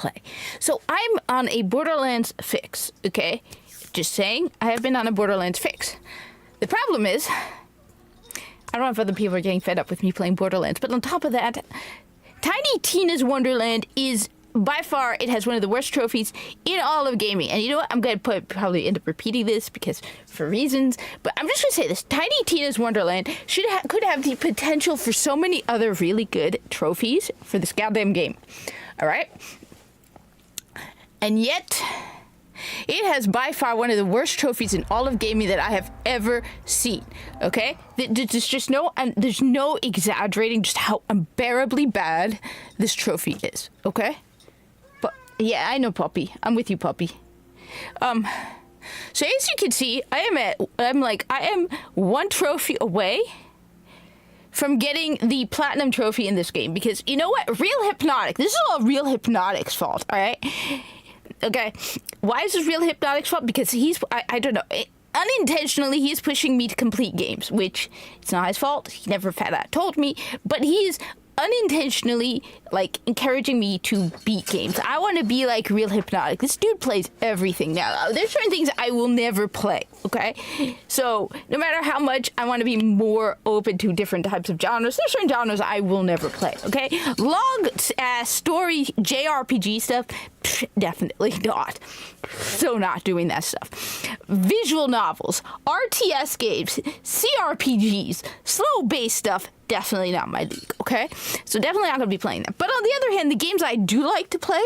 gameplay. So I'm on a Borderlands fix, okay? Just saying, I have been on a Borderlands fix. The problem is, I don't know if other people are getting fed up with me playing Borderlands, but on top of that, Tiny Tina's Wonderland is, by far, it has one of the worst trophies in all of gaming. And you know what? I'm going to probably end up repeating this because for reasons, but I'm just going to say this. Tiny Tina's Wonderland could have the potential for so many other really good trophies for this goddamn game. All right? And yet, it has by far one of the worst trophies in all of gaming that I have ever seen. Okay? There's just there's no exaggerating just how unbearably bad this trophy is. Okay? But yeah, I know, Poppy. I'm with you, Poppy. So as you can see, I am one trophy away from getting the platinum trophy in this game, because you know what? Real Hypnotic. This is all Real Hypnotic's fault. All right? Okay, why is this Real Hypnotic's fault? Because I don't know, unintentionally he's pushing me to complete games, which it's not his fault. He never flat out told me, but he's unintentionally like encouraging me to beat games. I want to be like Real Hypnotic. This dude plays everything. Now there's certain things I will never play, okay? So no matter how much I want to be more open to different types of genres, there's certain genres I will never play, okay? Long story JRPG stuff, definitely not. So not doing that stuff. Visual novels, RTS games, CRPGs, slow-based stuff, definitely not my league, okay? So definitely not going to be playing them. But on the other hand, the games I do like to play,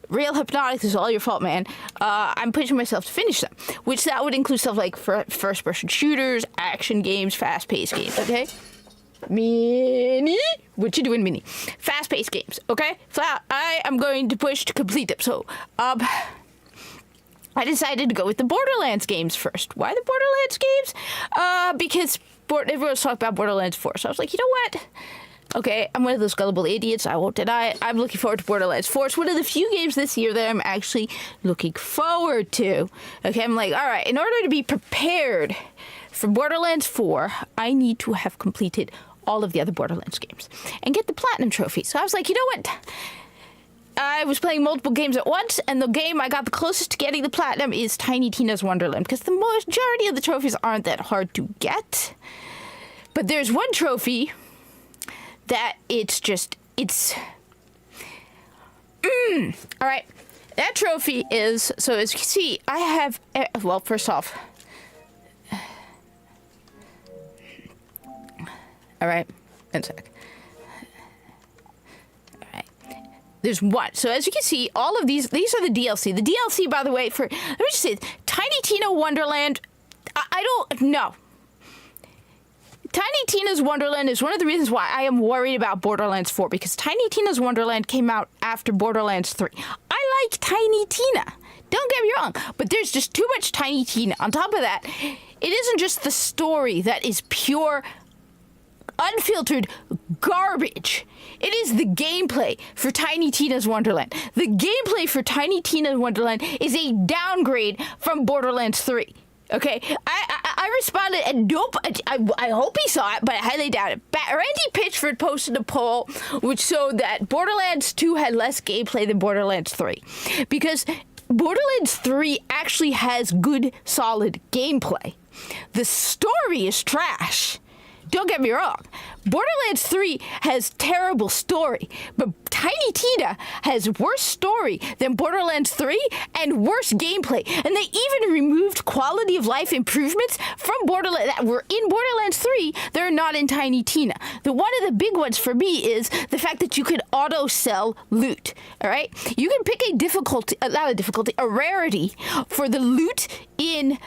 Real Hypnotic, this is all your fault, man. I'm pushing myself to finish them, which that would include stuff like first-person shooters, action games, fast-paced games, okay? Mini? What you doing, Mini? Fast-paced games, okay? I am going to push to complete them. So, I decided to go with the Borderlands games first. Why the Borderlands games? Because everyone's talking about Borderlands 4. So I was like, you know what? Okay, I'm one of those gullible idiots. I won't deny it. I'm looking forward to Borderlands 4. It's one of the few games this year that I'm actually looking forward to. Okay, I'm like, all right, in order to be prepared for Borderlands 4, I need to have completed all of the other Borderlands games and get the platinum trophy. So I was like, you know what? I was playing multiple games at once, and the game I got the closest to getting the platinum is Tiny Tina's Wonderland, because the majority of the trophies aren't that hard to get. But there's one trophy that all right. That trophy is, so as you can see, I have, well, first off, all right, one sec. All right, there's one. So as you can see, all of these are the DLC. The DLC, by the way, let me just say, Tiny Tina Wonderland, I don't know. Tiny Tina's Wonderland is one of the reasons why I am worried about Borderlands 4, because Tiny Tina's Wonderland came out after Borderlands 3. I like Tiny Tina. Don't get me wrong, but there's just too much Tiny Tina. On top of that, it isn't just the story that is pure, unfiltered garbage. It is the gameplay for Tiny Tina's Wonderland. The gameplay for Tiny Tina's Wonderland is a downgrade from Borderlands 3. Okay, I responded, and nope, I hope he saw it, but I highly doubt it. Randy Pitchford posted a poll which showed that Borderlands 2 had less gameplay than Borderlands 3. Because Borderlands 3 actually has good, solid gameplay. The story is trash. Don't get me wrong. Borderlands 3 has terrible story, but Tiny Tina has worse story than Borderlands 3 and worse gameplay. And they even removed quality of life improvements from Borderlands that were in Borderlands 3. They're not in Tiny Tina. One of the big ones for me is the fact that you can auto sell loot. All right, you can pick a rarity for the loot in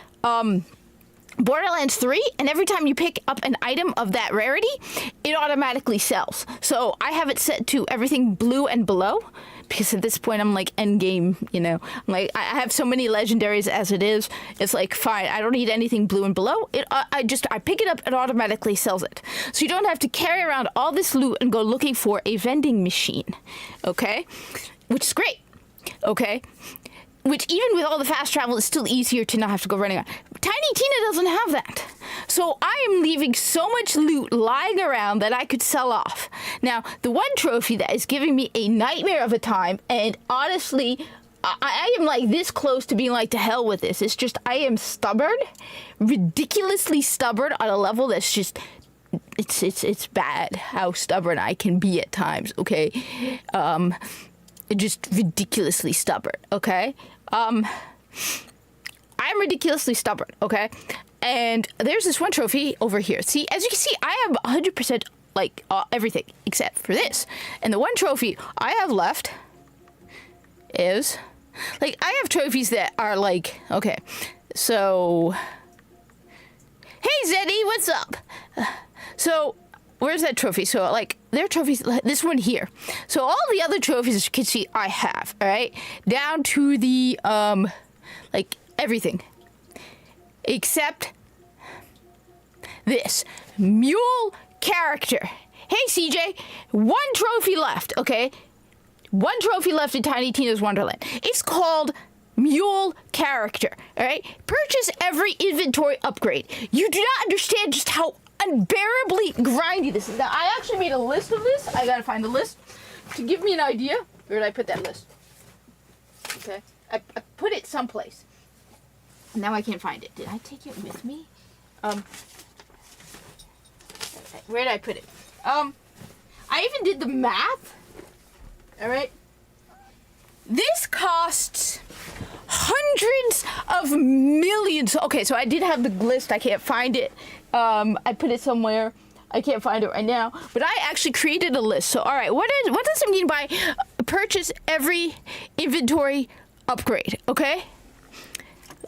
Borderlands 3, and every time you pick up an item of that rarity, it automatically sells. So I have it set to everything blue and below, because at this point I'm like end game, you know. I'm like, I have so many legendaries as it is. It's like, fine, I don't need anything blue and below. I pick it up and automatically sells it. So you don't have to carry around all this loot and go looking for a vending machine, okay? Which is great, okay? Which, even with all the fast travel, is still easier to not have to go running around. Tiny Tina doesn't have that. So I am leaving so much loot lying around that I could sell off. Now, the one trophy that is giving me a nightmare of a time, and honestly, I am like this close to being like, to hell with this. It's just, I am stubborn, ridiculously stubborn on a level that's just, it's bad how stubborn I can be at times, okay? Just ridiculously stubborn, okay? I'm ridiculously stubborn, okay? And there's this one trophy over here. See, as you can see, I have 100% like everything except for this. And the one trophy I have left is, like, I have trophies that are like, okay, so, hey Zeddy, what's up? So, where's that trophy? So, like, there are trophies, this one here. So, all the other trophies, as you can see, I have, all right? Down to the, like, everything. Except this. Mule character. Hey, CJ, one trophy left, okay? One trophy left in Tiny Tina's Wonderland. It's called Mule Character, all right? Purchase every inventory upgrade. You do not understand just how unbearably grindy this is. Now, I actually made a list of this. I gotta find the list to give me an idea. Where did I put that list? Okay, I put it someplace. Now I can't find it. Did I take it with me? Where did I put it? I even did the math. All right. This costs hundreds of millions. Okay, so I did have the list. I can't find it. I put it somewhere. I can't find it right now. But I actually created a list. So, all right, what does it mean by purchase every inventory upgrade? Okay.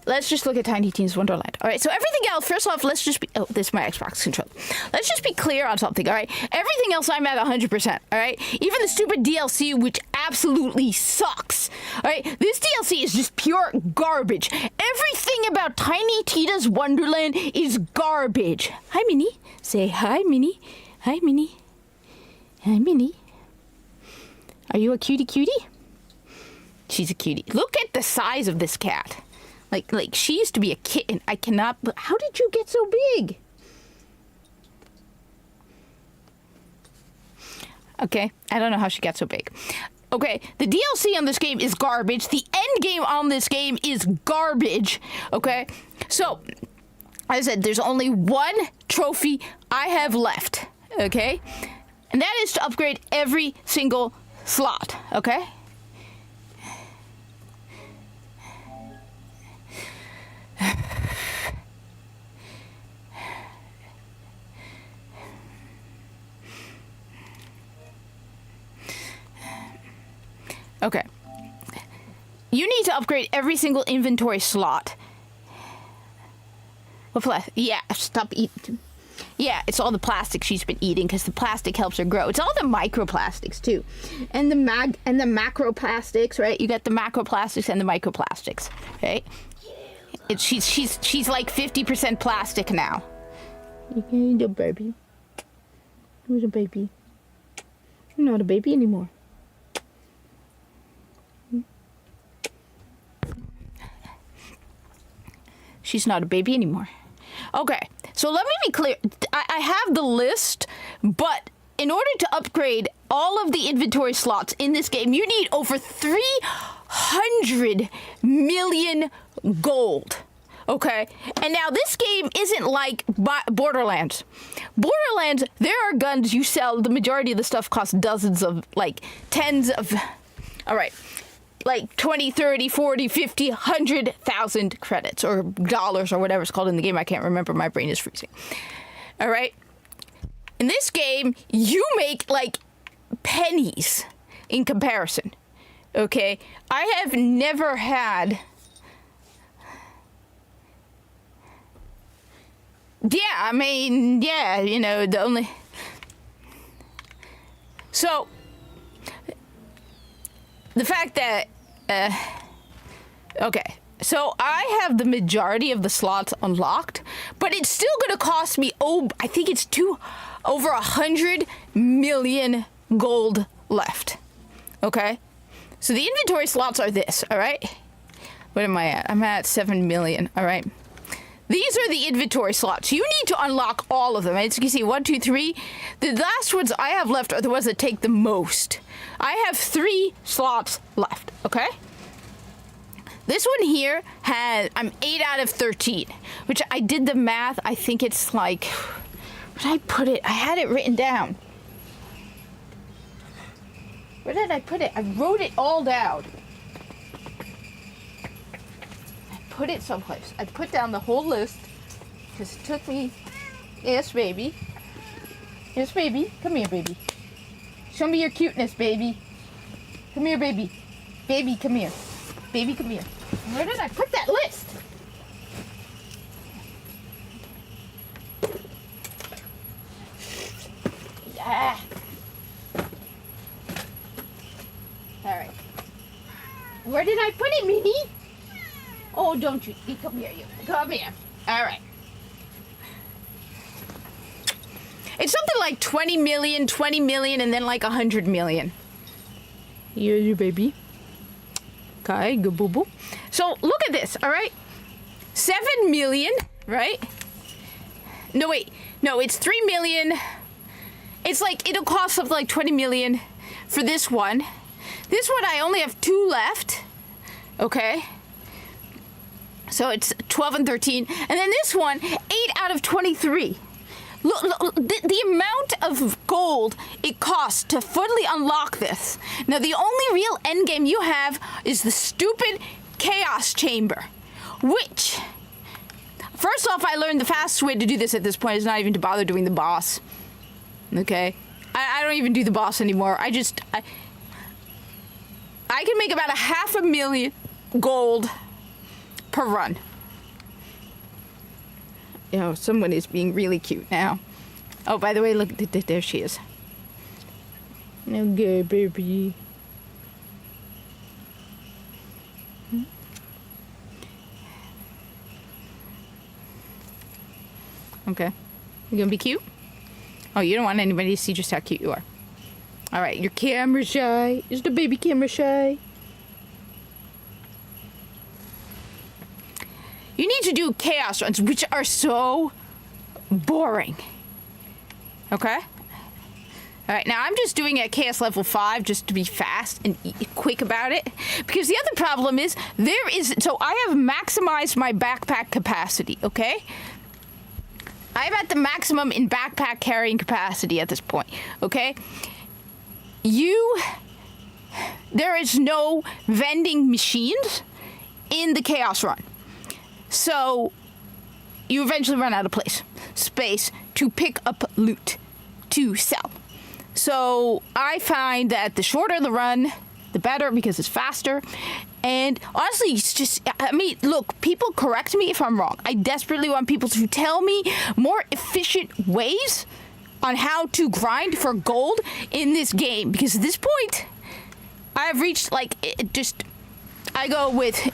Let's just look at Tiny Tina's Wonderland. All right, so everything else, first off, let's just be, oh, this is my Xbox controller. Let's just be clear on something, all right? Everything else I'm at 100%, all right? Even the stupid DLC, which absolutely sucks, all right? This DLC is just pure garbage. Everything about Tiny Tina's Wonderland is garbage. Hi, Minnie. Say hi, Minnie. Hi, Minnie. Hi, Minnie. Are you a cutie cutie? She's a cutie. Look at the size of this cat. Like she used to be a kitten. I cannot. How did you get so big? Okay, I don't know how she got so big. Okay, the DLC on this game is garbage. The end game on this game is garbage. Okay, so as I said, there's only one trophy I have left. Okay, and that is to upgrade every single slot. Okay. Okay. You need to upgrade every single inventory slot. What plastic? Yeah, stop eating. Yeah, it's all the plastic she's been eating because the plastic helps her grow. It's all the microplastics too, and the macroplastics, right? You got the macroplastics and the microplastics, right? She's like 50% plastic now. You're a baby. Who's a baby? You're not a baby anymore. She's not a baby anymore. Okay, so let me be clear. I have the list, but in order to upgrade all of the inventory slots in this game, you need over 300 million gold. Okay, and now this game isn't like Borderlands. Borderlands, there are guns you sell. The majority of the stuff costs dozens of, like, tens of, all right, like 20, 30, 40, 50, 100,000 credits or dollars or whatever it's called in the game. I can't remember. My brain is freezing. All right. In this game, you make like pennies in comparison. Okay. I have never had. Yeah, I mean, yeah, you know, the only. So, the fact that. Okay, so I have the majority of the slots unlocked, but it's still gonna cost me, I think it's over 100 million gold left. Okay, so the inventory slots are this, all right? What am I at? I'm at 7 million, all right? These are the inventory slots. You need to unlock all of them. As you can see, 1, 2, 3. The last ones I have left are the ones that take the most. I have 3 slots left, okay? This one here I'm 8 out of 13, which I did the math. I think it's like, where did I put it? I had it written down. Where did I put it? I wrote it all down. I put it someplace. I put down the whole list because it took me. Yes, baby. Yes, baby. Come here, baby. Show me your cuteness, baby. Come here, baby. Baby, come here. Baby, come here. Where did I put that list? Yeah. All right. Where did I put it, Minnie? Oh, don't you come here, you. Come here. All right. It's something like 20 million, and then like 100 million. Here, you baby. Okay, good boo boo. So look at this, all right? 7 million, right? No, wait. No, it's 3 million. It's like, it'll cost something like 20 million for this one. This one, I only have 2 left. Okay. So it's 12 and 13. And then this one, 8 out of 23. Look, the amount of gold it costs to fully unlock this. Now, the only real endgame you have is the stupid Chaos Chamber, which, first off, I learned the fastest way to do this at this point is not even to bother doing the boss. Okay? I don't even do the boss anymore. I can make about 500,000 gold per run. You know, someone is being really cute now. Oh, by the way, look, there she is. Okay, baby. Okay. You gonna be cute? Oh, you don't want anybody to see just how cute you are. All right, you're camera shy. Is the baby camera shy? You need to do chaos runs, which are so boring. Okay? Alright, now I'm just doing it at chaos level 5 just to be fast and quick about it. Because the other problem is, so I have maximized my backpack capacity, okay? I'm at the maximum in backpack carrying capacity at this point, okay? There is no vending machines in the chaos run. So, you eventually run out of space to pick up loot to sell. So, I find that the shorter the run, the better because it's faster. And honestly, it's just, I mean, look, people correct me if I'm wrong. I desperately want people to tell me more efficient ways on how to grind for gold in this game. Because at this point, I have reached, like, I go with,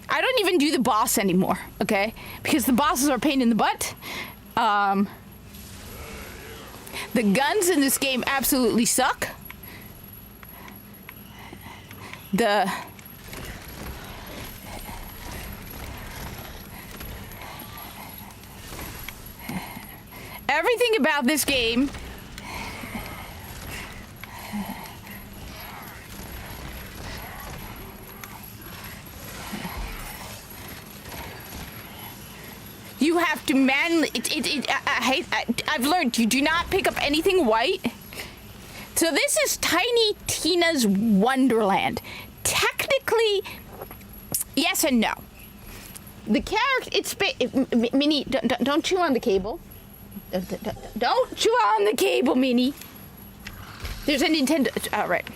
I don't even do the boss anymore, okay? Because the bosses are a pain in the butt. The guns in this game absolutely suck. Everything about this game you have to manually. I've learned you do not pick up anything white. So this is Tiny Tina's Wonderland. Technically, yes and no. The character, Minnie, don't chew on the cable. Don't chew on the cable, Minnie. There's a Nintendo. All right.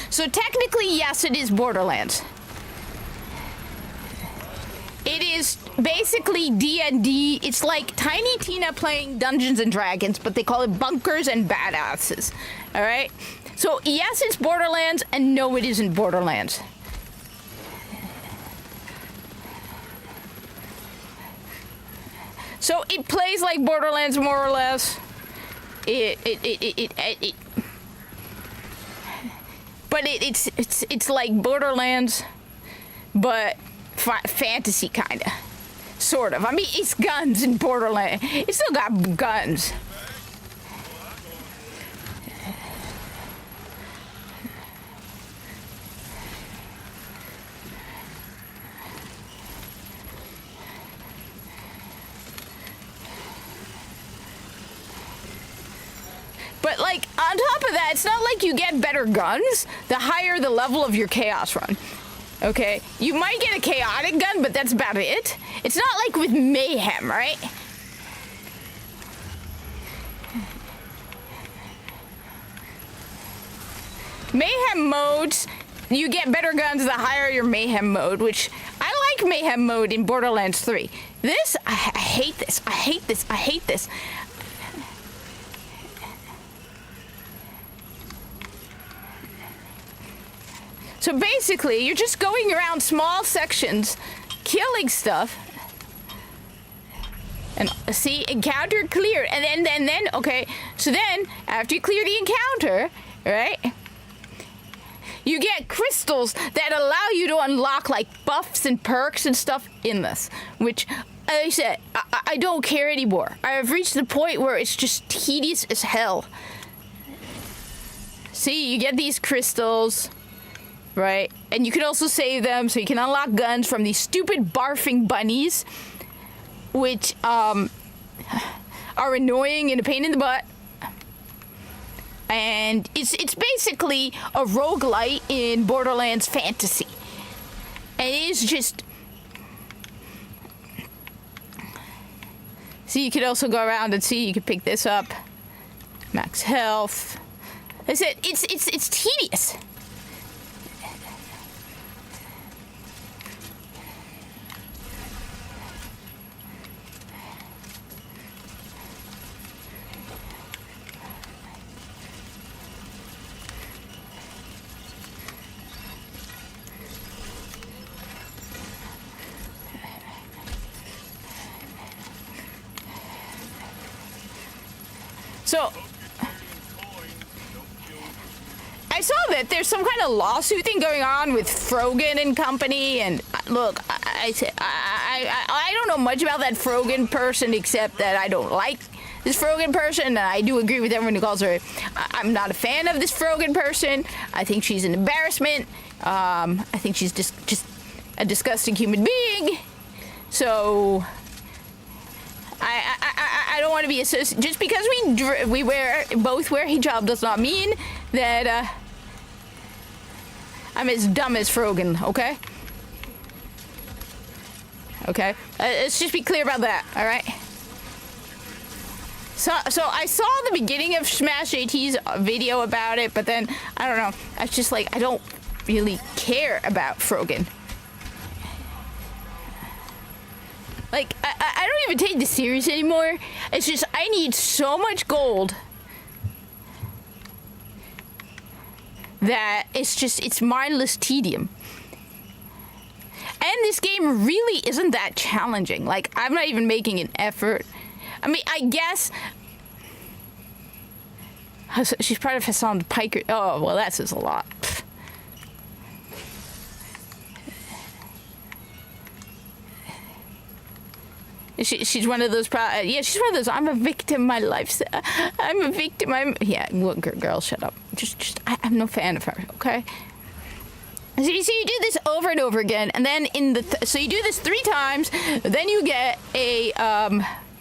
So technically, yes, it is Borderlands. It is basically D&D. It's like Tiny Tina playing Dungeons and Dragons, but they call it Bunkers and Badasses. All right? So yes, it's Borderlands, and no, it isn't Borderlands. So it plays like Borderlands more or but it's like Borderlands, but fantasy kind of, sort of. I mean, it's guns in Borderlands. It's still got guns. But, like, on top of that, it's not like you get better guns the higher the level of your chaos run. Okay? You might get a chaotic gun, but that's about it. It's not like with mayhem, right? Mayhem modes, you get better guns the higher your mayhem mode, which I like mayhem mode in Borderlands 3. This, I hate this. I hate this. I hate this. So basically, you're just going around small sections, killing stuff, and see, encounter cleared, and then, okay, so then, after you clear the encounter, right, you get crystals that allow you to unlock, like, buffs and perks and stuff in this, which, as I said, I don't care anymore. I have reached the point where it's just tedious as hell. See, you get these crystals, right? And you can also save them, so you can unlock guns from these stupid barfing bunnies, which are annoying and a pain in the butt. And it's basically a roguelite in Borderlands fantasy. And it is just... See, you can also go around and see, you can pick this up. Max health. I said, it's tedious. So, I saw that there's some kind of lawsuit thing going on with Frogan and company, and look, I don't know much about that Frogan person except that I don't like this Frogan person, and I do agree with everyone who calls her. I'm not a fan of this Frogan person. I think she's an embarrassment. I think she's just a disgusting human being. So... I don't want to be associated. Just because we both wear hijab does not mean that I'm as dumb as Frogan. Okay. Okay. Let's just be clear about that. All right. So I saw the beginning of Smash JT's video about it, but then I don't know. I was just like, I don't really care about Frogan. Like, I don't even take this serious anymore. It's just, I need so much gold that it's mindless tedium. And this game really isn't that challenging. Like, I'm not even making an effort. I mean, I guess... She's part of Hassan Piker. Oh, well, that says a lot. She's one of those, yeah, she's one of those, I'm a victim, my life's, I'm a victim, yeah, look, girl, shut up. I'm no fan of her, okay? So you see, you do this over and over again, and then so you do this 3 times, then you get a,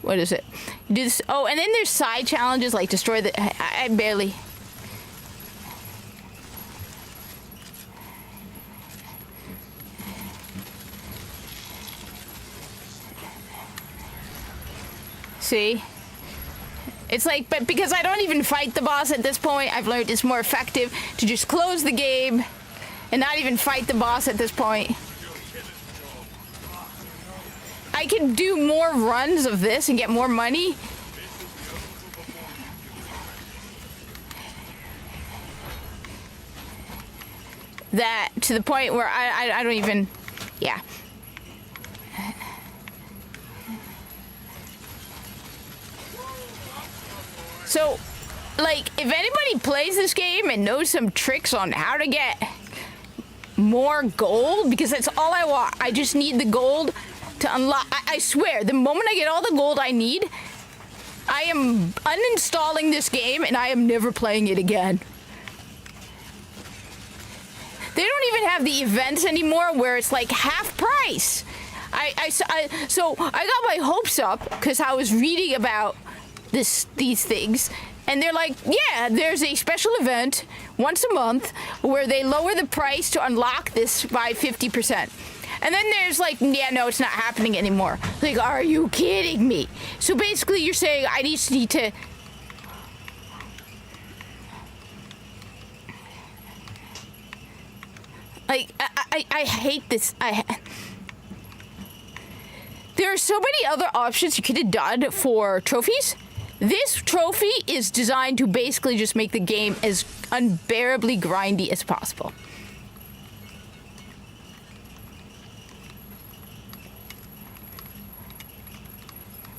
what is it? You do this, oh, and then there's side challenges, like destroy the, I barely... See? It's like, but because I don't even fight the boss at this point, I've learned it's more effective to just close the game and not even fight the boss at this point. I can do more runs of this and get more money. That, to the point where I don't even, yeah. So, like, if anybody plays this game and knows some tricks on how to get more gold, because that's all I want. I just need the gold to unlock. I swear, the moment I get all the gold I need, I am uninstalling this game and I am never playing it again. They don't even have the events anymore where it's like half price. So I got my hopes up because I was reading about these things, and they're like, yeah, there's a special event once a month where they lower the price to unlock this by 50%. And then there's like, yeah, no, it's not happening anymore. Like, are you kidding me? So basically you're saying I just need to... Like, I hate this. There are so many other options you could have done for trophies. This trophy is designed to basically just make the game as unbearably grindy as possible.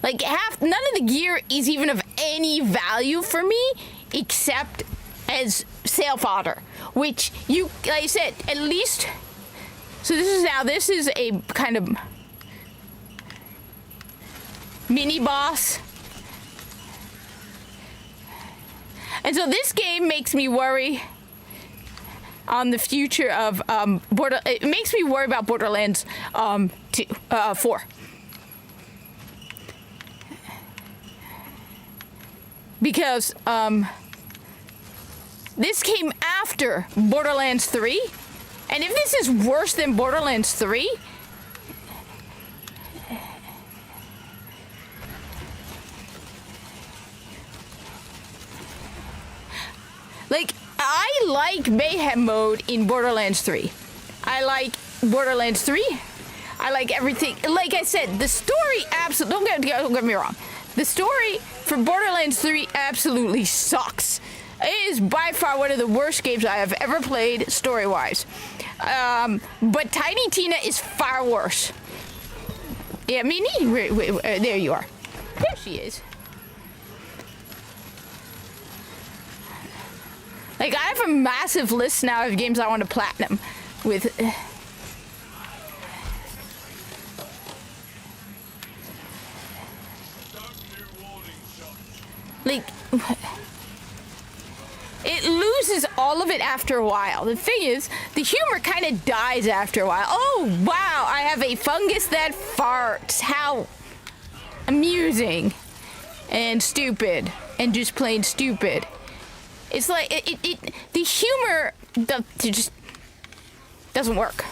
Like, none of the gear is even of any value for me except as sale fodder, which like I said, at least. So this is a kind of mini boss. And so this game makes me worry on the future of it makes me worry about Borderlands 4. Because this came after Borderlands 3, and if this is worse than Borderlands 3, like, I like Mayhem mode in Borderlands 3. I like Borderlands 3. I like everything. Like I said, the story absolutely, don't get me wrong. The story for Borderlands 3 absolutely sucks. It is by far one of the worst games I have ever played, story-wise. But Tiny Tina is far worse. Yeah, Minnie, there you are. There she is. Like, I have a massive list now of games I want to platinum with. Like, it loses all of it after a while. The thing is, the humor kind of dies after a while. Oh, wow, I have a fungus that farts. How amusing and stupid and just plain stupid. It's like, the humor just doesn't work.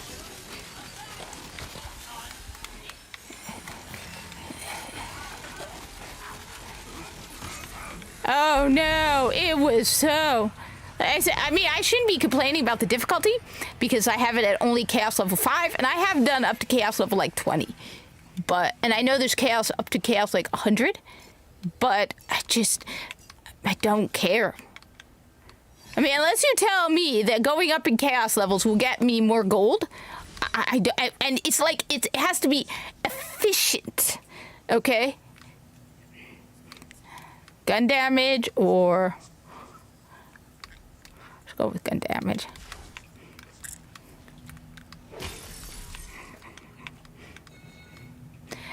Oh no, it was so... I mean, I shouldn't be complaining about the difficulty because I have it at only Chaos level 5, and I have done up to Chaos level like 20. And I know there's Chaos up to Chaos like 100, but I don't care. I mean, unless you tell me that going up in Chaos levels will get me more gold, and it's like, it has to be efficient, okay? Gun damage, or let's go with gun damage.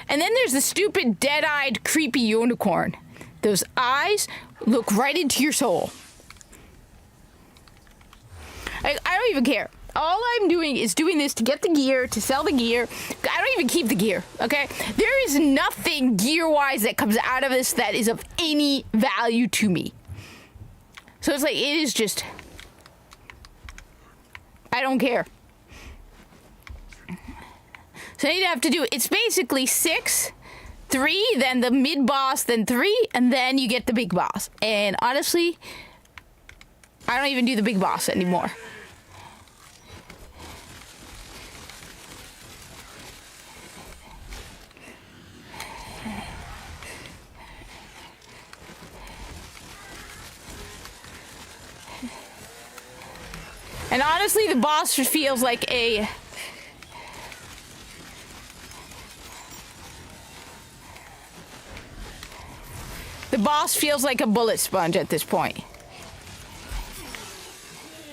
And then there's the stupid dead-eyed creepy unicorn. Those eyes look right into your soul. I don't even care. All I'm doing is doing this to get the gear, to sell the gear. I don't even keep the gear, okay? There is nothing gear-wise that comes out of this that is of any value to me. So it's like, it is just... I don't care. So you have to do, it's basically 6, 3, then the mid-boss, then 3, and then you get the big boss. And honestly, I don't even do the big boss anymore. And honestly, the boss feels like a... The boss feels like a bullet sponge at this point.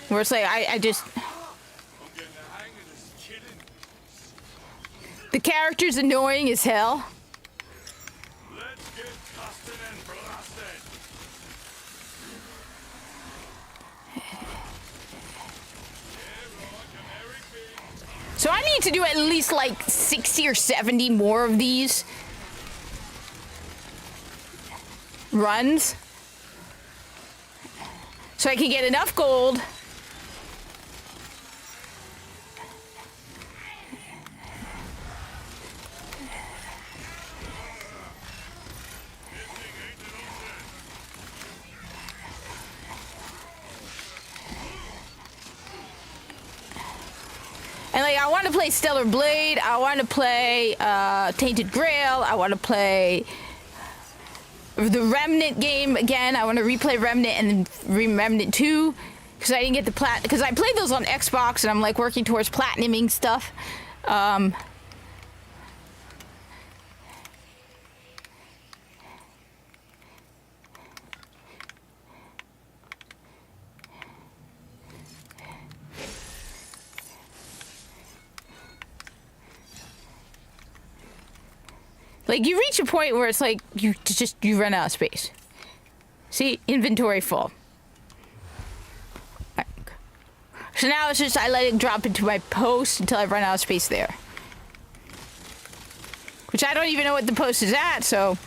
Where it's like, I just... The character's annoying as hell. Let's get casted and blasted. So I need to do at least like 60 or 70 more of these runs so I can get enough gold and like I want to play Stellar Blade, I want to play Tainted Grail, I want to play the Remnant game again. I want to replay Remnant and then Remnant 2 because I didn't get the because I played those on Xbox and I'm like working towards platinuming stuff. Like, you reach a point where it's like, you run out of space. See? Inventory full. So now it's just, I let it drop into my post until I run out of space there. Which I don't even know what the post is at, so...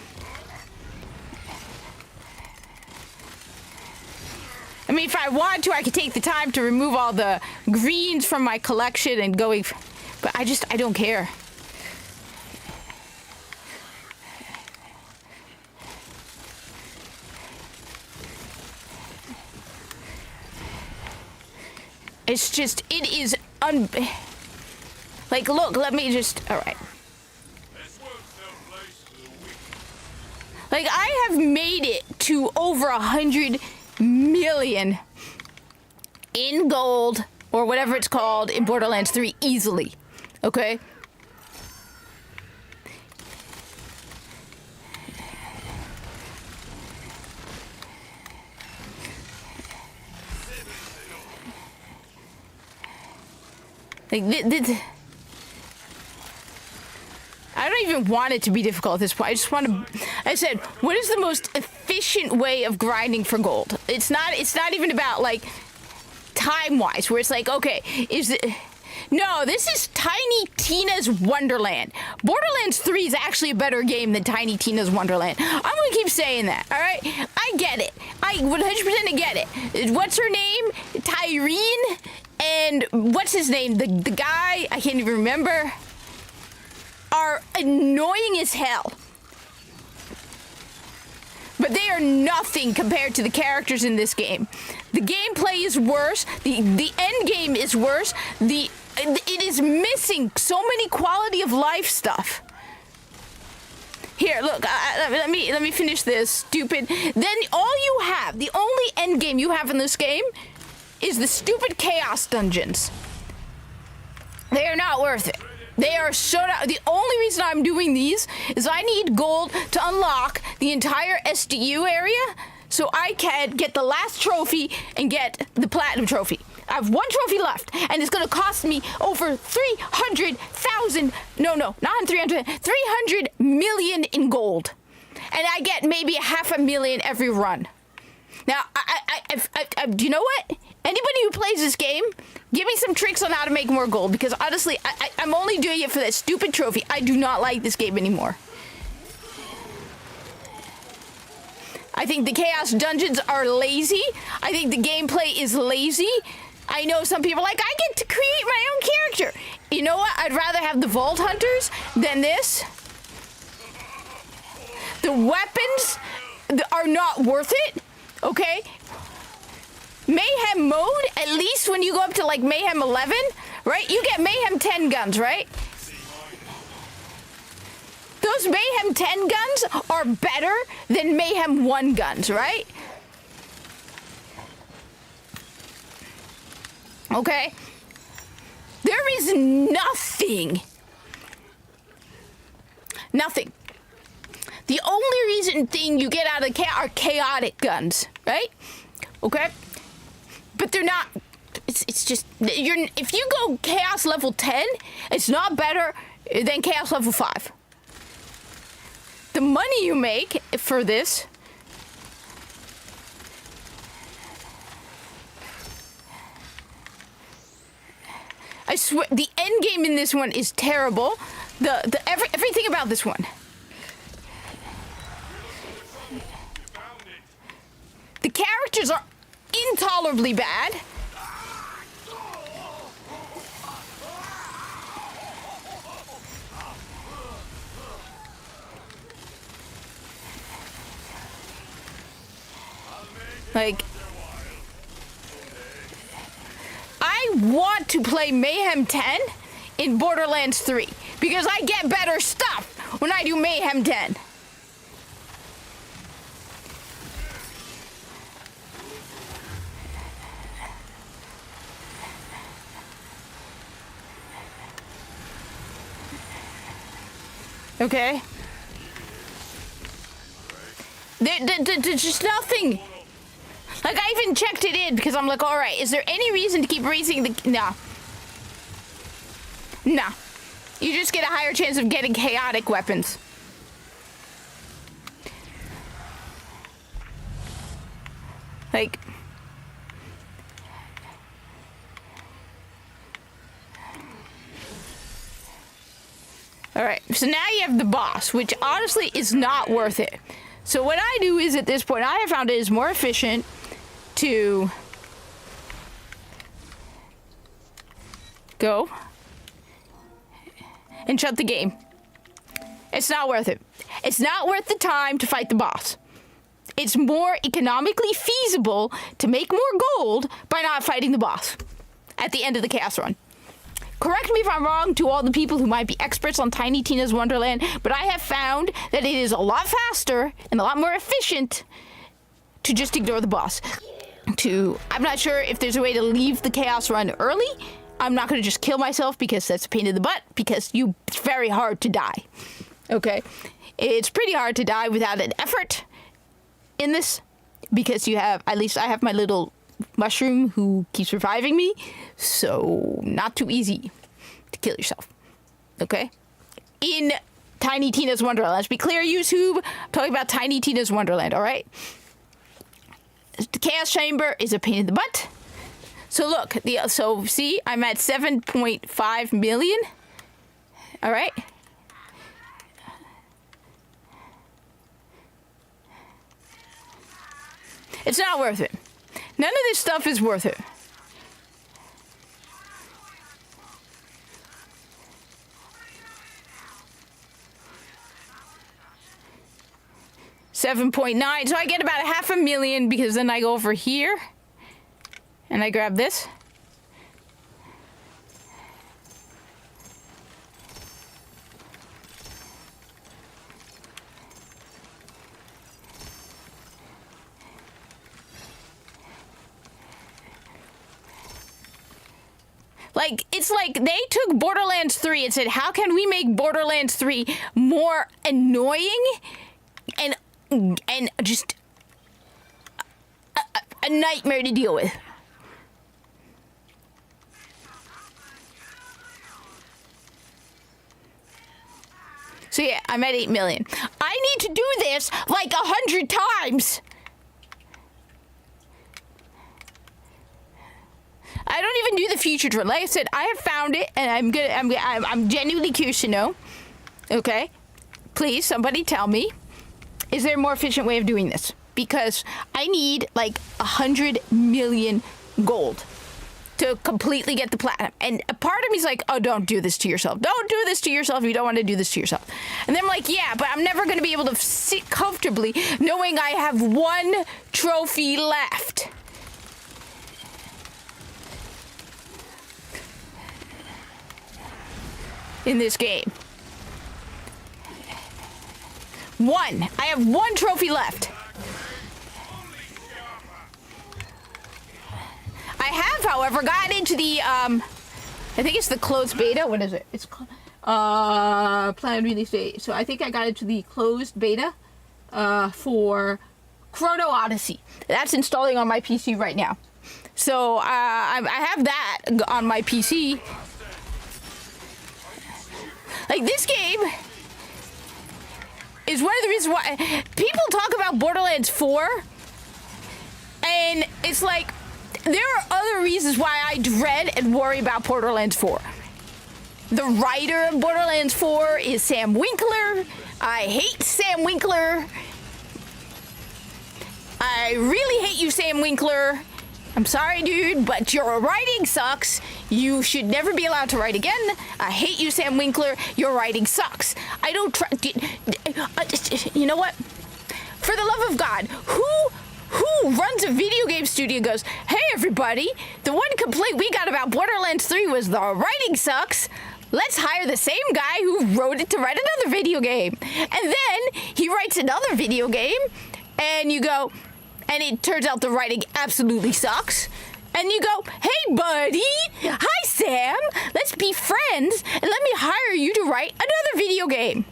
I mean, if I want to, I could take the time to remove all the greens from my collection and going... But I don't care. It's just, it is like, look, let me just, alright. Like, I have made it to over 100 million in gold, or whatever it's called, in Borderlands 3 easily, okay? Like, I don't even want it to be difficult at this point. I just want to... I said, what is the most efficient way of grinding for gold? It's not even about, like, time-wise, where it's like, okay, is it... No, this is Tiny Tina's Wonderland. Borderlands 3 is actually a better game than Tiny Tina's Wonderland. I'm gonna keep saying that, alright? I get it. I 100% get it. What's her name? Tyreen? And what's his name? The guy, I can't even remember, are annoying as hell. But they are nothing compared to the characters in this game. The gameplay is worse. The end game is worse. It is missing so many quality of life stuff. Here, look, let me finish this, stupid. Then all you have, the only end game you have in this game is the stupid chaos dungeons. They are not worth it. They are so not. The only reason I'm doing these is I need gold to unlock the entire SDU area so I can get the last trophy and get the platinum trophy. I have one trophy left, and it's gonna cost me over 300,000. No, not 300. 300 million in gold, and I get maybe 500,000 every run. Now, do you know what? Anybody who plays this game, give me some tricks on how to make more gold, because honestly, I'm only doing it for that stupid trophy. I do not like this game anymore. I think the Chaos Dungeons are lazy. I think the gameplay is lazy. I know some people are like, I get to create my own character. You know what? I'd rather have the Vault Hunters than this. The weapons are not worth it, okay? Mayhem mode, at least when you go up to like Mayhem 11, right? You get Mayhem 10 guns, right? Those Mayhem 10 guns are better than Mayhem 1 guns, right? Okay? There is nothing The only thing you get out of are chaotic guns, right? Okay? But they're not, it's just, if you go chaos level 10, it's not better than chaos level 5. The money you make for this, I swear, the end game in this one is terrible. Everything about this one. The characters are intolerably bad. Like, I want to play Mayhem 10 in Borderlands 3 because I get better stuff when I do Mayhem 10. Okay? There's just nothing. Like, I even checked it in because I'm like, all right, is there any reason to keep raising the... Nah. Nah. You just get a higher chance of getting chaotic weapons. Like... Alright, so now you have the boss, which honestly is not worth it. So what I do is, at this point, I have found it is more efficient to go and shut the game. It's not worth it. It's not worth the time to fight the boss. It's more economically feasible to make more gold by not fighting the boss at the end of the chaos run. Correct me if I'm wrong to all the people who might be experts on Tiny Tina's Wonderland, but I have found that it is a lot faster and a lot more efficient to just ignore the boss. I'm not sure if there's a way to leave the chaos run early. I'm not going to just kill myself because that's a pain in the butt, because it's very hard to die. Okay? It's pretty hard to die without an effort in this, because at least I have my little mushroom who keeps reviving me, so not too easy to kill yourself. Okay? In Tiny Tina's Wonderland. Let's be clear, YouTube. I'm talking about Tiny Tina's Wonderland, alright? The Chaos Chamber is a pain in the butt. So look, see, I'm at 7.5 million. Alright? It's not worth it. None of this stuff is worth it. $7.9, so I get about 500,000 because then I go over here and I grab this. Like, it's like they took Borderlands 3 and said, how can we make Borderlands 3 more annoying and just a nightmare to deal with? So yeah, I'm at 8 million. I need to do this like 100 times. I don't even do the future drill. Like I said, I have found it, and I'm genuinely curious to know. Okay, please, somebody tell me, is there a more efficient way of doing this? Because I need like 100 million gold to completely get the platinum. And a part of me is like, oh, don't do this to yourself. Don't do this to yourself. You don't want to do this to yourself. And then I'm like, yeah, but I'm never going to be able to sit comfortably knowing I have one trophy left. In this game. One. I have one trophy left. I have, however, gotten into the, I think it's the closed beta. What is it? It's called, planned release date. So I think I got into the closed beta for Chrono Odyssey. That's installing on my PC right now. So I have that on my PC. Like, this game is one of the reasons why people talk about Borderlands 4, and it's like, there are other reasons why I dread and worry about Borderlands 4. The writer of Borderlands 4 is Sam Winkler. I hate Sam Winkler. I really hate you, Sam Winkler. I'm sorry, dude, but your writing sucks. You should never be allowed to write again. I hate you, Sam Winkler. Your writing sucks. I don't try. You know what? For the love of God, who runs a video game studio goes, hey, everybody, the one complaint we got about Borderlands 3 was the writing sucks. Let's hire the same guy who wrote it to write another video game. And then he writes another video game, and you go, and it turns out the writing absolutely sucks. And you go, hey, buddy, hi, Sam, let's be friends, and let me hire you to write another video game.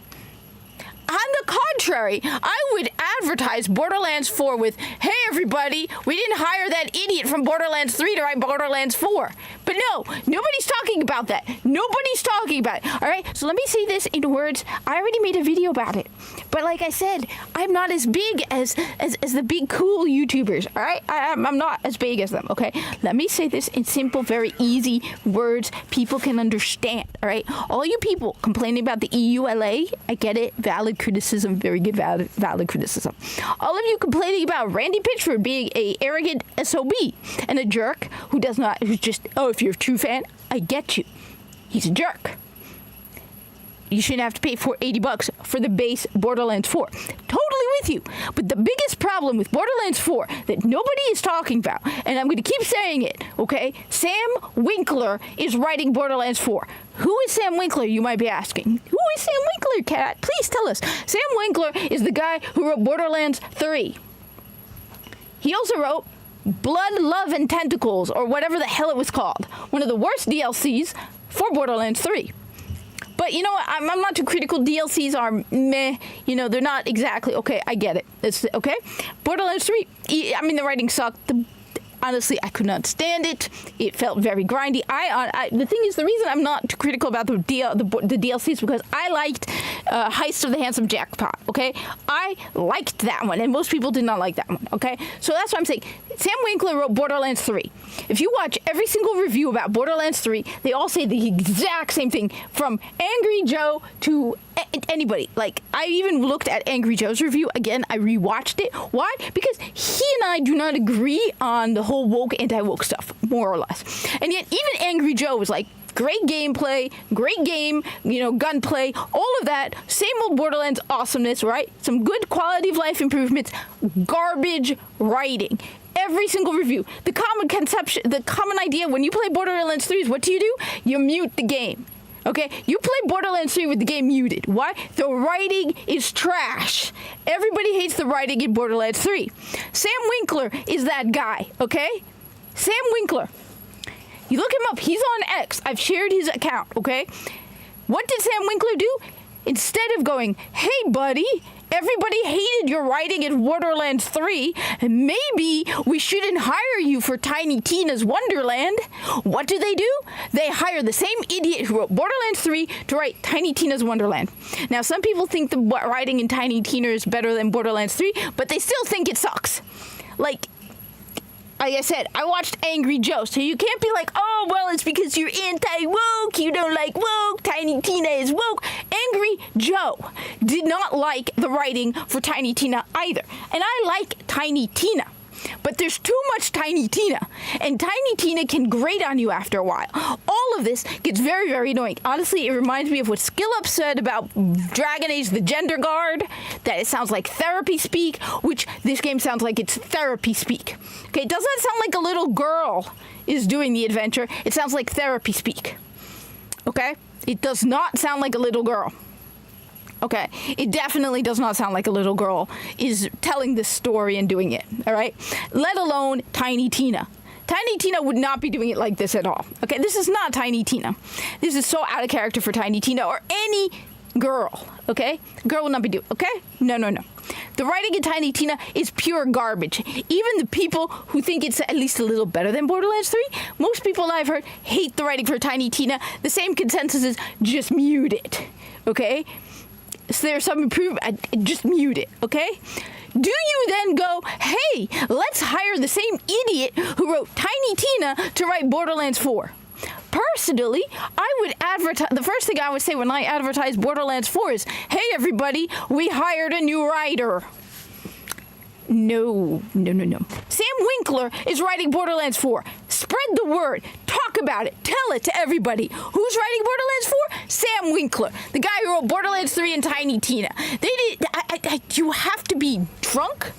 On the contrary, I would advertise Borderlands 4 with, hey, everybody, we didn't hire that idiot from Borderlands 3 to write Borderlands 4. But no, nobody's talking about that. Nobody's talking about it. All right, so let me say this in words. I already made a video about it. But like I said, I'm not as big as the big cool YouTubers, all right? I'm not as big as them, okay? Let me say this in simple, very easy words people can understand, all right? All you people complaining about the EULA, I get it, valid criticism, very good valid criticism. All of you complaining about Randy Pitchford being a arrogant SOB and a jerk who's just, oh, if you're a true fan, I get you. He's a jerk. You shouldn't have to pay $80 for the base Borderlands 4. Totally with you. But the biggest problem with Borderlands 4 that nobody is talking about, and I'm going to keep saying it, okay? Sam Winkler is writing Borderlands 4. Who is Sam Winkler, you might be asking? Who is Sam Winkler, Kat? Please tell us. Sam Winkler is the guy who wrote Borderlands 3. He also wrote Blood, Love, and Tentacles, or whatever the hell it was called. One of the worst DLCs for Borderlands 3. But you know what? I'm not too critical. DLCs are meh. You know, they're not exactly... Okay, I get it. It's okay. Borderlands 3, I mean, the writing sucked. Honestly, I could not stand it. It felt very grindy. The thing is, the reason I'm not too critical about the DLC is because I liked Heist of the Handsome Jackpot, okay? I liked that one, and most people did not like that one, okay? So that's what I'm saying. Sam Winkler wrote Borderlands 3. If you watch every single review about Borderlands 3, they all say the exact same thing, from Angry Joe to anybody. Like, I even looked at Angry Joe's review again. I rewatched it. Why? Because he and I do not agree on the whole woke, anti-woke stuff, more or less. And yet, even Angry Joe was like, great gameplay, great game, you know, gunplay, all of that. Same old Borderlands awesomeness, right? Some good quality of life improvements, garbage writing. Every single review. The common conception, the common idea when you play Borderlands 3 is, what do? You mute the game. Okay, you play Borderlands 3 with the game muted. Why? The writing is trash. Everybody hates the writing in Borderlands 3. Sam Winkler is that guy, okay? Sam Winkler. You look him up. He's on X. I've shared his account, okay? What did Sam Winkler do? Instead of going, hey, buddy, everybody hated your writing in Borderlands 3, and maybe we shouldn't hire you for Tiny Tina's Wonderland. What do? They hire the same idiot who wrote Borderlands 3 to write Tiny Tina's Wonderland. Now, some people think the writing in Tiny Tina is better than Borderlands 3, but they still think it sucks. Like I said, I watched Angry Joe, so you can't be like, oh, well, it's because you're anti-woke, you don't like woke, Tiny Tina is woke. Angry Joe did not like the writing for Tiny Tina either. And I like Tiny Tina. But there's too much Tiny Tina, and Tiny Tina can grate on you after a while. All of this gets very, very annoying. Honestly, it reminds me of what SkillUp said about Dragon Age the Gender Guard, that it sounds like therapy speak, which this game sounds like it's therapy speak. Okay, it doesn't sound like a little girl is doing the adventure. It sounds like therapy speak. Okay? It does not sound like a little girl. Okay, it definitely does not sound like a little girl is telling this story and doing it, all right? Let alone Tiny Tina. Tiny Tina would not be doing it like this at all. Okay, this is not Tiny Tina. This is so out of character for Tiny Tina or any girl. Okay, girl will not be doing. Okay, no. The writing in Tiny Tina is pure garbage. Even the people who think it's at least a little better than Borderlands 3, most people I've heard hate the writing for Tiny Tina. The same consensus is just mute it. Okay, so there's some improvement. Just mute it. Okay. Do you then go, hey, let's hire the same idiot who wrote Tiny Tina to write Borderlands 4? Personally, I would advertise, the first thing I would say when I advertise Borderlands 4 is, hey everybody, we hired a new writer. No. Sam Winkler is writing Borderlands 4. Spread the word. Talk about it. Tell it to everybody. Who's writing Borderlands 4? Sam Winkler, the guy who wrote Borderlands 3 and Tiny Tina. You have to be drunk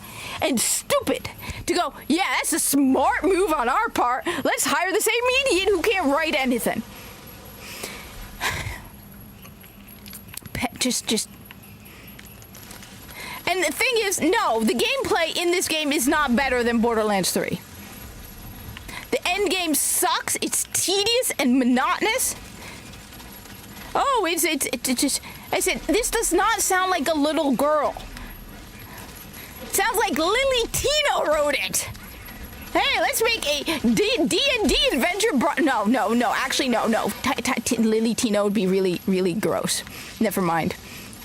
and stupid to go, yeah, that's a smart move on our part. Let's hire the same idiot who can't write anything. Just. And the thing is, no, the gameplay in this game is not better than Borderlands 3. The end game sucks. It's tedious and monotonous. Oh, it's just. I said, this does not sound like a little girl. It sounds like Lily Tino wrote it. Hey, let's make a D&D adventure. No. Actually, no. Lily Tino would be really, really gross. Never mind.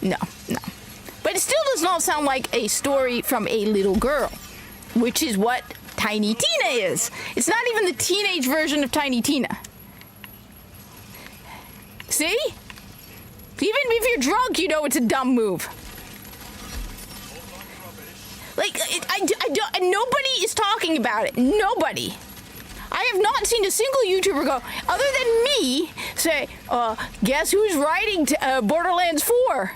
No. But it still does not sound like a story from a little girl, which is what Tiny Tina is. It's not even the teenage version of Tiny Tina. See? Even if you're drunk, you know it's a dumb move. Like, nobody is talking about it. Nobody. I have not seen a single YouTuber go, other than me, say, guess who's writing Borderlands 4?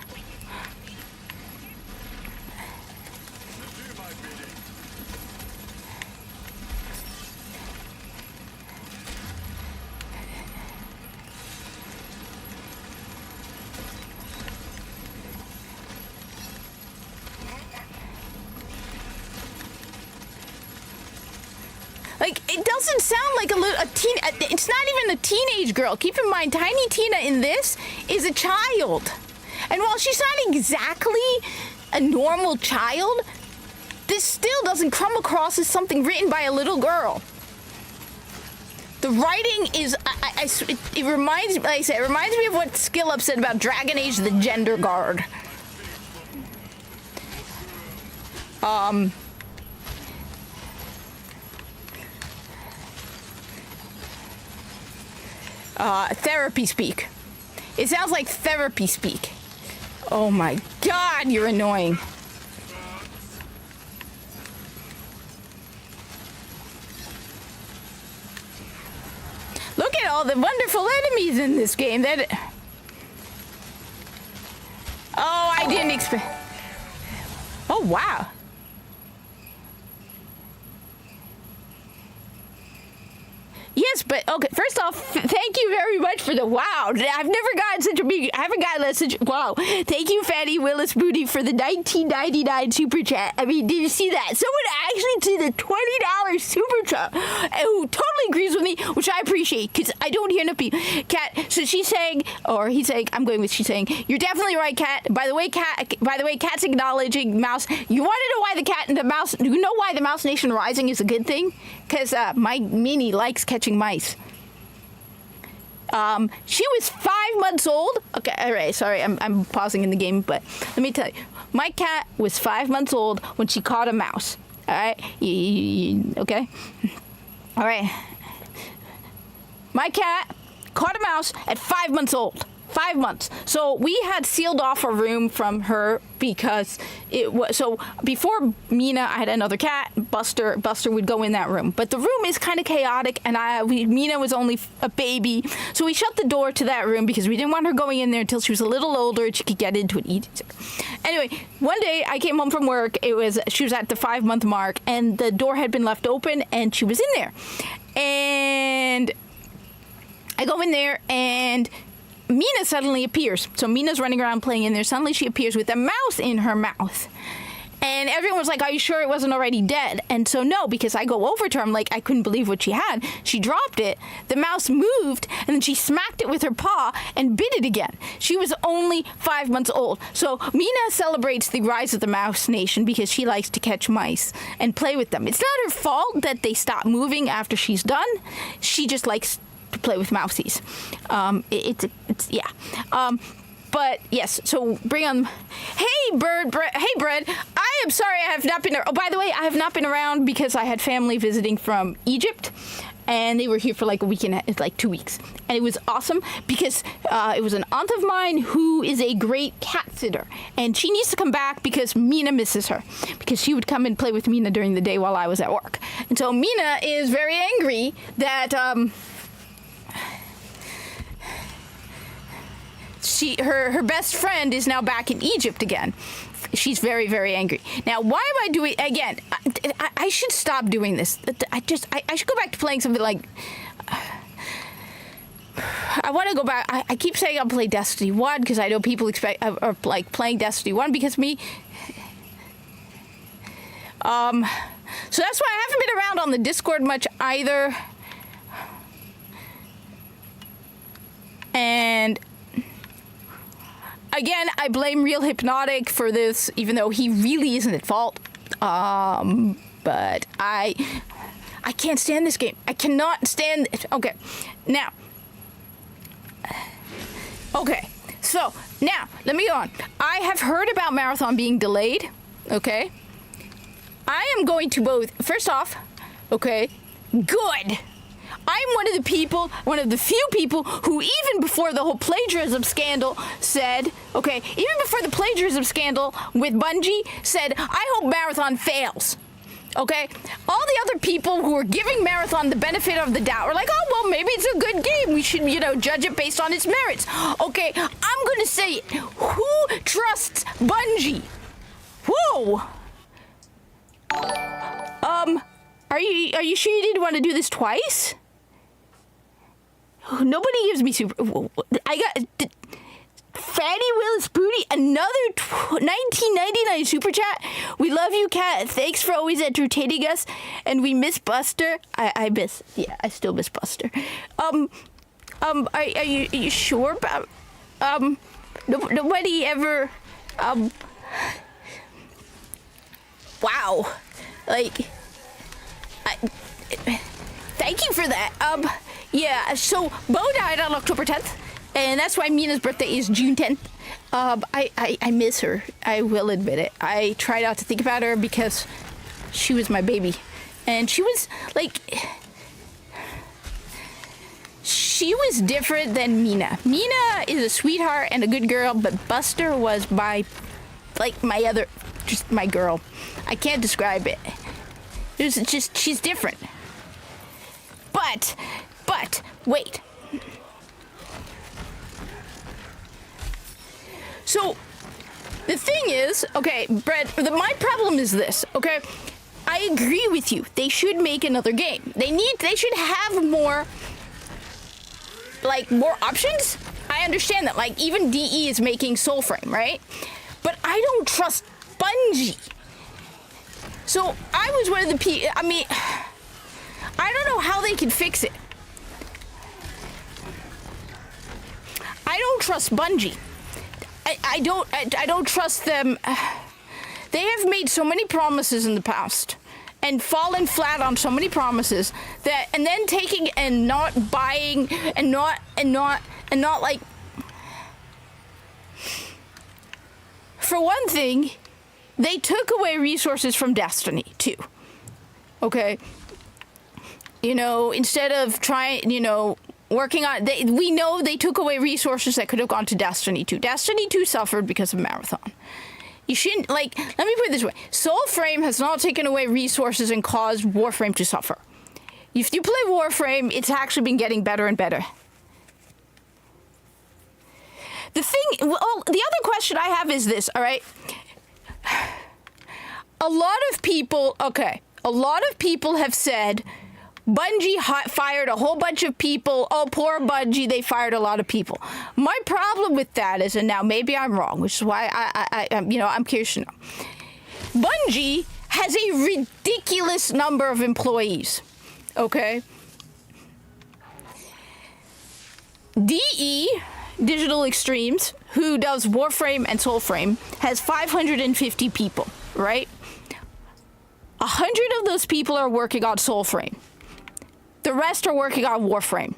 Like, it doesn't sound like it's not even a teenage girl. Keep in mind, Tiny Tina in this is a child. And while she's not exactly a normal child, this still doesn't come across as something written by a little girl. The writing is, it reminds me, like I said, it reminds me of what Skill Up said about Dragon Age: The Gender Guard. Therapy speak. It sounds like therapy speak. Oh my god, you're annoying. Look at all the wonderful enemies in this game. Oh, I didn't expect. Oh, wow. Yes, but okay. First off, thank you very much for the wow. I haven't gotten such wow. Thank you, Fatty Willis Booty, for the 19.99 super chat. I mean, did you see that? Someone actually did a $20 super chat who totally agrees with me, which I appreciate because I don't hear enough people. Cat. So she's saying, or he's saying, I'm going with she's saying, you're definitely right, Cat. By the way, Cat's acknowledging Mouse. You want to know why the cat and the mouse? You know why the Mouse Nation Rising is a good thing? Because my Mini likes catching mice. She was 5 months old. Okay, all right. Sorry, I'm pausing in the game, but let me tell you, my cat was 5 months old when she caught a mouse. All right, okay, all right. My cat caught a mouse at 5 months old. 5 months. So we had sealed off a room from her because it was so before Mina, I had another cat, Buster. Buster would go in that room, but the room is kind of chaotic, and Mina was only a baby, so we shut the door to that room because we didn't want her going in there until she was a little older and she could get into it. Anyway, one day I came home from work. She was at the 5 month mark, and the door had been left open, and she was in there, and I go in there and Mina suddenly appears. So Mina's running around playing in there. Suddenly she appears with a mouse in her mouth. And everyone was like, are you sure it wasn't already dead? And so no, because I go over to her, I'm like, I couldn't believe what she had. She dropped it, the mouse moved, and then she smacked it with her paw and bit it again. She was only 5 months old. So Mina celebrates the rise of the mouse nation because she likes to catch mice and play with them. It's not her fault that they stop moving after she's done. She just likes to play with mousies. Yeah. But yes, so bring on. Hey, Hey, Bread. I am sorry I have not been. Oh, by the way, I have not been around because I had family visiting from Egypt, and they were here for like a week and like 2 weeks, and it was awesome because it was an aunt of mine who is a great cat sitter, and she needs to come back because Mina misses her because she would come and play with Mina during the day while I was at work, and so Mina is very angry that her best friend is now back in Egypt again. She's very, very angry. Now, why am I doing again? I should stop doing this. I should go back to playing something like. I want to go back. I keep saying I'll play Destiny 1 because I know people expect are like playing Destiny 1 because me. So that's why I haven't been around on the Discord much either. And again, I blame Real Hypnotic for this, even though he really isn't at fault. But I can't stand this game. I cannot stand it. Okay, now. Okay, so now let me go on. I have heard about Marathon being delayed. Okay, I am going to both. First off, okay, good. I'm one of the few people who, even before the whole plagiarism scandal, said, okay, even before the plagiarism scandal with Bungie, said, I hope Marathon fails. Okay? All the other people who were giving Marathon the benefit of the doubt were like, oh, well, maybe it's a good game. We should, judge it based on its merits. Okay, I'm going to say it. Who trusts Bungie? Whoa! Are you sure you didn't want to do this twice? Nobody gives me super. I got Fanny Willis Booty, another 1999 super chat. We love you, Kat. Thanks for always entertaining us, and we miss Buster. I still miss Buster. Are you sure about? Nobody ever. Wow, like, thank you for that. Yeah, so Bo died on October 10th, and that's why Mina's birthday is June 10th. I miss her. I will admit it. I try not to think about her because she was my baby. And she was, like, she was different than Mina. Mina is a sweetheart and a good girl, but Buster was my girl. I can't describe it. It's just, she's different. But, wait. So, the thing is, okay, Brett, my problem is this, okay? I agree with you. They should make another game. They should have more options. I understand that. Like, even DE is making Soulframe, right? But I don't trust Bungie. So, I was one of the people, I don't know how they can fix it. I don't trust Bungie. I don't trust them. They have made so many promises in the past and fallen flat on so many promises that, and then taking and not buying and not like. For one thing, they took away resources from Destiny 2. Okay. Instead of working on, we know they took away resources that could have gone to Destiny 2. Destiny 2 suffered because of Marathon. You shouldn't, let me put it this way. Soulframe has not taken away resources and caused Warframe to suffer. If you play Warframe, it's actually been getting better and better. The other question I have is this, all right? A lot of people have said, Bungie fired a whole bunch of people. Oh, poor Bungie, they fired a lot of people. My problem with that is, and now maybe I'm wrong, which is why I'm curious to know. Bungie has a ridiculous number of employees. Okay? DE, Digital Extremes, who does Warframe and Soulframe, has 550 people, right? 100 of those people are working on Soulframe. The rest are working on Warframe.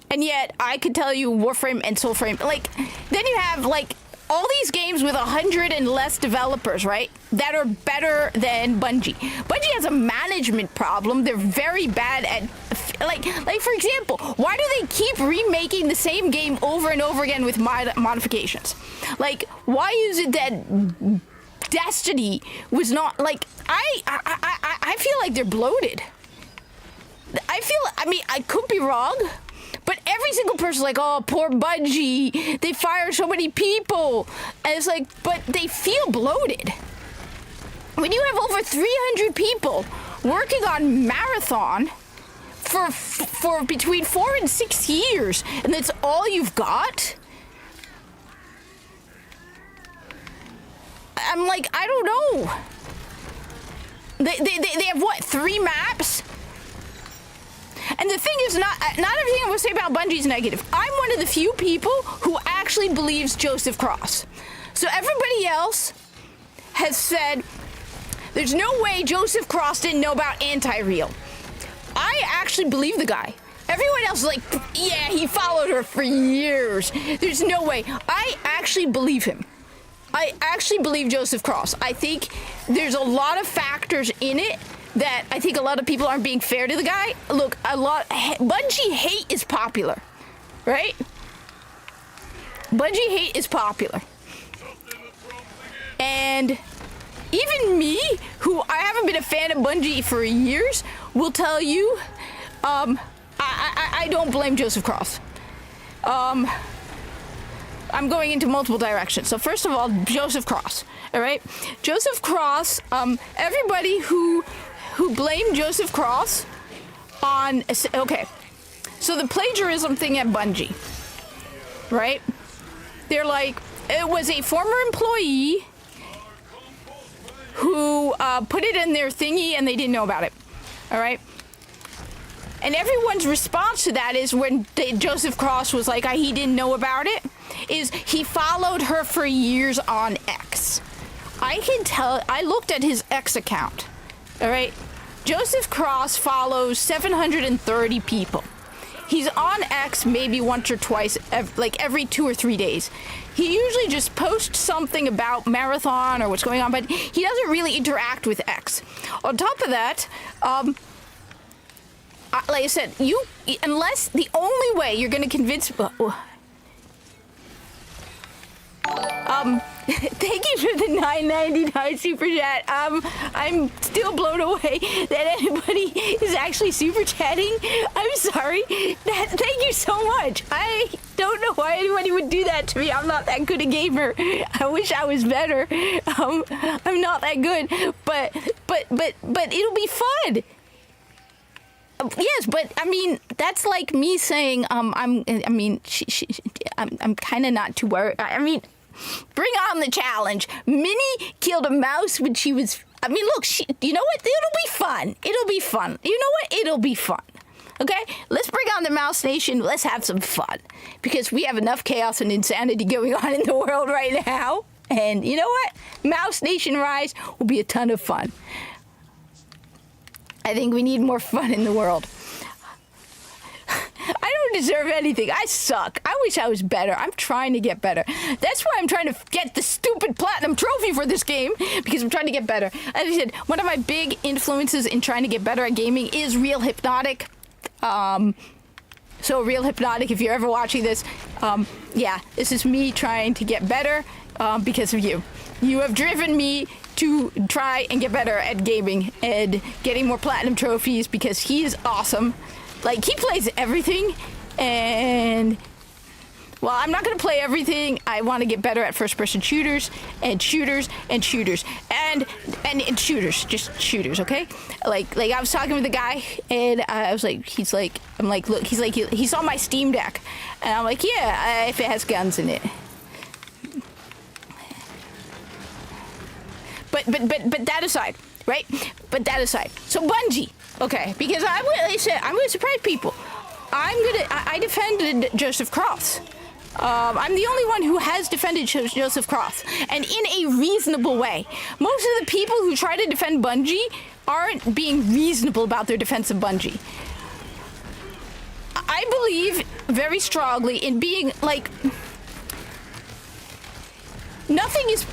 And yet, I could tell you Warframe and Soulframe, like, then you have, like, all these games with 100 and less developers, right, that are better than Bungie. Bungie has a management problem. They're very bad at, like for example, why do they keep remaking the same game over and over again with modifications? Like, why is it that Destiny was not, like, I feel like they're bloated. I mean, I could be wrong, but every single person's like, oh, poor Bungie, they fired so many people. And it's like, but they feel bloated. When you have over 300 people working on Marathon for between 4 and 6 years, and that's all you've got? I'm like, I don't know. They have, what, 3 maps? And the thing is, not everything I will say about Bungie is negative. I'm one of the few people who actually believes Joseph Cross. So everybody else has said, there's no way Joseph Cross didn't know about Anti-Real. I actually believe the guy. Everyone else is like, yeah, he followed her for years. There's no way. I actually believe him. I actually believe Joseph Cross. I think there's a lot of factors in it that I think a lot of people aren't being fair to the guy. Look, Bungie hate is popular, right? Bungie hate is popular. And even me, who I haven't been a fan of Bungie for years, will tell you, I don't blame Joseph Cross. I'm going into multiple directions. So first of all, Joseph Cross, all right? Joseph Cross, everybody who blamed Joseph Cross on, okay, so the plagiarism thing at Bungie, right? They're like, it was a former employee who put it in their thingy and they didn't know about it, all right? And everyone's response to that is when Joseph Cross was like, he didn't know about it, is he followed her for years on X. I can tell, I looked at his X account, all right? Joseph Cross follows 730 people. He's on X maybe once or twice, like every 2 or 3 days. He usually just posts something about Marathon or what's going on, but he doesn't really interact with X. On top of that, like I said, unless the only way you're going to convince... thank you for the $9.99 super chat. I'm still blown away that anybody is actually super chatting. I'm sorry. Thank you so much. I don't know why anybody would do that to me. I'm not that good a gamer. I wish I was better. I'm not that good, but it'll be fun. Yes, but I mean that's like me saying I'm kind of not too worried. I mean, bring on the challenge. Minnie killed a mouse when she was. I mean, look, you know what? It'll be fun. It'll be fun. You know what? It'll be fun. Okay, let's bring on the Mouse Nation. Let's have some fun because we have enough chaos and insanity going on in the world right now. And you know what? Mouse Nation Rise will be a ton of fun. I think we need more fun in the world. I don't deserve anything. I suck. I wish I was better. I'm trying to get better. That's why I'm trying to get the stupid platinum trophy for this game, because I'm trying to get better. As I said, one of my big influences in trying to get better at gaming is Real Hypnotic. So Real Hypnotic, if you're ever watching this, yeah, this is me trying to get better because of you. You have driven me to try and get better at gaming and getting more platinum trophies because he is awesome. Like, he plays everything, and well, I'm not gonna play everything. I want to get better at first-person shooters and shooters and shooters and shooters, just shooters, okay? Like I was talking with the guy, and I was like, I'm like, look, he's like, he saw my Steam Deck, and I'm like, yeah, if it has guns in it. but that aside, right? But that aside, so Bungie, okay, because like I said, I'm gonna surprise people. I defended Joseph Cross. I'm the only one who has defended Joseph Cross, and in a reasonable way. Most of the people who try to defend Bungie aren't being reasonable about their defense of Bungie. I believe very strongly in being like, nothing is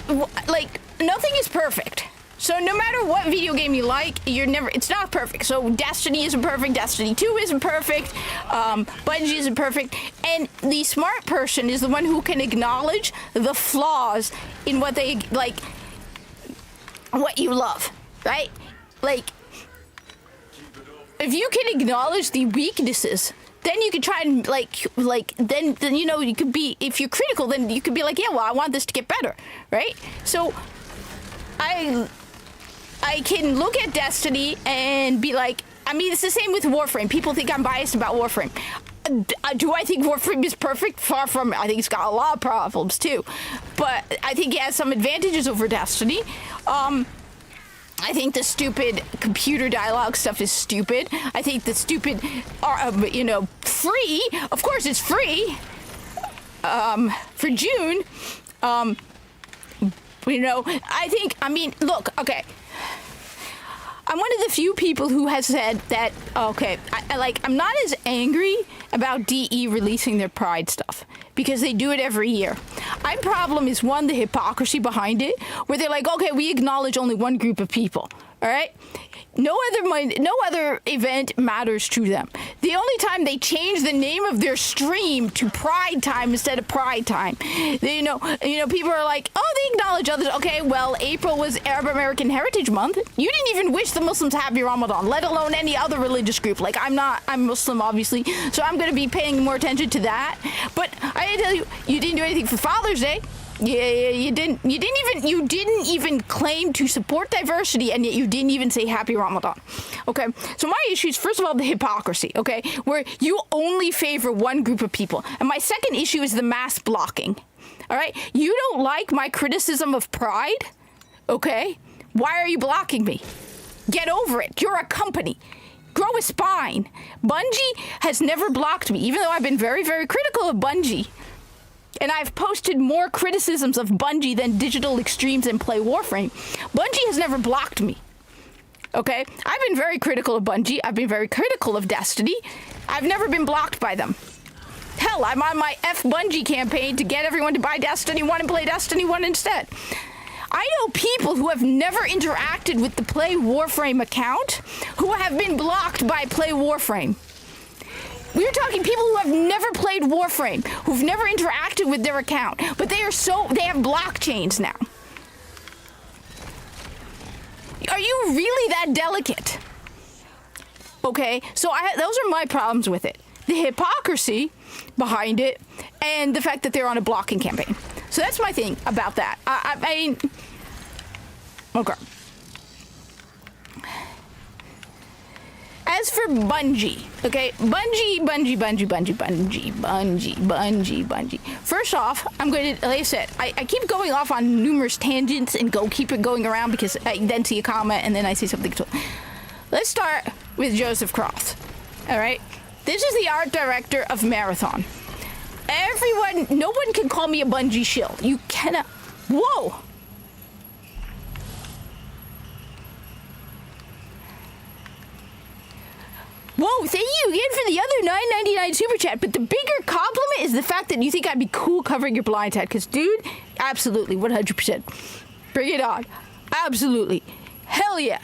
perfect. So no matter what video game you like, it's not perfect. So Destiny isn't perfect, Destiny 2 isn't perfect, Bungie isn't perfect, and the smart person is the one who can acknowledge the flaws in what they like, what you love, right? Like, if you can acknowledge the weaknesses, then you can try and then you know, you could be, if you're critical, then you could be like, yeah, well, I want this to get better, right? So I can look at Destiny and be like, I mean, it's the same with Warframe. People think I'm biased about Warframe. Do I think Warframe is perfect? Far from it. I think it's got a lot of problems too, but I think it has some advantages over Destiny. I think the stupid computer dialogue stuff is stupid. I think the stupid, free. Of course, it's free. For June. Look, okay. I'm one of the few people who has said that, okay, I'm not as angry about DE releasing their Pride stuff, because they do it every year. My problem is, one, the hypocrisy behind it, where they're like, okay, we acknowledge only one group of people, all right? No other event matters to them. The only time they change the name of their stream to Pride Time instead of Pride Time, people are like, oh, they acknowledge others. Okay, well, April was Arab American Heritage Month. You didn't even wish the Muslims happy Ramadan, let alone any other religious group. Like, I'm Muslim, obviously, so I'm going to be paying more attention to that. But I tell you, you didn't do anything for Father's Day. Yeah, you didn't even claim to support diversity, and yet you didn't even say Happy Ramadan. Okay, so my issue is, first of all, the hypocrisy, okay, where you only favor one group of people. And my second issue is the mass blocking. All right, you don't like my criticism of Pride, okay? Why are you blocking me? Get over it. You're a company. Grow a spine. Bungie has never blocked me, even though I've been very, very critical of Bungie. And I've posted more criticisms of Bungie than Digital Extremes and Play Warframe. Bungie has never blocked me. Okay? I've been very critical of Bungie. I've been very critical of Destiny. I've never been blocked by them. Hell, I'm on my F Bungie campaign to get everyone to buy Destiny 1 and play Destiny 1 instead. I know people who have never interacted with the Play Warframe account who have been blocked by Play Warframe. We're talking people who have never played Warframe, who've never interacted with their account, but they have blockchains now. Are you really that delicate? Okay, so those are my problems with it. The hypocrisy behind it, and the fact that they're on a blocking campaign. So that's my thing about that. I mean, okay. As for Bungie, okay, Bungie. First off, I'm going to, like I said, I keep going off on numerous tangents and keep it going around because I then see a comment and then I see something. Let's start with Joseph Cross, all right? This is the art director of Marathon. No one can call me a Bungie shill. You cannot. Whoa. Whoa, thank you again for the other $9.99 super chat. But the bigger compliment is the fact that you think I'd be cool covering your blind side. Because, dude, absolutely, 100%. Bring it on. Absolutely. Hell yeah.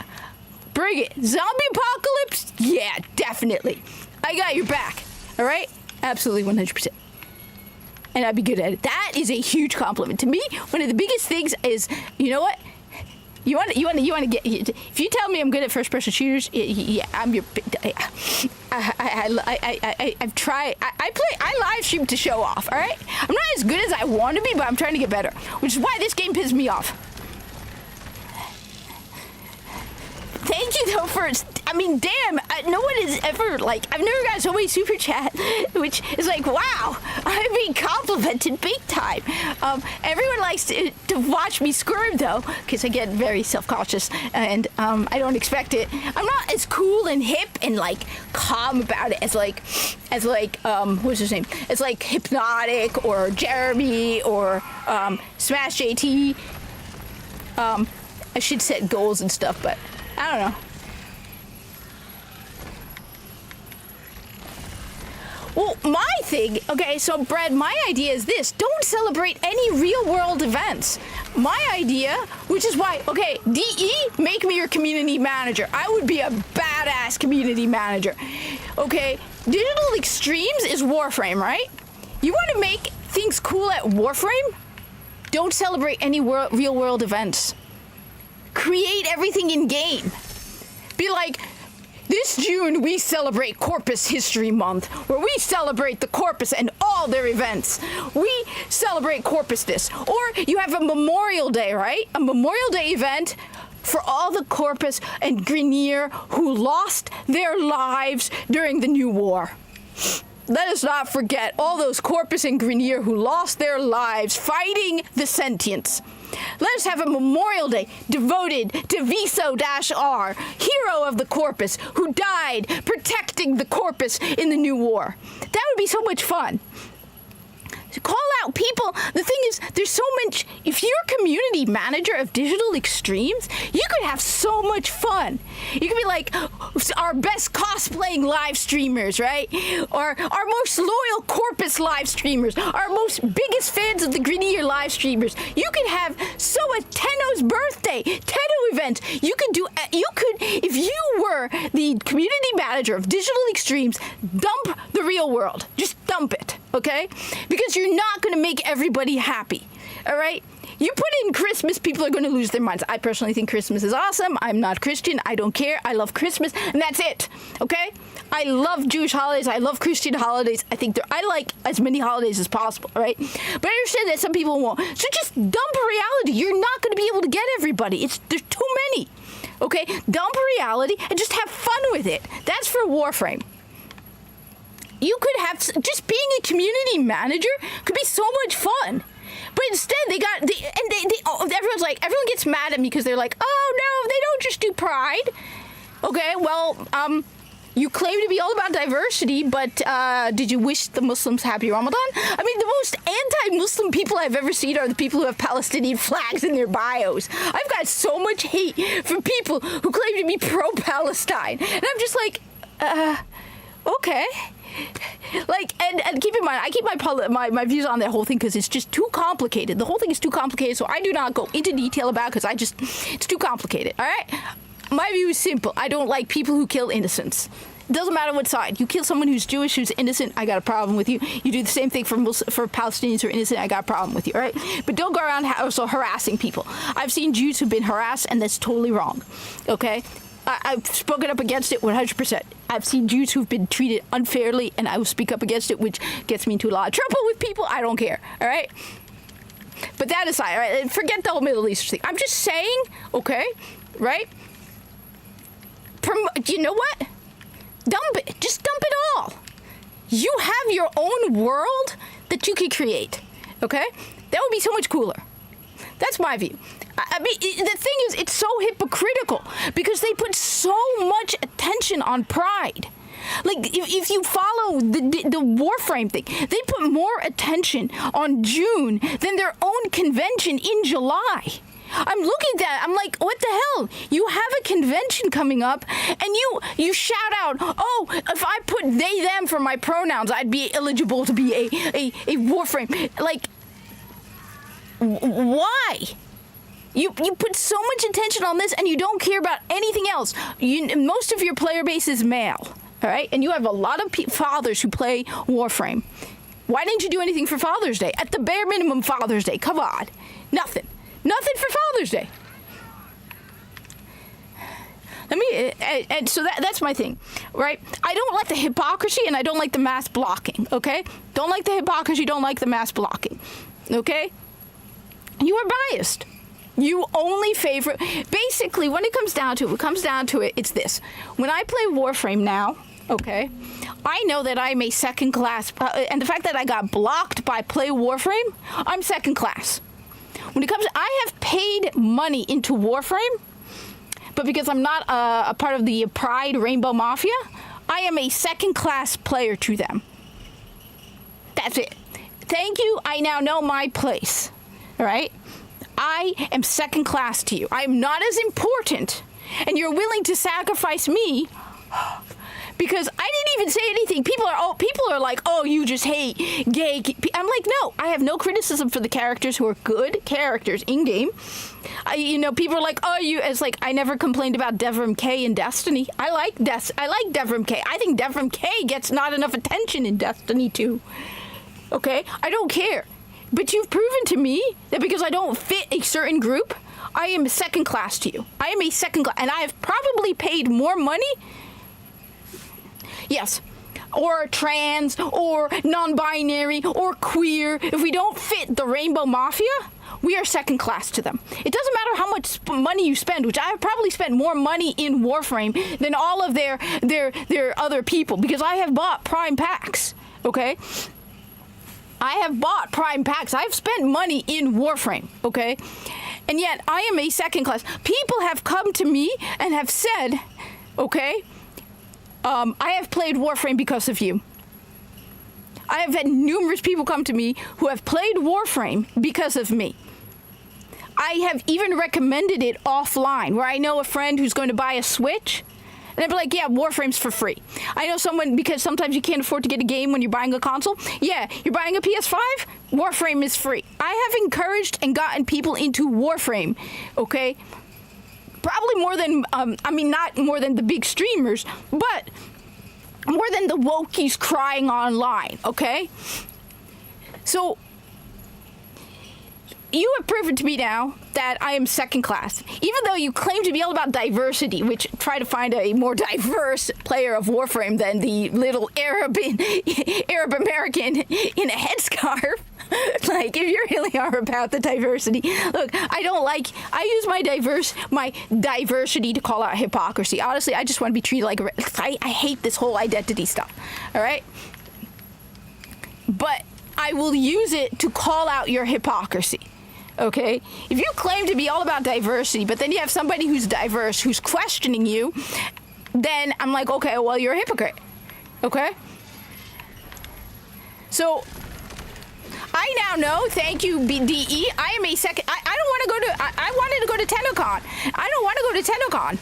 Bring it. Zombie apocalypse? Yeah, definitely. I got your back. All right? Absolutely, 100%. And I'd be good at it. That is a huge compliment. To me, one of the biggest things is, you know what? You want to get. If you tell me I'm good at first-person shooters, yeah, I'm your. I've tried. I live stream to show off. All right, I'm not as good as I want to be, but I'm trying to get better. Which is why this game pisses me off. Thank you though for I mean, damn, no one has ever, like, I've never got so many super chat, which is like, wow, I'm being complimented big time. Everyone likes to watch me squirm, though, because I get very self-conscious, and I don't expect it. I'm not as cool and hip and, like, calm about it as what's his name? As, like, Hypnotic or Jeremy or Smash JT. I should set goals and stuff, but I don't know. Well, my thing, okay, so Brad, my idea is this. Don't celebrate any real world events. My idea, which is why, okay, DE, make me your community manager. I would be a badass community manager. Okay, Digital Extremes is Warframe, right? You want to make things cool at Warframe? Don't celebrate any real world events. Create everything in game. Be like, this June we celebrate Corpus History Month, where we celebrate the Corpus and all their events. We celebrate Corpus this. Or you have a Memorial Day, right? A Memorial Day event for all the Corpus and Grineer who lost their lives during the New War. Let us not forget all those Corpus and Grineer who lost their lives fighting the Sentients. Let us have a Memorial Day devoted to Viso-R, hero of the Corpus, who died protecting the Corpus in the New War. That would be so much fun. To call out people, the thing is, there's so much, if you're community manager of Digital Extremes, you could have so much fun. You could be like, our best cosplaying live streamers, right? Or our most loyal Corpus live streamers, our most biggest fans of the Grineer live streamers. You could have Tenno's birthday, Tenno event. You could, if you were the community manager of Digital Extremes, dump the real world. Just dump it, okay? Because you're not going to make everybody happy, all right? You put in Christmas, people are going to lose their minds. I personally think Christmas is awesome. I'm not Christian. I don't care. I love Christmas, and that's it, okay? I love Jewish holidays. I love Christian holidays. I like as many holidays as possible, right? But I understand that some people won't. So just dump reality. You're not going to be able to get everybody. There's too many, okay? Dump reality and just have fun with it. That's for Warframe. You could have, just being a community manager could be so much fun. But instead, everyone's like, everyone gets mad at me because they're like, oh no, they don't just do Pride. Okay, well, you claim to be all about diversity, but did you wish the Muslims happy Ramadan? I mean, the most anti-Muslim people I've ever seen are the people who have Palestinian flags in their bios. I've got so much hate from people who claim to be pro-Palestine. And I'm just like, okay. Like, and keep in mind, I keep my views on that whole thing because it's just too complicated. The whole thing is too complicated, so I do not go into detail about it because it's too complicated, all right? My view is simple. I don't like people who kill innocents. It doesn't matter what side. You kill someone who's Jewish, who's innocent, I got a problem with you. You do the same thing for Palestinians who are innocent, I got a problem with you, all right? But don't go around also harassing people. I've seen Jews who've been harassed, and that's totally wrong, okay? I've spoken up against it 100%. I've seen Jews who've been treated unfairly, and I will speak up against it, which gets me into a lot of trouble with people. I don't care, all right? But that aside, all right, forget the whole Middle East thing. I'm just saying, okay, right? You know what? Dump it. Just dump it all. You have your own world that you can create, okay? That would be so much cooler. That's my view. I mean, the thing is, it's so hypocritical because they put so much attention on Pride. Like, if you follow the Warframe thing, they put more attention on June than their own convention in July. I'm looking at that. I'm like, what the hell? You have a convention coming up, and you shout out, oh, if I put they, them for my pronouns, I'd be eligible to be a Warframe. Like, why? You put so much attention on this, and you don't care about anything else. Most of your player base is male, all right? And you have a lot of fathers who play Warframe. Why didn't you do anything for Father's Day? At the bare minimum, Father's Day. Come on. Nothing. Nothing for Father's Day. And so that's my thing, right? I don't like the hypocrisy, and I don't like the mass blocking, okay? Don't like the hypocrisy, don't like the mass blocking, okay? You are biased. You only favor. Basically, when it comes down to it, it's this. When I play Warframe now, okay, I know that I'm a second class, and the fact that I got blocked by Play Warframe, I'm second class. When it comes, I have paid money into Warframe, but because I'm not a part of the Pride Rainbow Mafia, I am a second class player to them. That's it. Thank you. I now know my place. All right. I am second class to you. I am not as important, and you're willing to sacrifice me because I didn't even say anything. People are like, oh, you just hate gay. I'm like, no, I have no criticism for the characters who are good characters in game. People are like, oh, it's like I never complained about Devrim Kay in Destiny. I like Devrim Kay. I think Devrim Kay gets not enough attention in Destiny 2. Okay, I don't care. But you've proven to me that because I don't fit a certain group, I am second class to you. I am a second class, and I have probably paid more money. Yes, or trans, or non-binary, or queer. If we don't fit the Rainbow Mafia, we are second class to them. It doesn't matter how much money you spend, which I have probably spent more money in Warframe than all of their other people, because I have bought Prime packs. Okay. I have bought Prime packs. I've spent money in Warframe, okay? And yet, I am a second class. People have come to me and have said, okay, I have played Warframe because of you. I have had numerous people come to me who have played Warframe because of me. I have even recommended it offline, where I know a friend who's going to buy a Switch, and I'd be like, yeah, Warframe's for free. I know someone, because sometimes you can't afford to get a game when you're buying a console. Yeah, you're buying a PS5, Warframe is free. I have encouraged and gotten people into Warframe, okay? Probably more than, not more than the big streamers, but more than the wokies crying online, okay? So, you have proven to me now that I am second class. Even though you claim to be all about diversity, which try to find a more diverse player of Warframe than the little Arab American in a headscarf. Like, if you really are about the diversity. Look, I use my diversity to call out hypocrisy. Honestly, I just want to be treated like I hate this whole identity stuff. All right? But I will use it to call out your hypocrisy. Okay? If you claim to be all about diversity, but then you have somebody who's diverse, who's questioning you, then I'm like, okay, well, you're a hypocrite. Okay? So, I now know, thank you, DE, I am a second, I don't want to go to, I wanted to go to TennoCon. I don't want to go to TennoCon.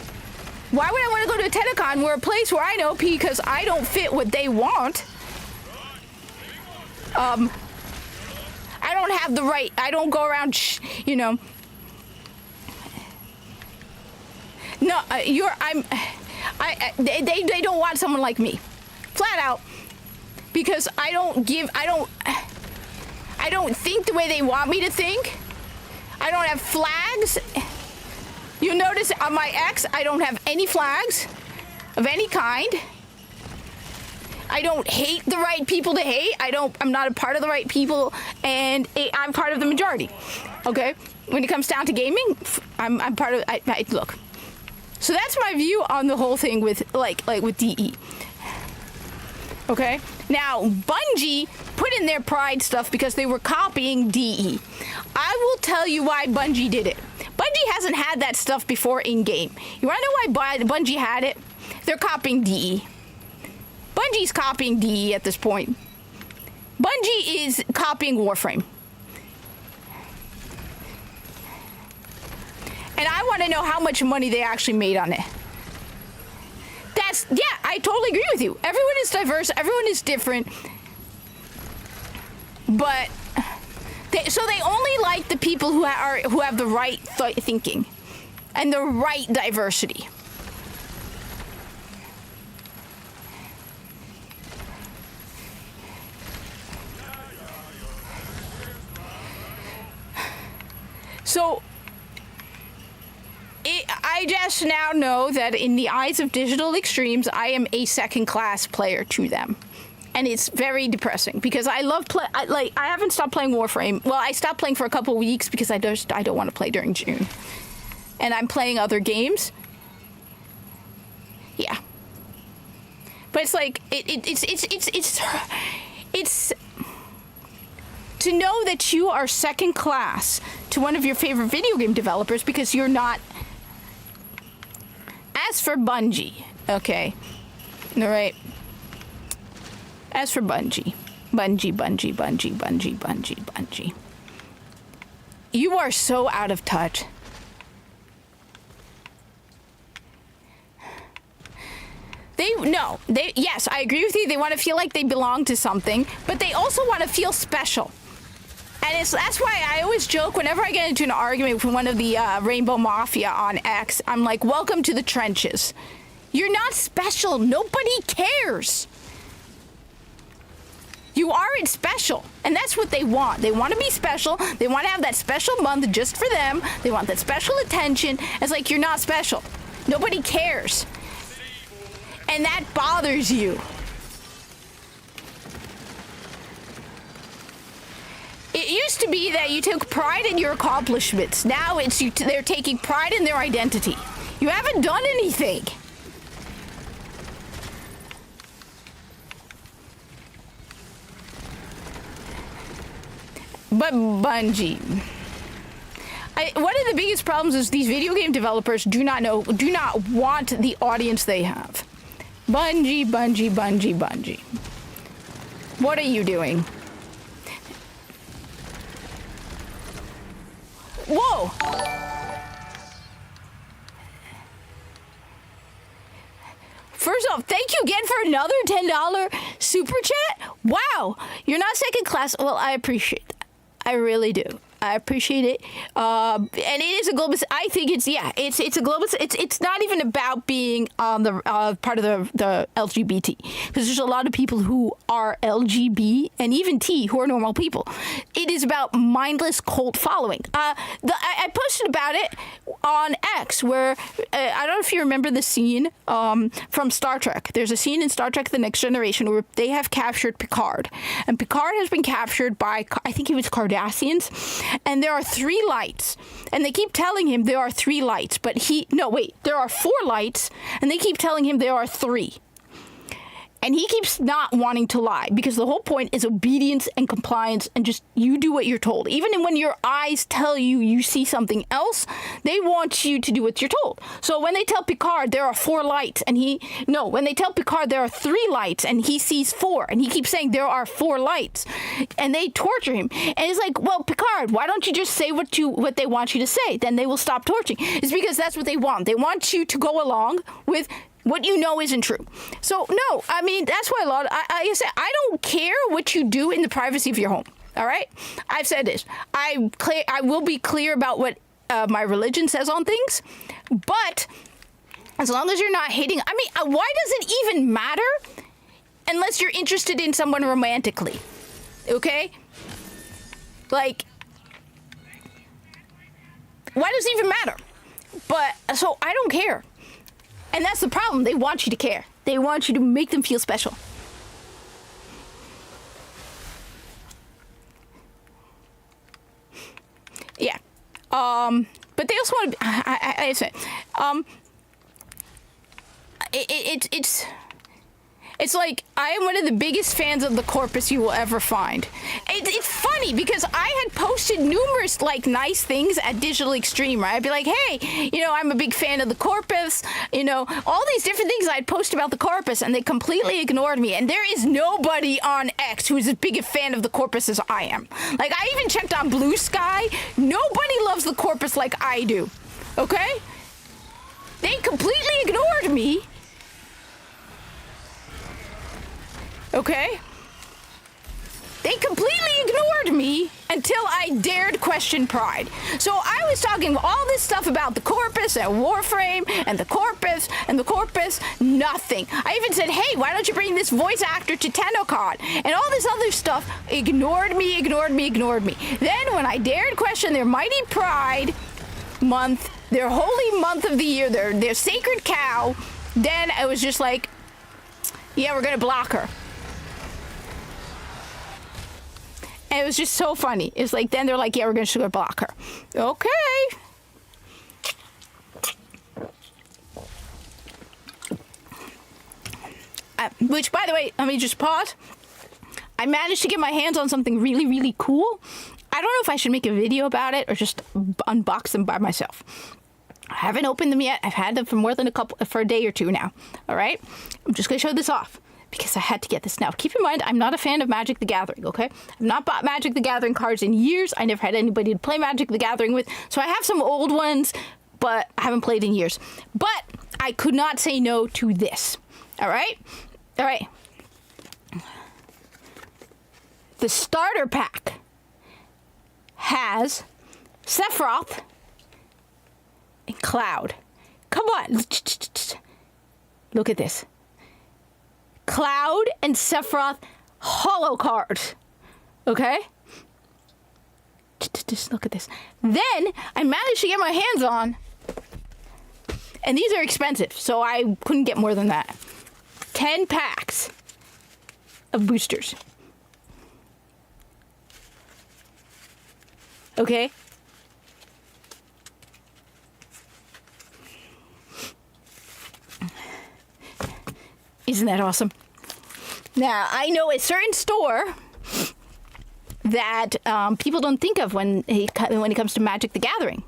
Why would I want to go to TennoCon, where a place where I know, because I don't fit what they want, I don't have the right. I don't go around, No, they don't want someone like me, flat out, because I don't think the way they want me to think. I don't have flags. You notice on my X, I don't have any flags of any kind. I don't hate the right people to hate. I'm not a part of the right people, and I'm part of the majority. Okay? When it comes down to gaming, I'm part of. Look. So that's my view on the whole thing with with DE. Okay? Now, Bungie put in their Pride stuff because they were copying DE. I will tell you why Bungie did it. Bungie hasn't had that stuff before in game. You want to know why Bungie had it? They're copying DE. Bungie's copying DE at this point. Bungie is copying Warframe. And I want to know how much money they actually made on it. I totally agree with you. Everyone is diverse. Everyone is different. But, they only like the people who have the right thinking and the right diversity. So, I just now know that in the eyes of Digital Extremes, I am a second-class player to them. and it's very depressing because I love I haven't stopped playing Warframe. Well, I stopped playing for a couple of weeks because I don't want to play during June, and I'm playing other games. Yeah, but it's like it's to know that you are second class to one of your favorite video game developers because you're not. As for Bungie, okay, all right. As for Bungie, you are so out of touch. Yes, I agree with you. They want to feel like they belong to something, but they also want to feel special. And that's why I always joke whenever I get into an argument with one of the Rainbow Mafia on X, I'm like, welcome to the trenches. You're not special. Nobody cares. You aren't special. And that's what they want. They want to be special. They want to have that special month just for them. They want that special attention. It's like, you're not special. Nobody cares. And that bothers you. It used to be that you took pride in your accomplishments. Now they're taking pride in their identity. You haven't done anything. But Bungie. One of the biggest problems is these video game developers do not want the audience they have. Bungie. What are you doing? Whoa! First off, thank you again for another $10 super chat. Wow, you're not second class. Well, I appreciate that. I really do. I appreciate it. And it is a global. I think it's a global. It's not even about being on the part of the LGBT, because there's a lot of people who are LGB and even T who are normal people. It is about mindless cult following. I posted about it on X where I don't know if you remember the scene from Star Trek. There's a scene in Star Trek: The Next Generation where they have captured Picard, and Picard has been captured by, I think it was Cardassians. And there are 3 lights. And they keep telling him there are 3 lights. But there are 4 lights. And they keep telling him there are 3. And he keeps not wanting to lie, because the whole point is obedience and compliance, and just you do what you're told. Even when your eyes tell you see something else, they want you to do what you're told. So when they tell Picard there are 4 lights, when they tell Picard there are 3 lights and he sees 4, and he keeps saying there are 4 lights, and they torture him. And it's like, well, Picard, why don't you just say what they want you to say? Then they will stop torturing. It's because that's what they want. They want you to go along with what you know isn't true. So, no, I mean, that's why I said, I don't care what you do in the privacy of your home, all right? I've said this. I will be clear about what my religion says on things, but as long as you're not hating, I mean, why does it even matter unless you're interested in someone romantically, okay? Like, why does it even matter? But, so I don't care. And that's the problem. They want you to care. They want you to make them feel special. Yeah. But they also want to. I say, it's like, I am one of the biggest fans of the Corpus you will ever find. It's funny because I had posted numerous nice things at Digital Extreme, right? I'd be like, hey, I'm a big fan of the Corpus, all these different things I'd post about the Corpus, and they completely ignored me. And there is nobody on X who is as big a fan of the Corpus as I am. Like, I even checked on Blue Sky. Nobody loves the Corpus like I do, okay? They completely ignored me. Okay? They completely ignored me until I dared question Pride. So I was talking all this stuff about the Corpus and Warframe and the Corpus, nothing. I even said, hey, why don't you bring this voice actor to TennoCon? And all this other stuff ignored me. Then when I dared question their mighty Pride month, their holy month of the year, their sacred cow, then I was just like, yeah, we're gonna block her. And it was just so funny. It's like, then they're like, yeah, we're going to sugar block her. Okay. Which, by the way, let me just pause. I managed to get my hands on something really, really cool. I don't know if I should make a video about it or just unbox them by myself. I haven't opened them yet. I've had them for more than for a day or two now. All right? I'm just going to show this off because I had to get this now. Keep in mind, I'm not a fan of Magic the Gathering, okay? I've not bought Magic the Gathering cards in years. I never had anybody to play Magic the Gathering with. So I have some old ones, but I haven't played in years. But I could not say no to this. All right? All right. The starter pack has Sephiroth and Cloud. Come on. Look at this. Cloud and Sephiroth holo cards. Okay? Just look at this. Then I managed to get my hands on, and these are expensive, so I couldn't get more than that. 10 packs of boosters. Okay? Isn't that awesome? Now, I know a certain store that people don't think of when it comes to Magic the Gathering.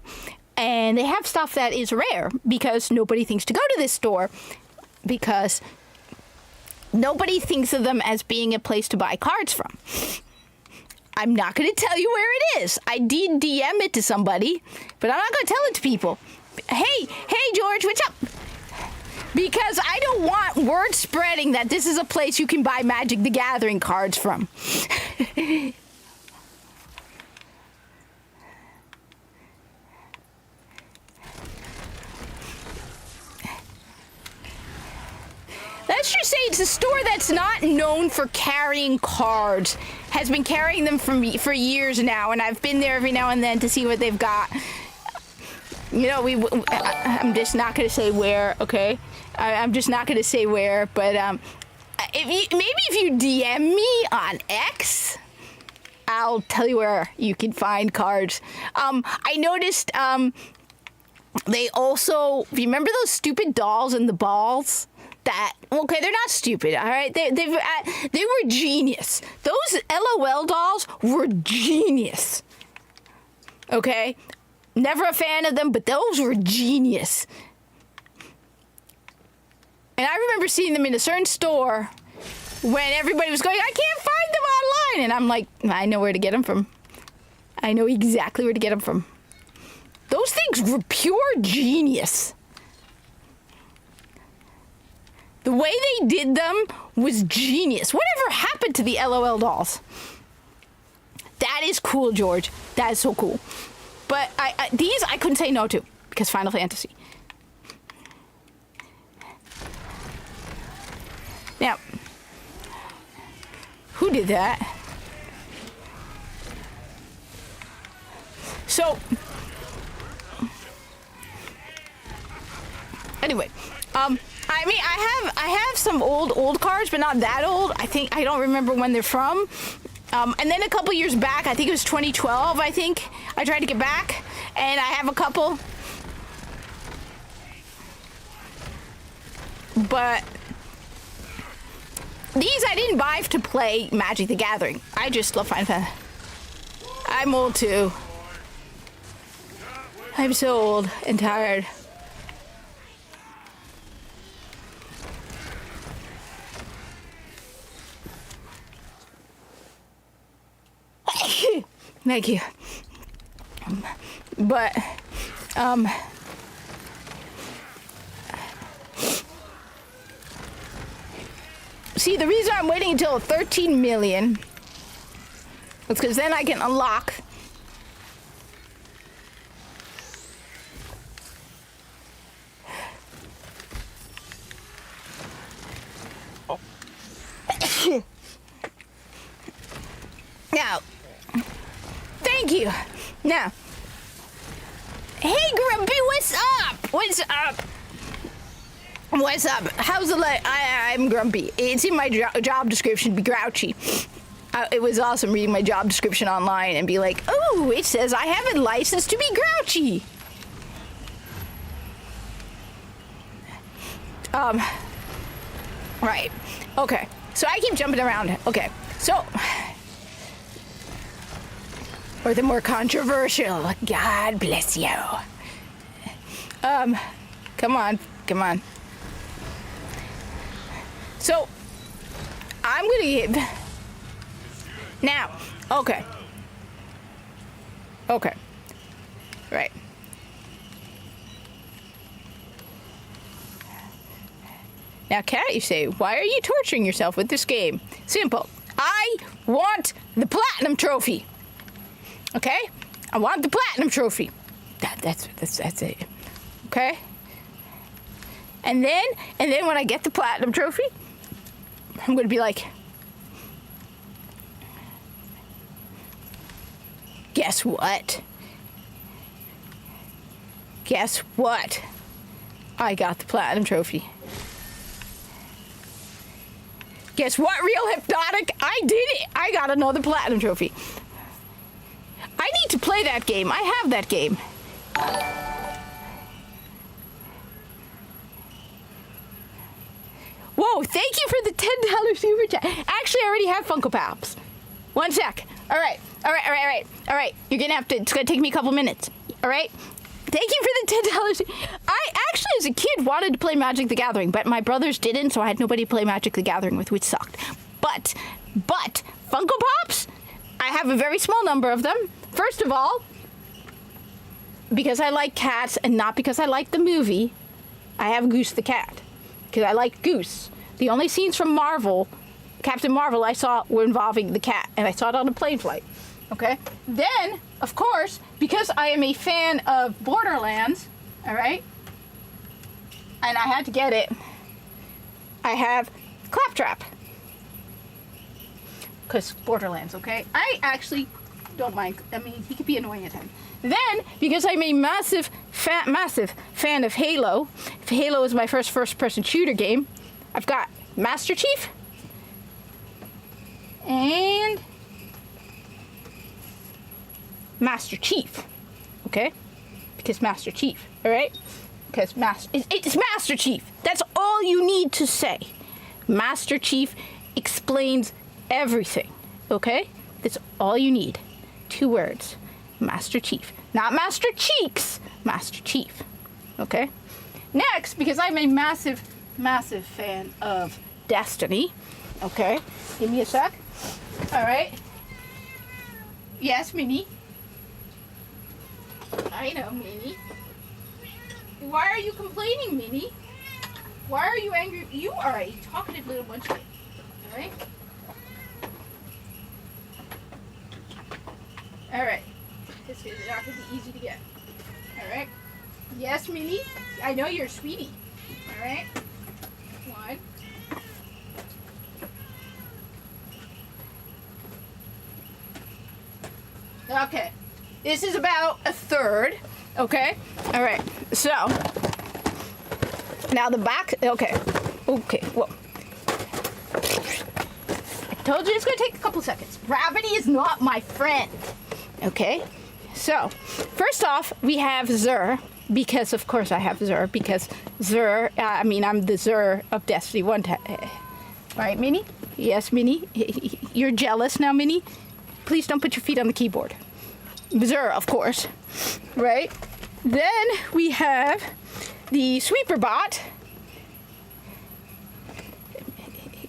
And they have stuff that is rare because nobody thinks to go to this store because nobody thinks of them as being a place to buy cards from. I'm not going to tell you where it is. I did DM it to somebody, but I'm not going to tell it to people. Hey, George, what's up? Because I don't want word spreading that this is a place you can buy Magic the Gathering cards from. Let's just say it's a store that's not known for carrying cards. Has been carrying them for years now, and I've been there every now and then to see what they've got. You know, I'm just not going to say where, okay? I'm just not going to say where, but if you DM me on X, I'll tell you where you can find cards. I noticed they also, remember those stupid dolls and the balls? Okay, they're not stupid, all right? They were genius. Those LOL dolls were genius. Okay? Never a fan of them, but those were genius. And I remember seeing them in a certain store when everybody was going, I can't find them online. And I'm like, I know where to get them from. I know exactly where to get them from. Those things were pure genius. The way they did them was genius. Whatever happened to the LOL dolls? That is cool, George. That is so cool. But these I couldn't say no to because Final Fantasy. Now, who did that? So, anyway, I mean, I have some old cards, but not that old. I don't remember when they're from. And then a couple years back, I think it was 2012, I think, I tried to get back, and I have a couple. But these I didn't buy to play Magic the Gathering. I just love Final Fantasy. I'm old too. I'm so old and tired. Thank you. But, see, the reason I'm waiting until 13 million is because then I can unlock now. Thank you. Now, hey Grumpy, what's up? What's up? What's up? How's the I'm Grumpy. It's in my job description to be grouchy. It was awesome reading my job description online and be like, oh, it says I have a license to be grouchy. Right. Okay. So I keep jumping around. Okay. So, or the more controversial. God bless you. Come on. So, I'm gonna give. Now, okay. Right. Now, Kat, you say, why are you torturing yourself with this game? Simple. I want the platinum trophy. Okay? I want the platinum trophy. That's it. Okay? And then when I get the platinum trophy, I'm gonna be like, guess what? I got the platinum trophy. Guess what, Real Hypnotic? I did it. I got another platinum trophy. I need to play that game. I have that game. Whoa, thank you for the $10 super chat. Actually, I already have Funko Pops. One sec. All right. You're gonna have to, it's gonna take me a couple minutes. All right? Thank you for the $10. I actually, as a kid, wanted to play Magic the Gathering, but my brothers didn't, so I had nobody to play Magic the Gathering with, which sucked. But, Funko Pops, I have a very small number of them. First of all, because I like cats and not because I like the movie, I have Goose the cat. Because I like Goose. The only scenes from Marvel, Captain Marvel, I saw were involving the cat, and I saw it on a plane flight. Okay? Then, of course, because I am a fan of Borderlands, all right, and I had to get it, I have Claptrap. Because Borderlands, okay? I actually don't mind. I mean, he could be annoying at times. Then, because I'm a massive fan of Halo, if Halo is my first-person shooter game, I've got Master Chief and Master Chief, okay? Because Master Chief, all right? Because it's Master Chief. That's all you need to say. Master Chief explains everything, okay? That's all you need. 2 words. Master Chief. Not Master Cheeks. Master Chief. Okay? Next, because I'm a massive fan of Destiny. Okay? Give me a sec. Alright. Yes, Minnie. I know, Minnie. Why are you complaining, Minnie? Why are you angry? You are a talkative little munchkin. Alright? Alright. This is not going to be easy to get. Alright. Yes, Minnie? I know you're a sweetie. Alright. 1. Okay. This is about a third. Okay? Alright. So. Now the back. Okay. Whoa. I told you it's going to take a couple seconds. Gravity is not my friend. Okay? So, first off, we have Xur, because of course I have Xur, because Xur, I'm the Xur of Destiny 1. Right, Minnie? Yes, Minnie? You're jealous now, Minnie? Please don't put your feet on the keyboard. Xur, of course. Right? Then we have the Sweeper Bot.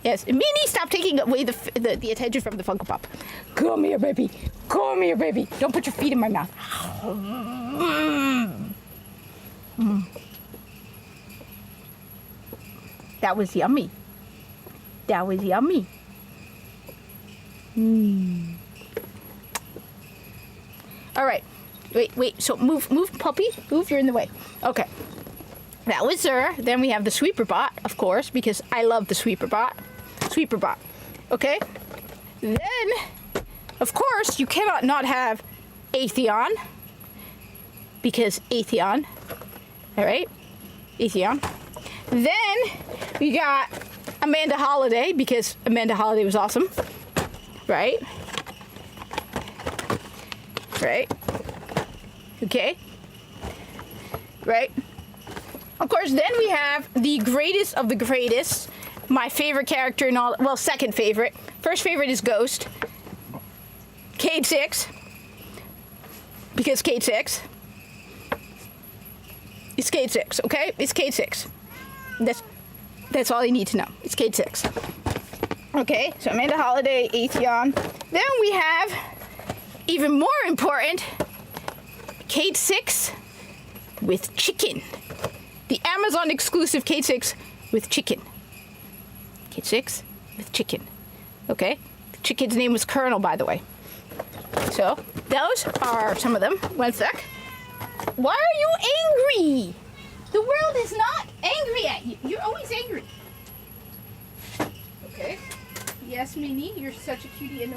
Yes, Minnie, stop taking away the attention from the Funko Pop. Come here, baby. Come here, baby. Don't put your feet in my mouth. That was yummy. That was yummy. All right. Wait. So move, puppy. Move. You're in the way. Okay. That was Xur. Then we have the Sweeper Bot, of course, because I love the Sweeper Bot. Sweeper Bot. Okay. Then, of course, you cannot not have Atheon, because Atheon. All right. Atheon. Then we got Amanda Holiday, because Amanda Holiday was awesome. right? Right? Okay? Right? Of course, then we have the greatest of the greatest. My favorite character in all, well, second favorite. First favorite is Ghost. Cayde 6. Because Cayde 6. It's Cayde 6, okay? It's Cayde 6. That's all you need to know. It's Cayde 6. Okay, so Amanda Holiday, Atheon. Then we have, even more important, Cayde 6 with chicken. The Amazon exclusive Cayde 6 with chicken. Cayde 6 with chicken. Okay? The chicken's name was Colonel, by the way. So, those are some of them. One sec. Why are you angry? The world is not angry at you. You're always angry. Okay. Yes, Minnie, you're such a cutie.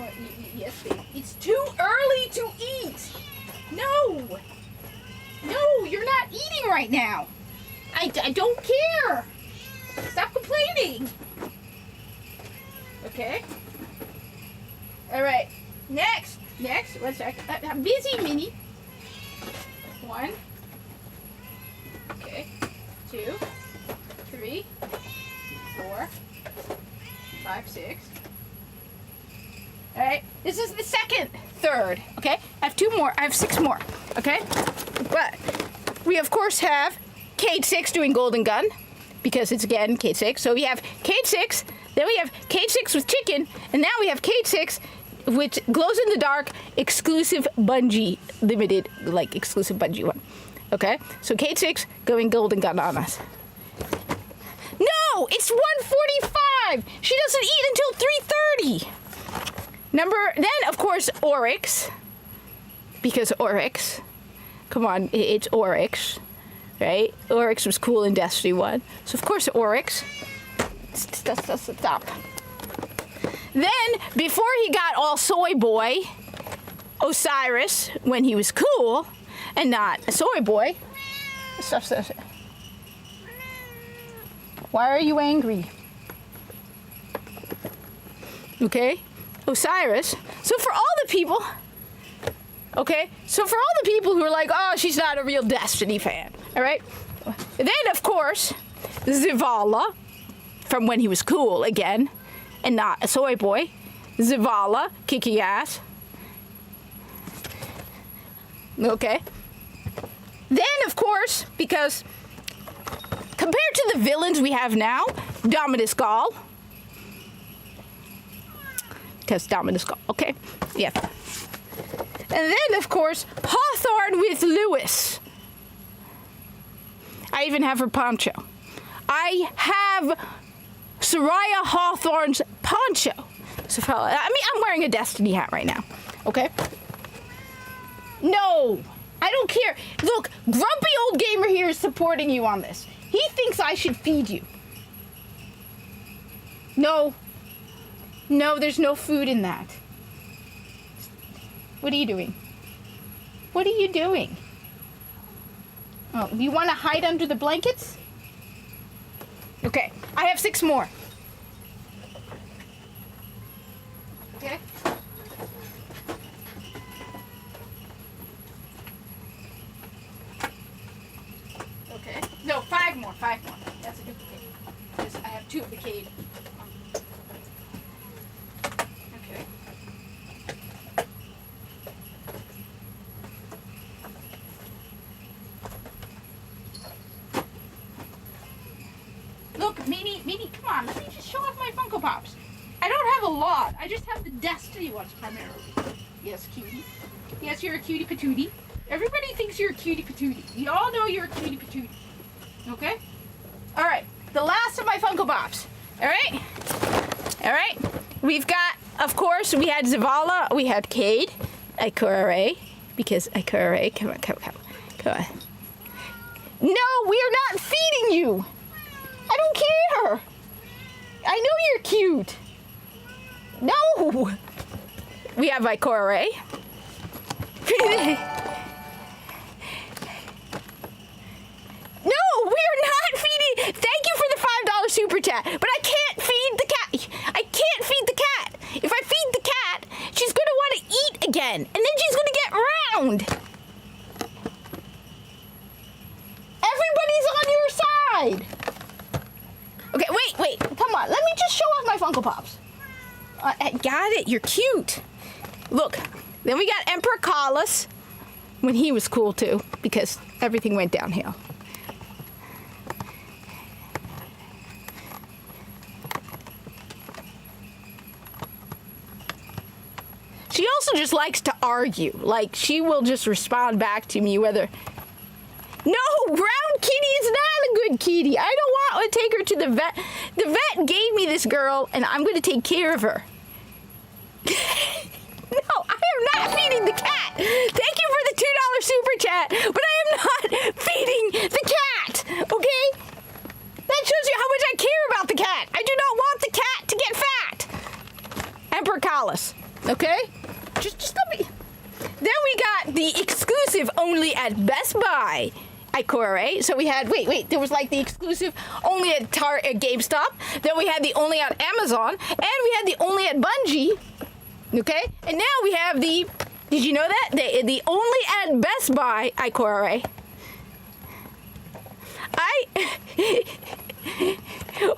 Yes, baby. It's too early to eat. No. No, you're not eating right now. I don't care. Stop complaining. Okay. All right. Next. 1 sec. I'm busy, Minnie. 1. Okay. 2, 3, 4, 5, 6. All right. This is the third. Okay. I have 2 more. I have 6 more. Okay. But we of course have Cayde 6 doing Golden Gun because it's again Cayde 6. So we have Cayde 6. Then we have Cayde 6 with chicken, and now we have Cayde 6 which glows in the dark, exclusive Bungie limited, like exclusive Bungie one. Okay, so Cayde 6 going Golden Gun on us. No, it's 1:45. She doesn't eat until 3:30. Then of course Oryx, because Oryx. Come on, it's Oryx, right? Oryx was cool in Destiny 1, so of course Oryx. Stop. Then, before he got all soy boy, Osiris, when he was cool, and not a soy boy. Stuff. Why are you angry? Okay? Osiris. So for all the people, okay? So for all the people who are like, oh, she's not a real Destiny fan, all right? Then, of course, Zavala, from when he was cool again, and not a soy boy. Zavala, kicking ass. Okay. Then, of course, because compared to the villains we have now, Dominus Gall. Because Dominus Gall, okay? Yeah. And then, of course, Hawthorne with Lewis. I even have her poncho. I have Soraya Hawthorne's poncho. So, I mean, I'm wearing a Destiny hat right now. Okay? No, I don't care. Look, Grumpy Old Gamer here is supporting you on this. He thinks I should feed you. No, there's no food in that. What are you doing? What are you doing? Oh, you want to hide under the blankets? Okay, I have 6 more. Okay. Okay. No, 5 more. That's a duplicate. Because I have 2 of the Cayde. Okay. Look, Minnie, come on. Let me just show off my Funko Pops. I don't have a lot. I just have the Destiny ones primarily. Yes, cutie. Yes, you're a cutie patootie. Everybody thinks you're a cutie patootie. We all know you're a cutie patootie. Okay? Alright. The last of my Funko Pops. Alright? Alright. We've got, of course, we had Zavala. We had Cayde. Ikora. Because Ikora. Come on. No, we are not feeding you. I don't care. I know you're cute. No. We have Ikora. No, we are not feeding. Thank you for the $5 super chat, but I can't feed the cat. I can't feed the cat. If I feed the cat, again, and then she's gonna get round. Everybody's on your side. Okay, wait, come on. Let me just show off my Funko Pops. I got it. You're cute. Look, then we got Emperor Kallus when he was cool too, because everything went downhill. She also just likes to argue. Like, she will just respond back to me whether... No, Brown Kitty is not a good kitty. I don't want to take her to the vet. The vet gave me this girl, and I'm going to take care of her. No, I am not feeding the cat. Thank you for the $2 super chat, but I am not feeding the cat, okay? That shows you how much I care about the cat. I do not want the cat to get fat. Emperor Kallus, okay? Just let me... Then we got the exclusive only at Best Buy Ikora. So we had, wait, there was like the exclusive only at GameStop. Then we had the only at Amazon. And we had the only at Bungie. Okay? And now we have the, did you know that? The only at Best Buy Ikora.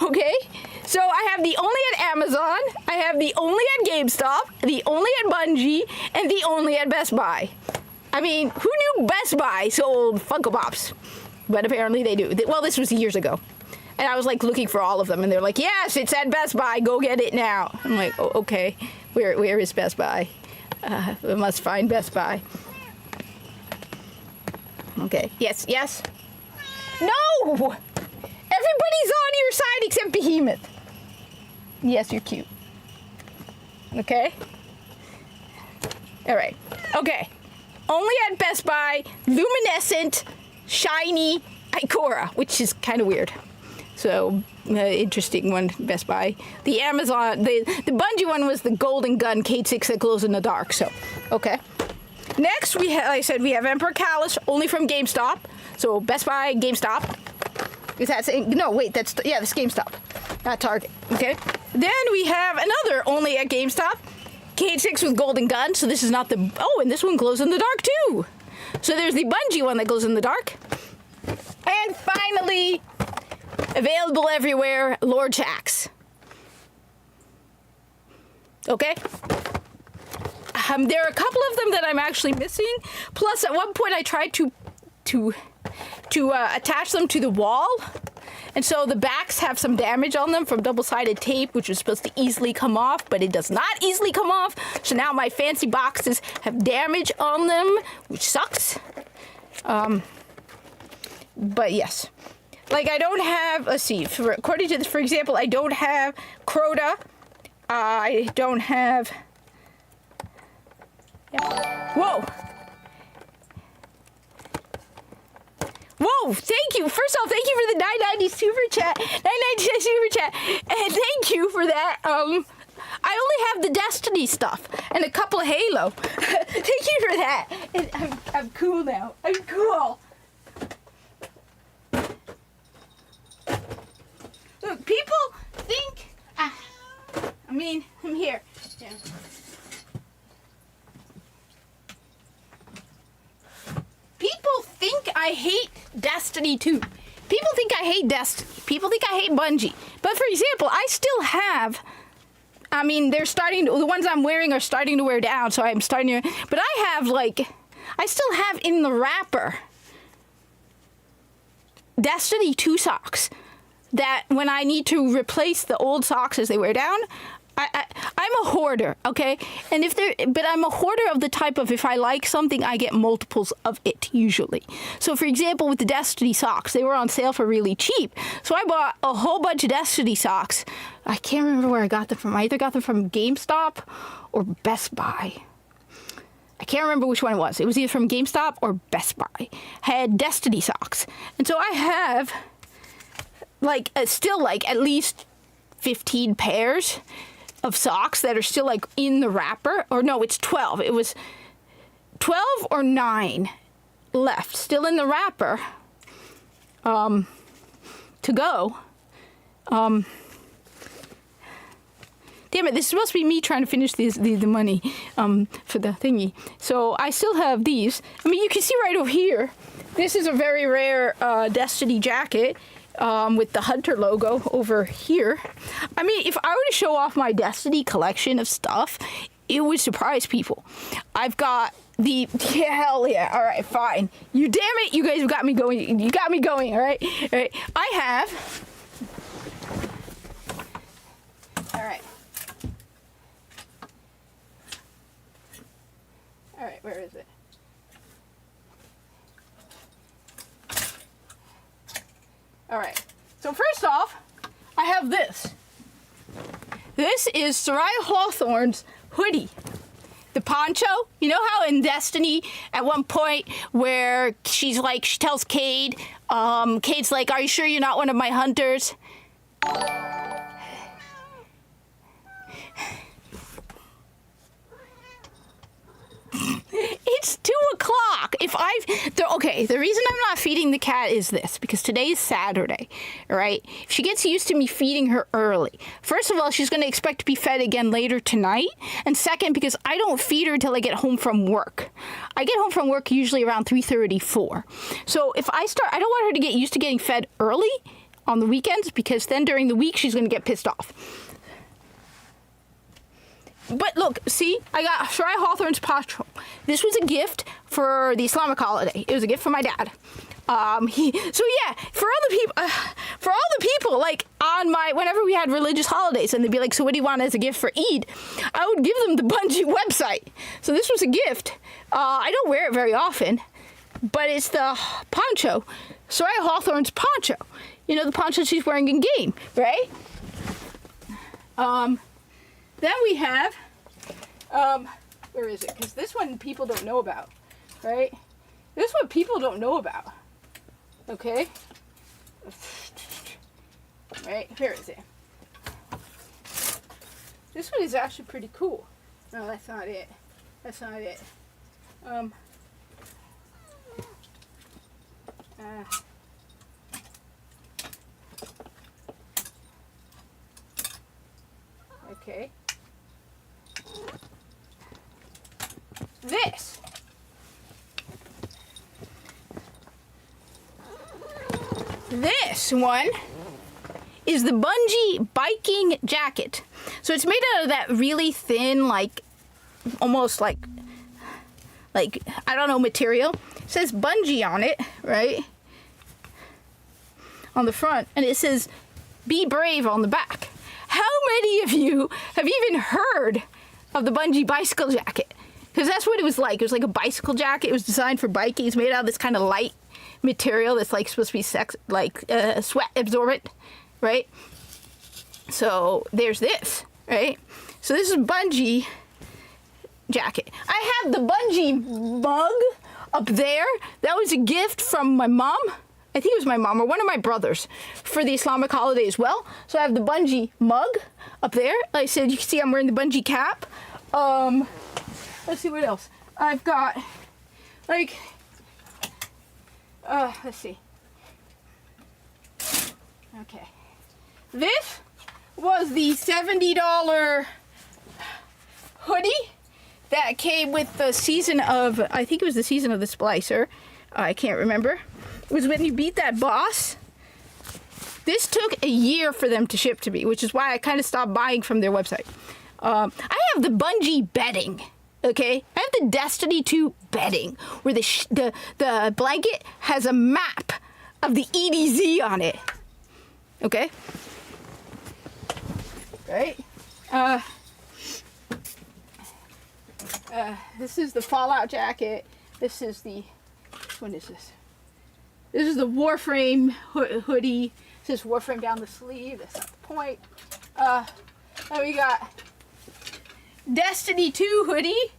Okay? So I have the only at Amazon, I have the only at GameStop, the only at Bungie, and the only at Best Buy. I mean, who knew Best Buy sold Funko Pops? But apparently they do. Well, this was years ago. And I was like looking for all of them, and they're like, yes, it's at Best Buy, go get it now. I'm like, oh, okay, where is Best Buy? We must find Best Buy. Okay, yes. No! Everybody's on your side except Behemoth. Yes, you're cute. Okay? All right. Okay. Only at Best Buy, luminescent, shiny Ikora, which is kind of weird. So, interesting one, Best Buy. The Amazon, the Bungie one was the Golden Gun K6 that glows in the dark. So, okay. Next, we have, like I said, we have Emperor Kallus, only from GameStop. So, Best Buy, GameStop. Is that saying, no, wait, that's GameStop, not Target, okay? Then we have another only at GameStop, K6 with Golden Gun, so this is not the, oh, and this one glows in the dark too. So there's the Bungie one that glows in the dark. And finally, available everywhere, Lord Shaxx. Okay? There are a couple of them that I'm actually missing, plus at one point I tried to attach them to the wall, and so the backs have some damage on them from double-sided tape, which was supposed to easily come off, but it does not easily come off. So now my fancy boxes have damage on them, which sucks. But yes, like I don't have. Let's see. According to this, for example, I don't have Crota. I don't have. Yeah. Whoa. Whoa, thank you. First off, thank you for the 990 super chat. 990 super chat. And thank you for that. I only have the Destiny stuff and a couple of Halo. Thank you for that. And I'm cool now. I'm cool. Look, people think... I'm here. Yeah. People think I hate Destiny 2. People think I hate Destiny. People think I hate Bungie. But for example, I still have... they're starting to... The ones I'm wearing are starting to wear down, so I'm starting to... But I have, I still have in the wrapper Destiny 2 socks that when I need to replace the old socks as they wear down... I'm a hoarder, okay? And but I'm a hoarder of the type of if I like something, I get multiples of it usually. So for example, with the Destiny socks, they were on sale for really cheap. So I bought a whole bunch of Destiny socks. I can't remember where I got them from. I either got them from GameStop or Best Buy. I can't remember which one it was. It was either from GameStop or Best Buy. I had Destiny socks. And so I have still at least 15 pairs of socks that are still in the wrapper. Or no, it's 12. It was 12 or 9 left still in the wrapper to go. Damn it, this is supposed to be me trying to finish the money for the thingy. So I still have these. I mean, you can see right over here, this is a very rare Destiny jacket with the Hunter logo over here. I mean, if I were to show off my Destiny collection of stuff, it would surprise people. I've got the, yeah, hell yeah, all right, fine. You damn it, you guys have got me going. You got me going, all right? All right, I have, all right. All right, where is it? All right, so first off, I have this. This is Soraya Hawthorne's hoodie. The poncho. You know how in Destiny, at one point, where she's like, she tells Cade, Cade's like, are you sure you're not one of my hunters? It's 2 o'clock. Okay, the reason I'm not feeding the cat is this, because today's Saturday, all right? She gets used to me feeding her early. First of all, she's going to expect to be fed again later tonight. And second, because I don't feed her until I get home from work. I get home from work usually around 3:34. So if I don't want her to get used to getting fed early on the weekends, because then during the week she's going to get pissed off. But look, see, I got Soraya Hawthorne's poncho. This was a gift for the Islamic holiday. It was a gift from my dad. So yeah, for all the people, like on whenever we had religious holidays, and they'd be like, "So what do you want as a gift for Eid?" I would give them the Bungie website. So this was a gift. I don't wear it very often, but it's the poncho, Soraya Hawthorne's poncho. You know, the poncho she's wearing in game, right? Then we have, where is it? Because this one people don't know about, right? This one people don't know about, okay? Right, here is it. This one is actually pretty cool. No, that's not it. That's not it. Okay. This one is the Bungie biking jacket. So it's made out of that really thin, like, almost like I don't know, material. It says Bungie on it, right? On the front, and it says "Be brave" on the back. How many of you have even heard of the Bungie bicycle jacket? Because that's what it was like. It was like a bicycle jacket. It was designed for biking. It's made out of this kind of light material that's like supposed to be sweat absorbent, right? So there's this, right? So this is Bungie jacket. I have the Bungie mug up there. That was a gift from my mom. I think it was my mom or one of my brothers for the Islamic holiday as well. So I have the Bungie mug up there. Like I said, you can see I'm wearing the Bungie cap. Let's see what else. I've got, like, let's see. Okay. This was the $70 hoodie that came with the season of, I think it was the season of the Splicer. I can't remember. It was when you beat that boss. This took a year for them to ship to me, which is why I kind of stopped buying from their website. I have the Bungie bedding, okay? I have the Destiny 2 bedding, where the blanket has a map of the EDZ on it, okay? Right? This is the Fallout jacket. This is the, which one is this? This is the Warframe hoodie. It says Warframe down the sleeve. That's not the point. Then we got Destiny 2 hoodie.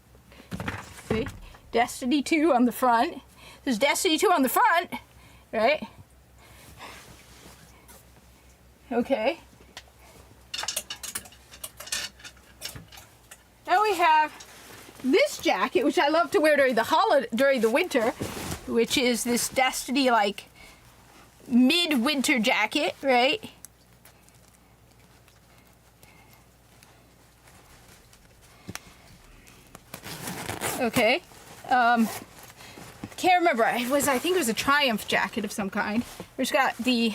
See? Destiny 2 on the front. There's Destiny 2 on the front, right? Okay. Now we have this jacket, which I love to wear during the winter, which is this Destiny, like, midwinter jacket, right? Okay. Can't remember. I think it was a Triumph jacket of some kind. It's got the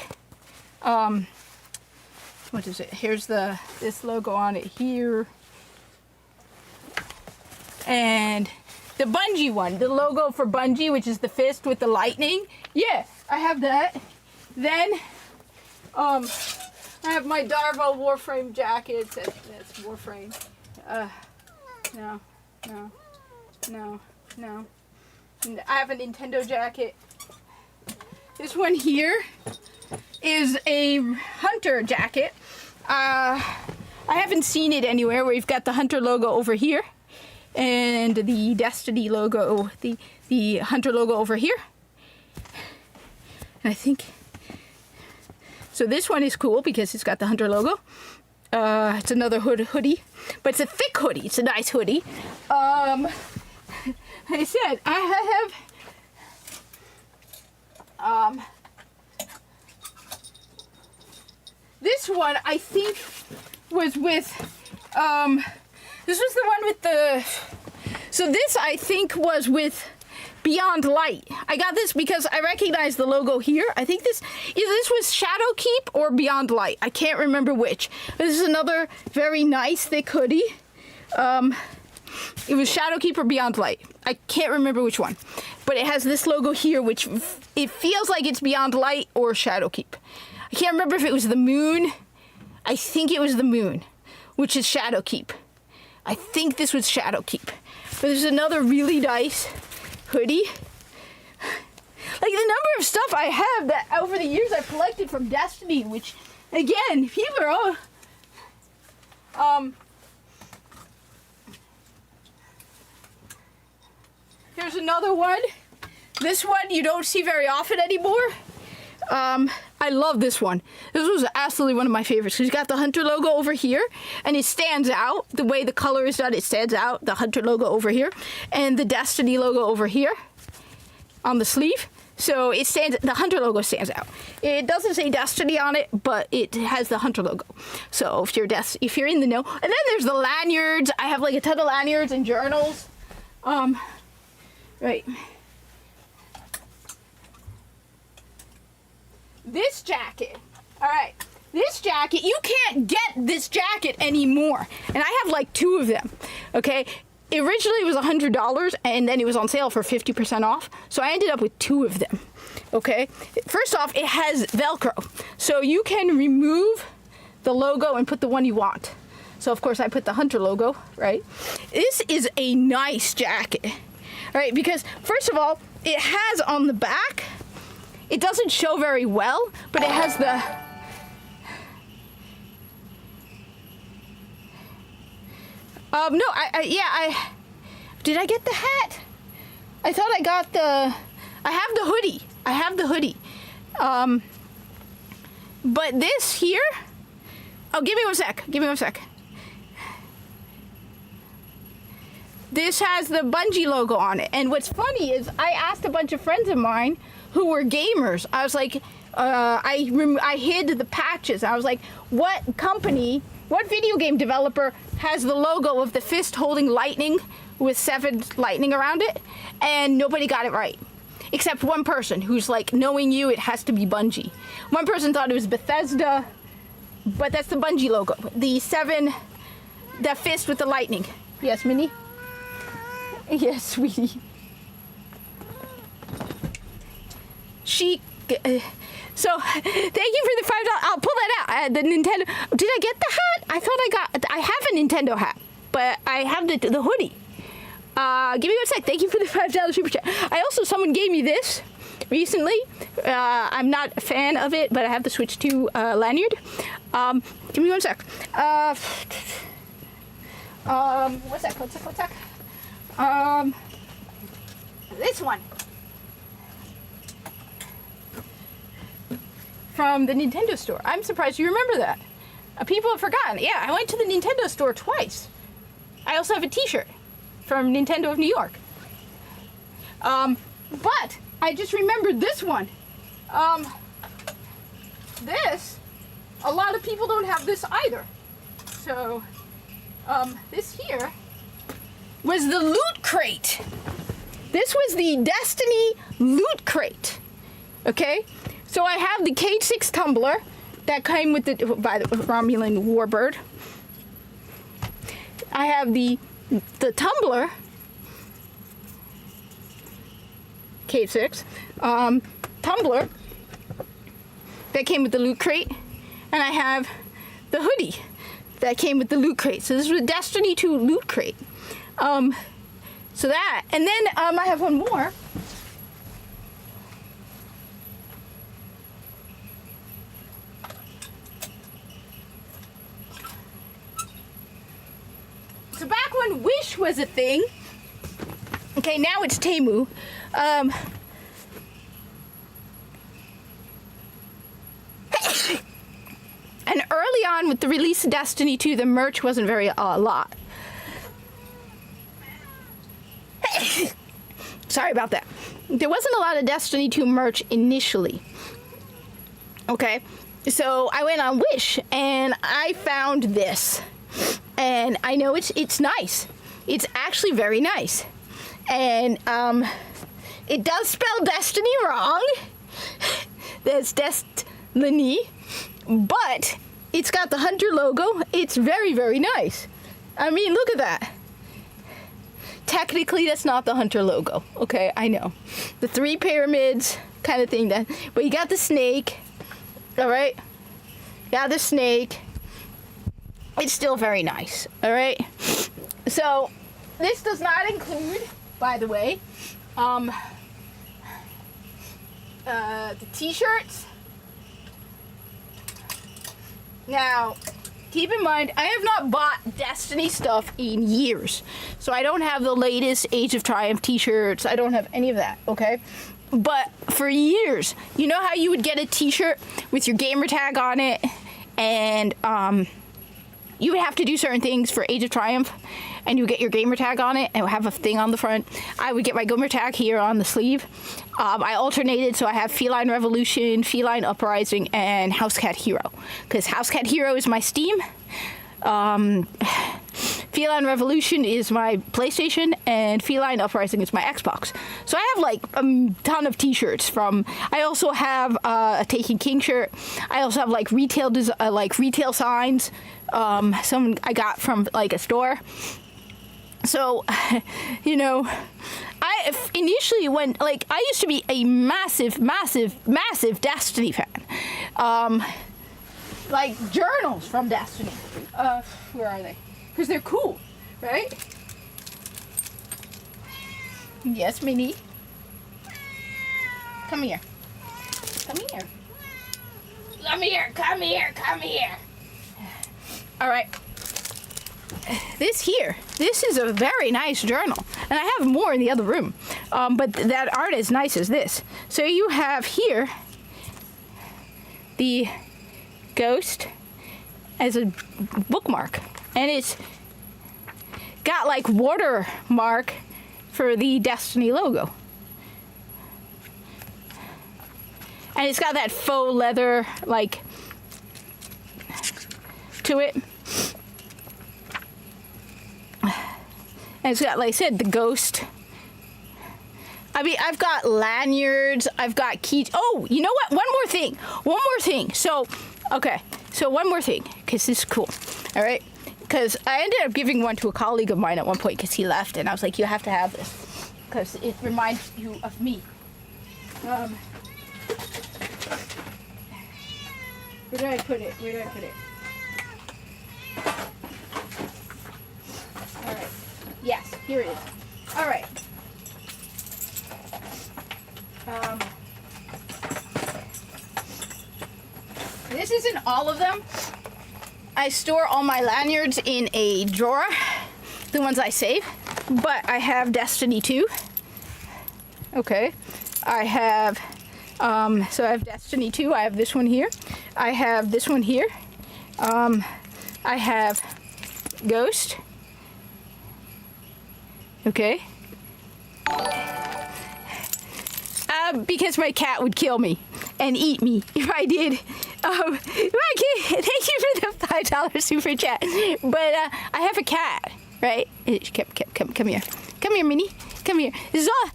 what is it? Here's this logo on it here. And the Bungie one, the logo for Bungie, which is the fist with the lightning. Yeah, I have that. Then I have my Darvo Warframe jacket. That's Warframe. No. I have a Nintendo jacket. This one here is a Hunter jacket. I haven't seen it anywhere. We've got the Hunter logo over here, and the Destiny logo, the Hunter logo over here. And I think so. This one is cool because it's got the Hunter logo. It's another hoodie, but it's a thick hoodie. It's a nice hoodie. I said I have this one. I think was with this was the one with the. So this I think was with Beyond Light. I got this because I recognize the logo here. I think this either this was Shadowkeep or Beyond Light. I can't remember which. This is another very nice thick hoodie. It was Shadowkeep or Beyond Light. I can't remember which one. But it has this logo here, which it feels like it's Beyond Light or Shadowkeep. I can't remember if it was the moon. I think it was the moon, which is Shadowkeep. I think this was Shadowkeep. But there's another really nice hoodie. Like the number of stuff I have that over the years I've collected from Destiny, which again, people are all here's another one. This one you don't see very often anymore. I love this one. This was absolutely one of my favorites. He's got the Hunter logo over here, and it stands out. The way the color is done, it stands out. The Hunter logo over here, and the Destiny logo over here on the sleeve. So it stands. The Hunter logo stands out. It doesn't say Destiny on it, but it has the Hunter logo. So if you're in the know, and then there's the lanyards. I have like a ton of lanyards and journals. Right. This jacket. All right. This jacket, you can't get this jacket anymore. And I have like 2 of them. Okay. Originally it was $100 and then it was on sale for 50% off. So I ended up with 2 of them. Okay. First off, it has Velcro. So you can remove the logo and put the one you want. So of course I put the Hunter logo, right? This is a nice jacket. All right, because first of all, it has on the back, it doesn't show very well, but it has the no, did I get the hat? I thought I got I have the hoodie. I have the hoodie. But this here, oh, give me one sec. This has the Bungie logo on it. And what's funny is I asked a bunch of friends of mine who were gamers. I was like, I hid the patches. I was like, what video game developer has the logo of the fist holding lightning with 7 lightning around it? And nobody got it right. Except one person who's like, knowing you, it has to be Bungie. One person thought it was Bethesda, but that's the Bungie logo. The fist with the lightning. Yes, Minnie? Yes, sweetie. So, thank you for the $5. I'll pull that out. The Nintendo. Did I get the hat? I have a Nintendo hat, but I have the hoodie. Give me one sec. Thank you for the $5 super chat. Someone gave me this recently. I'm not a fan of it, but I have the Switch 2 lanyard. Give me one sec. One sec. This one. From the Nintendo store. I'm surprised you remember that. People have forgotten. Yeah, I went to the Nintendo store twice. I also have a t-shirt from Nintendo of New York. But I just remembered this one. This, a lot of people don't have this either. So, this here, was the Loot Crate. This was the Destiny Loot Crate. Okay? So I have the K6 tumbler that came with by the Romulan Warbird. I have the tumbler, K6, tumbler that came with the Loot Crate, and I have the hoodie that came with the Loot Crate. So this was a Destiny 2 Loot Crate. So that, and then I have one more. So back when Wish was a thing, okay, now it's Temu. And early on with the release of Destiny 2, the merch wasn't very a lot. Sorry about that. There wasn't a lot of Destiny 2 merch initially. Okay, so I went on Wish and I found this. And I know it's nice. It's actually very nice. And it does spell Destiny wrong. That's Destiny. But it's got the Hunter logo. It's very, very nice. I mean, look at that. Technically, that's not the Hunter logo. Okay, I know. The 3 pyramids kind of thing. But you got the snake. All right? Got the snake. It's still very nice, all right? So, this does not include, by the way, the t-shirts. Now, keep in mind, I have not bought Destiny stuff in years. So I don't have the latest Age of Triumph t-shirts. I don't have any of that, okay? But for years, you know how you would get a t-shirt with your gamer tag on it and, you would have to do certain things for Age of Triumph, and you would get your gamer tag on it, and it would have a thing on the front. I would get my gamer tag here on the sleeve. I alternated, so I have Feline Revolution, Feline Uprising, and House Cat Hero. Because House Cat Hero is my Steam. Feline Revolution is my PlayStation, and Feline Uprising is my Xbox. So I have like a ton of t-shirts from. I also have a Taken King shirt. I also have like retail signs. Some I got from like a store. So, you know, I initially when like I used to be a massive Destiny fan. Like journals from Destiny. Where are they? Because they're cool, right? Yes, Minnie. Come here. Come here. Come here. Come here. Come here. All right. This is a very nice journal. And I have more in the other room. But that aren't as nice as this. So you have here the ghost as a bookmark. And it's got like watermark for the Destiny logo. And it's got that faux leather like to it. And it's got, like I said, the ghost. I mean, I've got lanyards, I've got keys. Oh, you know what? One more thing. So, okay. So one more thing, because this is cool. All right? Because I ended up giving one to a colleague of mine at one point because he left, and I was like, you have to have this because it reminds you of me. Where did I put it? All right. Yes, here it is. All right. This isn't all of them. I store all my lanyards in a drawer, the ones I save, but I have Destiny 2. Okay. I have, so I have Destiny 2. I have this one here. I have this one here. I have Ghost. Okay. Because my cat would kill me and eat me if I did. My kid, thank you for the $5 super chat. But I have a cat, right? It kept Come here. Come here, Minnie. Come here. This is all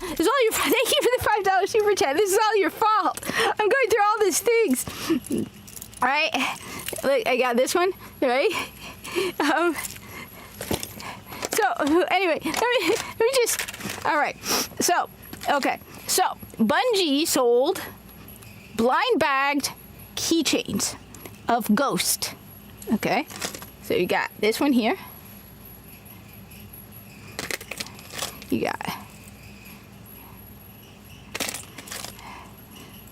your fault. Thank you for the $5 super chat. This is all your fault. I'm going through all these things. All right. Look, I got this one. Right. So anyway, let me just. All right. So okay. So Bungie sold blind bagged keychains of Ghost. Okay. So you got this one here. You got.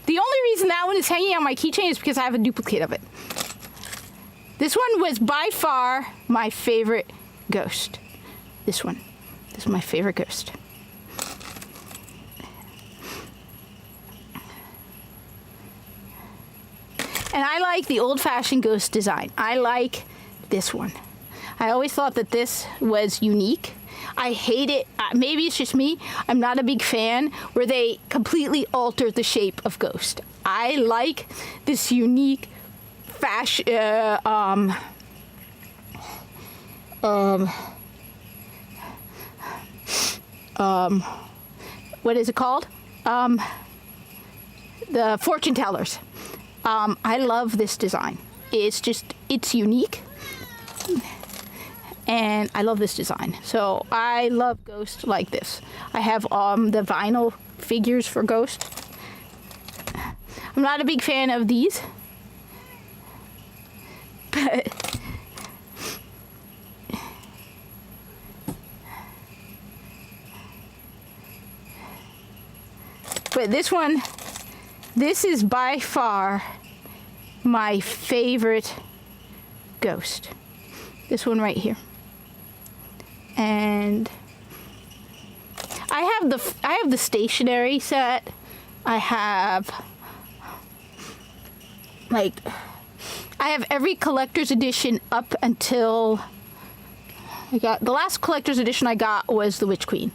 The only reason that one is hanging on my keychain is because I have a duplicate of it. This one was by far my favorite Ghost. This one. This is my favorite Ghost. And I like the old-fashioned Ghost design. I like this one. I always thought that this was unique. I hate it. Maybe it's just me. I'm not a big fan where they completely alter the shape of Ghost. I like this unique fashion. What is it called? The fortune tellers. I love this design. It's unique. And I love this design. So I love Ghost like this. I have the vinyl figures for Ghost. I'm not a big fan of these. But this one, this is by far my favorite Ghost. This one right here. And I have the stationery set. I have every collector's edition up until the last collector's edition I got was the Witch Queen.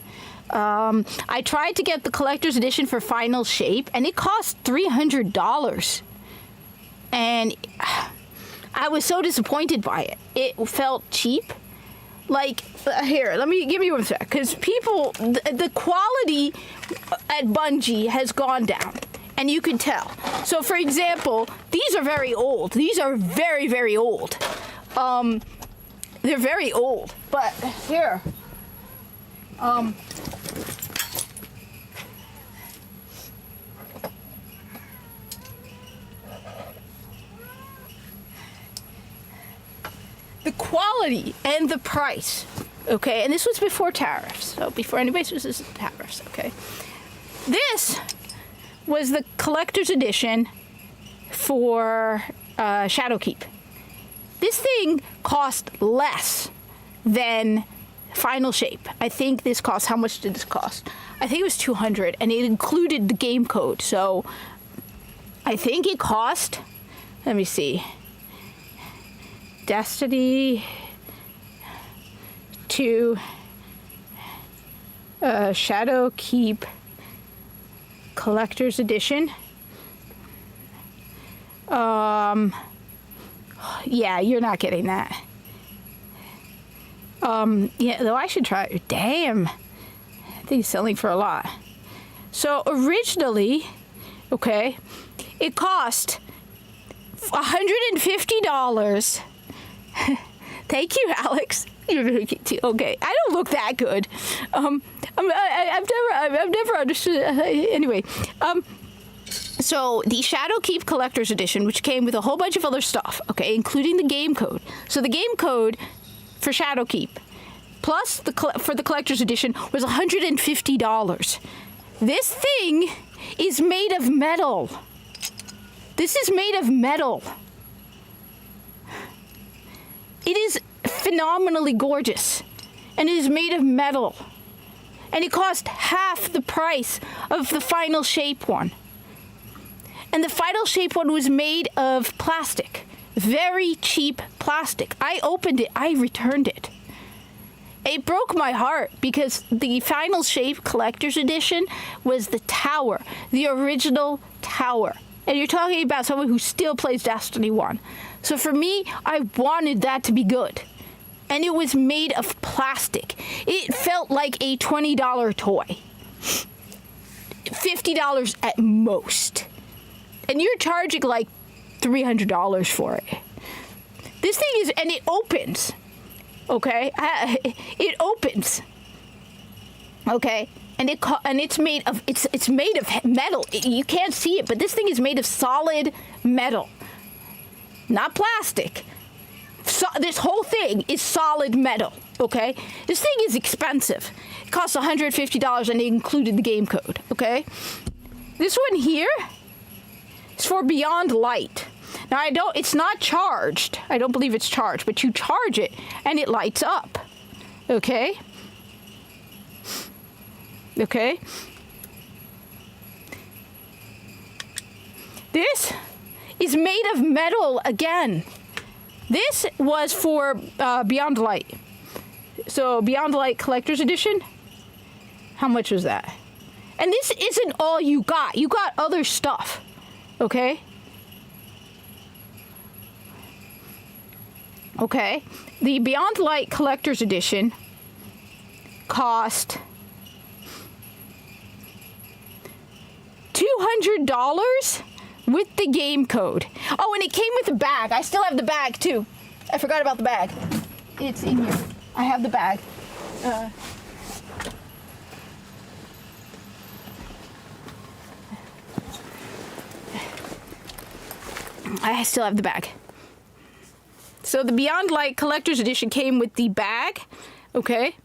I tried to get the collector's edition for Final Shape, and it cost $300. And I was so disappointed by it. It felt cheap. Like, here, give me one sec. Because the quality at Bungie has gone down. And you can tell. So, for example, these are very old. These are very, very old. They're very old. But, here. The quality and the price, okay? And this was before tariffs, so before anybody says this is tariffs, okay? This was the collector's edition for Shadowkeep. This thing cost less than Final Shape. I think this cost, how much did this cost? I think it was $200, and it included the game code, so I think it cost, let me see, Destiny 2 Shadowkeep Collector's Edition. Yeah, you're not getting that. Yeah, though I should try it. Damn. I think it's selling for a lot. So originally, okay, it cost $150. Thank you, Alex. Okay, I don't look that good. I've never understood. Anyway, so the Shadowkeep Collector's Edition, which came with a whole bunch of other stuff, okay, including the game code. So the game code for Shadowkeep, plus for the Collector's Edition, was $150. This thing is made of metal. This is made of metal. It is phenomenally gorgeous, and it is made of metal, and it cost half the price of the Final Shape one. And the Final Shape one was made of plastic, very cheap plastic. I opened it, I returned it. It broke my heart because the Final Shape Collector's Edition was the tower, the original tower. And you're talking about someone who still plays Destiny 1. So for me, I wanted that to be good. and it was made of plastic. It felt like a $20 toy. $50 at most. And you're charging like $300 for it. This thing is, and it opens. Okay? It opens. Okay? And it's made of metal. You can't see it, but this thing is made of solid metal. Not plastic. So this whole thing is solid metal, okay? This thing is expensive. It costs $150 and it included the game code, okay? This one here is for Beyond Light. Now it's not charged. I don't believe it's charged, but you charge it and it lights up, okay? Okay? This is made of metal again. This was for Beyond Light. So Beyond Light Collector's Edition. How much was that? And this isn't all you got. You got other stuff. Okay? Okay. The Beyond Light Collector's Edition cost $200 with the game code. Oh, and it came with a bag. I still have the bag too. I forgot about the bag. It's in here. I have the bag. I still have the bag. So the Beyond Light Collector's Edition came with the bag. Okay.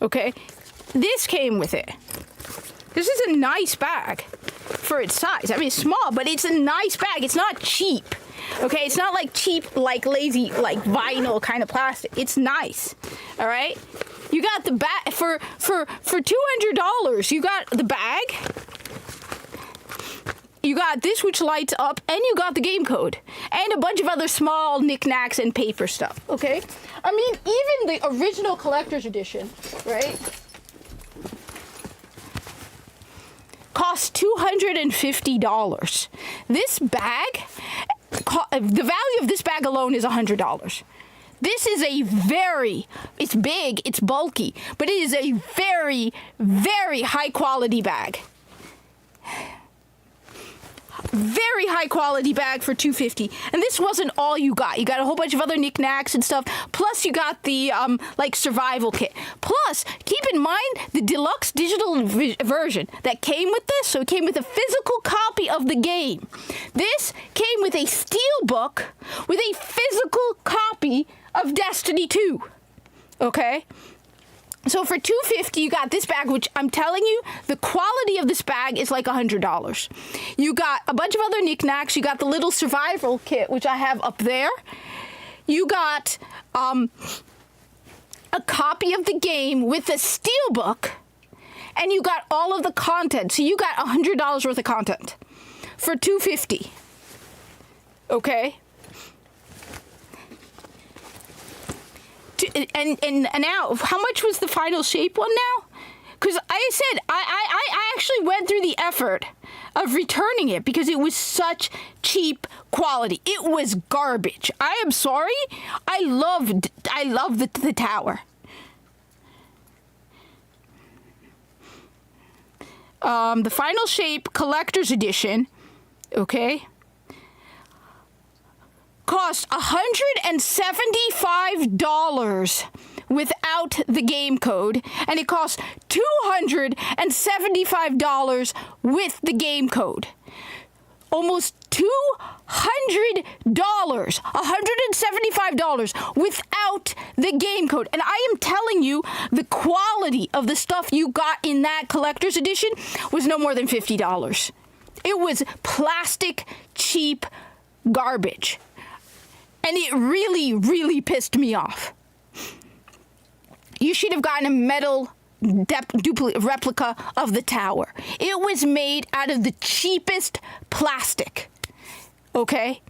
Okay, this came with it. This is a nice bag for its size. I mean, it's small, but it's a nice bag. It's not cheap. Okay, it's not like cheap, like lazy, like vinyl kind of plastic. It's nice. All right, you got the bag for $200. You got the bag. You got this, which lights up, and you got the game code and a bunch of other small knickknacks and paper stuff. Okay, I mean, even the original collector's edition, right, cost $250. This bag, the value of this bag alone is $100. This is it's big, it's bulky, but it is a very, very high quality bag. Very high quality bag for $250, and this wasn't all you got. You got a whole bunch of other knickknacks and stuff. Plus, you got the like survival kit. Plus, keep in mind the deluxe digital version that came with this. So it came with a physical copy of the game. This came with a steel book with a physical copy of Destiny 2. Okay. So for $250, you got this bag, which I'm telling you, the quality of this bag is like $100. You got a bunch of other knickknacks. You got the little survival kit, which I have up there. You got a copy of the game with a steelbook, and you got all of the content. So you got $100 worth of content for $250. Okay. And now, how much was the final shape one now? Because I said, I actually went through the effort of returning it because it was such cheap quality. It was garbage. I am sorry. I loved the tower. The final shape collector's edition, okay, cost $175 without the game code, and it costs $275 with the game code. Almost $200, $175 without the game code. And I am telling you, the quality of the stuff you got in that collector's edition was no more than $50. It was plastic, cheap garbage. And it really, really pissed me off. You should have gotten a metal replica of the tower. It was made out of the cheapest plastic. Okay?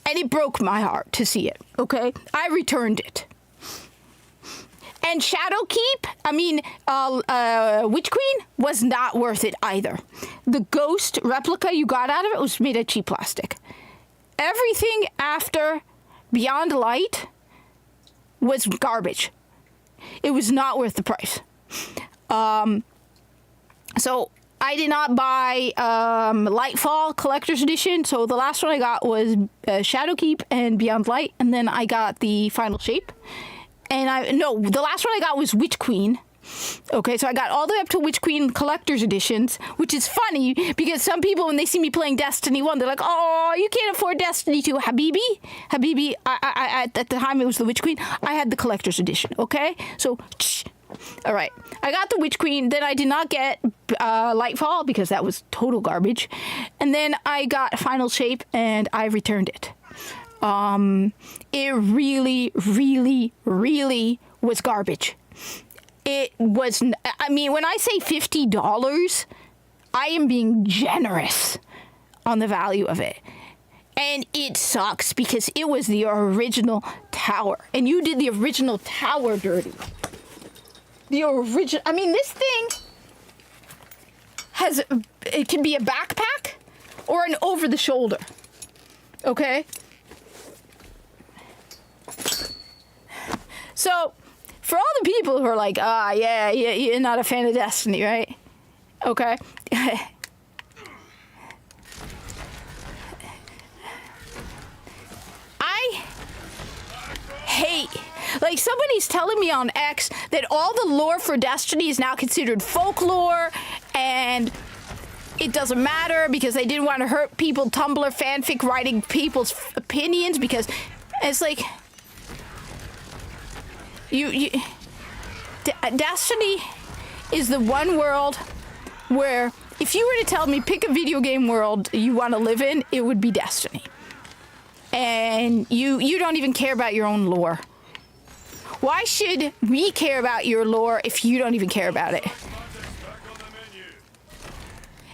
And it broke my heart to see it. Okay? I returned it. And Shadowkeep, Witch Queen was not worth it either. The ghost replica you got out of it was made of cheap plastic. Everything after Beyond Light was garbage. It was not worth the price. So I did not buy Lightfall Collector's Edition. So the last one I got was Shadowkeep and Beyond Light, and then I got the Final Shape. And the last one I got was Witch Queen. Okay, so I got all the way up to Witch Queen Collector's Editions, which is funny because some people, when they see me playing Destiny 1, they're like, oh, you can't afford Destiny 2. Habibi, I at the time it was the Witch Queen. I had the Collector's Edition, okay? So, all right. I got the Witch Queen. Then I did not get Lightfall because that was total garbage. And then I got Final Shape and I returned it. It really, really, really was garbage. It was, when I say $50, I am being generous on the value of it. And it sucks because it was the original tower. And you did the original tower dirty. This thing it can be a backpack or an over-the-shoulder. Okay? So, for all the people who are like, yeah, you're not a fan of Destiny, right? Okay. I hate, somebody's telling me on X that all the lore for Destiny is now considered folklore, and it doesn't matter because they didn't want to hurt people, Tumblr fanfic writing people's opinions, because it's like, Destiny is the one world where if you were to tell me pick a video game world you want to live in, it would be Destiny. And you don't even care about your own lore. Why should we care about your lore if you don't even care about it?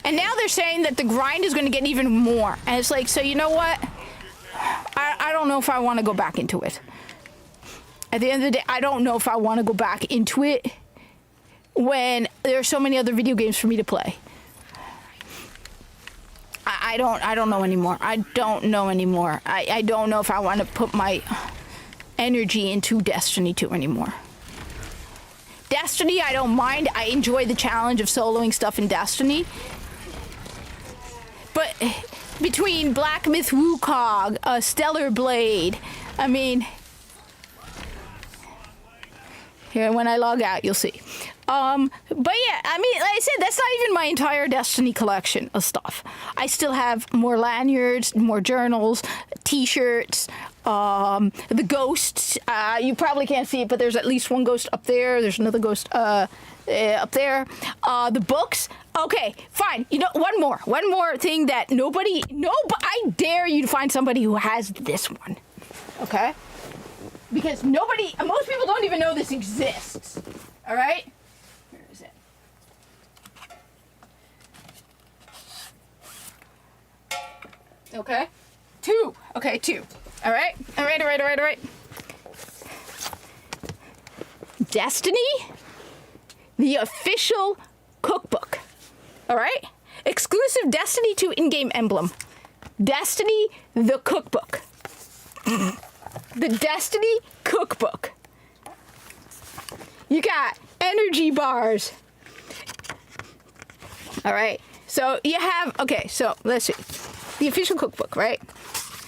And now they're saying that the grind is going to get even more. And it's like, so you know what? I don't know if I want to go back into it. At the end of the day, I don't know if I want to go back into it when there are so many other video games for me to play. I don't know anymore. I don't know anymore. I don't know if I want to put my energy into Destiny 2 anymore. Destiny, I don't mind. I enjoy the challenge of soloing stuff in Destiny. But between Black Myth Wukong, Stellar Blade, here, when I log out, you'll see. But yeah, like I said, that's not even my entire Destiny collection of stuff. I still have more lanyards, more journals, t-shirts, the ghosts. You probably can't see it, but there's at least one ghost up there. There's another ghost up there. The books. Okay, fine. One more thing that I dare you to find somebody who has this one. Okay? Because most people don't even know this exists. All right? Where is it? Okay. Two. Okay, two. All right. Destiny, the official cookbook. All right? Exclusive Destiny 2 in-game emblem. Destiny, the cookbook. The Destiny cookbook. You got energy bars. All right. So you have, so let's see. The official cookbook, right?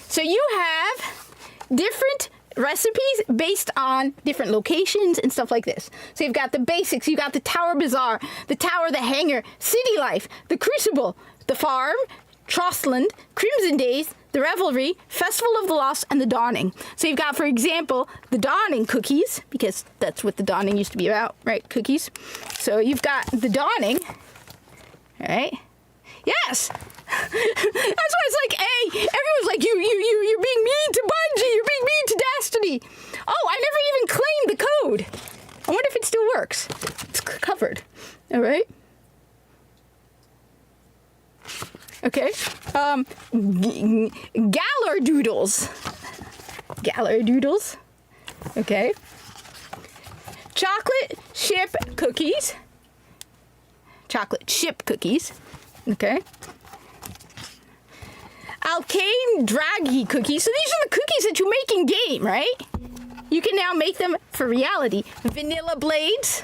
So you have different recipes based on different locations and stuff like this. So you've got the basics. You got the Tower Bazaar, the Tower, the Hangar, City Life, the Crucible, the Farm, Trostland, Crimson Days, the Revelry, Festival of the Lost, and the Dawning. So you've got, for example, the Dawning cookies, because that's what the Dawning used to be about, right? Cookies. So you've got the Dawning, right? Yes! That's why it's like, hey, everyone's like, you're being mean to Bungie, you're being mean to Destiny. Oh, I never even claimed the code. I wonder if it still works. It's covered, all right? Okay. Galar Doodles. Okay. chocolate chip cookies. Chocolate chip cookies. Okay. Alkane Draghi cookies. So these are the cookies that you make in game, right? You can now make them for reality. Vanilla Blades.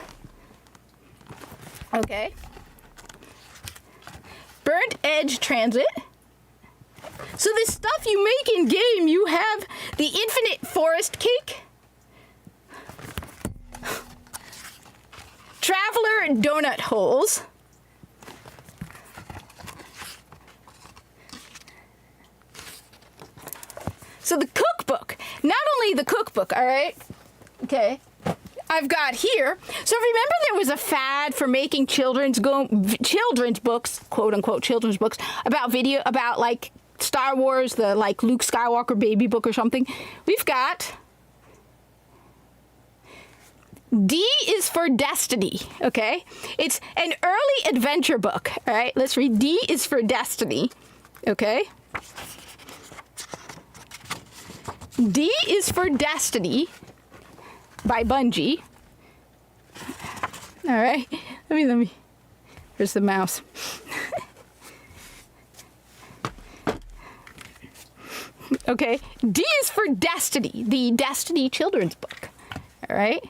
Okay. Burnt Edge Transit. So this stuff you make in game, you have the Infinite Forest Cake. Traveler Donut Holes. So the cookbook, not only the cookbook, all right? Okay. I've got here. So remember there was a fad for making children's books, quote unquote children's books, about like Star Wars, the like Luke Skywalker baby book or something. We've got D is for Destiny, okay? It's an early adventure book, all right? Let's read. D is for Destiny, okay? D is for Destiny by Bungie. All right, let me. Here's the mouse. Okay, D is for Destiny, the Destiny children's book. All right.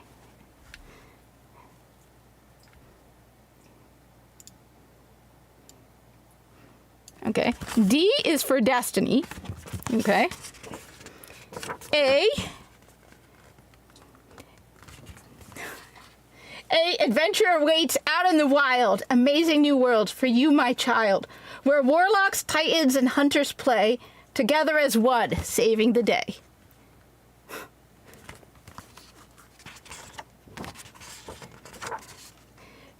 Okay, D is for Destiny. Okay. A adventure awaits out in the wild, amazing new worlds for you, my child, where warlocks, titans, and hunters play together as one, saving the day.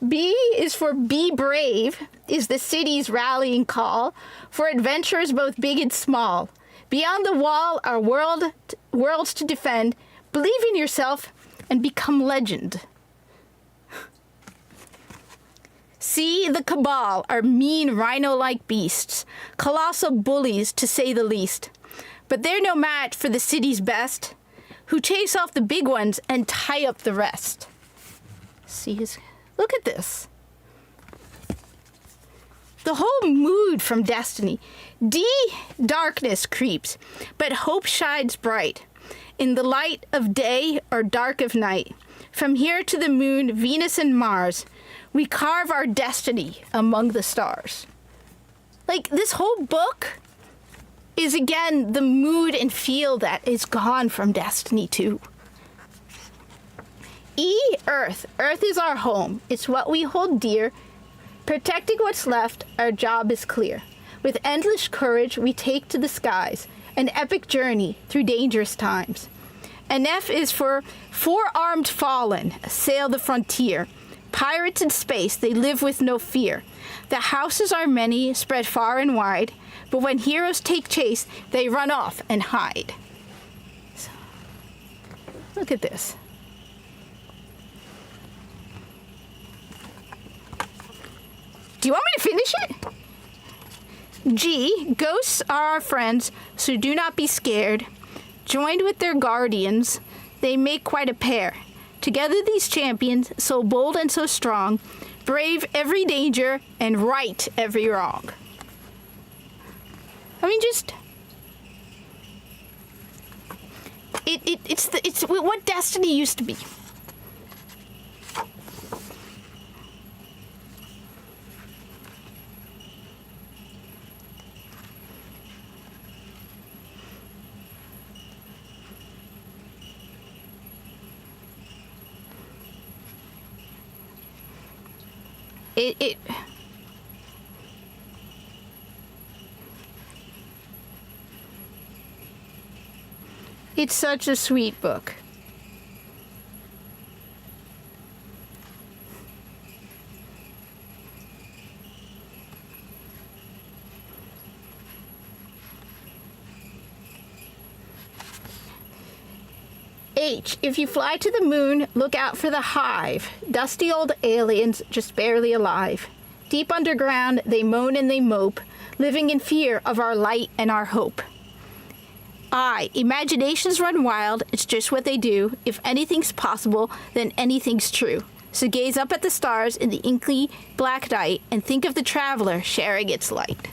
B is for Be Brave, is the city's rallying call for adventures both big and small. Beyond the wall are worlds to defend. Believe in yourself and become legend. See, the Cabal are mean rhino-like beasts, colossal bullies to say the least. But they're no match for the city's best, who chase off the big ones and tie up the rest. Look at this. The whole mood from Destiny. D, darkness creeps, but hope shines bright. In the light of day or dark of night, from here to the moon, Venus and Mars, we carve our destiny among the stars. Like, this whole book is, again, the mood and feel that is gone from Destiny 2. E, Earth. Earth is our home. It's what we hold dear. Protecting what's left, our job is clear. With endless courage, we take to the skies, an epic journey through dangerous times. And F is for four-armed fallen, sail the frontier. Pirates in space, they live with no fear. The houses are many, spread far and wide, but when heroes take chase, they run off and hide. So, look at this. Do you want me to finish it? G, ghosts are our friends, so do not be scared. Joined with their guardians, they make quite a pair. Together these champions, so bold and so strong, brave every danger and right every wrong. I mean, just... It's what Destiny used to be. It's such a sweet book. H, if you fly to the moon, look out for the hive. Dusty old aliens, just barely alive. Deep underground, they moan and they mope, living in fear of our light and our hope. Imaginations run wild. It's just what they do. If anything's possible, then anything's true. So gaze up at the stars in the inky black night and think of the traveler sharing its light.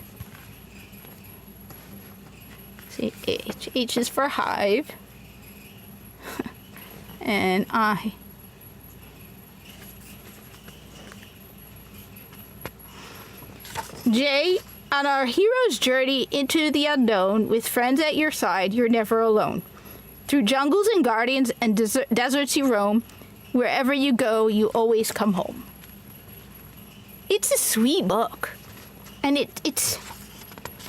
See, H. H is for hive. And I. J. On our hero's journey into the unknown, with friends at your side, you're never alone. Through jungles and gardens and deserts you roam, wherever you go, you always come home. It's a sweet book. And it's,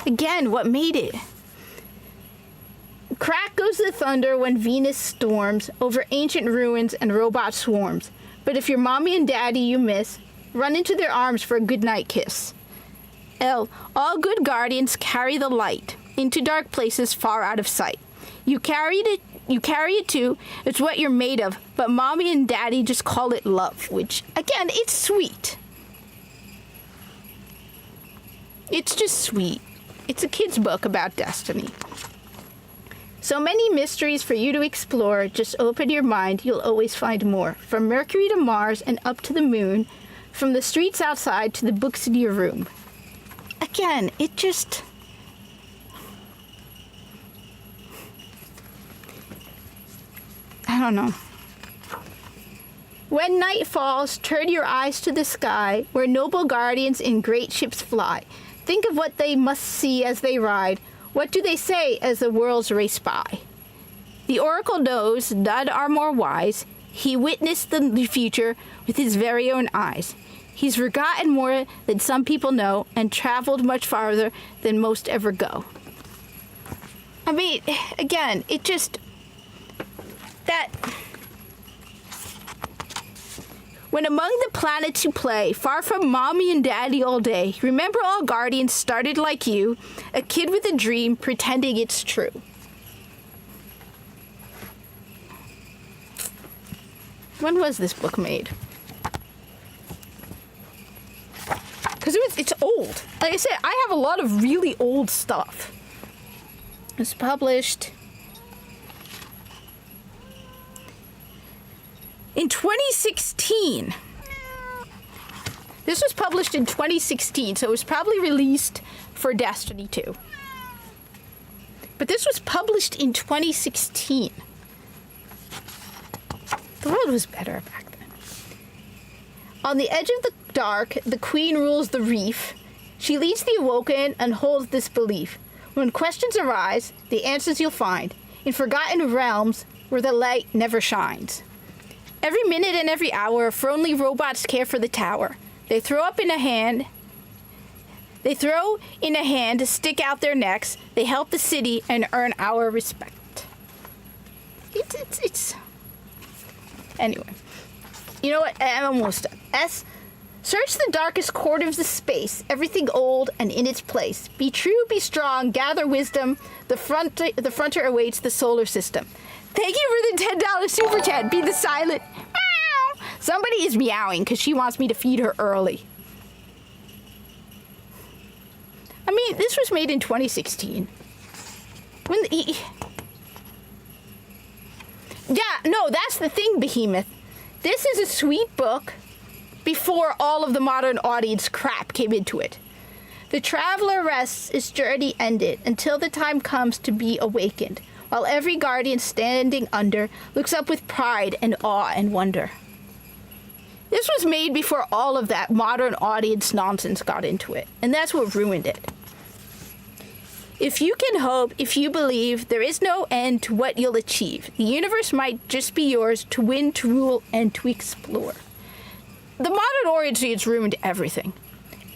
again, what made it. Crack goes the thunder when Venus storms over ancient ruins and robot swarms. But if your mommy and daddy you miss, run into their arms for a goodnight kiss. L. All good guardians carry the light into dark places far out of sight. You carry it too. It's what you're made of. But mommy and daddy just call it love, which, again, it's sweet. It's just sweet. It's a kid's book about destiny. So many mysteries for you to explore. Just open your mind. You'll always find more. From Mercury to Mars and up to the moon. From the streets outside to the books in your room. Again, it just... I don't know. When night falls, turn your eyes to the sky, where noble guardians in great ships fly. Think of what they must see as they ride. What do they say as the worlds race by? The oracle knows, none are more wise. He witnessed the future with his very own eyes. He's forgotten more than some people know and traveled much farther than most ever go. I mean, again, it just... That... When among the planets you play, far from mommy and daddy all day, remember all guardians started like you, a kid with a dream pretending it's true. When was this book made? Because it's old. Like I said, I have a lot of really old stuff. It was published in 2016. This was published in 2016, so it was probably released for Destiny 2. But this was published in 2016. The world was better back then. On the edge of the dark, the queen rules the reef. She leads the awoken and holds this belief. When questions arise, the answers you'll find in forgotten realms where the light never shines. Every minute and every hour, friendly robots care for the tower. They throw in a hand to stick out their necks. They help the city and earn our respect. It's... Anyway. You know what? I'm almost done. S. Search the darkest corners of space. Everything old and in its place. Be true, be strong, gather wisdom. The frontier awaits the solar system. Thank you for the $10 super chat. Be the silent. Meow. Somebody is meowing because she wants me to feed her early. I mean, this was made in 2016. Yeah, no, that's the thing, Behemoth. This is a sweet book before all of the modern audience crap came into it. The traveler rests, his journey ended, until the time comes to be awakened, while every guardian standing under looks up with pride and awe and wonder. This was made before all of that modern audience nonsense got into it, and that's what ruined it. If you can hope, if you believe, there is no end to what you'll achieve. The universe might just be yours to win, to rule, and to explore. The modern audience ruined everything.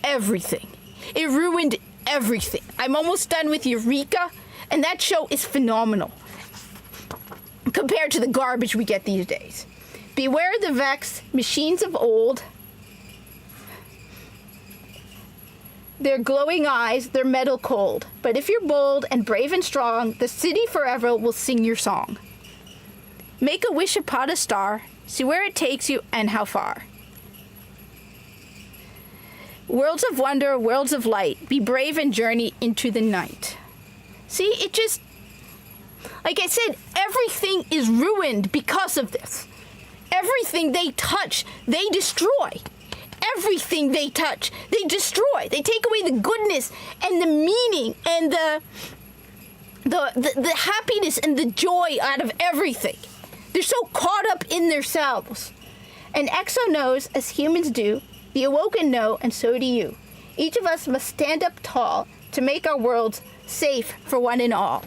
Everything. It ruined everything. I'm almost done with Eureka, and that show is phenomenal compared to the garbage we get these days. Beware the Vex, machines of old. Their glowing eyes, their metal cold. But if you're bold and brave and strong, the city forever will sing your song. Make a wish upon a star, see where it takes you and how far. Worlds of wonder, worlds of light, be brave and journey into the night. See, it just... Like I said, everything is ruined because of this. Everything they touch, they destroy. Everything they touch, they destroy. They take away the goodness and the meaning and the happiness and the joy out of everything. They're so caught up in themselves. And Exo knows, as humans do, the Awoken know, and so do you. Each of us must stand up tall to make our worlds safe for one and all.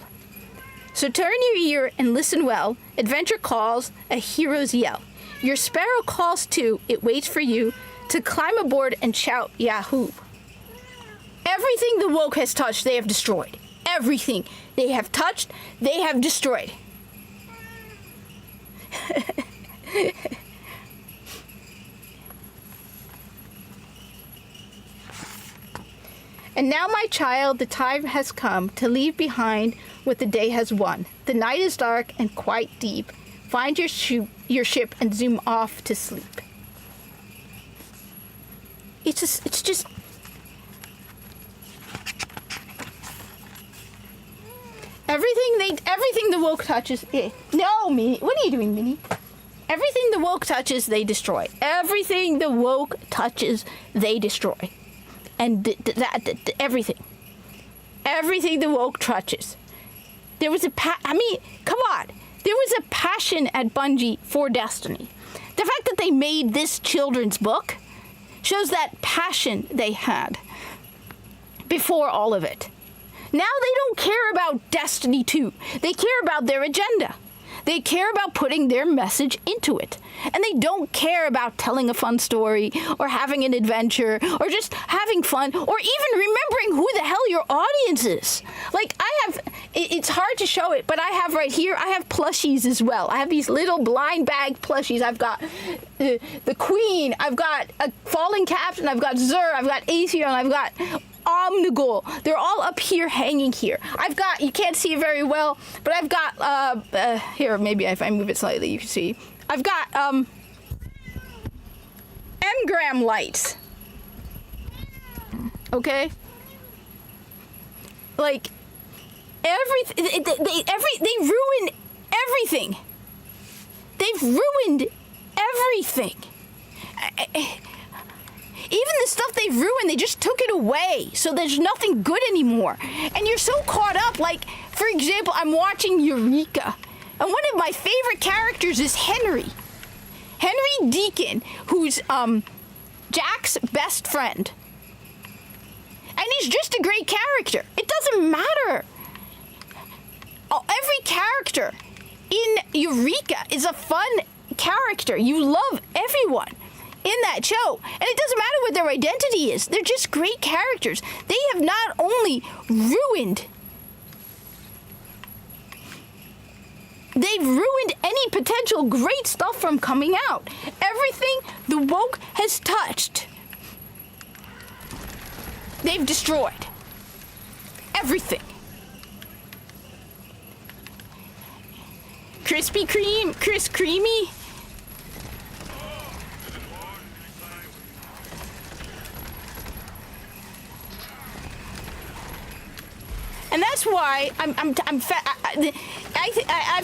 So turn your ear and listen well. Adventure calls, a hero's yell. Your sparrow calls too, it waits for you to climb aboard and shout Yahoo! Everything the woke has touched, they have destroyed. Everything they have touched, they have destroyed. And now, my child, the time has come to leave behind what the day has won. The night is dark and quite deep. Find your ship and zoom off to sleep. It's just everything the woke touches. No, Minnie, what are you doing, Minnie? Everything the woke touches, they destroy. Everything the woke touches, they destroy. And everything the woke touches. There was come on. There was a passion at Bungie for Destiny. The fact that they made this children's book shows that passion they had before all of it. Now they don't care about Destiny 2. They care about their agenda. They care about putting their message into it. And they don't care about telling a fun story or having an adventure or just having fun or even remembering who the hell your audience is. Like, it's hard to show it, but I have right here, I have plushies as well. I have these little blind bag plushies. I've got the Queen, I've got a Fallen Captain, I've got Xur, I've got Aether, and I've got Omnigul. They're all up here, hanging here. I've got, you can't see it very well, but I've got, here, maybe if I move it slightly, you can see. I've got, engram lights. Okay? Like, everything, they ruined everything. They've ruined everything. Even the stuff they've ruined, they just took it away. So there's nothing good anymore. And you're so caught up. Like, for example, I'm watching Eureka. And one of my favorite characters is Henry. Henry Deacon, who's Jack's best friend. And he's just a great character. It doesn't matter. Every character in Eureka is a fun character. You love everyone in that show. And it doesn't matter what their identity is. They're just great characters. They have not only ruined, they've ruined any potential great stuff from coming out. Everything the woke has touched, they've destroyed. Everything. Krispy Kreme, Chris Creamy. And that's why I've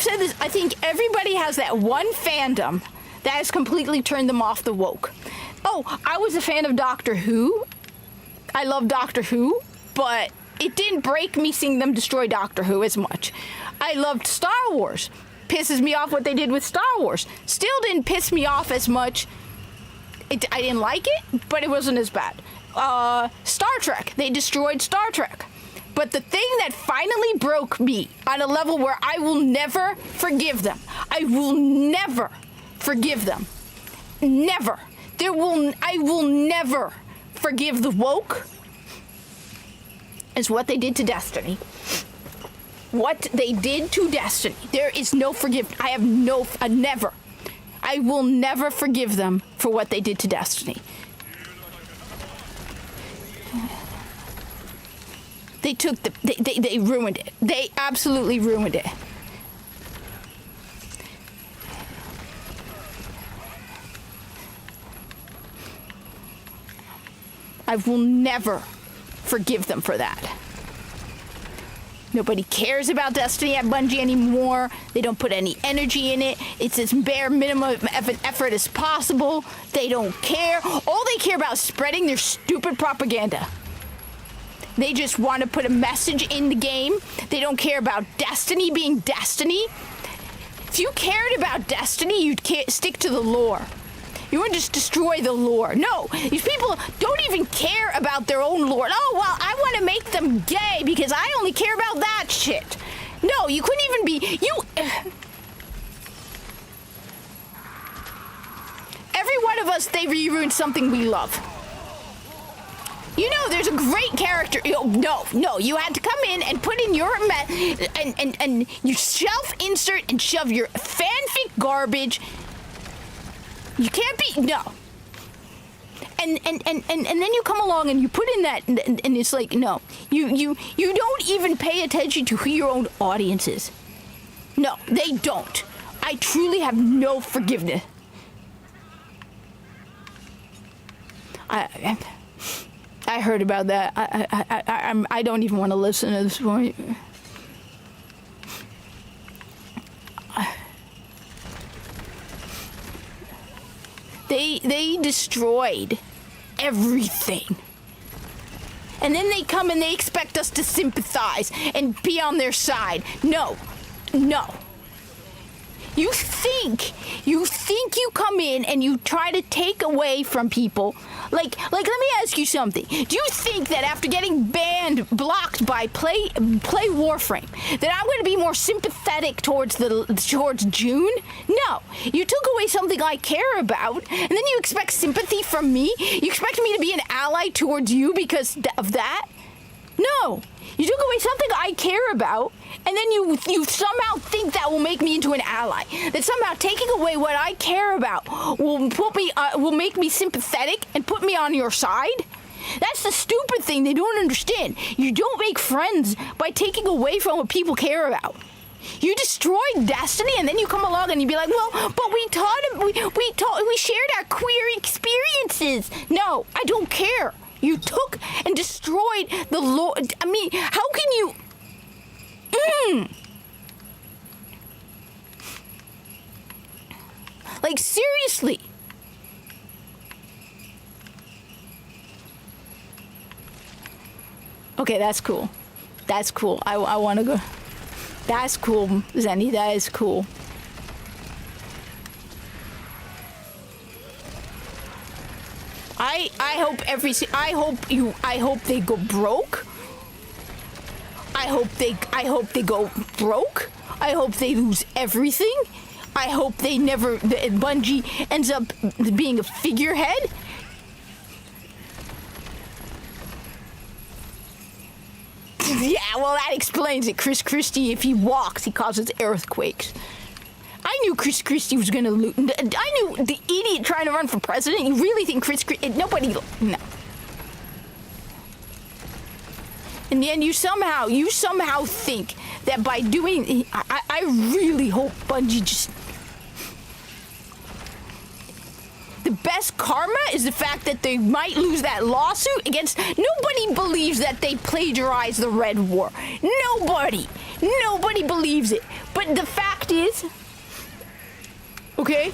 said this. I think everybody has that one fandom that has completely turned them off the woke. Oh, I was a fan of Doctor Who. I love Doctor Who, but it didn't break me seeing them destroy Doctor Who as much. I loved Star Wars. Pisses me off what they did with Star Wars. Still didn't piss me off as much. I didn't like it, but it wasn't as bad. Star Trek. They destroyed Star Trek. But the thing that finally broke me on a level where I will never forgive them. I will never forgive them. Never. I will never forgive the woke is what they did to Destiny. What they did to Destiny. There is no forgiveness. I have never. I will never forgive them for what they did to Destiny. They took they ruined it. They absolutely ruined it. I will never forgive them for that. Nobody cares about Destiny at Bungie anymore. They don't put any energy in it. It's as bare minimum of an effort as possible. They don't care. All they care about is spreading their stupid propaganda. They just want to put a message in the game. They don't care about Destiny being Destiny. If you cared about Destiny, you'd stick to the lore. You wouldn't just destroy the lore. No, these people don't even care about their own lore. Oh, well, I want to make them gay because I only care about that shit. No, you couldn't even be... Every one of us, they ruined something we love. You know, there's a great character. No, you had to come in and put in your and you self-insert and shove your fanfic garbage. You can't be and then you come along and you put in that and it's like no, you don't even pay attention to who your own audience is. No, they don't. I truly have no forgiveness. I heard about that. I don't even want to listen to this point. They destroyed everything. And then they come and they expect us to sympathize and be on their side. No. You think you come in and you try to take away from people. Like let me ask you something. Do you think that after getting blocked by Play Warframe, that I'm going to be more sympathetic towards June? No. You took away something I care about, and then you expect sympathy from me? You expect me to be an ally towards you because of that? No. You took away something I care about, and then you somehow think that will make me into an ally. That somehow taking away what I care about will make me sympathetic and put me on your side? That's the stupid thing they don't understand. You don't make friends by taking away from what people care about. You destroyed Destiny, and then you come along and you be like, well, but we shared our queer experiences. No, I don't care. You took and destroyed the Lord. I mean, how can you... Like, seriously. Okay, that's cool. That's cool. I want to go... That's cool, Zenny. That is cool. I hope they go broke. I hope they go broke. I hope they lose everything. I hope Bungie ends up being a figurehead. Yeah, well, that explains it. Chris Christie, if he walks, he causes earthquakes. I knew Chris Christie was going to lose. I knew the idiot trying to run for president. You really think Chris Christie... Nobody... No. In the end, you somehow think that by doing... I really hope Bungie just... The best karma is the fact that they might lose that lawsuit against... Nobody believes that they plagiarized the Red War. Nobody believes it. But the fact is... Okay?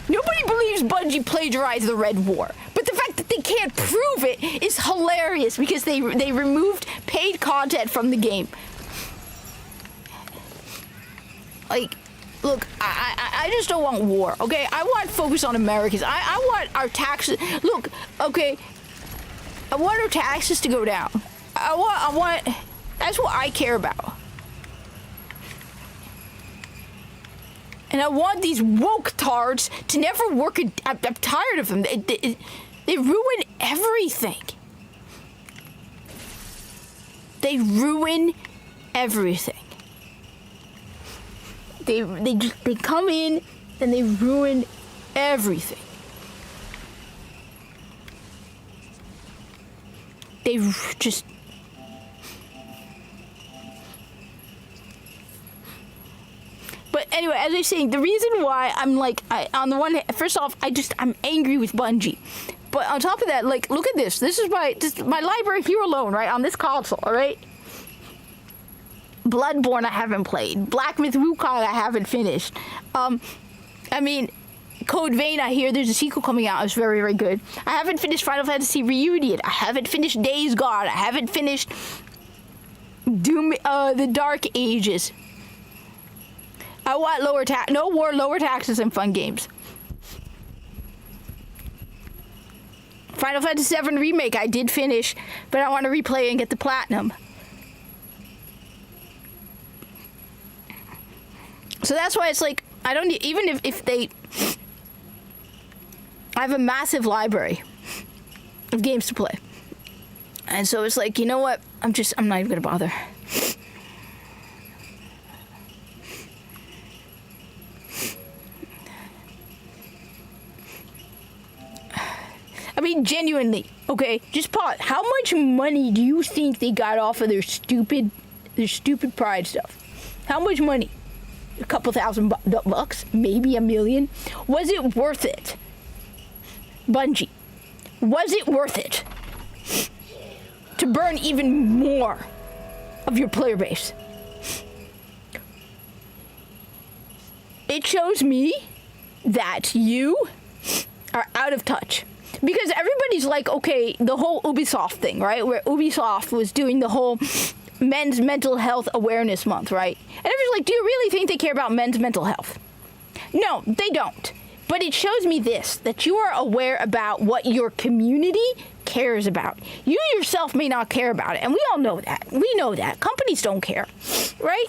Nobody believes Bungie plagiarized the Red War. But the fact that they can't prove it is hilarious because they removed paid content from the game. Like, look, I just don't want war, okay? I want focus on Americans. I want our taxes... Look, okay, I want our taxes to go down. I want... That's what I care about. And I want these woke tards to never work. I'm tired of them. They ruin everything. They ruin everything. They come in and they ruin everything. They just... But anyway, as I was saying, the reason why I'm like, on the one hand, first off, I'm angry with Bungie. But on top of that, like, look at this. This is my library here alone, right? On this console, all right? Bloodborne I haven't played. Black Myth Wukong I haven't finished. I mean, Code Vein, I hear there's a sequel coming out. It's very, very good. I haven't finished Final Fantasy Reunion. I haven't finished Days Gone. I haven't finished Doom, the Dark Ages. I want lower taxes and fun games. Final Fantasy VII Remake I did finish, but I want to replay and get the platinum. So that's why it's like, I don't, even if they, I have a massive library of games to play. And so it's like, you know what? I'm not even going to bother. I mean, genuinely, okay, just pause. How much money do you think they got off of their stupid Pride stuff? How much money? A couple thousand bucks? Maybe $1 million? Was it worth it? Bungie, was it worth it to burn even more of your player base? It shows me that you are out of touch. Because everybody's like, okay, the whole Ubisoft thing, right? Where Ubisoft was doing the whole Men's Mental Health Awareness Month, right? And everybody's like, do you really think they care about men's mental health? No, they don't. But it shows me this, that you are aware about what your community cares about. You yourself may not care about it, and we all know that. We know that. Companies don't care, right?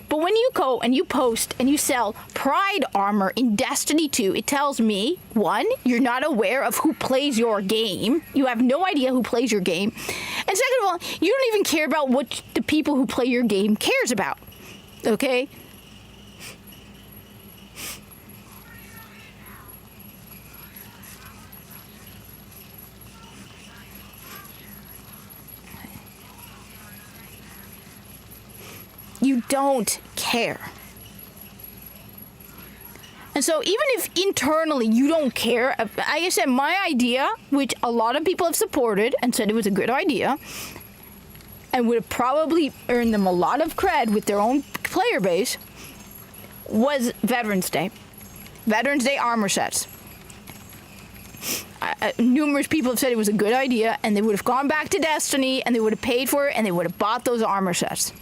But when you go and you post and you sell Pride armor in Destiny 2, it tells me, one, you're not aware of who plays your game. You have no idea who plays your game. And second of all, you don't even care about what the people who play your game cares about. Okay? You don't care. And so even if internally you don't care, like I said, my idea, which a lot of people have supported and said it was a good idea, and would have probably earned them a lot of cred with their own player base, was Veterans Day. Veterans Day armor sets. Numerous people have said it was a good idea, and they would have gone back to Destiny, and they would have paid for it, and they would have bought those armor sets.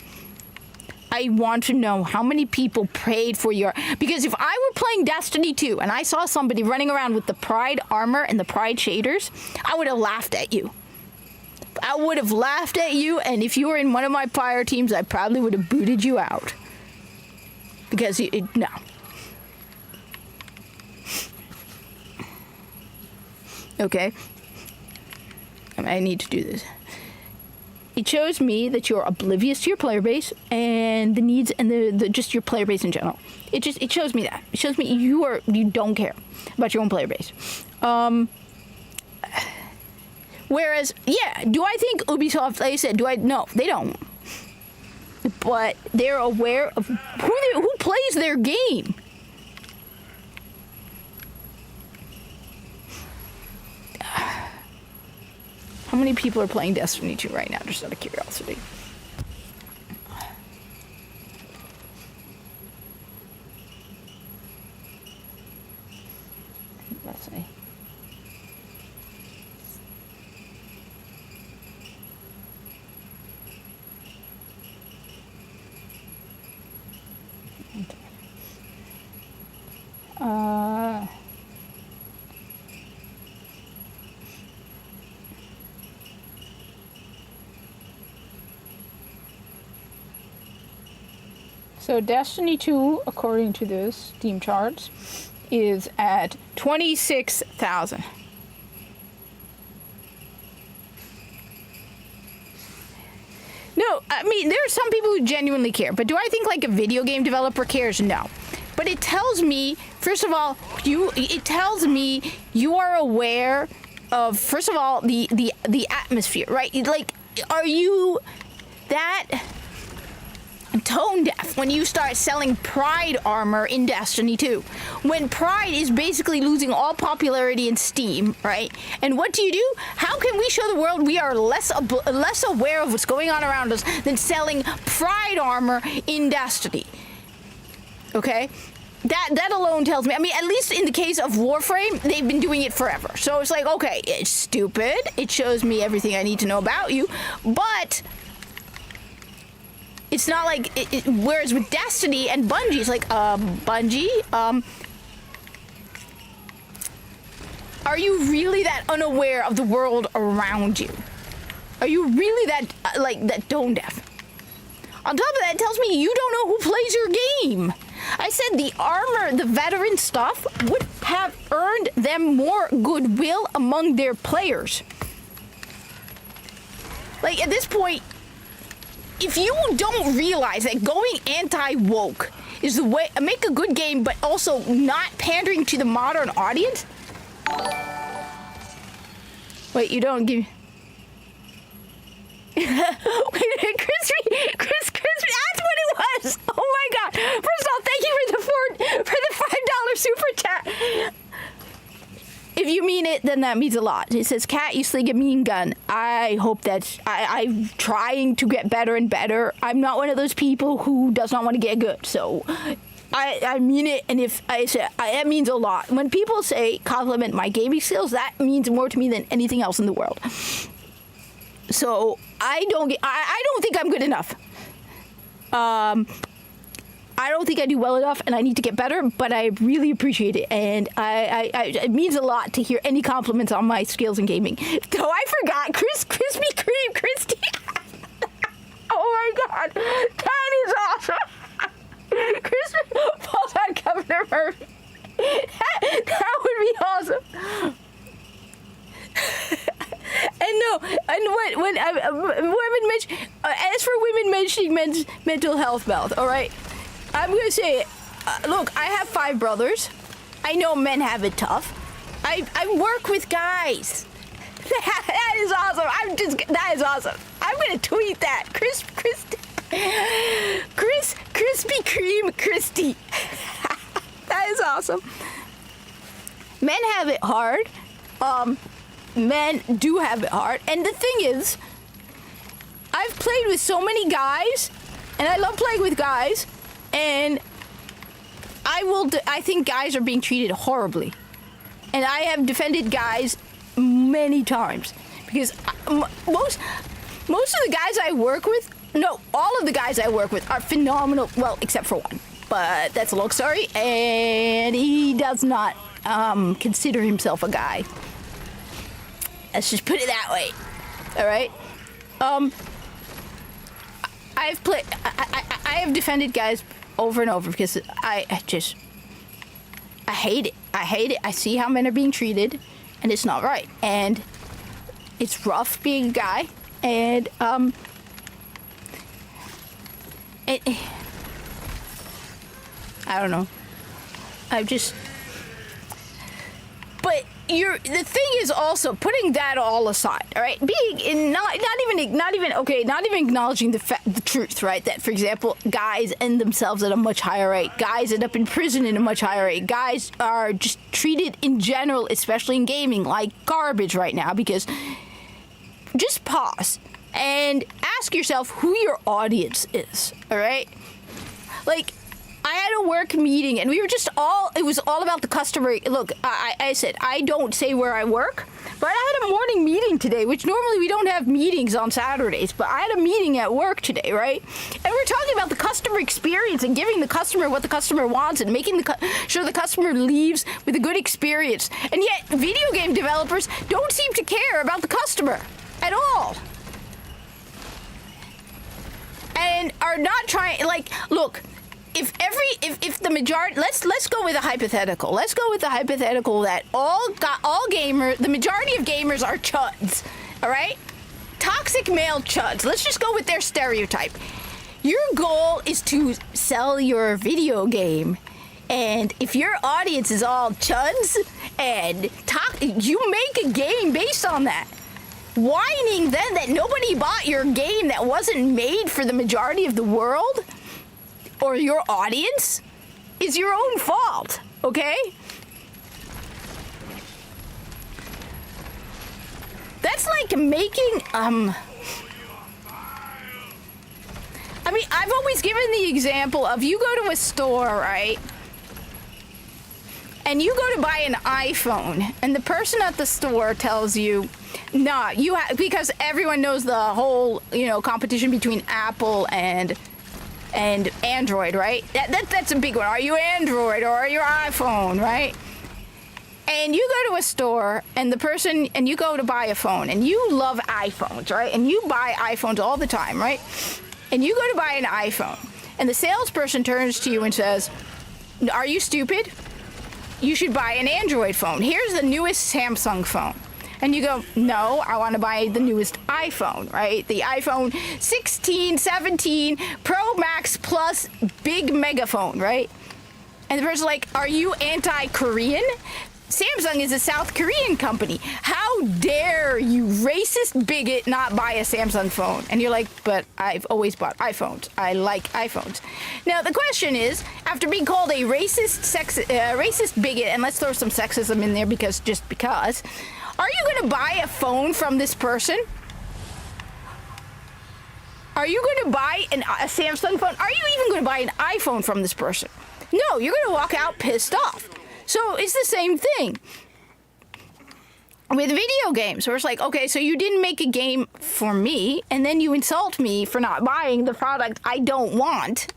I want to know how many people paid for your... Because if I were playing Destiny 2 and I saw somebody running around with the Pride armor and the Pride shaders, I would have laughed at you. I would have laughed at you, and if you were in one of my fire teams, I probably would have booted you out. Because, no. Okay? I need to do this. It shows me that you're oblivious to your player base and the needs and the just your player base in general. It shows me that. It shows me you don't care about your own player base. Whereas, yeah, do I think Ubisoft, like I said, no, they don't. But they're aware of who plays their game. How many people are playing Destiny 2 right now, just out of curiosity? Let's see. So Destiny 2, according to this Steam charts, is at 26,000. No, I mean, there are some people who genuinely care, but do I think like a video game developer cares? No. But it tells me, first of all, it tells me you are aware of, first of all, the atmosphere, right? Like, are you that... tone deaf when you start selling Pride armor in Destiny 2. When Pride is basically losing all popularity in Steam, right? And what do? How can we show the world we are less aware of what's going on around us than selling Pride armor in Destiny? Okay? That alone tells me, I mean, at least in the case of Warframe, they've been doing it forever. So it's like, okay, it's stupid. It shows me everything I need to know about you, but it's not like, whereas with Destiny and Bungie, it's like, Bungie, are you really that unaware of the world around you? Are you really that, that tone deaf? On top of that, it tells me you don't know who plays your game. I said the armor, the veteran stuff, would have earned them more goodwill among their players. Like, at this point, if you don't realize that going anti-woke is the way, make a good game, but also not pandering to the modern audience. Wait, you don't give. Wait, Crispy, that's what it was. Oh my God! First of all, thank you for the $5 super chat. If you mean it, then that means a lot. It says, Cat, you sling a mean gun. I hope that's... I'm trying to get better and better. I'm not one of those people who does not want to get good. So I mean it, and if I say... that means a lot. When people say compliment my gaming skills, that means more to me than anything else in the world. So I don't think I'm good enough. I don't think I do well enough, and I need to get better, but I really appreciate it, and it means a lot to hear any compliments on my skills in gaming. Oh, I forgot, Krispy Kreme, Christy. Oh my God, that is awesome. Crispy falls on Governor Murphy. That would be awesome. And no, and when women mention, as for women mentioning mental health mouth, all right, I'm gonna say it. Look, I have 5 brothers. I know men have it tough. I work with guys. That is awesome. That is awesome. I'm gonna tweet that. Krispy Kreme Christy. That is awesome. Men have it hard. Men do have it hard, and the thing is, I've played with so many guys, and I love playing with guys, and I think guys are being treated horribly, and I have defended guys many times, because most of the guys I work with, no, all of the guys I work with are phenomenal, well, except for one, but that's a long story, and he does not consider himself a guy. Let's just put it that way. All right. I have defended guys over and over because I hate it. I hate it. I see how men are being treated, and it's not right. And it's rough being a guy. And I don't know. But the thing is also putting that all aside, all right? Being in not even acknowledging the truth, right? That, for example, guys end themselves at a much higher rate. Guys end up in prison at a much higher rate. Guys are just treated in general, especially in gaming, like garbage right now. Because just pause and ask yourself who your audience is, all right? Like, I had a work meeting, and we were it was all about the customer. Look, I said, I don't say where I work, but I had a morning meeting today, which normally we don't have meetings on Saturdays, but I had a meeting at work today, right? And we're talking about the customer experience and giving the customer what the customer wants and making sure the customer leaves with a good experience. And yet, video game developers don't seem to care about the customer at all. And are not trying, like, look, if the majority, let's go with a hypothetical. Let's go with the hypothetical that the majority of gamers are chuds, all right? Toxic male chuds. Let's just go with their stereotype. Your goal is to sell your video game, and if your audience is all chuds and you make a game based on that. Whining then that nobody bought your game that wasn't made for the majority of the world or your audience is your own fault, okay? That's like making, I mean, I've always given the example of you go to a store, right? And you go to buy an iPhone, and the person at the store tells you, nah, because everyone knows the whole, competition between Apple and Android, right? That's a big one. Are you Android or are you iPhone, right? And you go to a store and you go to buy a phone and you love iPhones, right? And you buy iPhones all the time, right? And you go to buy an iPhone and the salesperson turns to you and says, are you stupid? You should buy an Android phone. Here's the newest Samsung phone. And you go, no, I want to buy the newest iPhone, right? The iPhone 16, 17, Pro Max Plus big megaphone, right? And the person's like, are you anti-Korean? Samsung is a South Korean company. How dare you, racist bigot, not buy a Samsung phone? And you're like, but I've always bought iPhones. I like iPhones. Now, the question is, after being called a racist bigot, and let's throw some sexism in there because, are you going to buy a phone from this person? Are you going to buy a Samsung phone? Are you even going to buy an iPhone from this person? No, you're going to walk out pissed off. So it's the same thing with video games, where it's like, okay, so you didn't make a game for me, and then you insult me for not buying the product I don't want.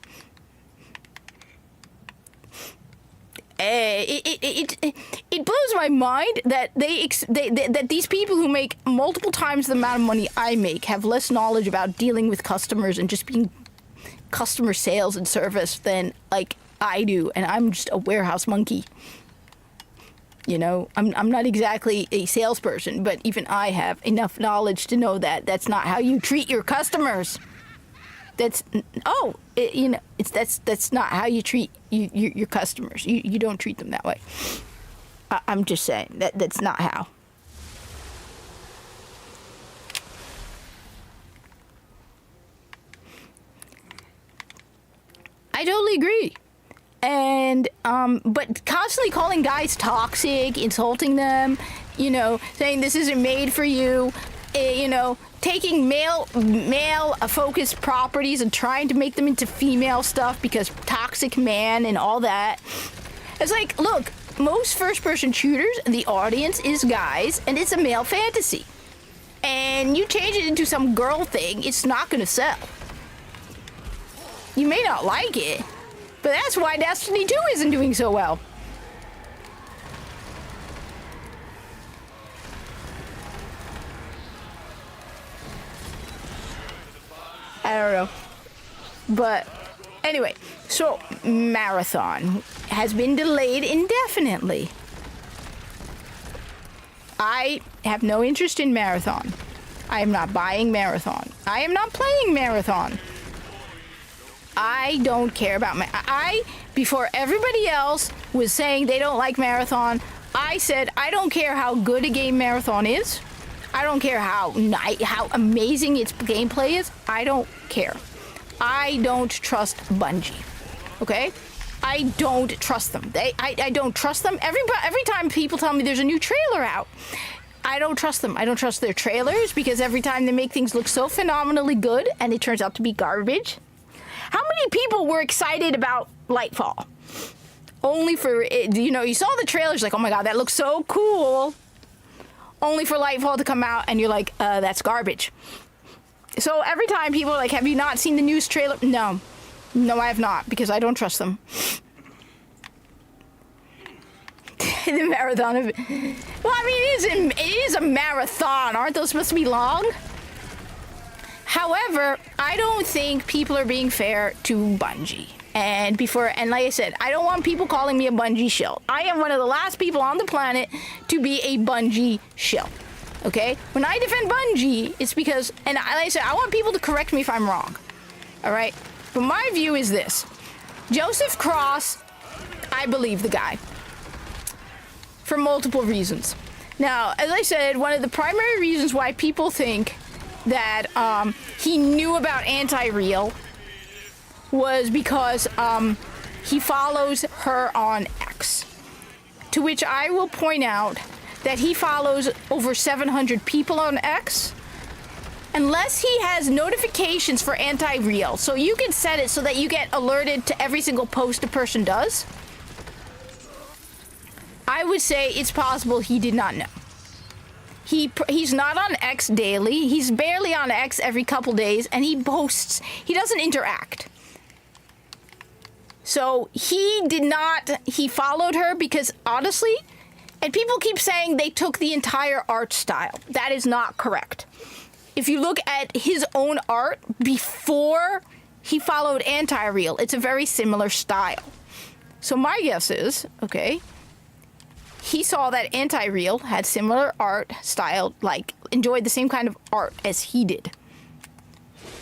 It blows my mind that that these people who make multiple times the amount of money I make have less knowledge about dealing with customers and just being customer sales and service than like I do, and I'm just a warehouse monkey. I'm not exactly a salesperson, but even I have enough knowledge to know that that's not how you treat your customers. That's not how you treat your customers. You don't treat them that way. I'm just saying that's not how. I totally agree. And, but constantly calling guys toxic, insulting them, saying this isn't made for you, taking male-focused properties and trying to make them into female stuff because toxic man and all that. It's like, look, most first-person shooters, the audience is guys, and it's a male fantasy. And you change it into some girl thing, it's not going to sell. You may not like it, but that's why Destiny 2 isn't doing so well. I don't know. But anyway, so Marathon has been delayed indefinitely. I have no interest in Marathon. I am not buying Marathon. I am not playing Marathon. I don't care about before everybody else was saying they don't like Marathon, I said I don't care how good a game Marathon is. I don't care how amazing its gameplay is. I don't care. I don't trust Bungie. Okay? I don't trust them. I don't trust them. Every time people tell me there's a new trailer out, I don't trust them. I don't trust their trailers because every time they make things look so phenomenally good and it turns out to be garbage. How many people were excited about Lightfall? Only for it, you saw the trailers like, oh my god, that looks so cool. Only for Lightfall to come out and you're like, that's garbage. So every time people are like, have you not seen the news trailer? No, I have not because I don't trust them. The marathon of it. Well, I mean, it is a marathon. Aren't those supposed to be long? However, I don't think people are being fair to Bungie. And like I said, I don't want people calling me a Bungie shill. I am one of the last people on the planet to be a Bungie shill. Okay? When I defend Bungie, it's because, and like I said, I want people to correct me if I'm wrong. Alright? But my view is this. Joseph Cross, I believe the guy. For multiple reasons. Now, as I said, one of the primary reasons why people think that he knew about anti-real was because he follows her on X. To which I will point out that he follows over 700 people on X. Unless he has notifications for anti-real. So you can set it so that you get alerted to every single post a person does. I would say it's possible he did not know. He's not on X daily. He's barely on X every couple days, and he posts. He doesn't interact. So he followed her because, honestly, and people keep saying they took the entire art style. That is not correct. If you look at his own art before he followed anti-real, it's a very similar style. So my guess is, okay, he saw that anti-real had similar art style, like enjoyed the same kind of art as he did.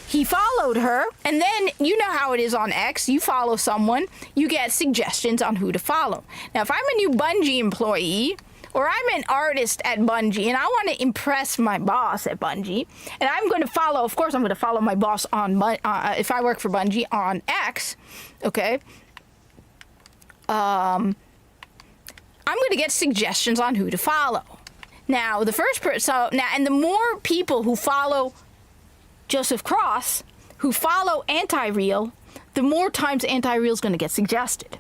He followed her, and then you know how it is on X. You follow someone, you get suggestions on who to follow. Now, if I'm a new Bungie employee, or I'm an artist at Bungie, and I want to impress my boss at Bungie, and I'm going to follow, of course I'm going to follow my boss on, if I work for Bungie, on X, okay? I'm going to get suggestions on who to follow. Now, the first person, and the more people who follow Joseph Cross, who follow anti-real, the more times anti-real is going to get suggested.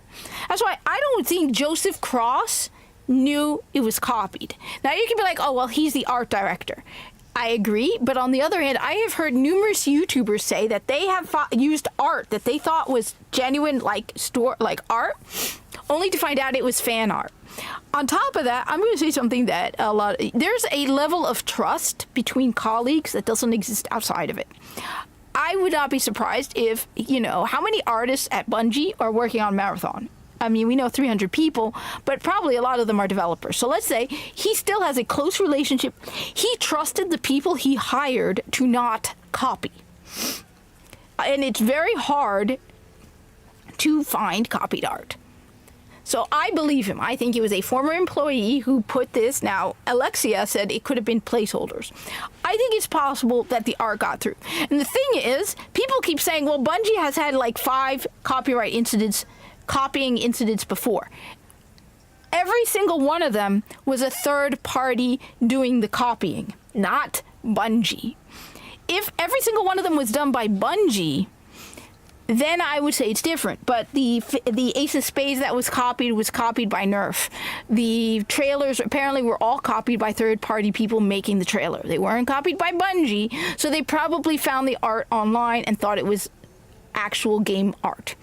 That's why I don't think Joseph Cross knew it was copied. Now, you can be like, oh, well, he's the art director. I agree, but on the other hand, I have heard numerous YouTubers say that they have used art that they thought was genuine, like art, only to find out it was fan art. On top of that, I'm going to say something that there's a level of trust between colleagues that doesn't exist outside of it. I would not be surprised if, how many artists at Bungie are working on Marathon? I mean, we know 300 people, but probably a lot of them are developers. So let's say he still has a close relationship. He trusted the people he hired to not copy. And it's very hard to find copied art. So I believe him. I think it was a former employee who put this. Now, Alexia said it could have been placeholders. I think it's possible that the art got through. And the thing is, people keep saying, well, Bungie has had like 5 copying incidents before. Every single one of them was a third party doing the copying, not Bungie. If every single one of them was done by Bungie, then I would say it's different. But the Ace of Spades that was copied by Nerf. The trailers apparently were all copied by third-party people making the trailer. They weren't copied by Bungie, so they probably found the art online and thought it was actual game art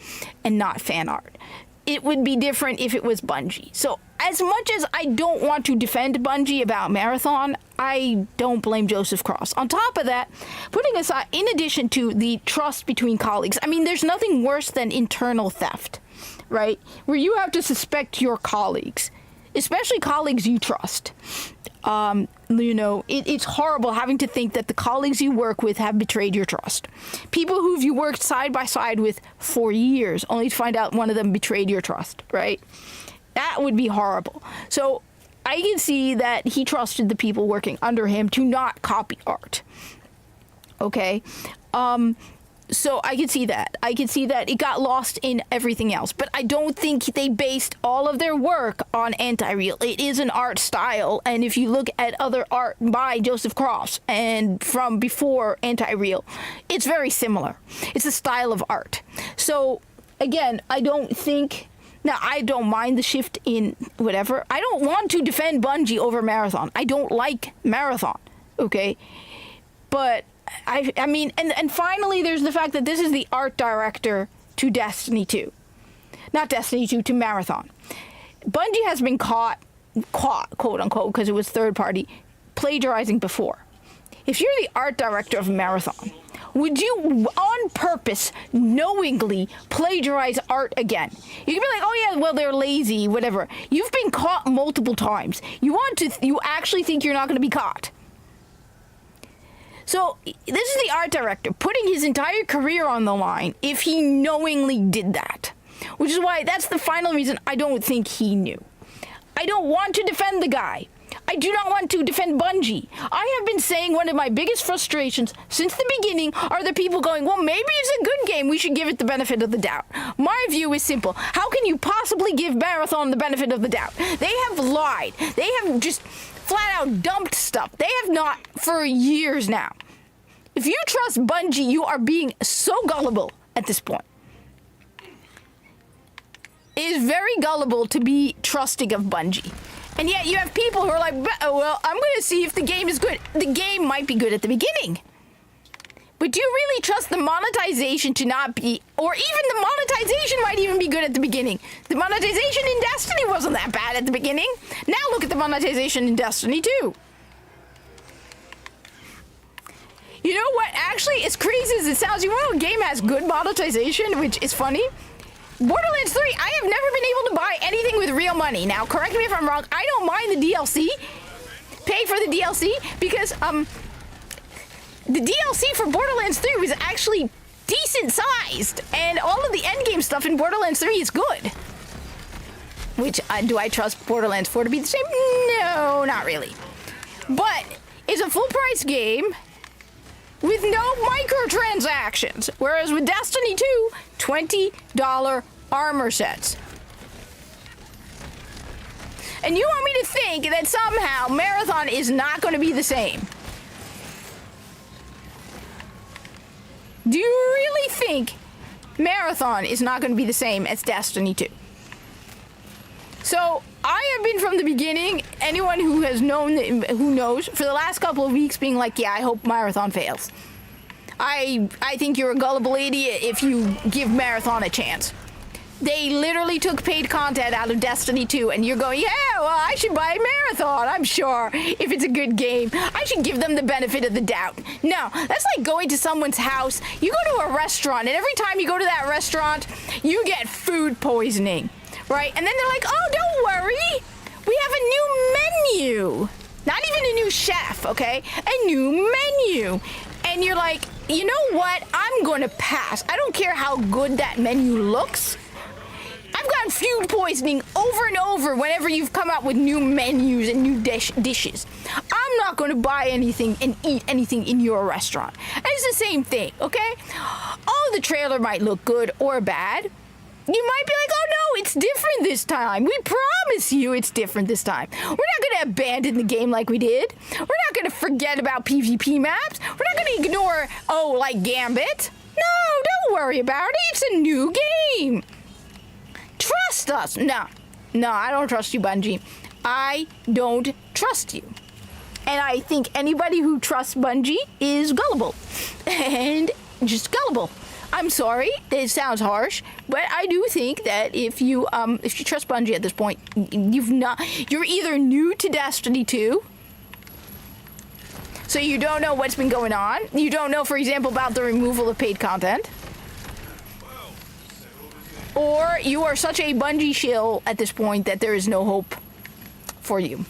and not fan art. It would be different if it was Bungie. So as much as I don't want to defend Bungie about Marathon, I don't blame Joseph Cross. On top of that, putting aside, in addition to the trust between colleagues, I mean, there's nothing worse than internal theft, right? Where you have to suspect your colleagues, especially colleagues you trust. It's horrible having to think that the colleagues you work with have betrayed your trust. People who you worked side by side with for years, only to find out one of them betrayed your trust, right? That would be horrible. So I can see that he trusted the people working under him to not copy art. Okay? So I could see that. I could see that it got lost in everything else. But I don't think they based all of their work on anti-real. It is an art style. And if you look at other art by Joseph Cross and from before anti-real, it's very similar. It's a style of art. So, again, I don't think... Now, I don't mind the shift in whatever. I don't want to defend Bungie over Marathon. I don't like Marathon, okay? But, I mean, and finally, there's the fact that this is the art director to Destiny 2. Not Destiny 2, to Marathon. Bungie has been caught, quote-unquote, because it was third-party, plagiarizing before. If you're the art director of Marathon, would you, on purpose, knowingly plagiarize art again? You can be like, oh yeah, well, they're lazy, whatever. You've been caught multiple times. You actually think you're not going to be caught. So, this is the art director putting his entire career on the line if he knowingly did that. Which is why that's the final reason I don't think he knew. I don't want to defend the guy. I do not want to defend Bungie. I have been saying one of my biggest frustrations since the beginning are the people going, well, maybe it's a good game. We should give it the benefit of the doubt. My view is simple. How can you possibly give Marathon the benefit of the doubt? They have lied. They have just flat out dumped stuff. They have not for years now. If you trust Bungie, you are being so gullible at this point. It is very gullible to be trusting of Bungie. And yet you have people who are like, well, I'm going to see if the game is good. The game might be good at the beginning. But do you really trust the monetization to not be, or even the monetization might even be good at the beginning. The monetization in Destiny wasn't that bad at the beginning. Now look at the monetization in Destiny 2. You know what? Actually, as crazy as it sounds, you know what game has good monetization, which is funny? Borderlands 3, I have never been able to buy anything with real money. Now, correct me if I'm wrong, I don't mind the DLC. Pay for the DLC, because, the DLC for Borderlands 3 was actually decent sized, and all of the endgame stuff in Borderlands 3 is good. Which, do I trust Borderlands 4 to be the same? No, not really. But, it's a full price game with no microtransactions. Whereas with Destiny 2, $20 armor sets. And you want me to think that somehow Marathon is not going to be the same? Do you really think Marathon is not going to be the same as Destiny 2? So, I have been from the beginning, anyone who has known, who knows, for the last couple of weeks being like, yeah, I hope Marathon fails. I think you're a gullible idiot if you give Marathon a chance. They literally took paid content out of Destiny 2, and you're going, yeah, well, I should buy Marathon, I'm sure. If it's a good game, I should give them the benefit of the doubt. No, that's like going to someone's house. You go to a restaurant, and every time you go to that restaurant, you get food poisoning, right? And then they're like, oh, don't worry. We have a new menu. Not even a new chef, okay? A new menu. And you're like, you know what? I'm going to pass. I don't care how good that menu looks. I've gotten food poisoning over and over whenever you've come out with new menus and new dishes. I'm not going to buy anything and eat anything in your restaurant. And it's the same thing, okay? Oh, the trailer might look good or bad. You might be like, oh no, it's different this time. We promise you it's different this time. We're not going to abandon the game like we did. We're not going to forget about PvP maps. We're not going to ignore, oh, like Gambit. No, don't worry about it. It's a new game. Trust us. No, I don't trust you, Bungie. I don't trust you. And I think anybody who trusts Bungie is gullible. And just gullible. I'm sorry, it sounds harsh, but I do think that if you trust Bungie at this point, you're either new to Destiny 2, so you don't know what's been going on. You don't know, for example, about the removal of paid content. Or you are such a Bungie shill at this point that there is no hope for you.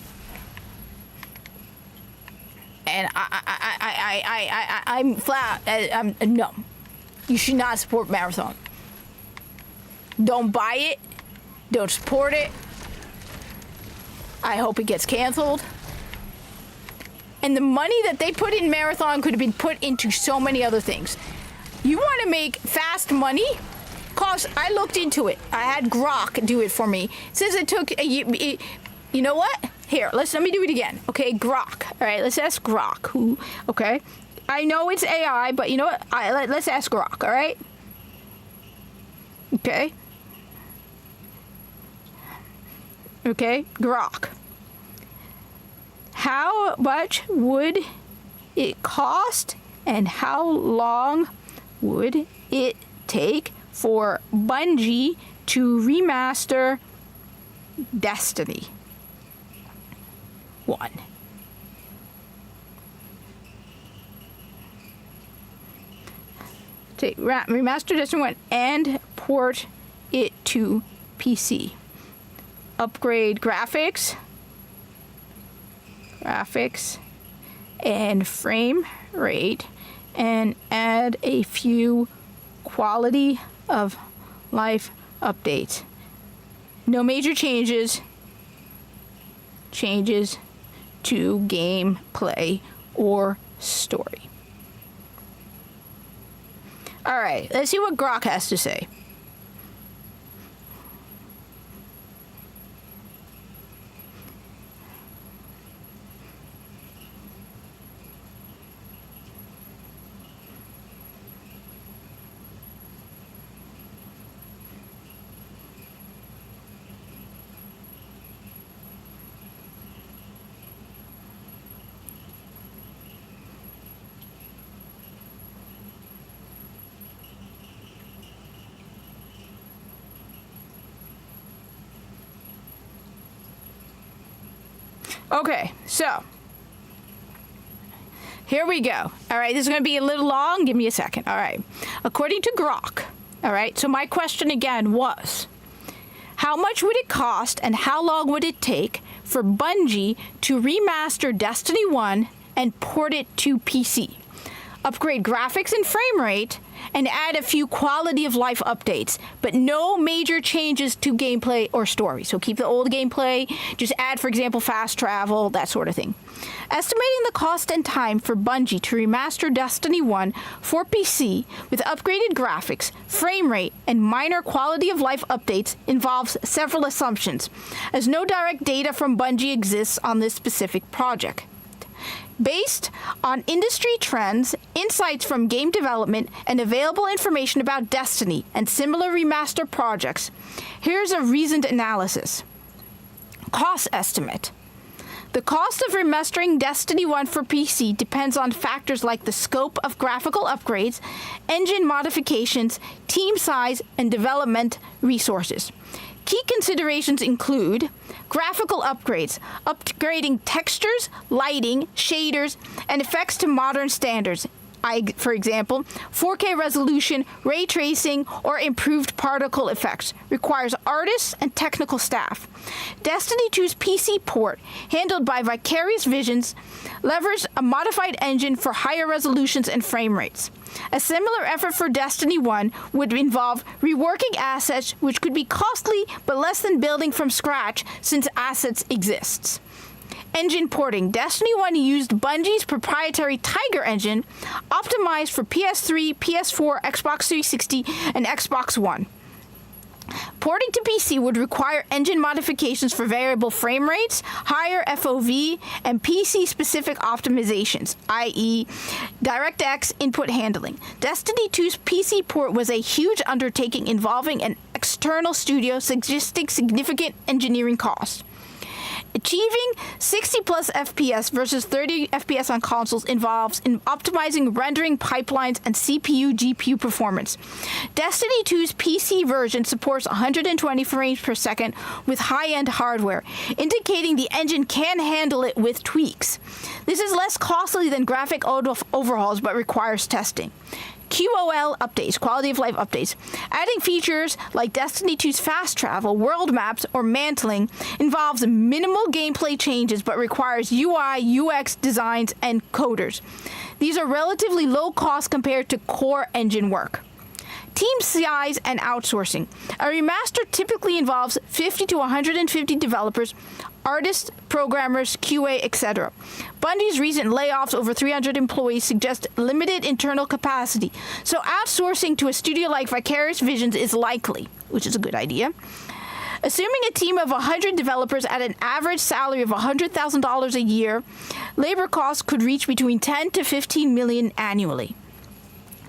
And I'm flat. No. You should not support Marathon. Don't buy it. Don't support it. I hope it gets canceled. And the money that they put in Marathon could have been put into so many other things. You want to make fast money? Cause I looked into it. I had Grok do it for me. It says it took you know what? Here, let me do it again. Okay, Grok. All right, let's ask Grok. Who? Okay. I know it's AI, but you know what? Let's ask Grok, all right? Okay. Okay, Grok. How much would it cost and how long would it take for Bungie to remaster Destiny 1? Remaster Destiny 1 and port it to PC. Upgrade graphics and frame rate, and add a few quality of life updates. No major changes to gameplay or story. All right, let's see what Grok has to say. Okay, so here we go. All right, this is going to be a little long. Give me a second. All right. According to Grok, all right, so my question again was, how much would it cost and how long would it take for Bungie to remaster Destiny 1 and port it to PC? Upgrade graphics and frame rate, and add a few quality of life updates, but no major changes to gameplay or story. So keep the old gameplay, just add, for example, fast travel, that sort of thing. Estimating the cost and time for Bungie to remaster Destiny 1 for PC with upgraded graphics, frame rate, and minor quality of life updates involves several assumptions, as no direct data from Bungie exists on this specific project. Based on industry trends, insights from game development, and available information about Destiny and similar remaster projects, here's a reasoned analysis. Cost estimate. The cost of remastering Destiny 1 for PC depends on factors like the scope of graphical upgrades, engine modifications, team size, and development resources. Key considerations include graphical upgrades, upgrading textures, lighting, shaders, and effects to modern standards. For example, 4K resolution, ray tracing, or improved particle effects requires artists and technical staff. Destiny 2's PC port, handled by Vicarious Visions, levers a modified engine for higher resolutions and frame rates. A similar effort for Destiny 1 would involve reworking assets, which could be costly but less than building from scratch since assets exist. Engine porting. Destiny 1 used Bungie's proprietary Tiger engine, optimized for PS3, PS4, Xbox 360, and Xbox One. Porting to PC would require engine modifications for variable frame rates, higher FOV, and PC-specific optimizations, i.e. DirectX input handling. Destiny 2's PC port was a huge undertaking involving an external studio, suggesting significant engineering costs. Achieving 60 plus FPS versus 30 FPS on consoles involves optimizing rendering pipelines and CPU-GPU performance. Destiny 2's PC version supports 120 frames per second with high-end hardware, indicating the engine can handle it with tweaks. This is less costly than graphic overhauls but requires testing. QOL updates, quality of life updates. Adding features like Destiny 2's fast travel, world maps, or mantling involves minimal gameplay changes but requires UI, UX designs, and coders. These are relatively low cost compared to core engine work. Team size and outsourcing. A remaster typically involves 50 to 150 developers, artists, programmers, QA, etc. Bungie's recent layoffs over 300 employees suggest limited internal capacity, so outsourcing to a studio like Vicarious Visions is likely, which is a good idea. Assuming a team of 100 developers at an average salary of $100,000 a year, labor costs could reach between 10 to 15 million annually.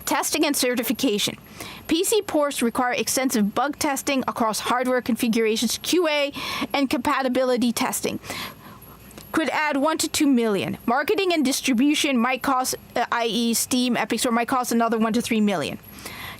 Testing and certification. PC ports require extensive bug testing across hardware configurations, QA, and compatibility testing. Could add 1 to 2 million. Marketing and distribution might cost, i.e. Steam, Epic Store, might cost another 1 to 3 million.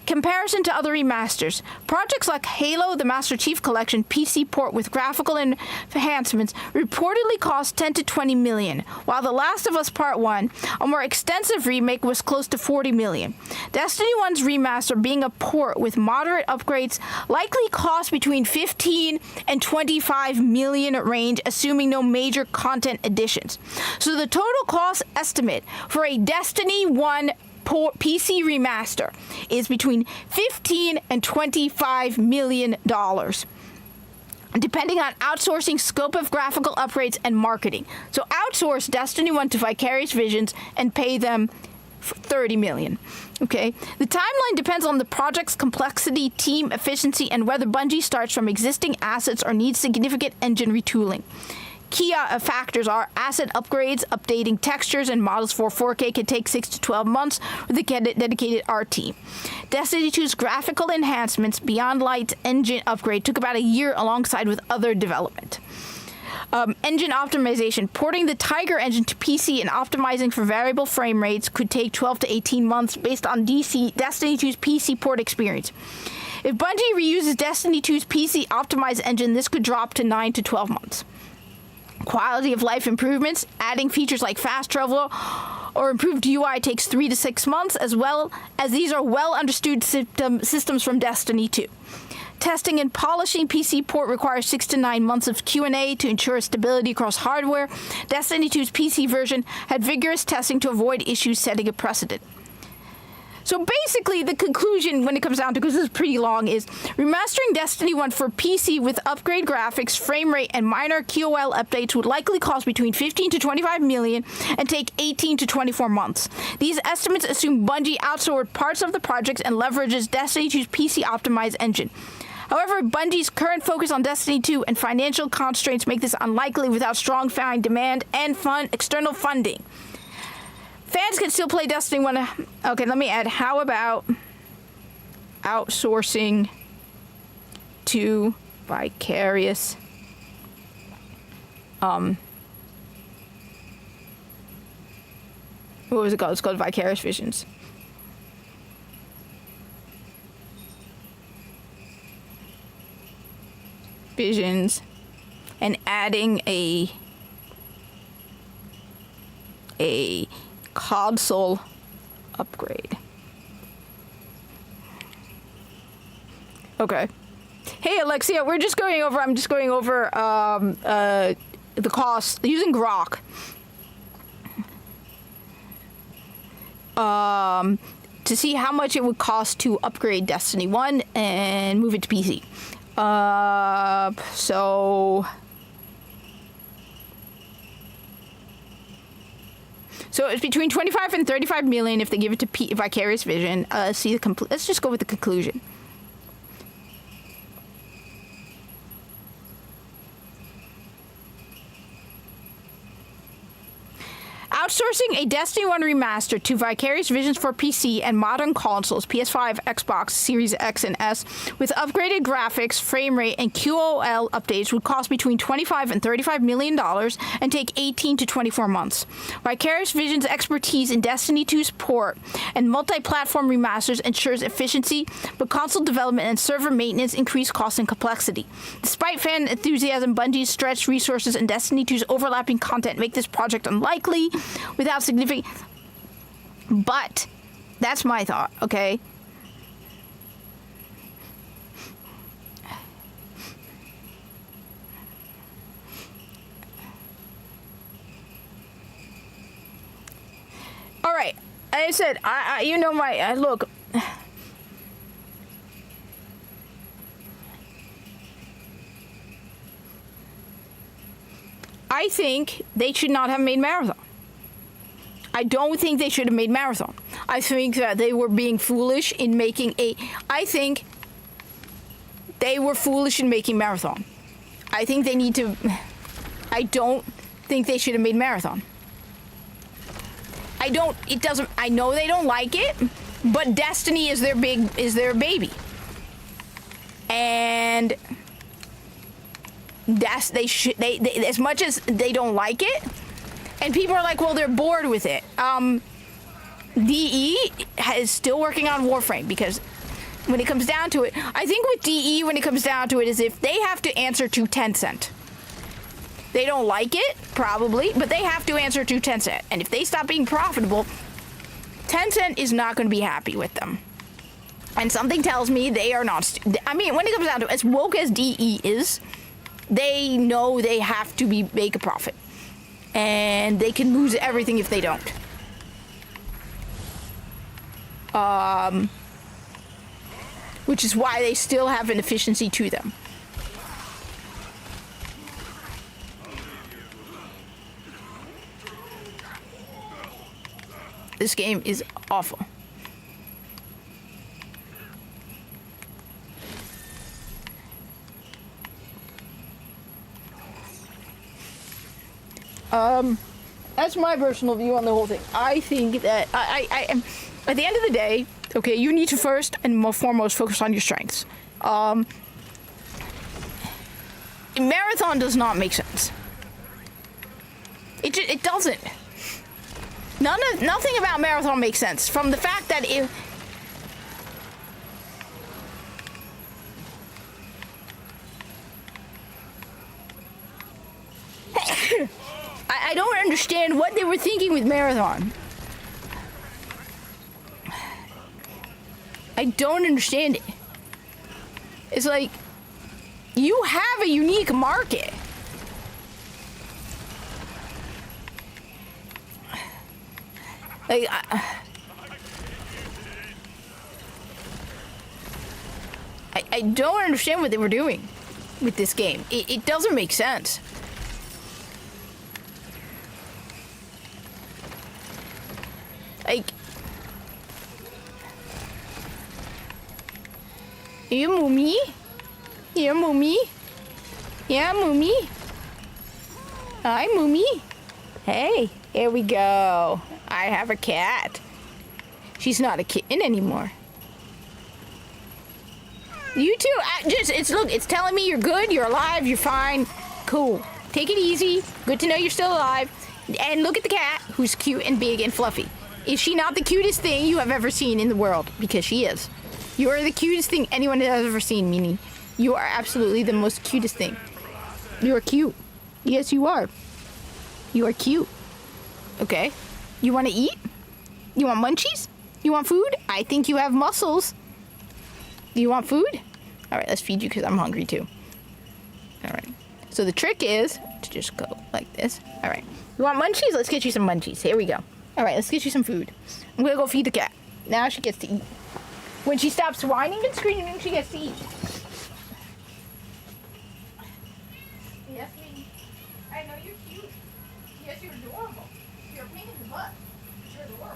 Comparison to other remasters. Projects like Halo, the Master Chief Collection PC port with graphical enhancements reportedly cost 10 to 20 million, while The Last of Us Part 1, a more extensive remake, was close to 40 million. Destiny 1's remaster, being a port with moderate upgrades, likely cost between 15 and 25 million range, assuming no major content additions. So the total cost estimate for a Destiny 1 PC remaster is between $15 and $25 million. depending on outsourcing, scope of graphical upgrades, and marketing. So outsource Destiny 1 to Vicarious Visions and pay them $30 million. Okay. The timeline depends on the project's complexity, team efficiency, and whether Bungie starts from existing assets or needs significant engine retooling. Key factors are asset upgrades, updating textures and models for 4K can take 6 to 12 months with a dedicated art team. Destiny 2's graphical enhancements, Beyond Light's engine upgrade, took about a year alongside with other development. Engine optimization. Porting the Tiger engine to PC and optimizing for variable frame rates could take 12 to 18 months based on Destiny 2's PC port experience. If Bungie reuses Destiny 2's PC optimized engine, this could drop to 9 to 12 months. Quality of life improvements, adding features like fast travel or improved UI takes 3 to 6 months, as well as these are well understood systems from Destiny 2. Testing and polishing PC port requires 6 to 9 months of Q&A to ensure stability across hardware. Destiny 2's PC version had vigorous testing to avoid issues, setting a precedent. So basically, the conclusion when it comes down to, because this is pretty long, is remastering Destiny 1 for PC with upgrade graphics, frame rate, and minor QoL updates would likely cost between $15 to $25 million and take 18 to 24 months. These estimates assume Bungie outsourced parts of the project and leverages Destiny 2's PC optimized engine. However, Bungie's current focus on Destiny 2 and financial constraints make this unlikely without strong fan demand and external funding. Fans can still play Destiny 1. Okay, let me add, how about outsourcing to Vicarious? What was it called? It's called Vicarious Visions. Visions, and adding a console upgrade. Okay. Hey Alexia, I'm just going over the cost using Grok. To see how much it would cost to upgrade Destiny 1 and move it to PC. So it's between 25 and 35 million if they give it to Vicarious Vision. Let's just go with the conclusion. Outsourcing a Destiny 1 remaster to Vicarious Visions for PC and modern consoles, PS5, Xbox, Series X and S, with upgraded graphics, frame rate, and QoL updates would cost between $25 and $35 million and take 18 to 24 months. Vicarious Visions' expertise in Destiny 2's port and multi-platform remasters ensures efficiency, but console development and server maintenance increase cost and complexity. Despite fan enthusiasm, Bungie's stretched resources and Destiny 2's overlapping content make this project unlikely without significant. But that's my thought, okay? All right, I said, you know my look. I think they should not have made Marathon. I don't think they should have made Marathon. I think that they were being foolish in making I think they were foolish in making Marathon. I think they need to. I don't think they should have made Marathon. It doesn't. I know they don't like it, but Destiny is their baby, and they as much as they don't like it. And people are like, well, they're bored with it. DE is still working on Warframe because when it comes down to it, I think with DE, when it comes down to it, is if they have to answer to Tencent. They don't like it, probably, but they have to answer to Tencent. And if they stop being profitable, Tencent is not going to be happy with them. And something tells me they are not. I mean, when it comes down to it, as woke as DE is, they know they have to make a profit. And they can lose everything if they don't. Which is why they still have an efficiency to them. This game is awful. That's my personal view on the whole thing. I think that I am, at the end of the day, okay, you need to first and foremost focus on your strengths. Marathon does not make sense. It doesn't. Nothing about Marathon makes sense from the fact that it. I don't understand what they were thinking with Marathon. I don't understand it. It's like, you have a unique market. Like, I don't understand what they were doing with this game. It doesn't make sense. Like, you Moomy? Yeah, Moomy? Yeah, Moomy? Hi, Moomy. Hey, here we go. I have a cat. She's not a kitten anymore. You too. It's telling me you're good, you're alive, you're fine. Cool. Take it easy. Good to know you're still alive. And look at the cat, who's cute and big and fluffy. Is she not the cutest thing you have ever seen in the world? Because she is. You are the cutest thing anyone has ever seen, Mimi. You are absolutely the most cutest thing. You are cute. Yes, you are. You are cute. Okay. You want to eat? You want munchies? You want food? I think you have muscles. Do you want food? All right, let's feed you because I'm hungry too. All right. So the trick is to just go like this. All right. You want munchies? Let's get you some munchies. Here we go. All right, let's get you some food. I'm going to go feed the cat. Now she gets to eat. When she stops whining and screaming, she gets to eat. Yes, me. I know you're cute. Yes, you're adorable. You're a pain in the butt. You're adorable.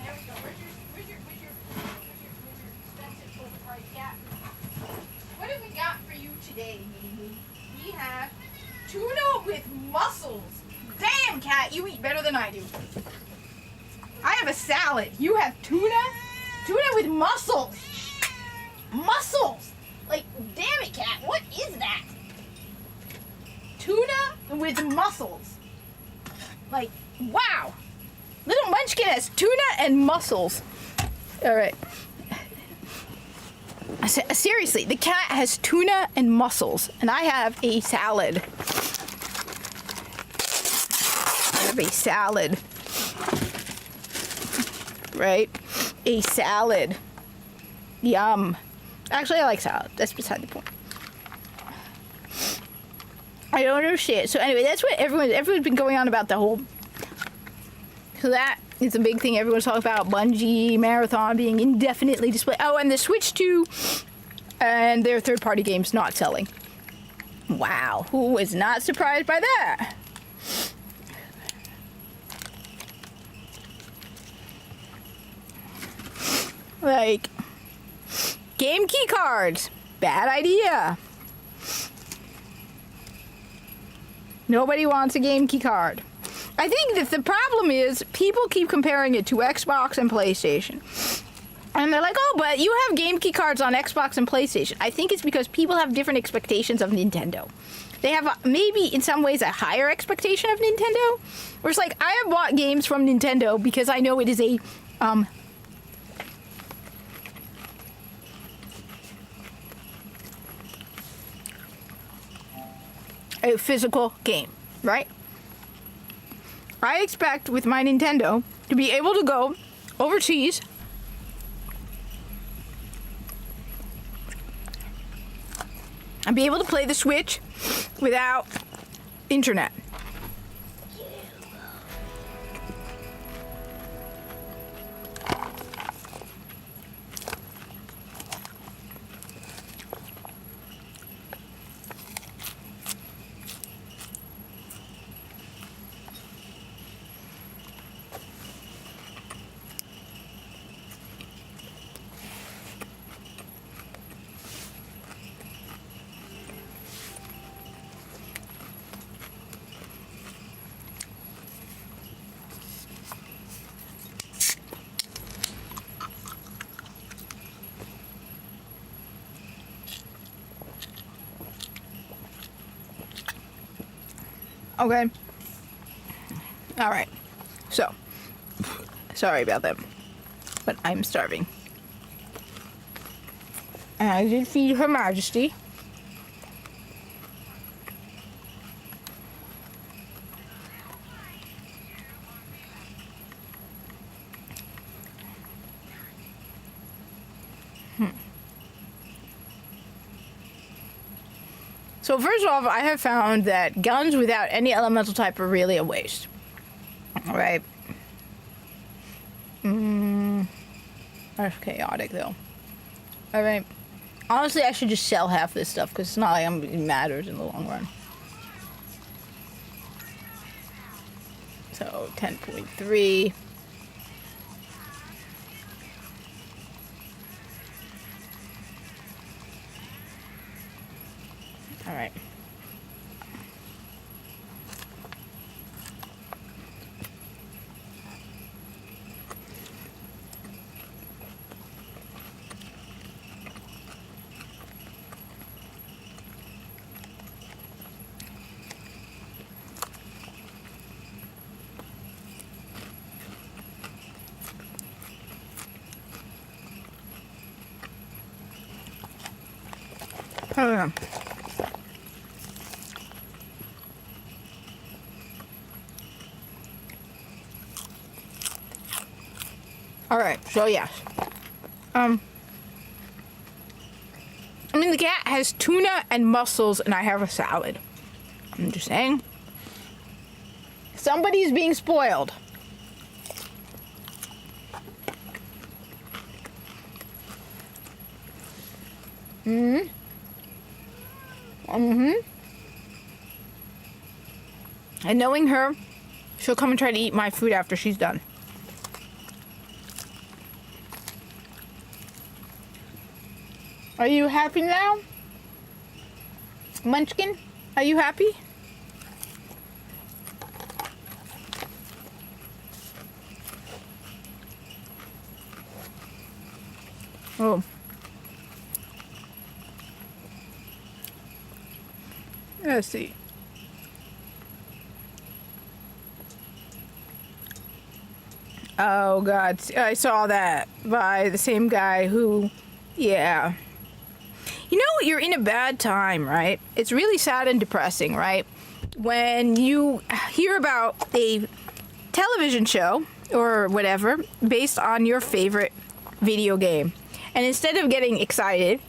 There we go. Where's your expensive overpriced cat? What have we got for you today, Mimi? We have tuna with mussels. Damn, cat, you eat better than I do. I have a salad. You have tuna? Tuna with mussels. Mussels. Like, damn it, cat. What is that? Tuna with mussels. Like, wow. Little Munchkin has tuna and mussels. All right. Seriously, the cat has tuna and mussels, and I have a salad. I have a salad. Right? A salad. Yum. Actually, I like salad. That's beside the point. I don't understand. So anyway, that's what everyone's been going on about the whole. So that is a big thing everyone's talking about. Bungie, Marathon being indefinitely displayed. Oh, and the Switch 2 and their third-party games not selling. Wow. Who was not surprised by that? Like, game key cards. Bad idea. Nobody wants a game key card. I think that the problem is people keep comparing it to Xbox and PlayStation. And they're like, oh, but you have game key cards on Xbox and PlayStation. I think it's because people have different expectations of Nintendo. They have maybe in some ways a higher expectation of Nintendo. Where it's like, I have bought games from Nintendo because I know it is a physical game, right? I expect with my Nintendo to be able to go overseas and be able to play the Switch without internet. Okay. All right. So, sorry about that, but I'm starving. And I did feed Her Majesty. So first off, I have found that guns without any elemental type are really a waste. Alright. That's chaotic though. Alright. Honestly, I should just sell half this stuff because it's not like it matters in the long run. So 10.3. All right. Hold on. All right, so yes. I mean, the cat has tuna and mussels, and I have a salad. I'm just saying. Somebody's being spoiled. And knowing her, she'll come and try to eat my food after she's done. Are you happy now? Munchkin, are you happy? Oh. Let's see. Oh God, I saw that by the same guy who, yeah. You know, you're in a bad time, right? It's really sad and depressing, right? When you hear about a television show or whatever based on your favorite video game, and instead of getting excited,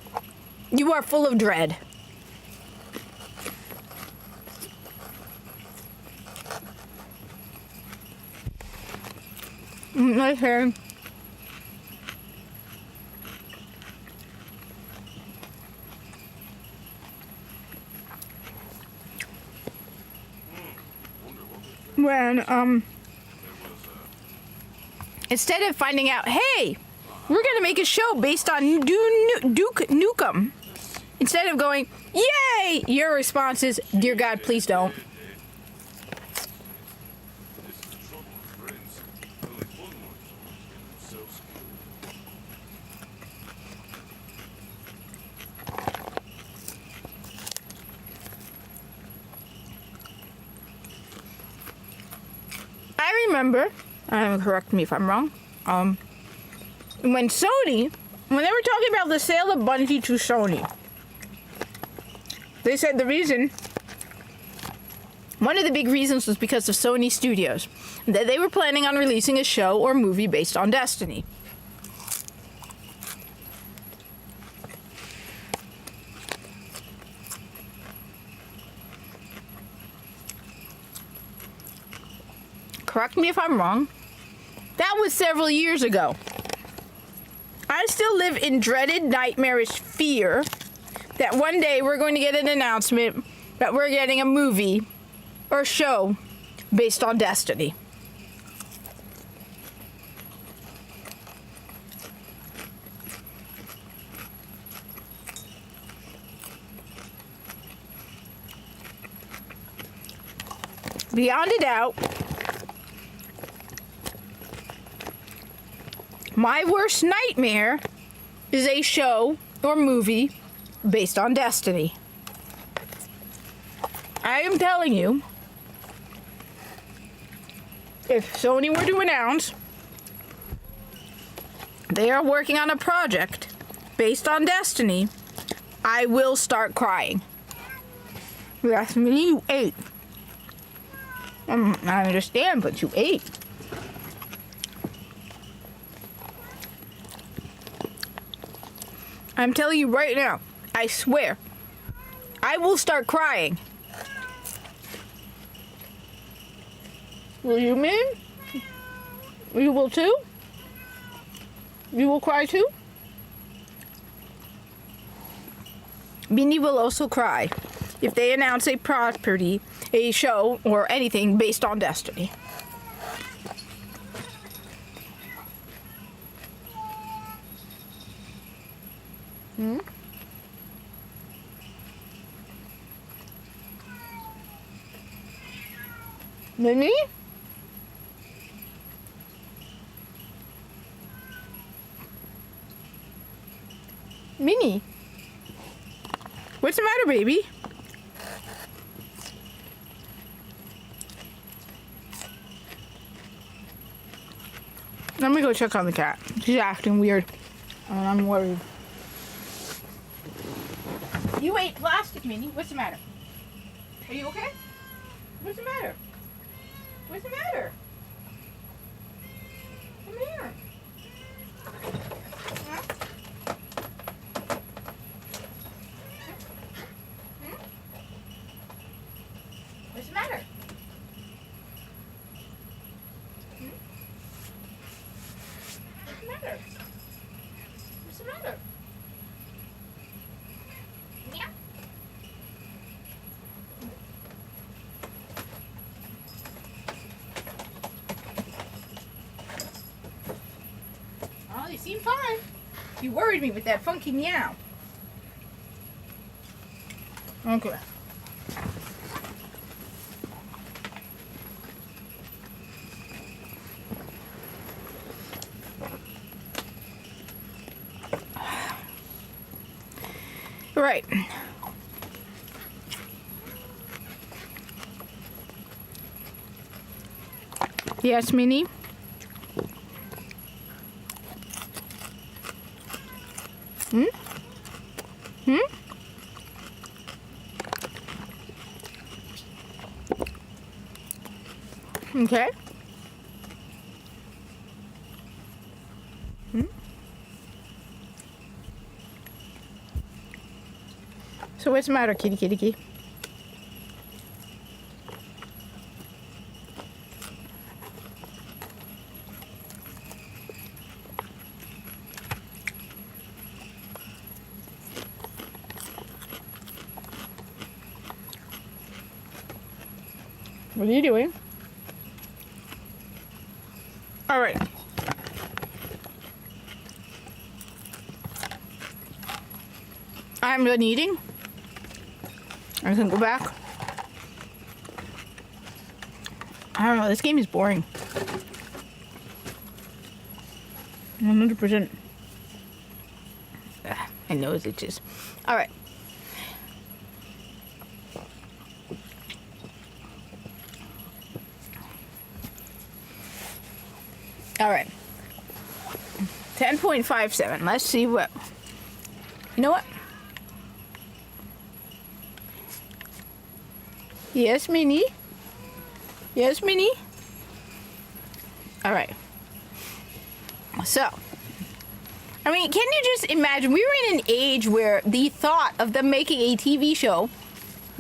you are full of dread. Okay. When instead of finding out, hey, we're gonna make a show based on Duke Nukem, instead of going, yay, your response is, dear God, please don't. I remember, correct me if I'm wrong, when Sony, when they were talking about the sale of Bungie to Sony, they said the reason, one of the big reasons was because of Sony Studios, that they were planning on releasing a show or movie based on Destiny. Correct me if I'm wrong. That was several years ago. I still live in dreaded, nightmarish fear that one day we're going to get an announcement that we're getting a movie or show based on Destiny. Beyond a doubt, my worst nightmare is a show or movie based on Destiny. I am telling you, if Sony were to announce they are working on a project based on Destiny, I will start crying. Yes, Minnie, you ate. I understand, but you ate. I'm telling you right now, I swear, I will start crying. Will you, Min? You will too? You will cry too? Minnie will also cry if they announce a property, a show, or anything based on Destiny. Minnie? Minnie? What's the matter, baby? Let me go check on the cat. She's acting weird. And I'm worried. You ate plastic, Minnie. What's the matter? Are you okay? What's the matter? What's the matter? Come here. Huh? What's the matter? What's the matter? What's the matter? Yeah. Oh, they seem fine. You worried me with that funky meow. Okay. Right. Yes, Minnie? Okay. So what's the matter, kitty, kitty, kitty? What are you doing? All right. I'm done eating. I can go back. I don't know. This game is boring. 100%. I know it itches. All right. All right. 10.57. Let's see what. You know what? Yes, Minnie? Yes, Minnie? All right. So, I mean, can you just imagine? We were in an age where the thought of them making a TV show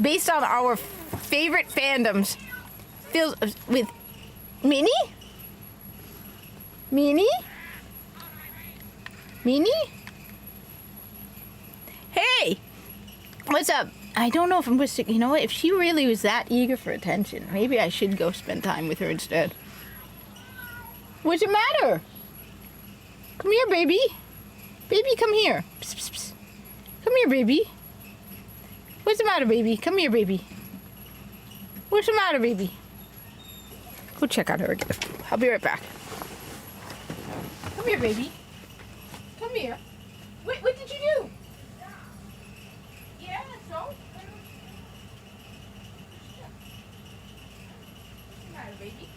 based on our favorite fandoms fills with Minnie? Minnie? Minnie? Hey! What's up? I don't know if I'm going to... You know what? If she really was that eager for attention, maybe I should go spend time with her instead. What's the matter? Come here, baby. Baby, come here. Psst, psst, psst. Come here, baby. What's the matter, baby? Come here, baby. What's the matter, baby? Go check on her again. I'll be right back. Come here, baby. Come here. Wait, what did you do? Yeah, so? What's the matter, baby?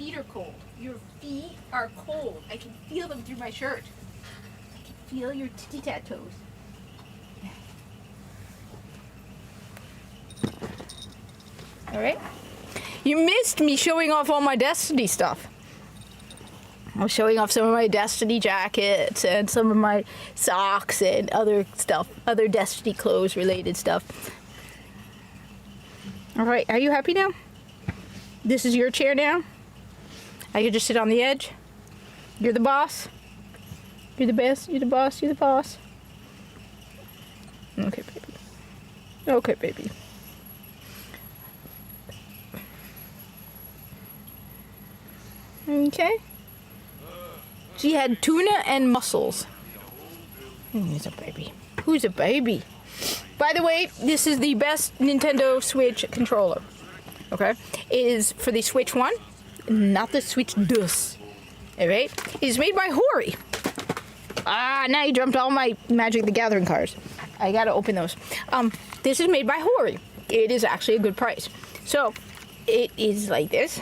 feet are cold. Your feet are cold. I can feel them through my shirt. I can feel your titty tattoos. Alright. You missed me showing off all my Destiny stuff. I was showing off some of my Destiny jackets and some of my socks and other stuff. Other Destiny clothes related stuff. Alright, are you happy now? This is your chair now? I can just sit on the edge? You're the boss? You're the best? You're the boss? You're the boss? Okay, baby. Okay, baby. Okay. She had tuna and mussels. Who's a baby? Who's a baby? By the way, this is the best Nintendo Switch controller. Okay? It is for the Switch 1, not the Switch 2. Alright? It is made by Hori. Ah, now you jumped all my Magic the Gathering cards. I gotta open those. This is made by Hori. It is actually a good price. So, it is like this.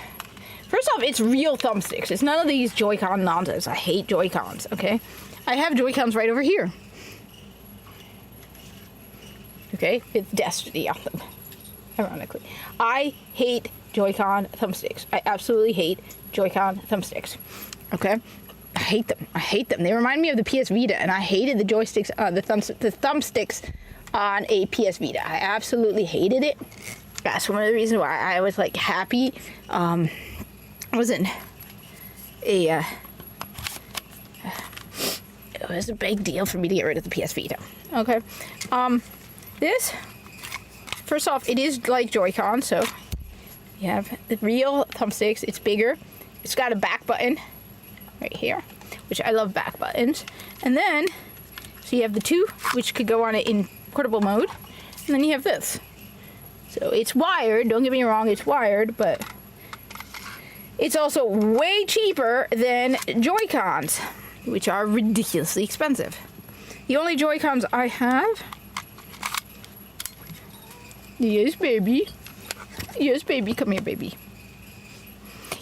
First off, it's real thumbsticks. It's none of these Joy-Con nonsense. I hate Joy-Cons, okay? I have Joy-Cons right over here. Okay? It's Destiny on them. Ironically. I hate Joy-Con thumbsticks. I absolutely hate Joy-Con thumbsticks. Okay? I hate them. I hate them. They remind me of the PS Vita, and I hated the joysticks, the thumbsticks on a PS Vita. I absolutely hated it. That's one of the reasons why I was, like, happy. It was a big deal for me to get rid of the PS Vita. Okay. This, first off, it is like Joy-Con, so you have the real thumbsticks. It's bigger. It's got a back button right here, which I love back buttons. And then, so you have the two, which could go on it in portable mode. And then you have this. So it's wired. Don't get me wrong, it's wired, but it's also way cheaper than Joy-Cons, which are ridiculously expensive. The only Joy-Cons I have... Yes, baby. Yes, baby. Come here, baby.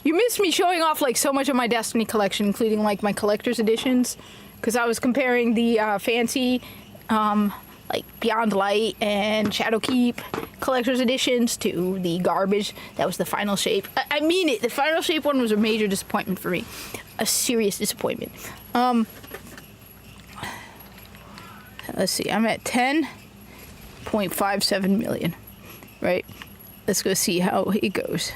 You missed me showing off, like, so much of my Destiny collection, including, like, my collector's editions. Because I was comparing the fancy, like, Beyond Light and Shadowkeep collector's editions to the garbage that was the Final Shape. I mean it. The Final Shape one was a major disappointment for me. A serious disappointment. Let's see. I'm at 10.57 million. Right? Let's go see how it goes.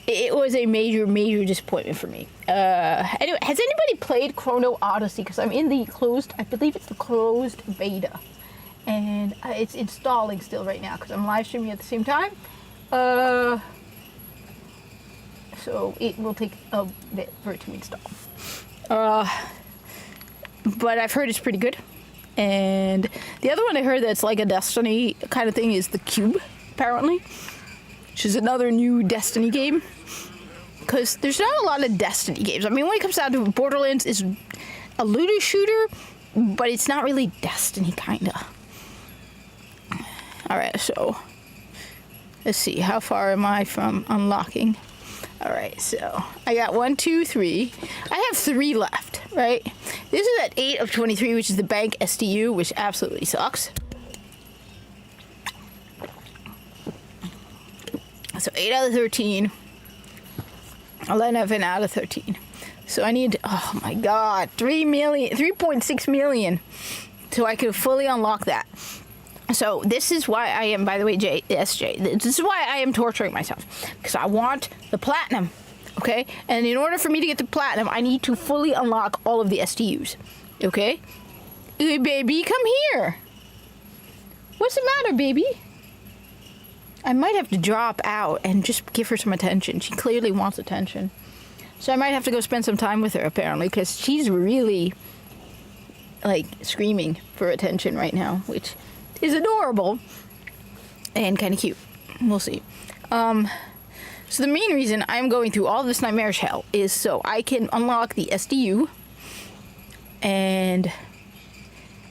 It was a major disappointment for me. Anyway, has anybody played Chrono Odyssey? Because I'm in the closed, I believe it's the closed beta. And it's installing still right now because I'm live streaming at the same time. So it will take a bit for it to install. But I've heard it's pretty good. And the other one I heard that's like a Destiny kind of thing is The Cube, apparently. Which is another new Destiny game. Because there's not a lot of Destiny games. I mean, when it comes down to it, Borderlands is a looter shooter, but it's not really Destiny, kind of. Alright, so let's see. How far am I from unlocking? Alright, so I got 1, 2, 3. I have 3 left, right? This is at 8 of 23, which is the bank STU, which absolutely sucks. So 8 out of 13. 11 out of 13. So I need, oh my god, 3.6 million. So I can fully unlock that. So this is why I am, by the way, SJ, this is why I am torturing myself. Because I want the platinum, okay? And in order for me to get the platinum, I need to fully unlock all of the STUs, okay? Hey, baby, come here. What's the matter, baby? I might have to drop out and just give her some attention. She clearly wants attention. So I might have to go spend some time with her, apparently, because she's really, like, screaming for attention right now, which is adorable and kind of cute. We'll see. So the main reason I'm going through all this nightmarish hell is so I can unlock the SDU. And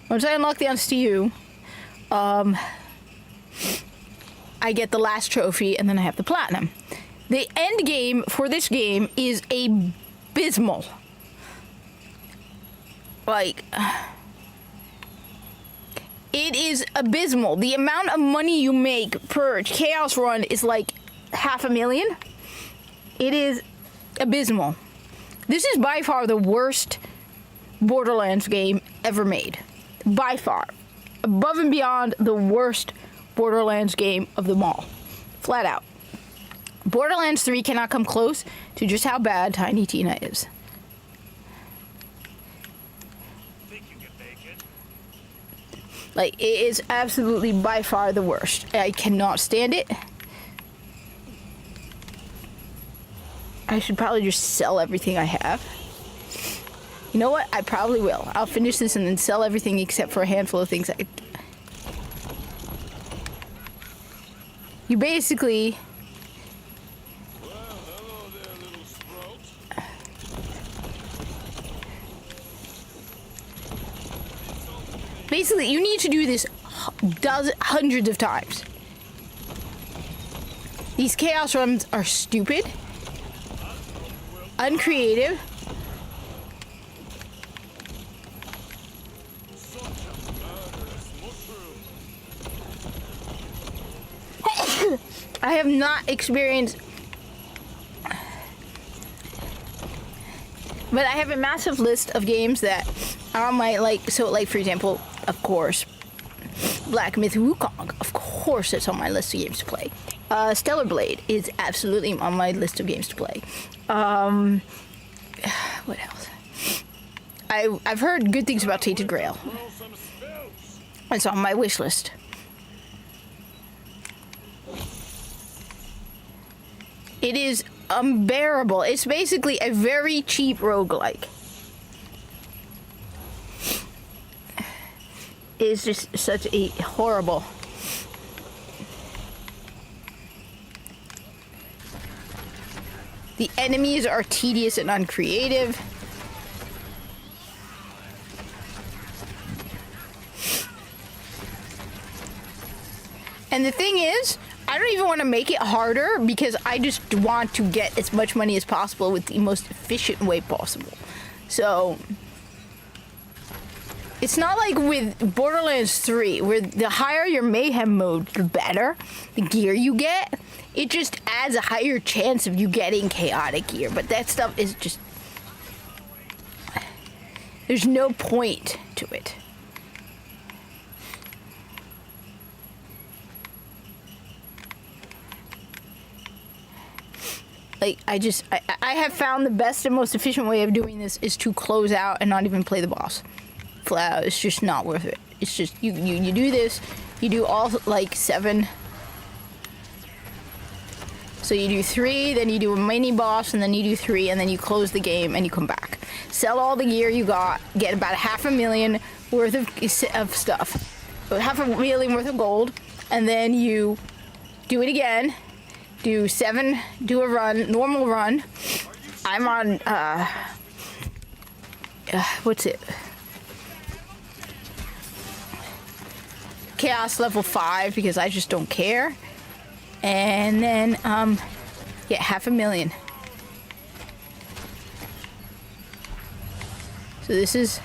once I unlock the SDU, I get the last trophy, and then I have the platinum. The end game for this game is abysmal. Like, it is abysmal. The amount of money you make per Chaos Run is like $500,000. It is abysmal. This is by far the worst Borderlands game ever made. By far. Above and beyond the worst Borderlands game of them all. Flat out. Borderlands 3 cannot come close to just how bad Tiny Tina is. Like, it is absolutely by far the worst. I cannot stand it. I should probably just sell everything I have. You know what? I probably will. I'll finish this and then sell everything except for a handful of things. You basically... Hello there, little sprout. Basically, you need to do this hundreds of times. These chaos runs are stupid, uncreative, I have not experienced, but I have a massive list of games that are on my, like, so like for example, of course, Black Myth Wukong, of course it's on my list of games to play. Stellar Blade is absolutely on my list of games to play. What else? I've heard good things about Tainted Grail. It's on my wish list. It is unbearable. It's basically a very cheap roguelike. It is just such a horrible... The enemies are tedious and uncreative. And the thing is, I don't even want to make it harder because I just want to get as much money as possible with the most efficient way possible. So, it's not like with Borderlands 3, where the higher your mayhem mode, the better the gear you get. It just adds a higher chance of you getting chaotic gear, but that stuff is just... There's no point to it. Like, I have found the best and most efficient way of doing this is to close out and not even play the boss. Flat out, it's just not worth it. It's just, you do this, you do all, like, 7... So you do 3, then you do a mini boss, and then you do 3, and then you close the game and you come back. Sell all the gear you got, get about $500,000 worth of stuff. $500,000 worth of gold, and then you do it again. Do 7, do a run, normal run. I'm on, what's it? Chaos level 5 because I just don't care. And then, yeah, $500,000. So this is...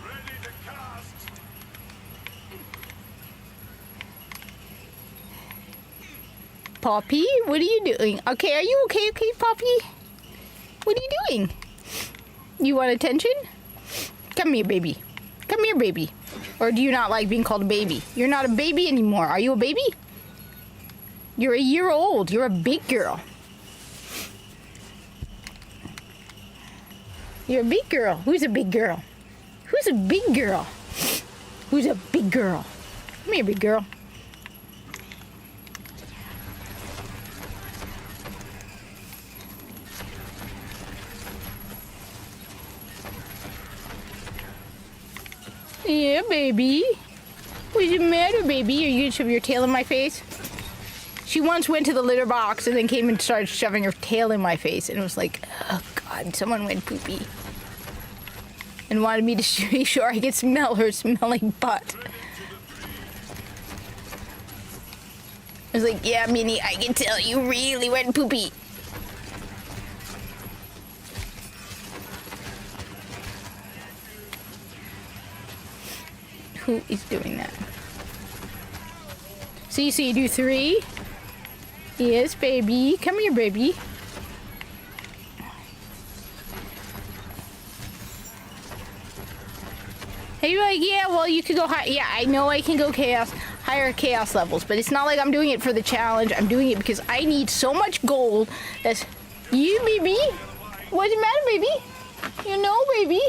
Ready to cast. Poppy, what are you doing? Okay, are you okay, Poppy? What are you doing? You want attention? Come here, baby. Come here, baby. Or do you not like being called a baby? You're not a baby anymore. Are you a baby? You're a year old. You're a big girl. You're a big girl. Who's a big girl? Who's a big girl? Who's a big girl? Come here, big girl. Yeah, baby. What's the matter, baby? Are you gonna shove your tail in my face? She once went to the litter box and then came and started shoving her tail in my face, and it was like, oh God, someone went poopy. And wanted me to be sure I could smell her smelling butt. was like, yeah, Minnie, I can tell you really went poopy. Who is doing that? So you do 3? Yes, baby. Come here, baby. And you're like, yeah, well, you could go high. Yeah, I know I can go higher chaos levels, but it's not like I'm doing it for the challenge. I'm doing it because I need so much gold. That's you, baby. What's the matter, baby? You know, baby.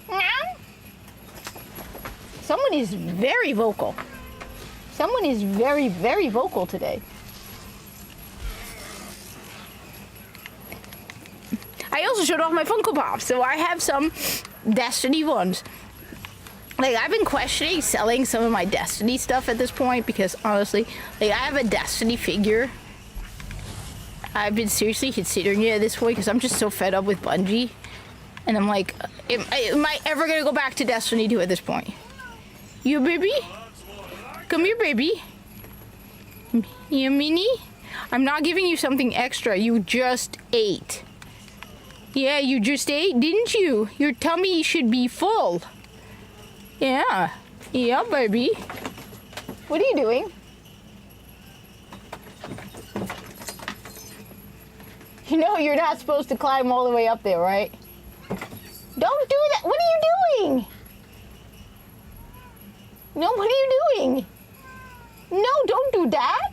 Meow. Someone is very vocal. Someone is very, very vocal today. I also showed off my Funko Pops, so I have some Destiny ones. Like, I've been questioning selling some of my Destiny stuff at this point because, honestly, like, I have a Destiny figure. I've been seriously considering it at this point because I'm just so fed up with Bungie. And I'm like, am I ever going to go back to Destiny 2 at this point? You, baby? Come here, baby. You, Minnie? I'm not giving you something extra. You just ate. Yeah, you just ate, didn't you? Your tummy should be full. Yeah. Yeah, baby. What are you doing? You know you're not supposed to climb all the way up there, right? Don't do that. What are you doing? No, what are you doing? No, don't do that.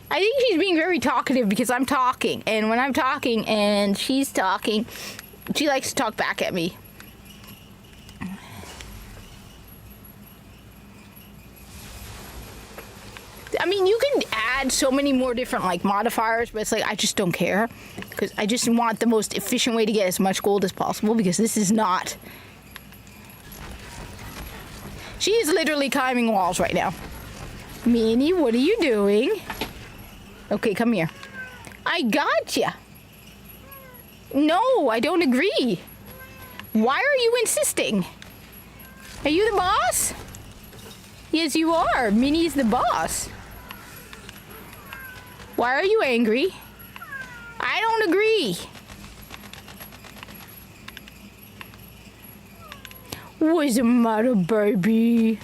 I think she's being very talkative because I'm talking. And when I'm talking and she's talking, she likes to talk back at me. I mean, you can add so many more different, like, modifiers, but it's like, I just don't care. Because I just want the most efficient way to get as much gold as possible, because this is not... She is literally climbing walls right now. Minnie, what are you doing? Okay, come here. I gotcha. No, I don't agree. Why are you insisting? Are you the boss? Yes, you are. Minnie's the boss. Why are you angry? I don't agree. What's the matter, baby?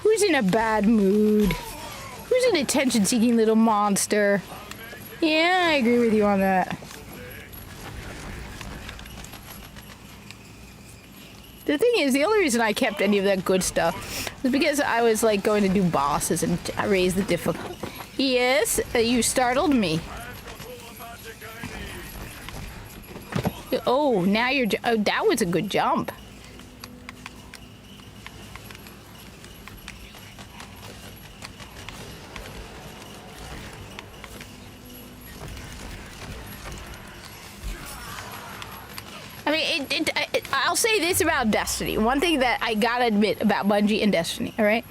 Who's in a bad mood? Who's an attention-seeking little monster? Yeah, I agree with you on that. The thing is, the only reason I kept any of that good stuff was because I was, like, going to do bosses and I raised the difficulty. Yes, you startled me. Oh, now you're... Oh, that was a good jump. I mean, I'll say this about Destiny. One thing that I gotta admit about Bungie and Destiny, all right?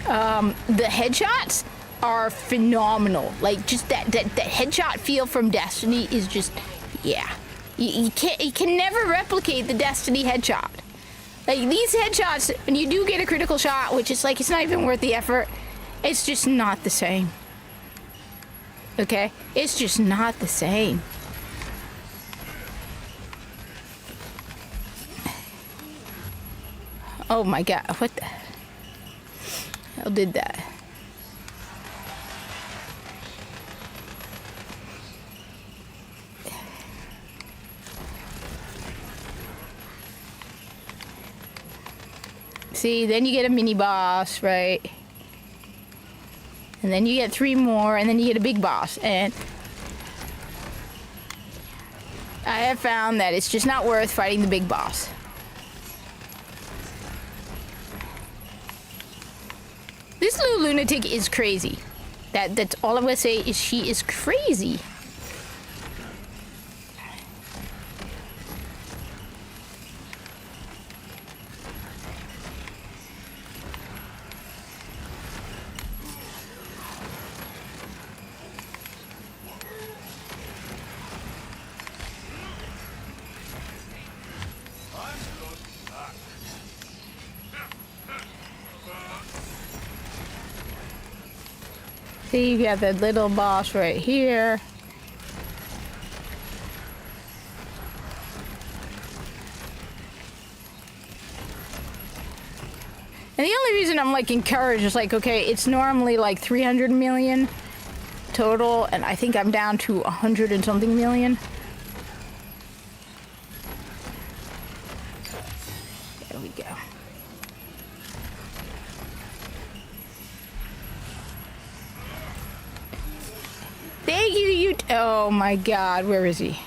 The headshots are phenomenal. Like, just that headshot feel from Destiny is just, yeah. You can never replicate the Destiny headshot. Like, these headshots, when you do get a critical shot, which is like, it's not even worth the effort, it's just not the same. Okay? It's just not the same. Oh my god, what the hell did that? See, then you get a mini boss, right? And then you get 3 more, and then you get a big boss. And I have found that it's just not worth fighting the big boss. This little lunatic is crazy. That's all I'm gonna say is she is crazy. See, you got that little boss right here. And the only reason I'm like encouraged is like, okay, it's normally like 300 million total, and I think I'm down to 100 and something million. There we go. Thank you, oh my god, where is he?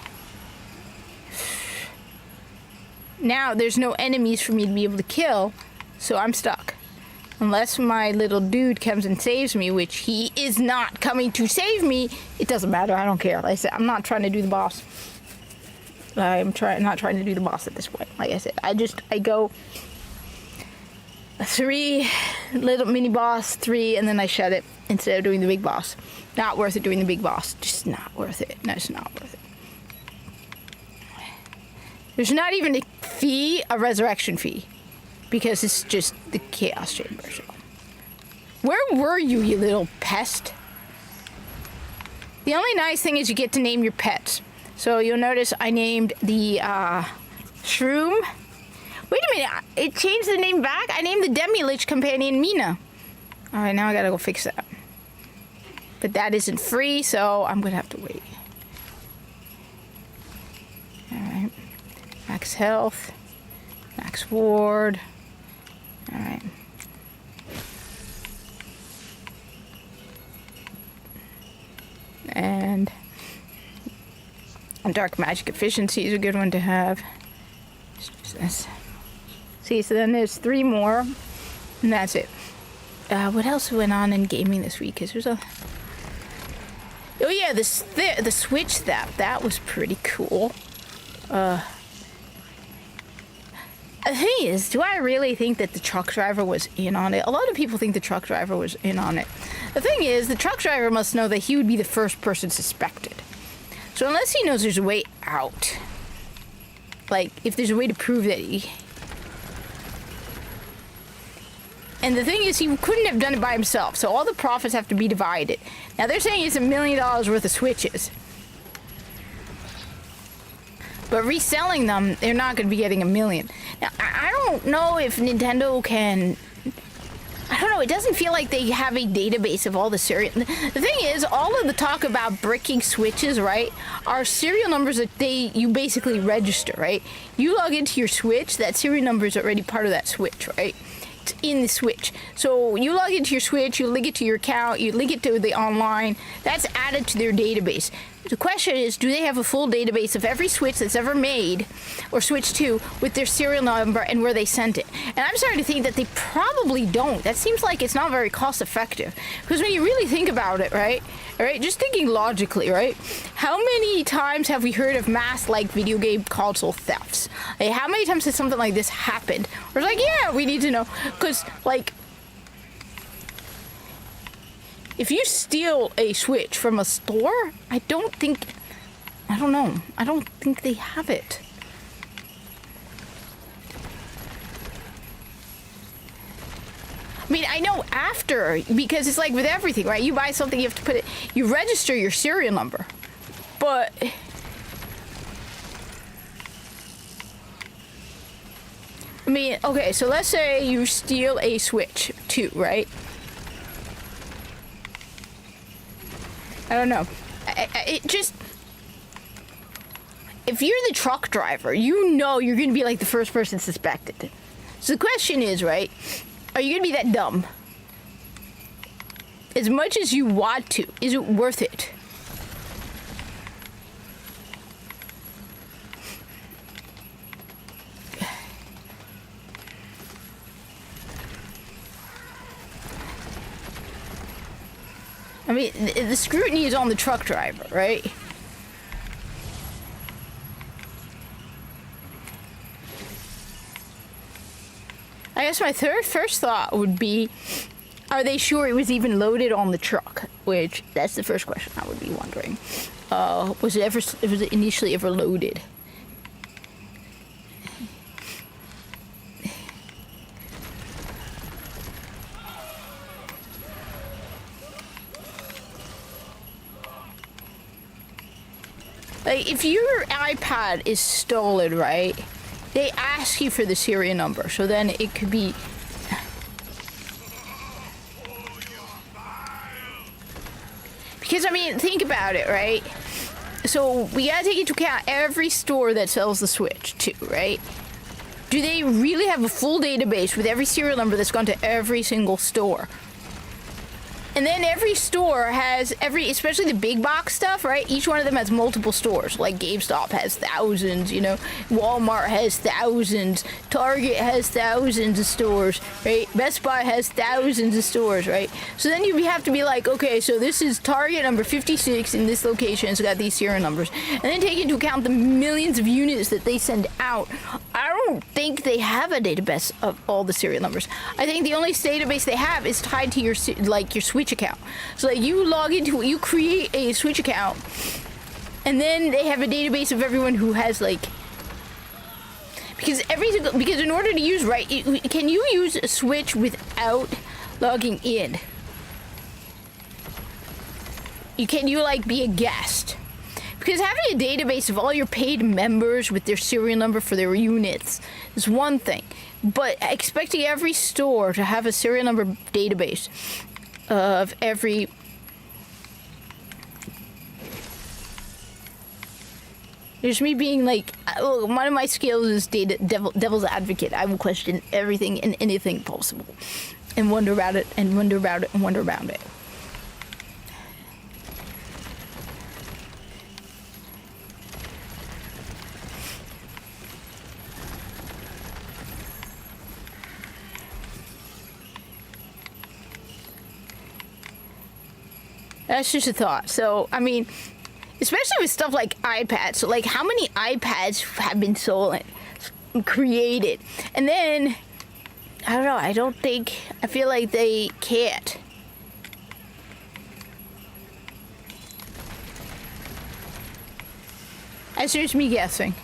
Now there's no enemies for me to be able to kill, so I'm stuck. Unless my little dude comes and saves me, which he is not coming to save me. It doesn't matter, I don't care. Like I said, I'm not trying to do the boss. I'm not trying to do the boss at this point. Like I said, I go 3 little mini boss, 3, and then I shut it instead of doing the big boss. Not worth it doing the big boss. Just not worth it. No, it's not worth it. There's not even a fee, a resurrection fee, because it's just the Chaos Chamber. So. Where were you, you little pest? The only nice thing is you get to name your pets. So you'll notice I named the Shroom. Wait a minute, it changed the name back? I named the Demi-Lich companion Mina. Alright, now I gotta go fix that. But that isn't free, so I'm gonna have to wait. Alright. Max health. Max ward. Alright. And dark magic efficiency is a good one to have. This. See, so then there's 3 more, and that's it. What else went on in gaming this week? Is there's a... Oh yeah, the Switch theft. That was pretty cool. The thing is, do I really think that the truck driver was in on it? A lot of people think the truck driver was in on it. The thing is, the truck driver must know that he would be the first person suspected. So unless he knows there's a way out, like if there's a way to prove that he... And the thing is, he couldn't have done it by himself, so all the profits have to be divided. Now they're saying it's $1 million worth of Switches. But reselling them, they're not going to be getting $1 million. Now, I don't know if Nintendo can... I don't know, it doesn't feel like they have a database of all the serial... The thing is, all of the talk about bricking Switches, right, are serial numbers that you basically register, right? You log into your Switch, that serial number is already part of that Switch, right? It's in the Switch. So you log into your Switch, you link it to your account, you link it to the online, that's added to their database. The question is, do they have a full database of every Switch that's ever made, or Switch 2, with their serial number and where they sent it? And I'm starting to think that they probably don't. That seems like it's not very cost effective. Because when you really think about it, right? Alright, just thinking logically, right? How many times have we heard of mass, like, video game console thefts? Like, how many times has something like this happened? Or it's like, yeah, we need to know. Because, like... If you steal a Switch from a store, I don't think they have it. I mean, I know after, because it's like with everything, right? You buy something, you have to you register your serial number. But... I mean, okay, so let's say you steal a Switch 2, right? I don't know. It just... If you're the truck driver, you know you're going to be like the first person suspected. So the question is, right? Are you going to be that dumb? As much as you want to, is it worth it? I mean, the scrutiny is on the truck driver, right? I guess my first thought would be, are they sure it was even loaded on the truck? Which, that's the first question I would be wondering. Was it initially ever loaded? Like, if your iPad is stolen, right, they ask you for the serial number. So then it could be... Because, I mean, think about it, right? So we gotta take into account every store that sells the Switch, too, right? Do they really have a full database with every serial number that's gone to every single store? And then every store has especially the big box stuff, right? Each one of them has multiple stores. Like GameStop has thousands, you know. Walmart has thousands. Target has thousands of stores, right? Best Buy has thousands of stores, right? So then you have to be like, okay, so this is Target number 56 in this location. It's got these serial numbers. And then take into account the millions of units that they send out. I don't think they have a database of all the serial numbers. I think the only database they have is tied to your Switch account. So like you create a Switch account, and then they have a database of everyone who has like, because in order to use, right, can you use a Switch without logging in? Can you like be a guest? Because having a database of all your paid members with their serial number for their units is one thing, but expecting every store to have a serial number database of every... There's me being like, one of my skills is devil's advocate. I will question everything and anything possible and wonder about it and wonder about it and wonder about it. That's just a thought. So, I mean, especially with stuff like iPads. So, like, how many iPads have been sold, created? And then, I don't know, I feel like they can't. That's just me guessing.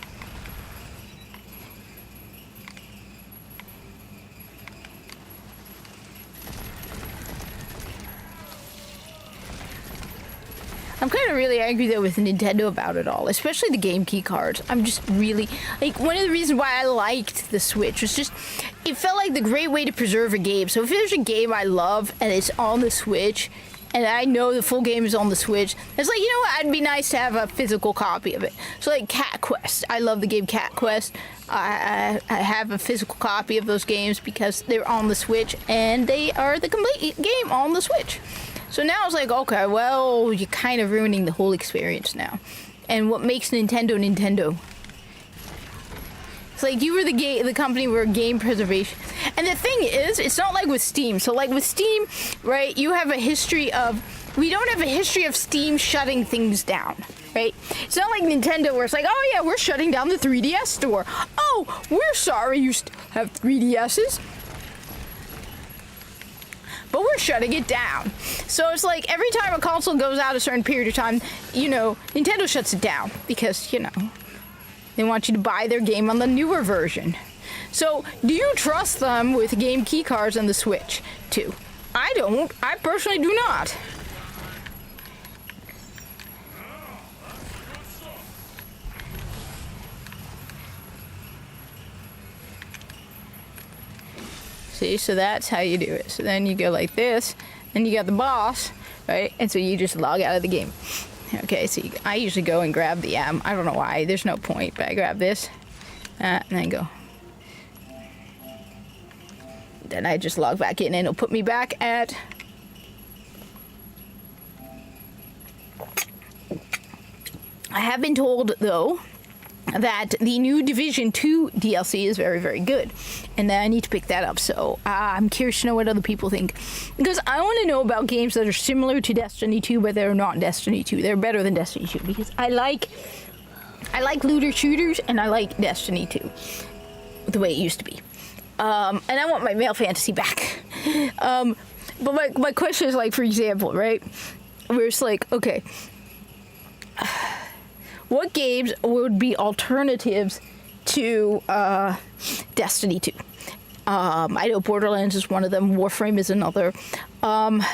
I'm kind of really angry though with Nintendo about it all, especially the game key cards. I'm just really, like, one of the reasons why I liked the Switch was just, it felt like the great way to preserve a game. So if there's a game I love and it's on the Switch, and I know the full game is on the Switch, it's like, you know what, it'd be nice to have a physical copy of it. So like Cat Quest, I love the game Cat Quest. I have a physical copy of those games because they're on the Switch, and they are the complete game on the Switch. So now it's like, okay, well, you're kind of ruining the whole experience now. And what makes Nintendo Nintendo? It's like you were the company where game preservation. And the thing is, it's not like with Steam. So like with Steam, right, you have a history of, we don't have a history of Steam shutting things down, right? It's not like Nintendo where it's like, oh yeah, we're shutting down the 3DS store. Oh, we're sorry you have 3DSs. But we're shutting it down. So it's like every time a console goes out a certain period of time, you know, Nintendo shuts it down because, you know, they want you to buy their game on the newer version. So do you trust them with game key cards on the Switch too? I don't. I personally do not. See, so that's how you do it. So then you go like this, and you got the boss, right? And so you just log out of the game. Okay, so I usually go and grab the, I don't know why, there's no point, but I grab this, and then go. Then I just log back in, and it'll put me back at... I have been told, though, that the new Division 2 DLC is very, very good. And I need to pick that up. So I'm curious to know what other people think. Because I want to know about games that are similar to Destiny 2, but they're not Destiny 2. They're better than Destiny 2. Because I like looter shooters, and I like Destiny 2. The way it used to be. And I want my male fantasy back. But my question is, like, for example, right? Where it's like, okay... What games would be alternatives to Destiny 2? I know Borderlands is one of them. Warframe is another. The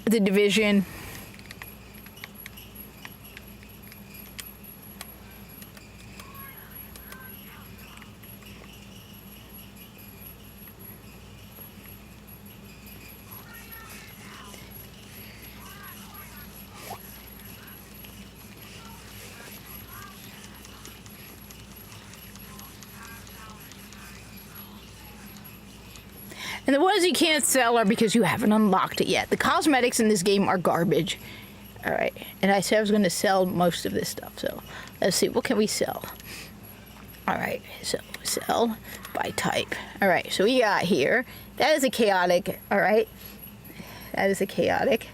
Division. And the ones you can't sell are because you haven't unlocked it yet. The cosmetics in this game are garbage. All right, and I said I was going to sell most of this stuff, so let's see, what can we sell? All right, so sell by type. All right, so we got here, that is a chaotic, all right? That is a chaotic.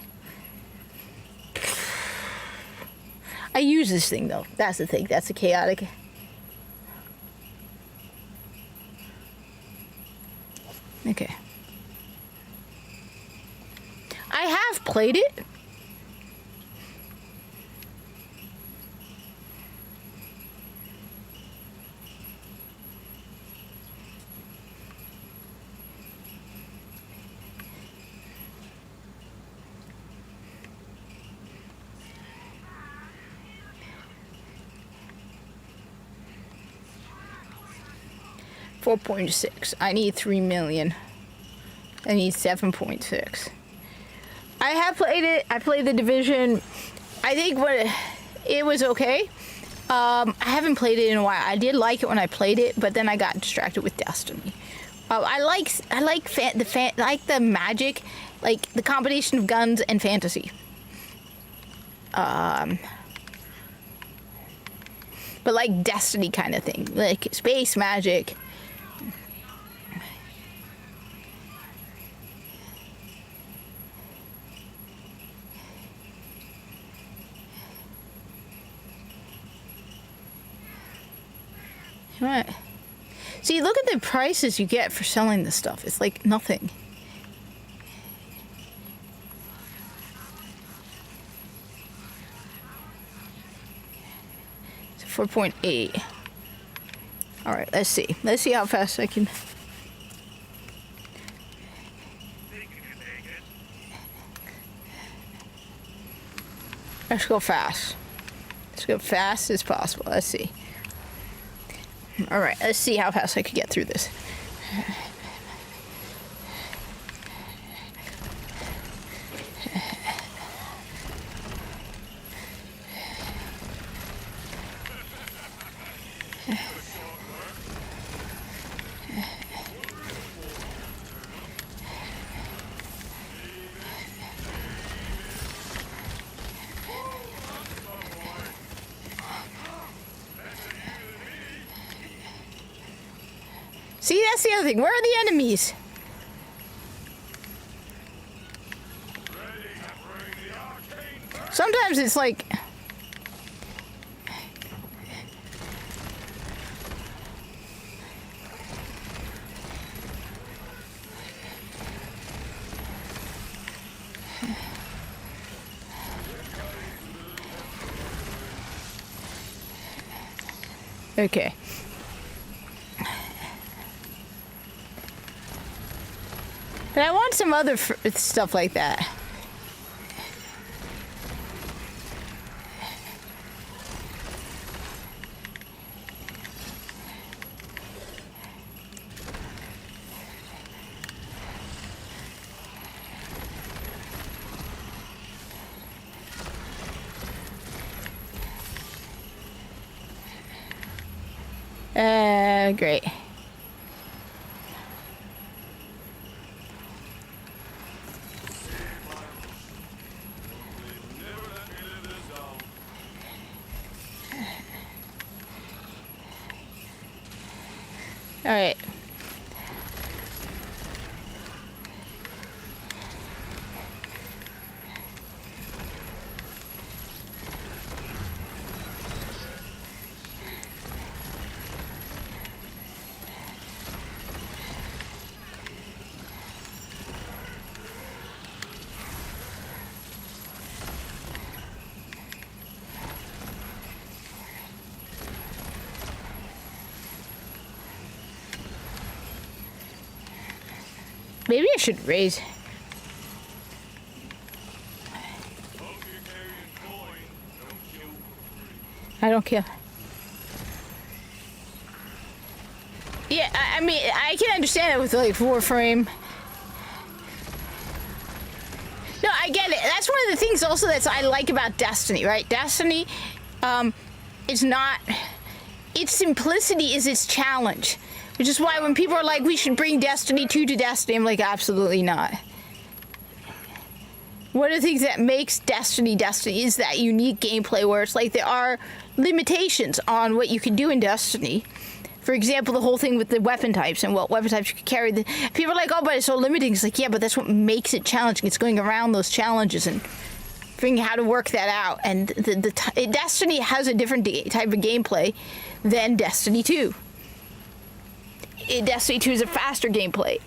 I use this thing, though. That's the thing, that's a chaotic. Okay. I have played it. $4.6. I need 3 million. I need 7.6. I have played it. I played The Division. I think it was okay. I haven't played it in a while. I did like it when I played it, but then I got distracted with Destiny. I like the magic, like the combination of guns and fantasy. But like Destiny kind of thing, like space magic. Right. See, look at the prices you get for selling this stuff. It's like nothing. It's 4.8. All right, let's see. Let's see how fast I can. Let's go fast. Let's go fast as possible. Let's see. All right, let's see how fast I could get through this. See, that's the other thing. Where are the enemies? Sometimes it's like... Okay. But I want some other stuff like that. Great. All right. Maybe I should raise. I don't care. Yeah, I mean, I can understand it with like Warframe. No, I get it. That's one of the things also that I like about Destiny, right? Destiny is not... Its simplicity is its challenge. Which is why when people are like, we should bring Destiny 2 to Destiny, I'm like, absolutely not. One of the things that makes Destiny Destiny is that unique gameplay where it's like there are limitations on what you can do in Destiny. For example, the whole thing with the weapon types and what weapon types you can carry. People are like, oh, but it's so limiting. It's like, yeah, but that's what makes it challenging. It's going around those challenges and figuring how to work that out. And Destiny has a different type of gameplay than Destiny 2. Destiny 2 is a faster gameplay.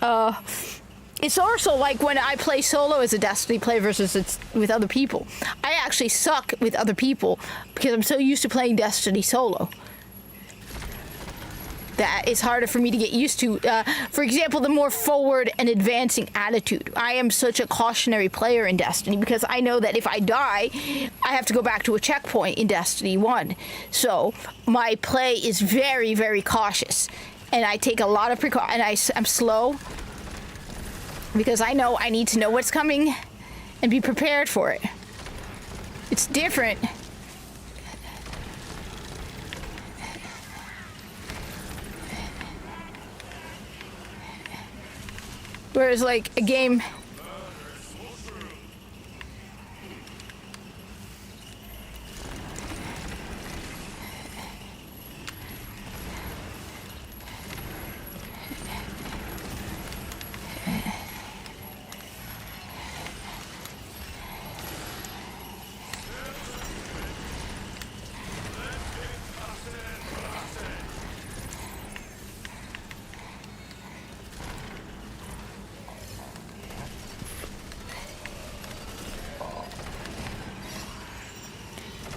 It's also like when I play solo as a Destiny player versus it's with other people. I actually suck with other people because I'm so used to playing Destiny solo that it's harder for me to get used to. For example, the more forward and advancing attitude. I am such a cautionary player in Destiny because I know that if I die, I have to go back to a checkpoint in Destiny 1. So my play is very, very cautious. And I take a lot of precaution. I'm slow because I know I need to know what's coming and be prepared for it. It's different. Whereas like a game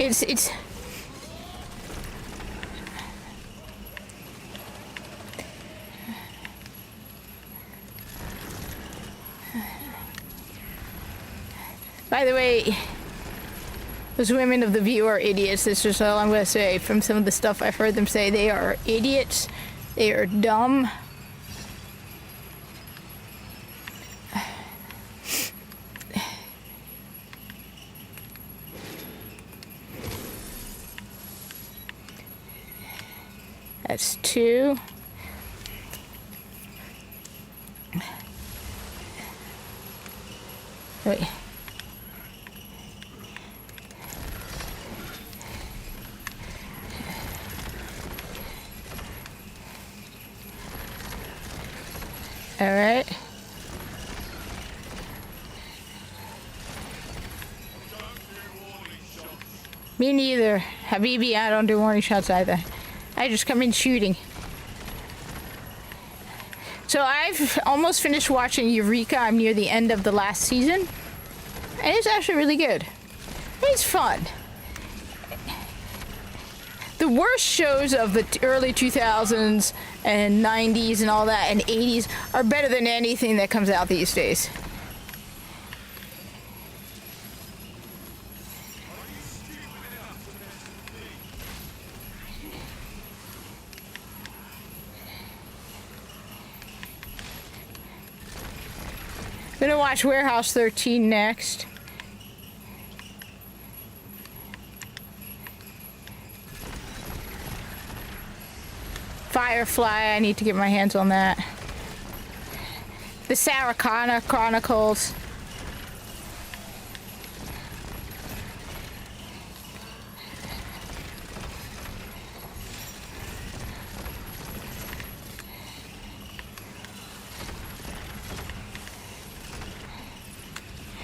it's by the way, those women of the View are idiots. This is all I'm going to say from some of the stuff I've heard them say. They are idiots. They are dumb. That's 2. Wait. All right. Me neither. Habibi, I don't do warning shots either. I just come in shooting. So I've almost finished watching Eureka. I'm near the end of the last season. And it's actually really good. It's fun. The worst shows of the early 2000s and 90s and all that and 80s are better than anything that comes out these days. Gonna watch Warehouse 13 next. Firefly, I need to get my hands on that. The Sarah Connor Chronicles.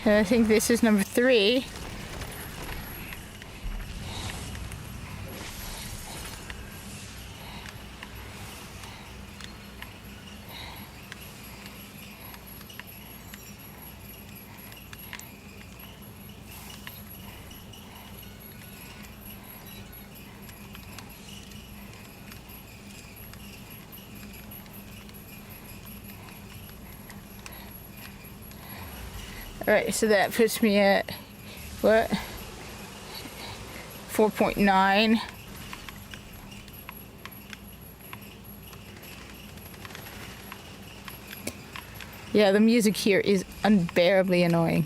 I think this is number 3. Alright, so that puts me at, what? 4.9. Yeah, the music here is unbearably annoying.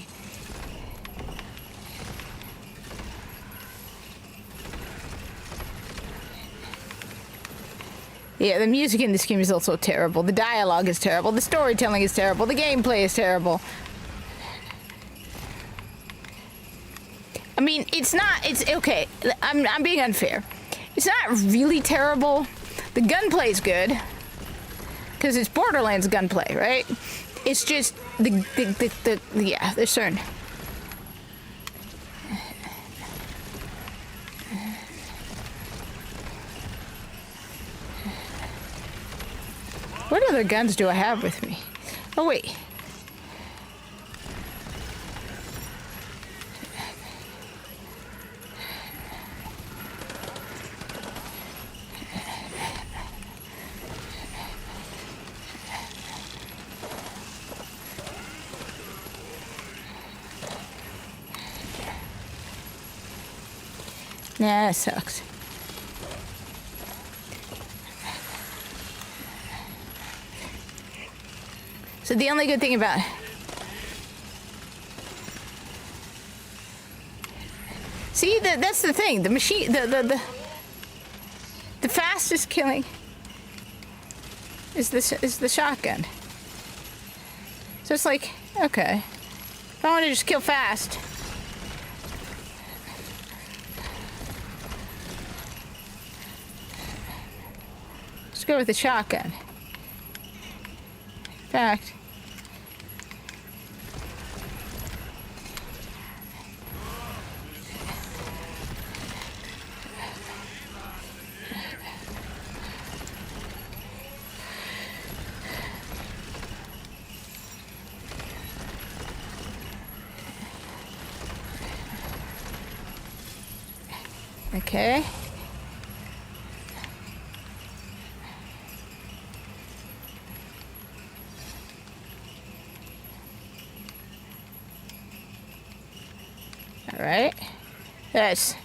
Yeah, the music in this game is also terrible. The dialogue is terrible. The storytelling is terrible. The gameplay is terrible. I mean, it's not. It's okay. I'm being unfair. It's not really terrible. The gunplay is good because it's Borderlands gunplay, right? It's just yeah. There's certain. What other guns do I have with me? Oh wait. Nah, that sucks. So the only good thing about... See, that's the thing. The machine... The fastest killing is the shotgun. So it's like, okay. If I want to just kill fast... Let's go with the shotgun. In fact... Okay. All right. That's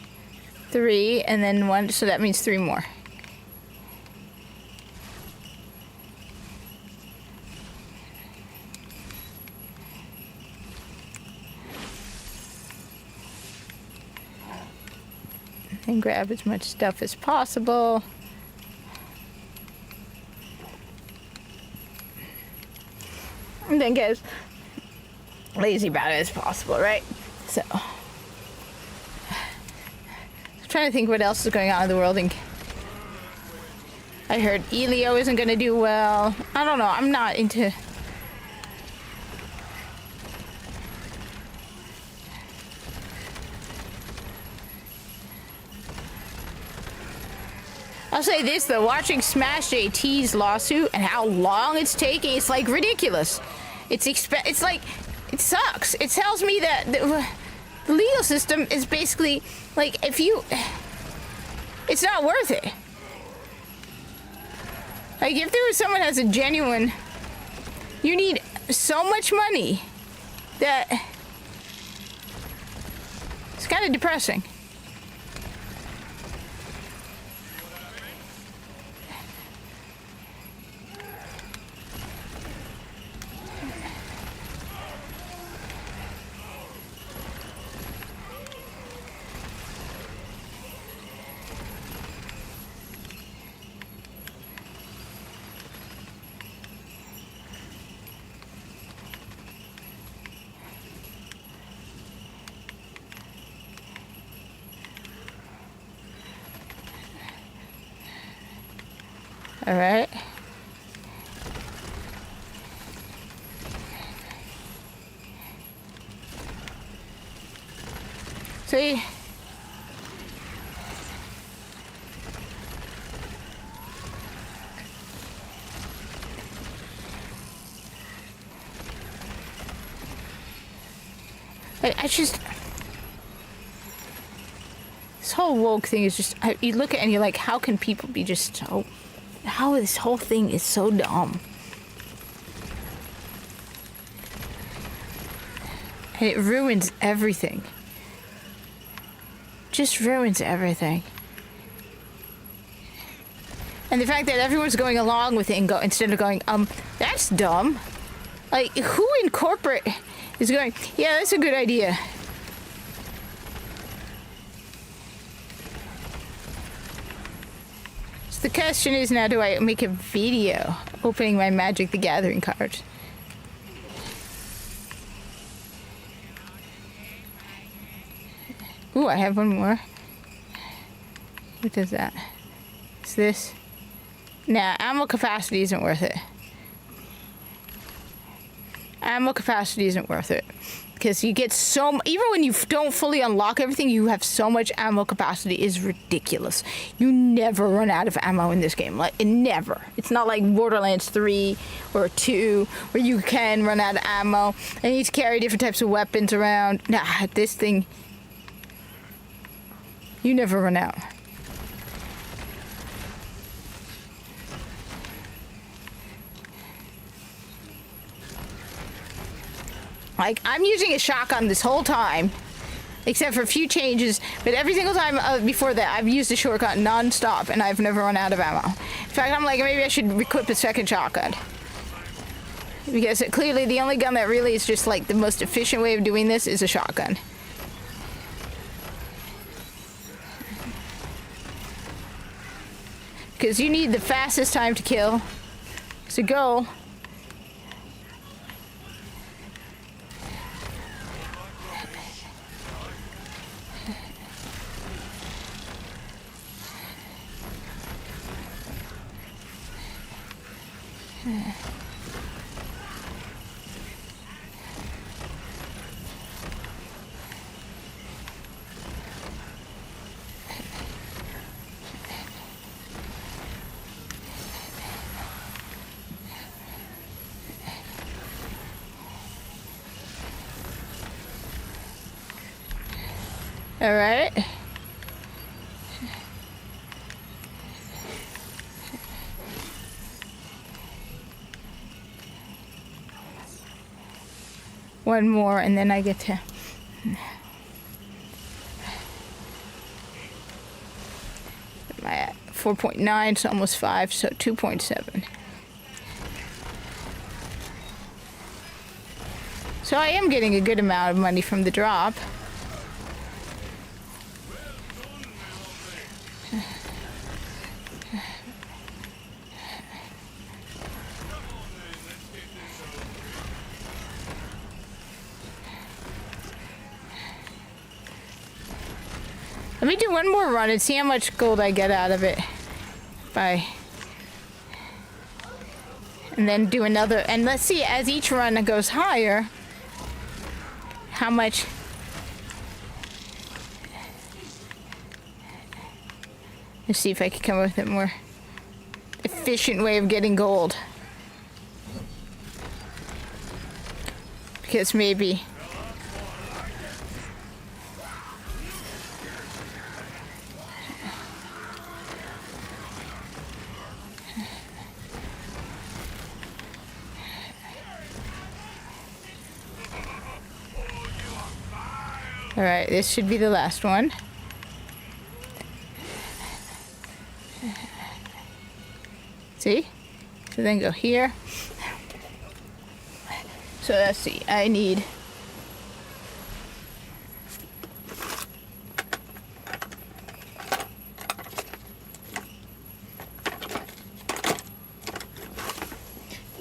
3 and then 1, so that means 3 more. And grab as much stuff as possible. And then get as lazy about it as possible, right? So, I'm trying to think what else is going on in the world. And I heard Elio isn't going to do well. I don't know. I'm not into... I'll say this though, watching Smash JT's lawsuit and how long it's taking, it's like ridiculous. It's like, it sucks. It tells me that the legal system is basically, like, it's not worth it. Like, if there was someone who has a genuine, you need so much money that it's kind of depressing. All right. See? I just... This whole woke thing is just... You look at it and you're like, how can people be just so... How this whole thing is so dumb. And it ruins everything. Just ruins everything. And the fact that everyone's going along with it and instead of going, that's dumb. Like, who in corporate is going, yeah, that's a good idea. the question is now, do I make a video opening my Magic the Gathering cards? Ooh, I have one more. What does that? Is this? Nah, ammo capacity isn't worth it. Ammo capacity isn't worth it. Because you get so... Even when you don't fully unlock everything, you have so much ammo capacity. It's ridiculous. You never run out of ammo in this game. Like, never. It's not like Borderlands 3 or 2 where you can run out of ammo. And you need to carry different types of weapons around. Nah, this thing... You never run out. Like, I'm using a shotgun this whole time, except for a few changes, but every single time before that, I've used a shortcut non-stop, and I've never run out of ammo. In fact, I'm like, maybe I should equip a second shotgun. Because clearly the only gun that really is just like the most efficient way of doing this is a shotgun. Because you need the fastest time to kill. So go. All right. One more, and then I get to... I'm at 4.9, so almost 5, so 2.7. So I am getting a good amount of money from the drop. Let me do one more run and see how much gold I get out of it. Bye. And then do another, and let's see as each run goes higher, how much. Let's see if I can come up with a more efficient way of getting gold. Because maybe... Alright, this should be the last one. See? So then go here. So let's see, I need...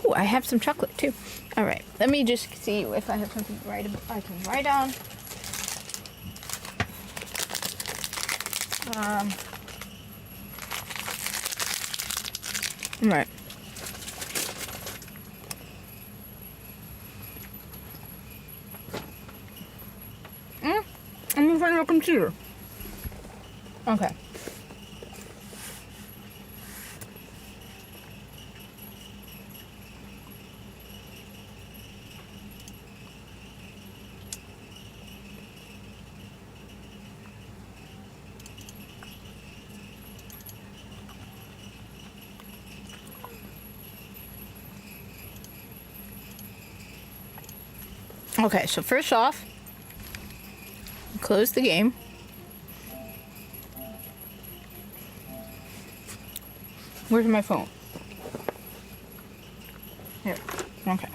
Ooh, I have some chocolate too. Alright, let me just see if I have something I can write on. Right. I'm in front of a computer. Okay. Okay, so first off, close the game. Where's my phone? Here. Okay.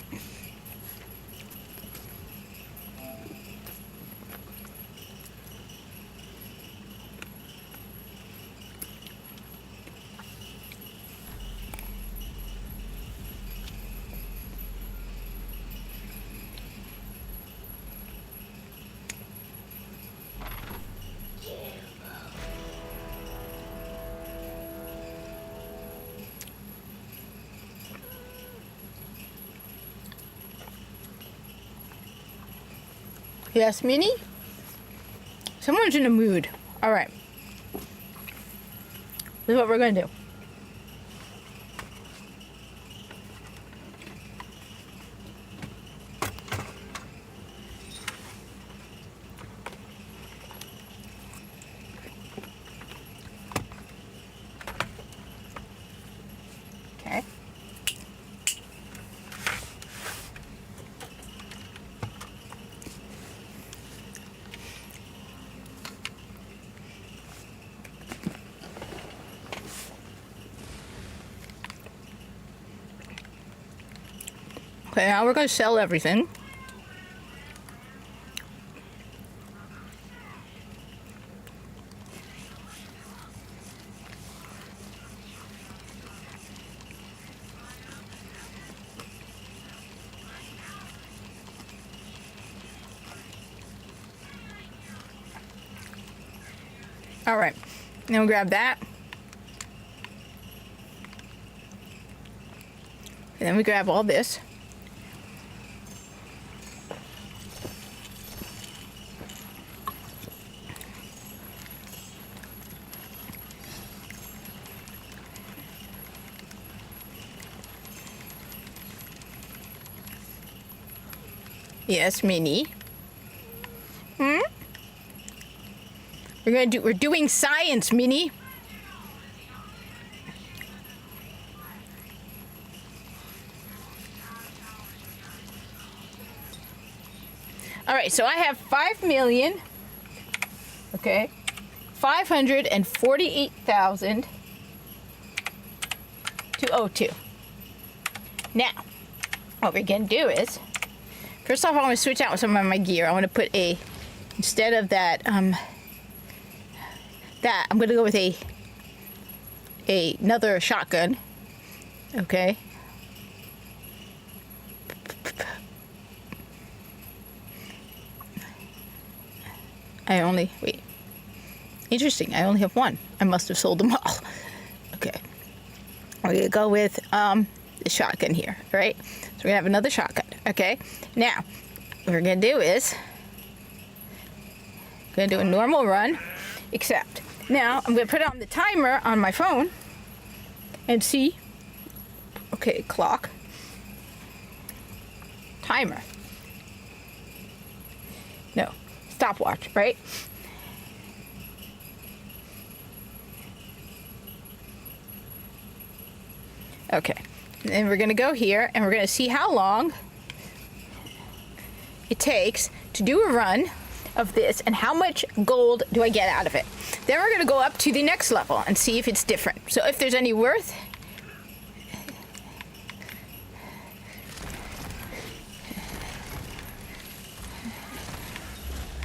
Yes, Minnie? Someone's in a mood. All right. This is what we're going to do. Okay. Okay, now we're going to sell everything. All right, now we'll grab that. And then we grab all this. Yes, Minnie. We're doing science, Minnie. All right, so I have 5 million. Okay. 548,202. Now, what we're gonna do is, first off, I want to switch out some of my gear. I want to put instead of that, I'm gonna go with another shotgun. Okay. Wait. Interesting, I only have one. I must have sold them all. Okay. We're gonna go with the shotgun here, right? So we're gonna have another shotgun, okay? Now, what we're gonna do is gonna do a normal run, except now I'm gonna put on the timer on my phone and see. Okay, clock. Timer. No, stopwatch, right? Okay, and then we're gonna go here and we're gonna see how long it takes to do a run of this and how much gold do I get out of it. Then we're gonna go up to the next level and see if it's different. So if there's any worth,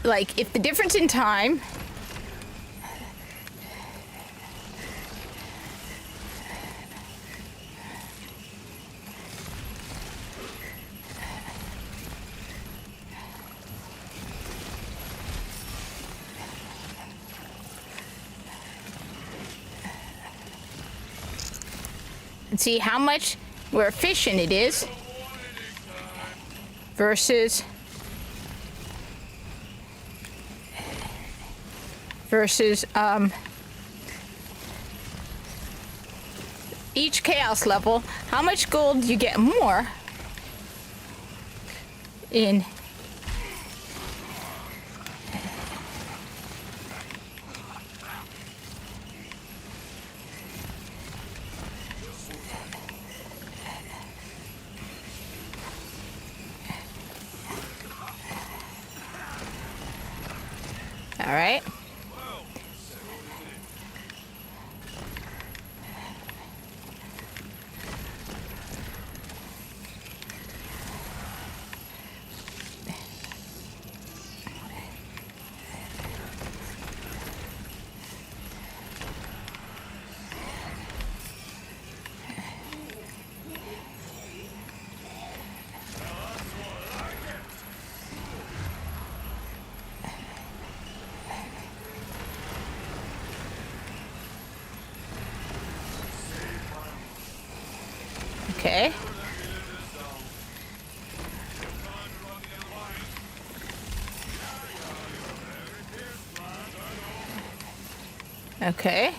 like if the difference in time and see how much more efficient it is versus each chaos level, how much gold you get more in all right. Okay. Okay.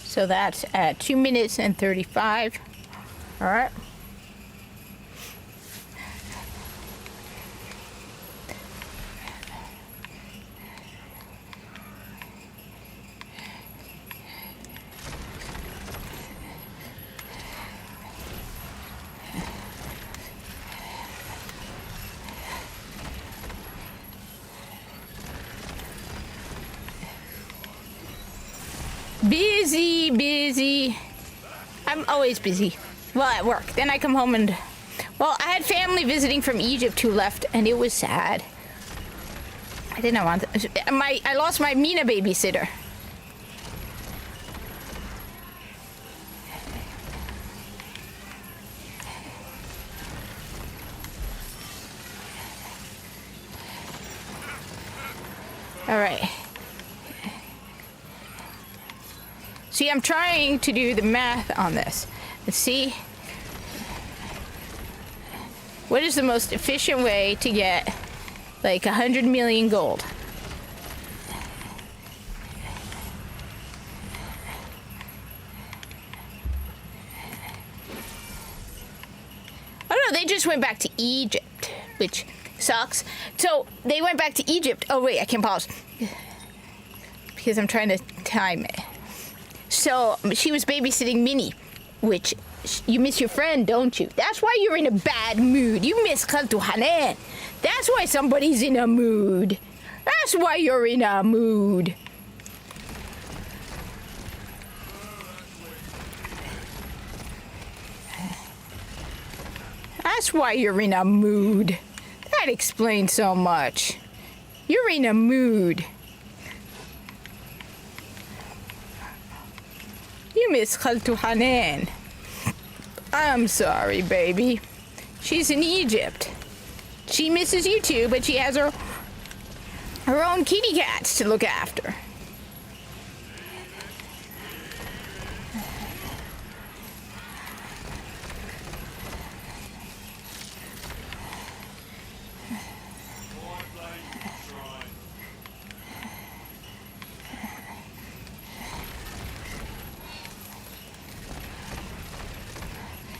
So that's at 2 minutes and 35. All right. Busy. I'm always busy. Well, at work. Then I come home and... Well, I had family visiting from Egypt who left, and it was sad. I didn't want... I lost my Mina babysitter. All right. See, I'm trying to do the math on this. Let's see. What is the most efficient way to get like 100 million gold? Oh no, they just went back to Egypt, which sucks. So they went back to Egypt. Oh wait, I can pause because I'm trying to time it. So she was babysitting Minnie, which you miss your friend, don't you? That's why you're in a bad mood. You miss Khaltu Hanan. That's why somebody's in a mood. That's why you're in a mood. That's why you're in a mood. That explains so much. You're in a mood. You miss Khaltu Hanan. I'm sorry, baby. She's in Egypt. She misses you too, but she has her own kitty cats to look after.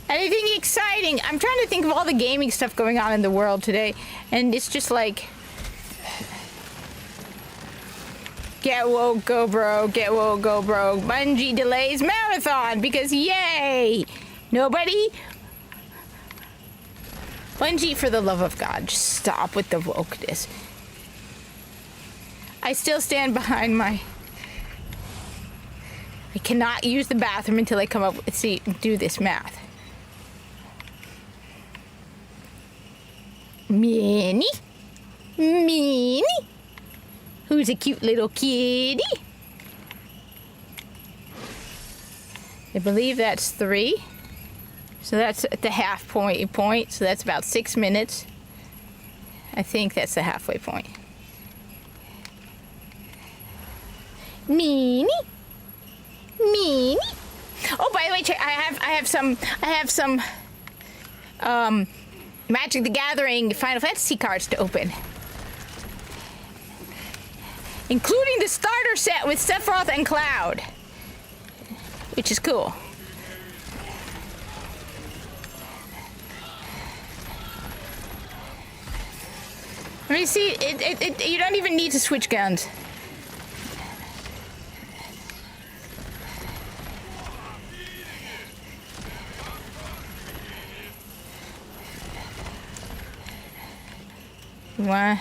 Anything exciting? I'm trying to think of all the gaming stuff going on in the world today, and it's just like, get woke, go broke, get woke, go broke. Bungie delays marathon because yay! Nobody? Bungie, for the love of God, just stop with the wokeness. I still stand behind my... I cannot use the bathroom until I come up with, do this math. Minnie? Minnie? Who's a cute little kitty? I believe that's 3. So that's at the half point. So that's about 6 minutes. I think that's the halfway point. Minnie? Minnie? Oh, by the way, check, I have some Magic the Gathering Final Fantasy cards to open. Including the starter set with Sephiroth and Cloud. Which is cool. Let me see, you don't even need to switch guns. Why?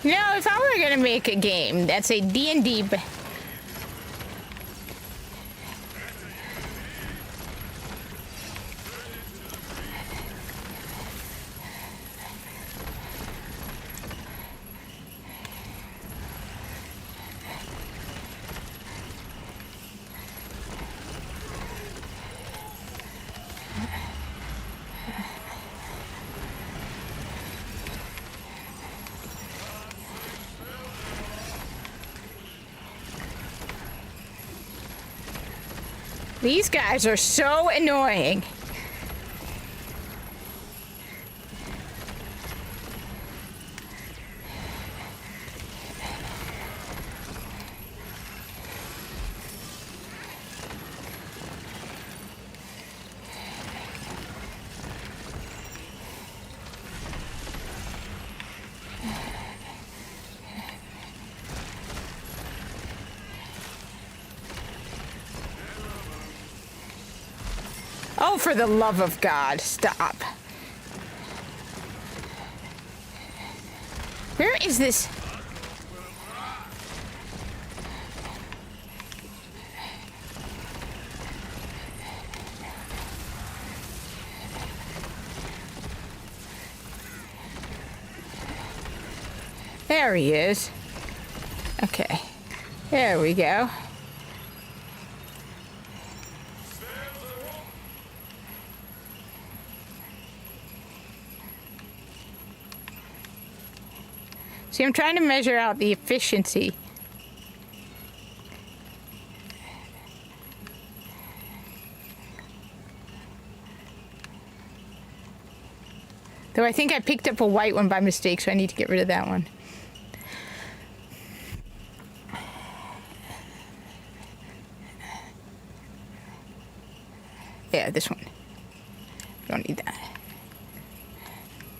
You know, if I were gonna make a game that's a D&D... These guys are so annoying. Oh, for the love of God, stop. Where is this? There he is. Okay, there we go. See, I'm trying to measure out the efficiency. Though I think I picked up a white one by mistake, so I need to get rid of that one. Yeah, this one. Don't need that.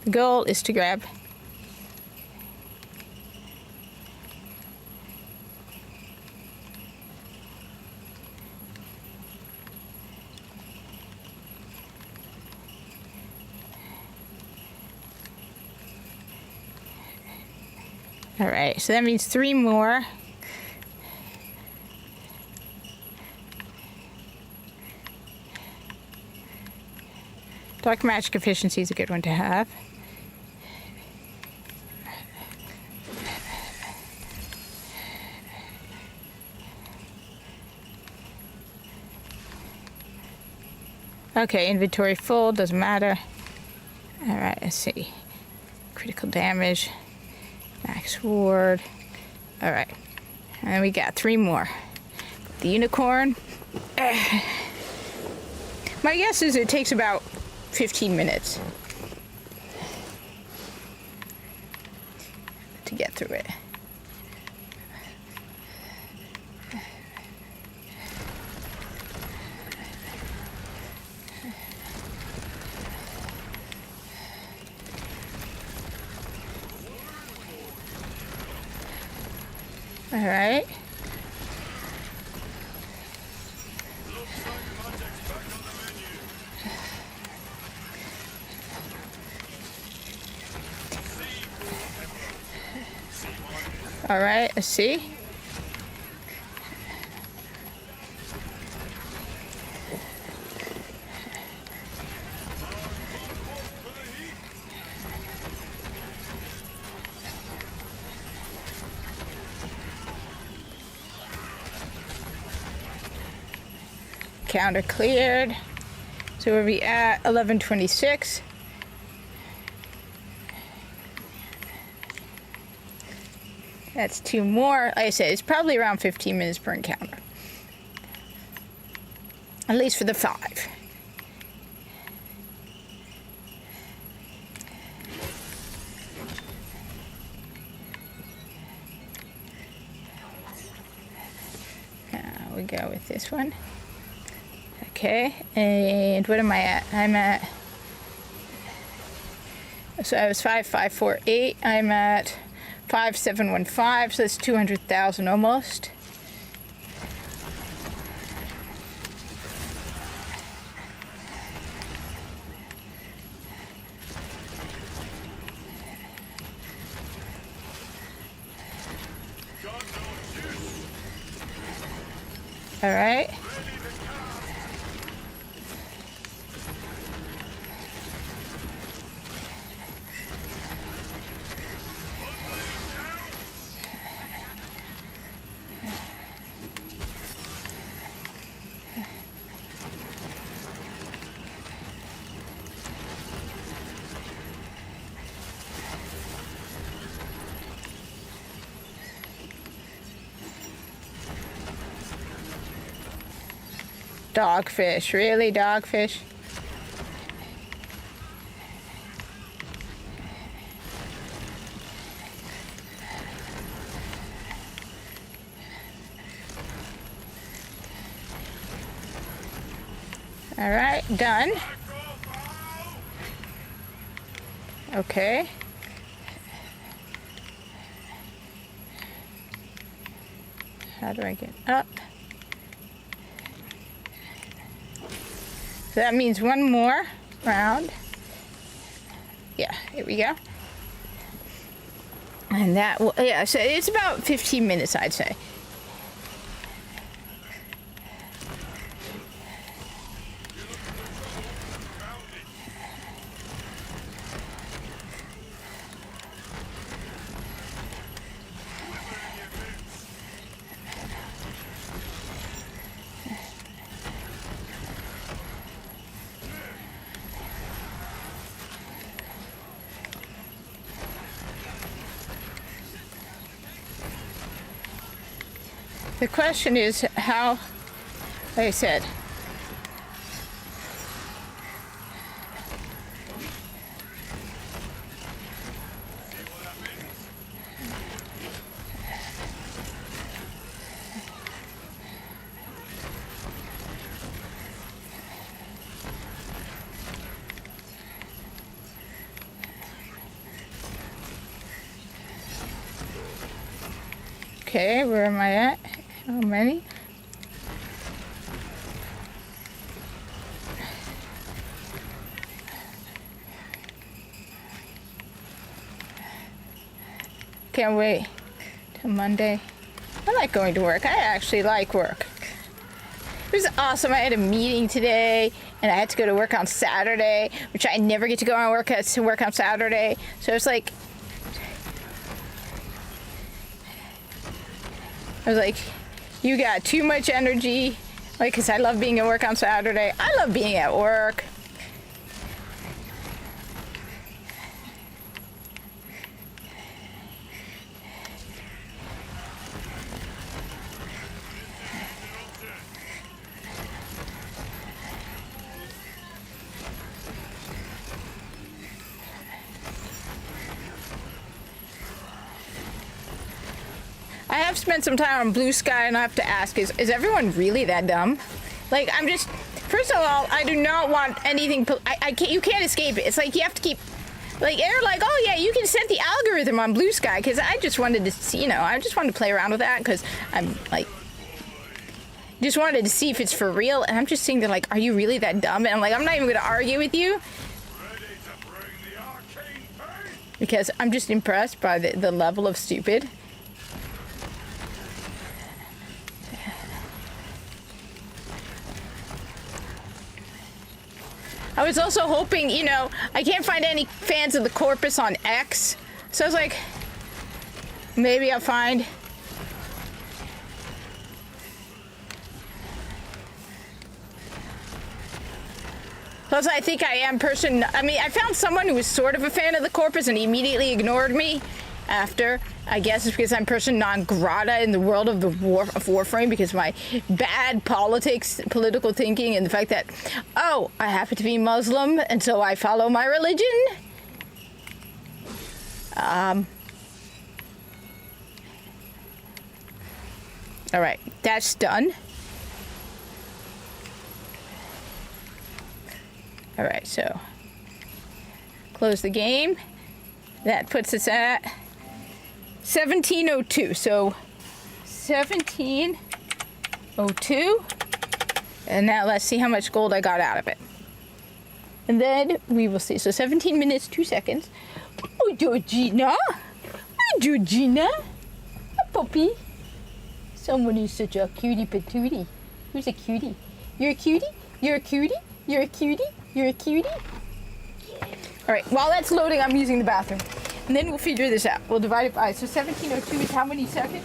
The goal is to grab... All right, so that means 3 more. Dark magic efficiency is a good one to have. Okay, inventory full, doesn't matter. All right, let's see. Critical damage. Max ward. All right, and we got 3 more. The unicorn. My guess is it takes about 15 minutes to get through it. All right. All right, let's see. Counter cleared. So we'll be at 1126. That's 2 more. Like I said, it's probably around 15 minutes per encounter. At least for the 5. Now we go with this one. Okay, and what am I at? I'm at... So I was 5548. I'm at 5715, so that's 200,000 almost. All right. Dogfish, really, dogfish? All right, done. Okay. How do I get up? So that means one more round. Yeah, here we go. And that will, yeah, so it's about 15 minutes, I'd say. The question is how, like I said, okay, where am I at? How many? Can't wait till Monday. I like going to work. I actually like work. It was awesome. I had a meeting today, and I had to go to work on Saturday, which I never get to go on work on Saturday. So it's like, I was like, you got too much energy. Like, because I love being at work on Saturday. I love being at work. I have spent some time on Blue Sky, and I have to ask, is everyone really that dumb? Like, I'm just, first of all, I do not want anything, I can't, you can't escape it. It's like, you have to keep, like, they're like, oh yeah, you can set the algorithm on Blue Sky, because I just wanted to see, you know, I just wanted to play around with that, because I'm, like, just wanted to see if it's for real, and I'm just saying, they're like, are you really that dumb? And I'm like, I'm not even going to argue with you, because I'm just impressed by the level of stupid. I was also hoping, you know, I can't find any fans of the Corpus on X. So I was like, maybe I'll find. Plus, I think I am I found someone who was sort of a fan of the Corpus, and he immediately ignored me after. I guess it's because I'm person non grata in the world of Warframe, because my bad political thinking, and the fact that, oh, I happen to be Muslim, and so I follow my religion. All right, that's done. All right, so close the game. That puts us at 1702. So 1702. And now let's see how much gold I got out of it. And then we will see. So 17 minutes, 2 seconds. Oh, Georgina. Oh, Georgina. A puppy. Someone who's such a cutie patootie. Who's a cutie? You're a cutie? You're a cutie? You're a cutie? You're a cutie? Alright, while that's loading, I'm using the bathroom. And then we'll figure this out. We'll divide it by, so 1702 is how many seconds?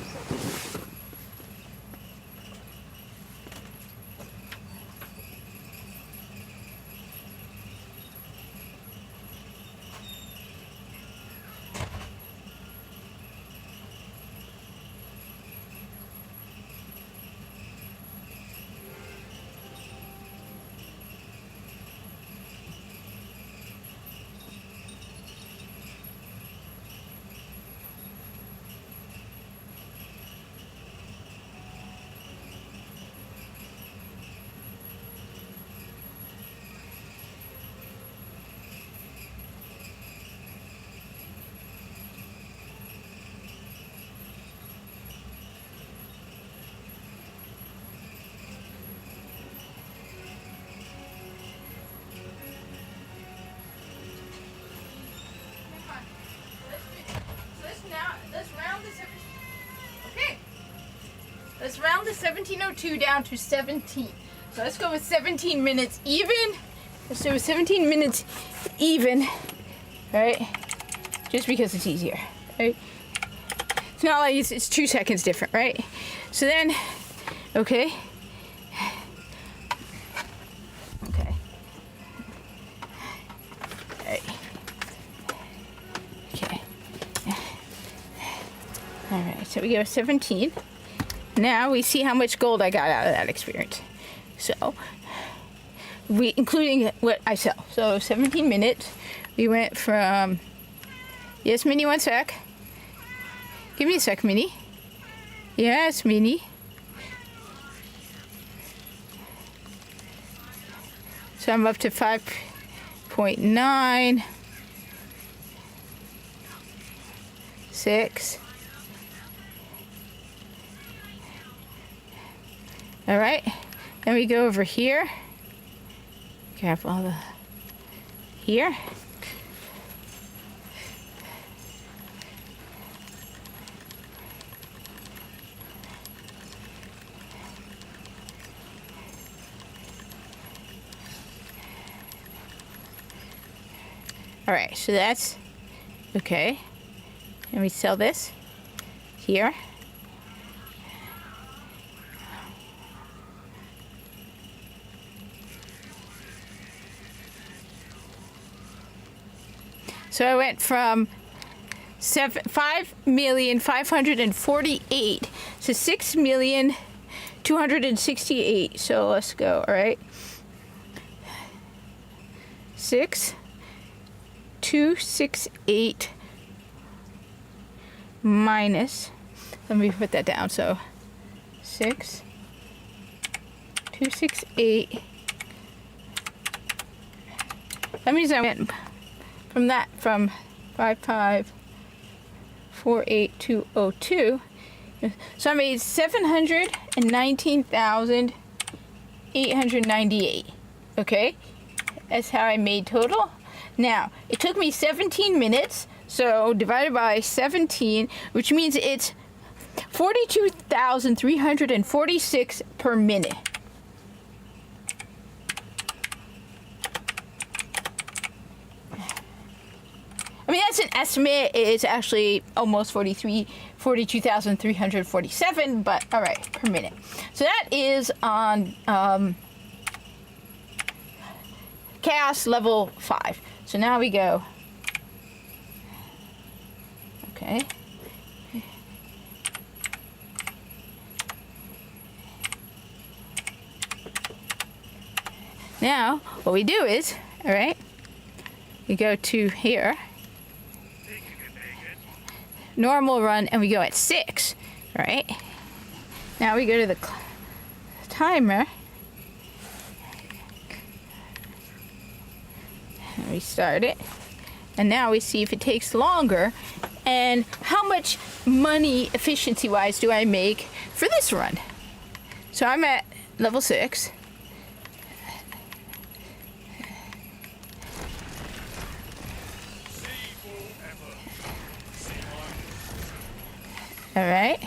Let's round the 1702 down to 17. So let's go with 17 minutes even. Let's do 17 minutes even. Alright? Just because it's easier. Right? It's not like it's 2 seconds different, right? So then, okay. Okay. Alright. Okay. Alright, so we go 17. Now we see how much gold I got out of that experience. So, including what I sell. So 17 minutes, we went from, yes, Minnie, 1 sec. Give me a sec, Minnie. Yes, Minnie. So I'm up to 5.9, 6. All right, then we go over here. Grab all the here. All right, so that's okay. And we sell this here. So I went from 5,548,000 to 6,268,000. So let's go. All right, 6,268 minus. Let me put that down. So 6,268. That means I went from 5,548,202. So I made 719,898. Okay, that's how I made total. Now it took me 17 minutes, so divided by 17, which means it's 42,346 per minute. I mean, that's an estimate. It's actually almost 42,347, but all right, per minute. So that is on Chaos level 5. So now we go. Okay. Now, what we do is, all right, we go to here. Normal run, and we go at 6, right? Now we go to the timer, and we start it, and now we see if it takes longer, and how much money efficiency-wise do I make for this run. So I'm at level 6. All right.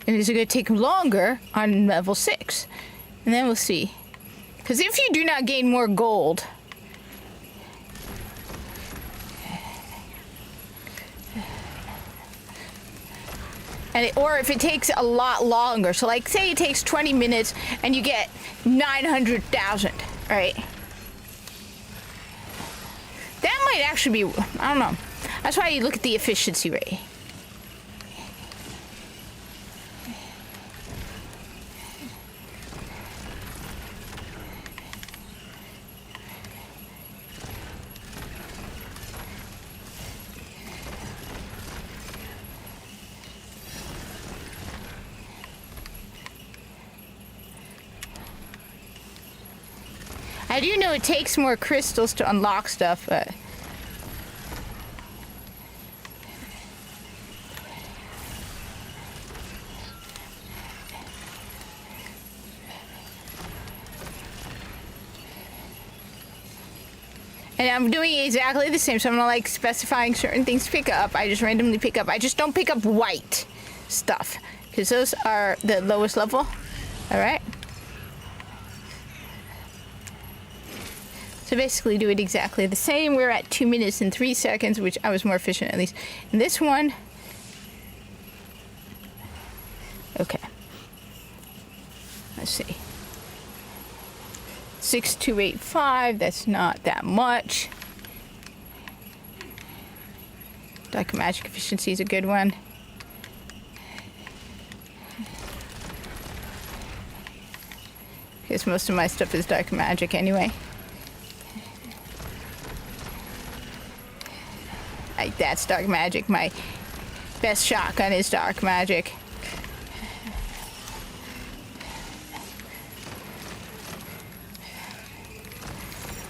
And is it going to take longer on level 6? And then we'll see. Because if you do not gain more gold... or if it takes a lot longer. So like say it takes 20 minutes and you get 900,000, right? That might actually be, I don't know. That's why you look at the efficiency rate. I do know it takes more crystals to unlock stuff, but... And I'm doing exactly the same, so I'm not like specifying certain things to pick up. I just randomly pick up. I just don't pick up white stuff, because those are the lowest level. Alright? So basically do it exactly the same. We're at 2 minutes and 3 seconds, which I was more efficient at least. In this one... Okay. Let's see. 6285, that's not that much. Dark magic efficiency is a good one. Because most of my stuff is dark magic anyway. Like, that's dark magic. My best shotgun is dark magic.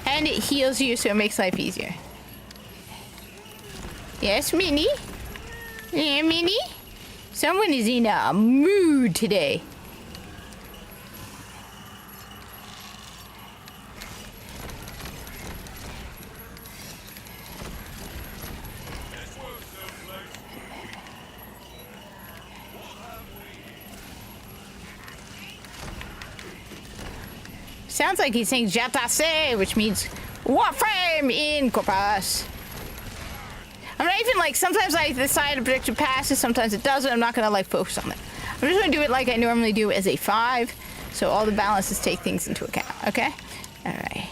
And it heals you, so it makes life easier. Yes, Minnie? Yeah, Minnie? Someone is in a mood today. Sounds like he's saying Jatase, which means Warframe in Corpus. I'm not even like, sometimes I decide a objective passes, sometimes it doesn't. I'm not gonna like focus on it. I'm just gonna do it like I normally do as a 5. So all the balances take things into account, okay? Alright.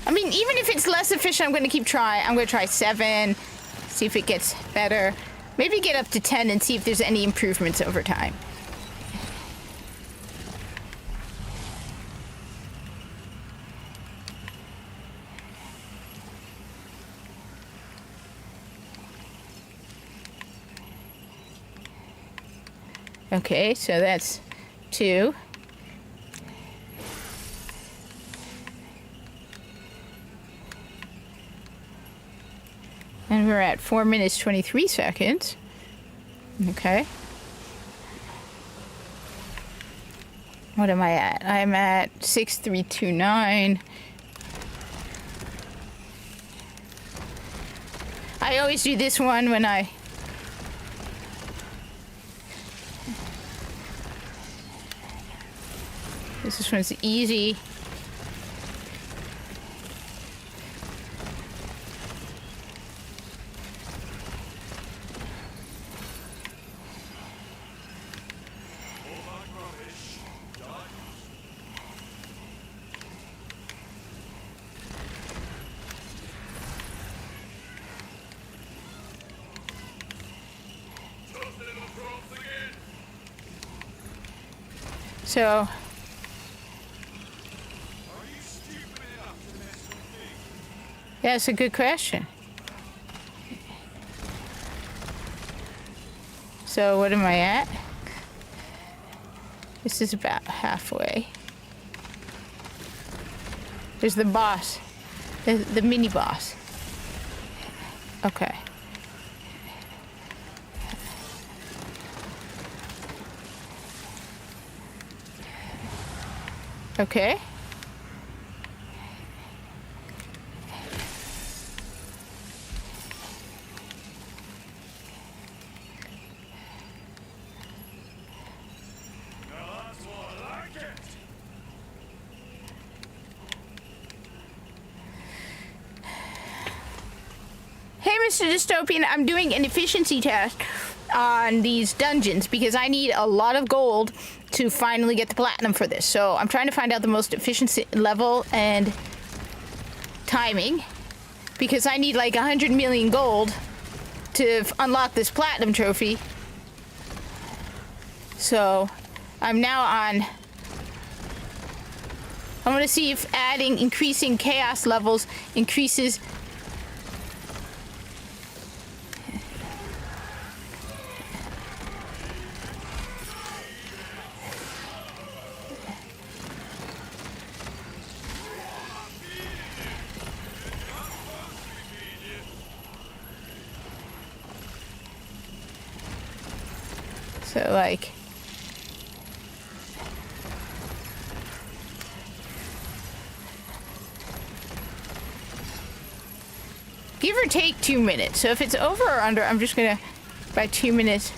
I mean, even if it's less efficient, I'm going to keep trying. I'm going to try 7, see if it gets better. Maybe get up to 10 and see if there's any improvements over time. Okay, so that's 2. And we're at 4 minutes, 23 seconds. Okay. What am I at? I'm at 6329. I always do this one when I... This one's easy. So... Yeah, it's a good question. So what am I at? This is about halfway. There's the boss. The mini boss. Okay. Okay. Now that's more like it. Hey, Mr. Dystopian, I'm doing an efficiency test on these dungeons because I need a lot of gold to finally get the platinum for this. So I'm trying to find out the most efficiency level and timing because I need like 100 million gold to unlock this platinum trophy. So I'm now on... I want to see if increasing chaos levels increases... So, like... Give or take 2 minutes. So if it's over or under, I'm just gonna... By 2 minutes...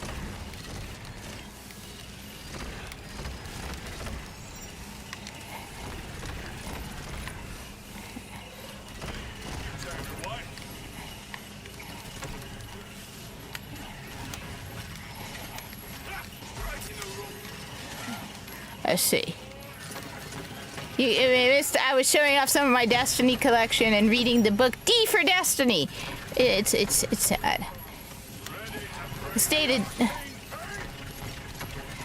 Let's see. I was showing off some of my Destiny collection and reading the book D for Destiny. It's sad. Stated.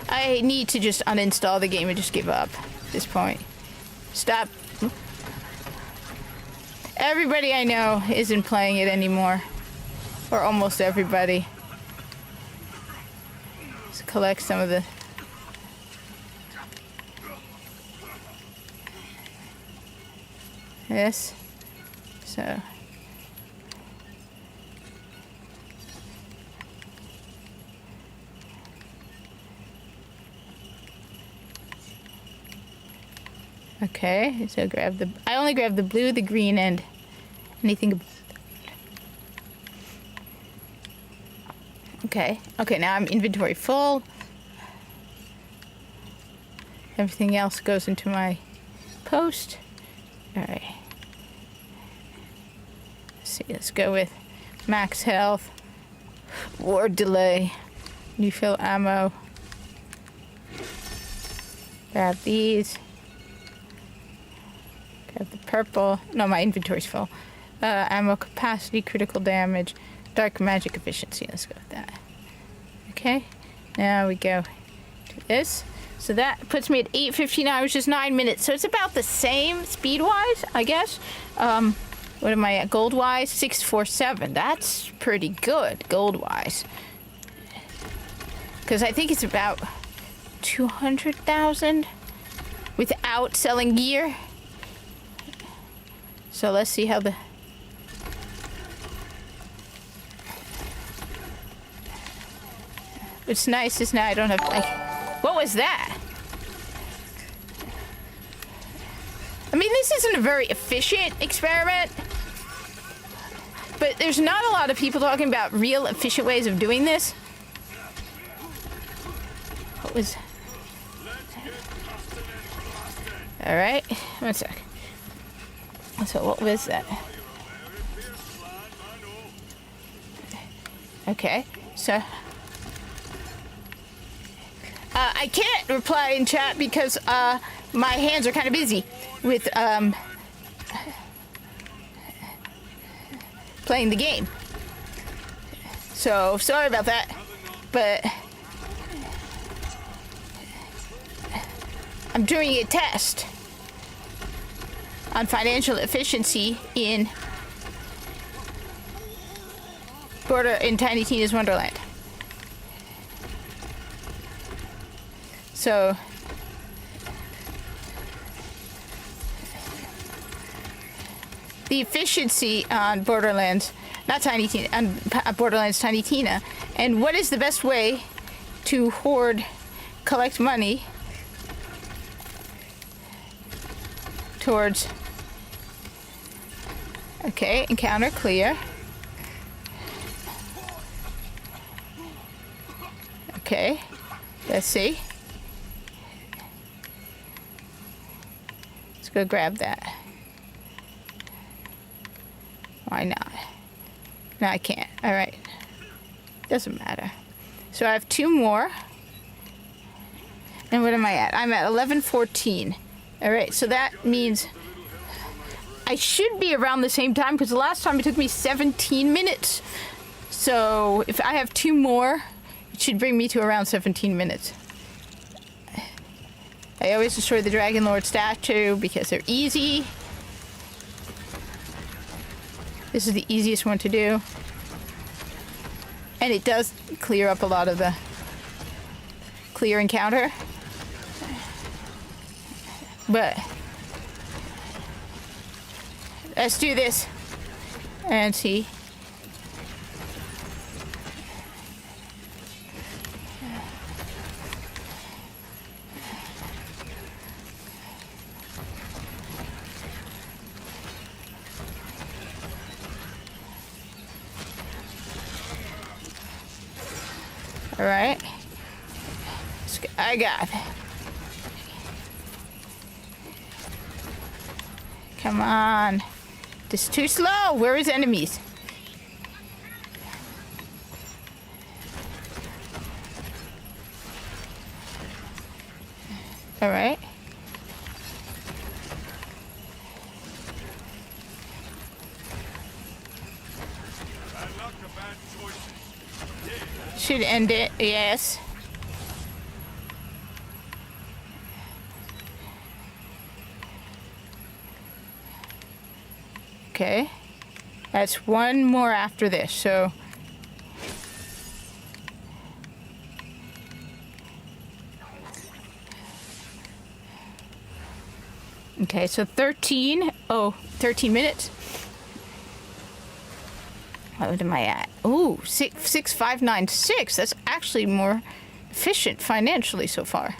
I need to just uninstall the game and just give up at this point. Stop. Everybody I know isn't playing it anymore. Or almost everybody. Let's collect some of the... This. So. Okay, so grab the... I only grab the blue, the green, and anything... Okay. Okay, now I'm inventory full. Everything else goes into my post. Alright. Let's see, let's go with max health, ward delay, refill ammo. Grab these. Grab the purple. No, my inventory's full. Ammo capacity, critical damage, dark magic efficiency. Let's go with that. Okay. Now we go to this. So that puts me at 8:59, which is 9 minutes. So it's about the same speed-wise, I guess. What am I at gold-wise? 647. That's pretty good, gold-wise. Because I think it's about 200,000 without selling gear. So let's see how the... What's nice is now I don't have... What was that? I mean, this isn't a very efficient experiment, but there's not a lot of people talking about real efficient ways of doing this. What was... Alright, 1 sec. So what was that? Okay, so... I can't reply in chat because my hands are kind of busy with playing the game. So sorry about that, but I'm doing a test on financial efficiency in Tiny Tina's Wonderland. So the efficiency on Borderlands, not Tiny Tina, on Borderlands Tiny Tina, and what is the best way to collect money towards... Okay, encounter clear. Okay, let's see. Let's go grab that. Why not? No, I can't. All right. Doesn't matter. So I have 2 more. And what am I at? I'm at 11:14. All right, so that means I should be around the same time because the last time it took me 17 minutes. So if I have 2 more, it should bring me to around 17 minutes. I always destroy the Dragon Lord statue because they're easy. This is the easiest one to do. And it does clear up a lot of the clear encounter. But let's do this and see. All right. I got it. Come on. This is too slow. Where is enemies? All right. Bad luck or bad choices. Should end it. Yes. Okay. That's 1 more after this, so... Okay, so 13. Oh, 13 minutes. What am I at? Ooh, 6,596. That's actually more efficient financially so far.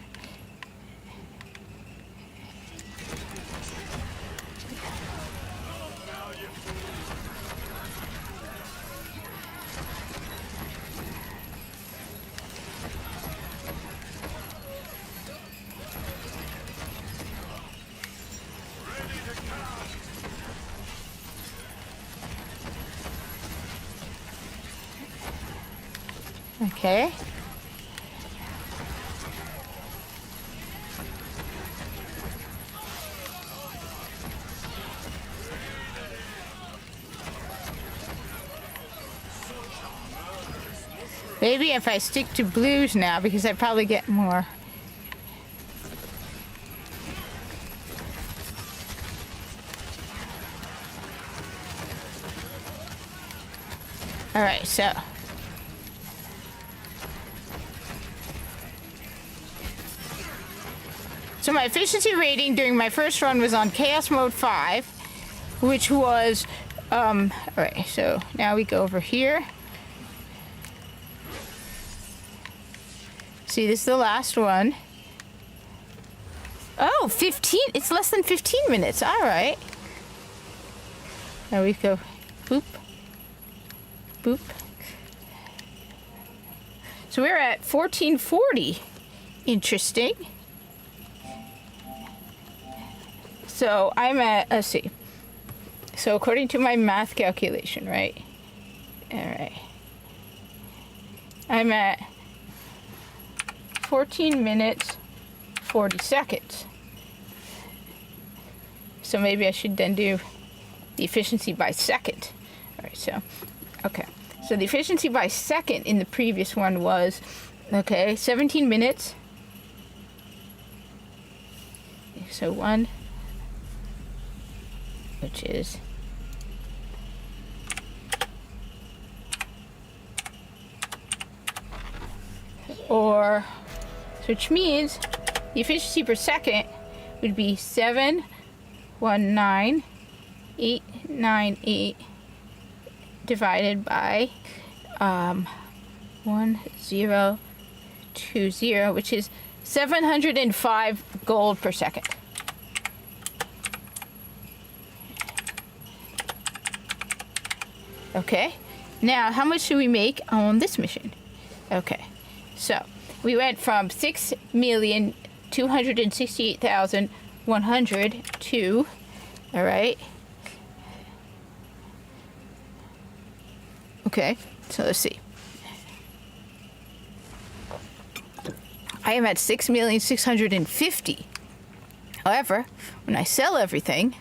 Okay. Maybe if I stick to blues now, because I probably get more. All right, so. So my efficiency rating during my first run was on Chaos Mode 5, which was, all right, so now we go over here. See, this is the last one. Oh, 15, it's less than 15 minutes, all right. Now we go, boop, boop. So we're at 1440, interesting. So I'm at, let's see. So according to my math calculation, right? All right. I'm at 14 minutes, 40 seconds. So maybe I should then do the efficiency by second. All right, so, okay. So the efficiency by second in the previous one was, okay, 17 minutes. So 1, which is which means the efficiency per second would be 719,898 divided by 1020, which is 705 gold per second. Okay. Now, how much should we make on this mission? Okay. So, we went from 6,268,100 to, all right. Okay. So, let's see. I am at 6,650,000. However, when I sell everything,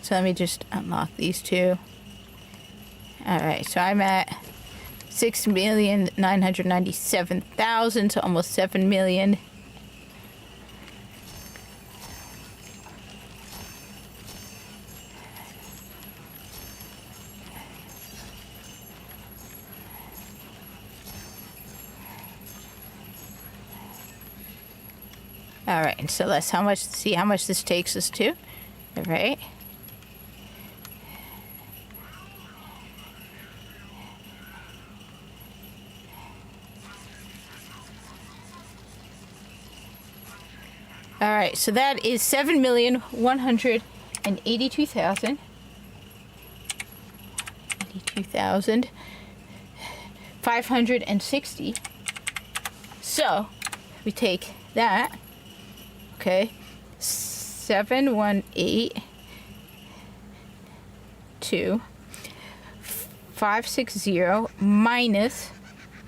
so let me just unlock these two. All right, so I'm at 6,997,000, so almost 7 million. All right, so let's see how much this takes us to. All right. All right, so that is 7,182,000. 82,560. So we take that. Okay, 7,182,560 minus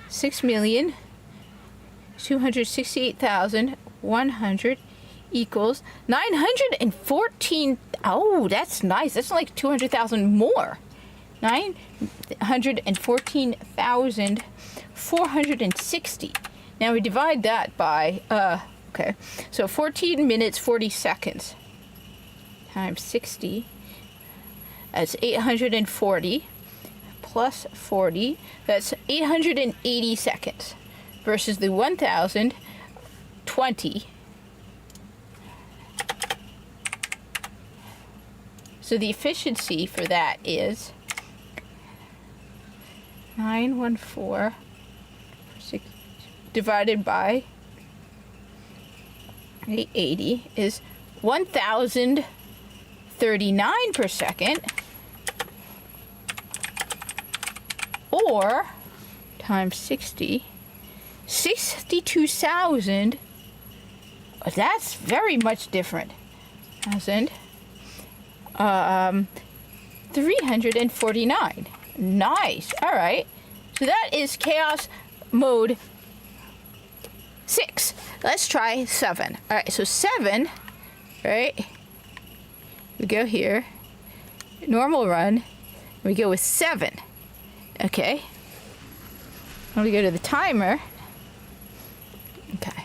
6,268,100 equals 914. Oh, that's nice. That's like 200,000 more. 914,460. Now we divide that by okay, so 14 minutes 40 seconds times 60. That's 840 plus 40. That's 880 seconds versus the 1,020. So the efficiency for that is 914 divided by 880 is 1,039 per second, or times 60, 62,000. That's very much different. 349. Nice. All right. So that is Chaos Mode 6. Let's try 7. All right. So 7, right? We go here. Normal run. We go with 7. Okay. When we go to the timer. Okay.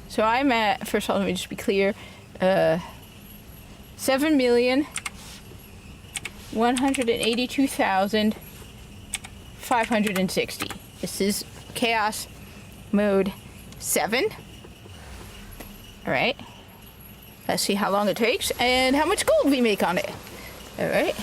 So I'm at, first of all, let me just be clear, 7,182,560. This is Chaos Mode 7. All right. Let's see how long it takes and how much gold we make on it. All right.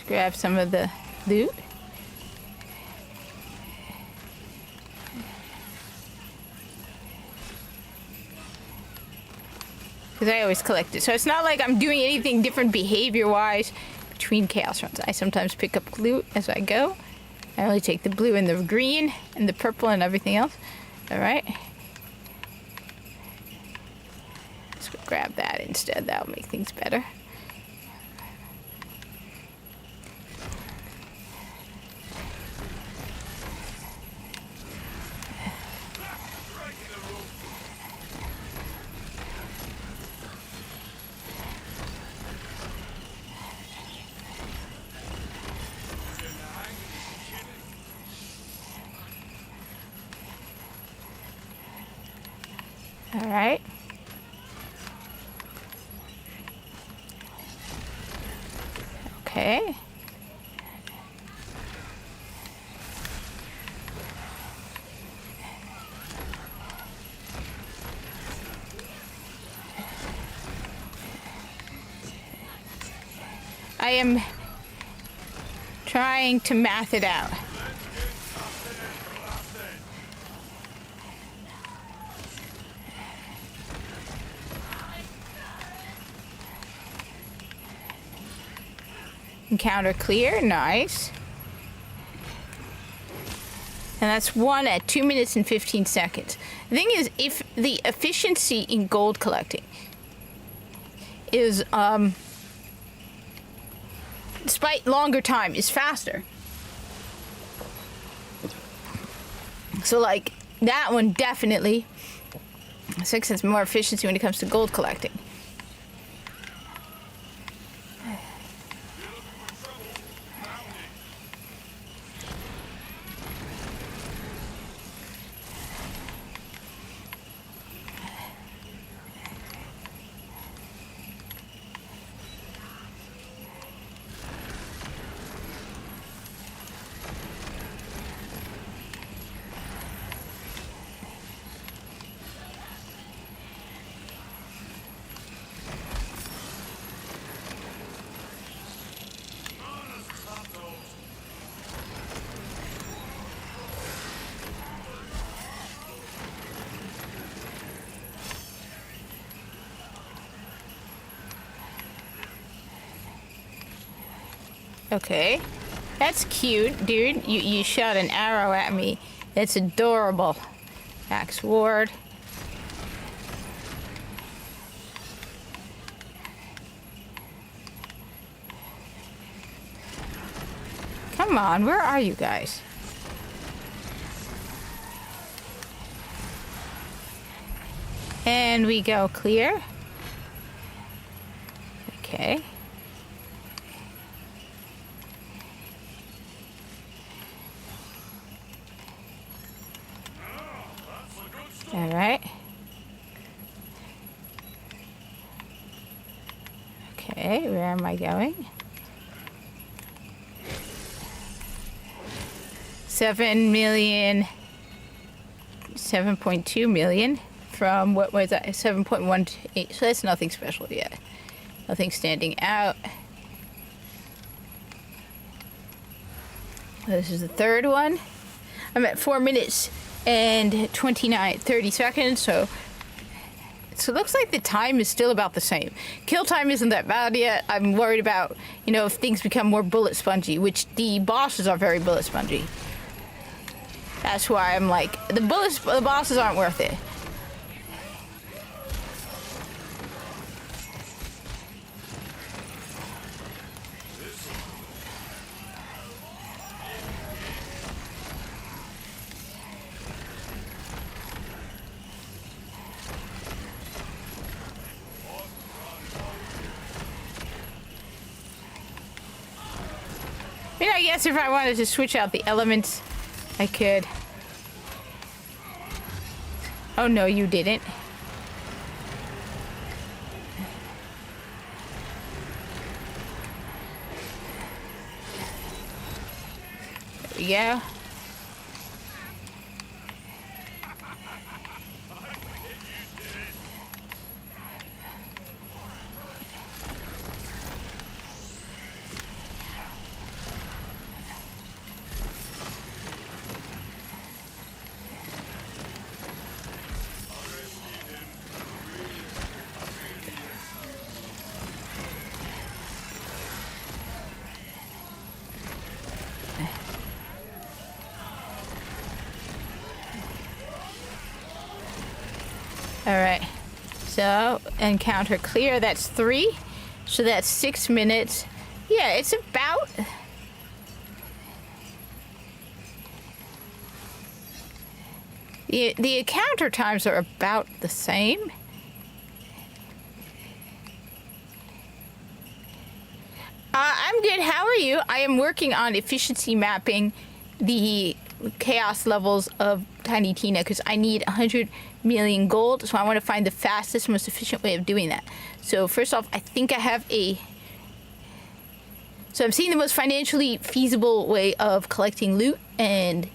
Grab some of the loot. Because I always collect it. So it's not like I'm doing anything different behavior-wise between chaos runs. I sometimes pick up loot as I go. I only take the blue and the green and the purple and everything else. Alright. Let's go grab that instead. That'll make things better. All right. Okay. I am trying to math it out. Encounter clear, nice. And that's one at 2 minutes and 15 seconds. The thing is, if the efficiency in gold collecting is, despite longer time, is faster. So, like, that one definitely, 6 has more efficiency when it comes to gold collecting. Okay. That's cute, dude. You shot an arrow at me. It's adorable. Axe Ward. Come on, where are you guys? And we go clear. Okay. All right. Okay, where am I going? 7 million, 7.2 million from, what was that, 7.18, so that's nothing special yet. Nothing standing out. This is the third one. I'm at 4 minutes and 30 seconds, so it looks like the time is still about the same. Kill time isn't that bad yet. I'm worried about, if things become more bullet spongy, which the bosses are very bullet spongy. That's why I'm like, the bosses aren't worth it. I guess if I wanted to switch out the elements, I could. Oh no, you didn't. There we go. All right, so encounter clear, that's 3, so that's 6 minutes. Yeah, it's about, the encounter times are about the same. I'm good, how are you? I am working on efficiency mapping the chaos levels of Tiny Tina because I need 100 million gold. So I want to find the fastest, most efficient way of doing that. So first off, I think I have so I'm seeing the most financially feasible way of collecting loot and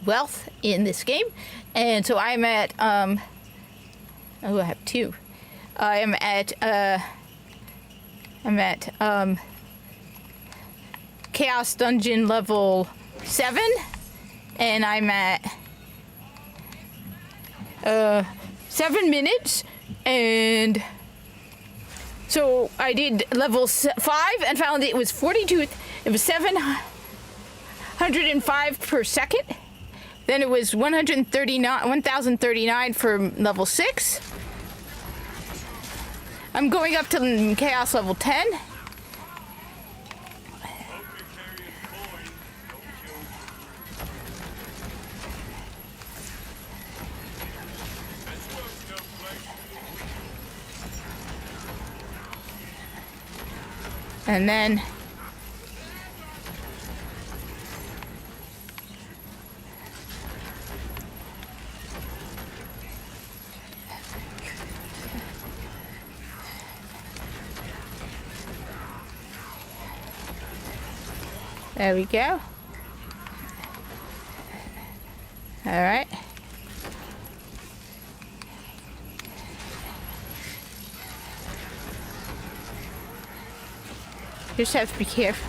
wealth in this game. And so I'm at, I have two. I'm at Chaos Dungeon level 7, and I'm at 7 minutes, and so I did level 5 and found it was 42. It was 705 per second. Then it was 1039 for level 6. I'm going up to Chaos level 10. And then there we go. All right. You just have to be careful.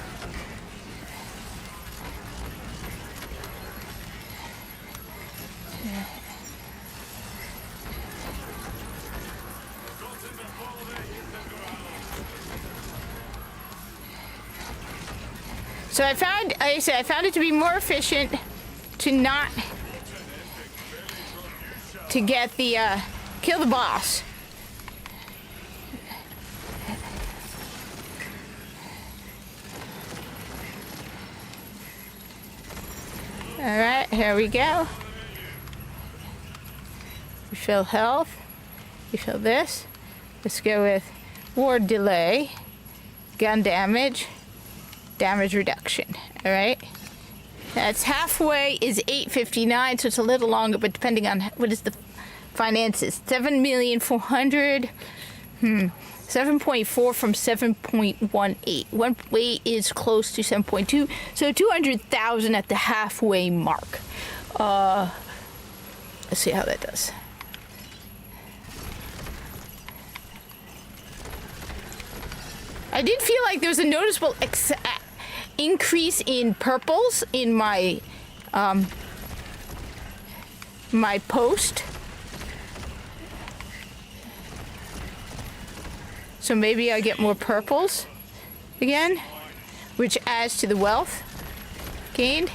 So I found it to be more efficient to not get the kill the boss. All right, here we go. Refill health. Refill this. Let's go with ward delay, gun damage, damage reduction. All right. That's halfway is 859, so it's a little longer, but depending on what is the finances, 7,400,000. 7.4 from 7.18. One way is close to 7.2, so 200,000 at the halfway mark. Let's see how that does. I did feel like there was a noticeable increase in purples in my my post. So maybe I get more purples again, which adds to the wealth gained.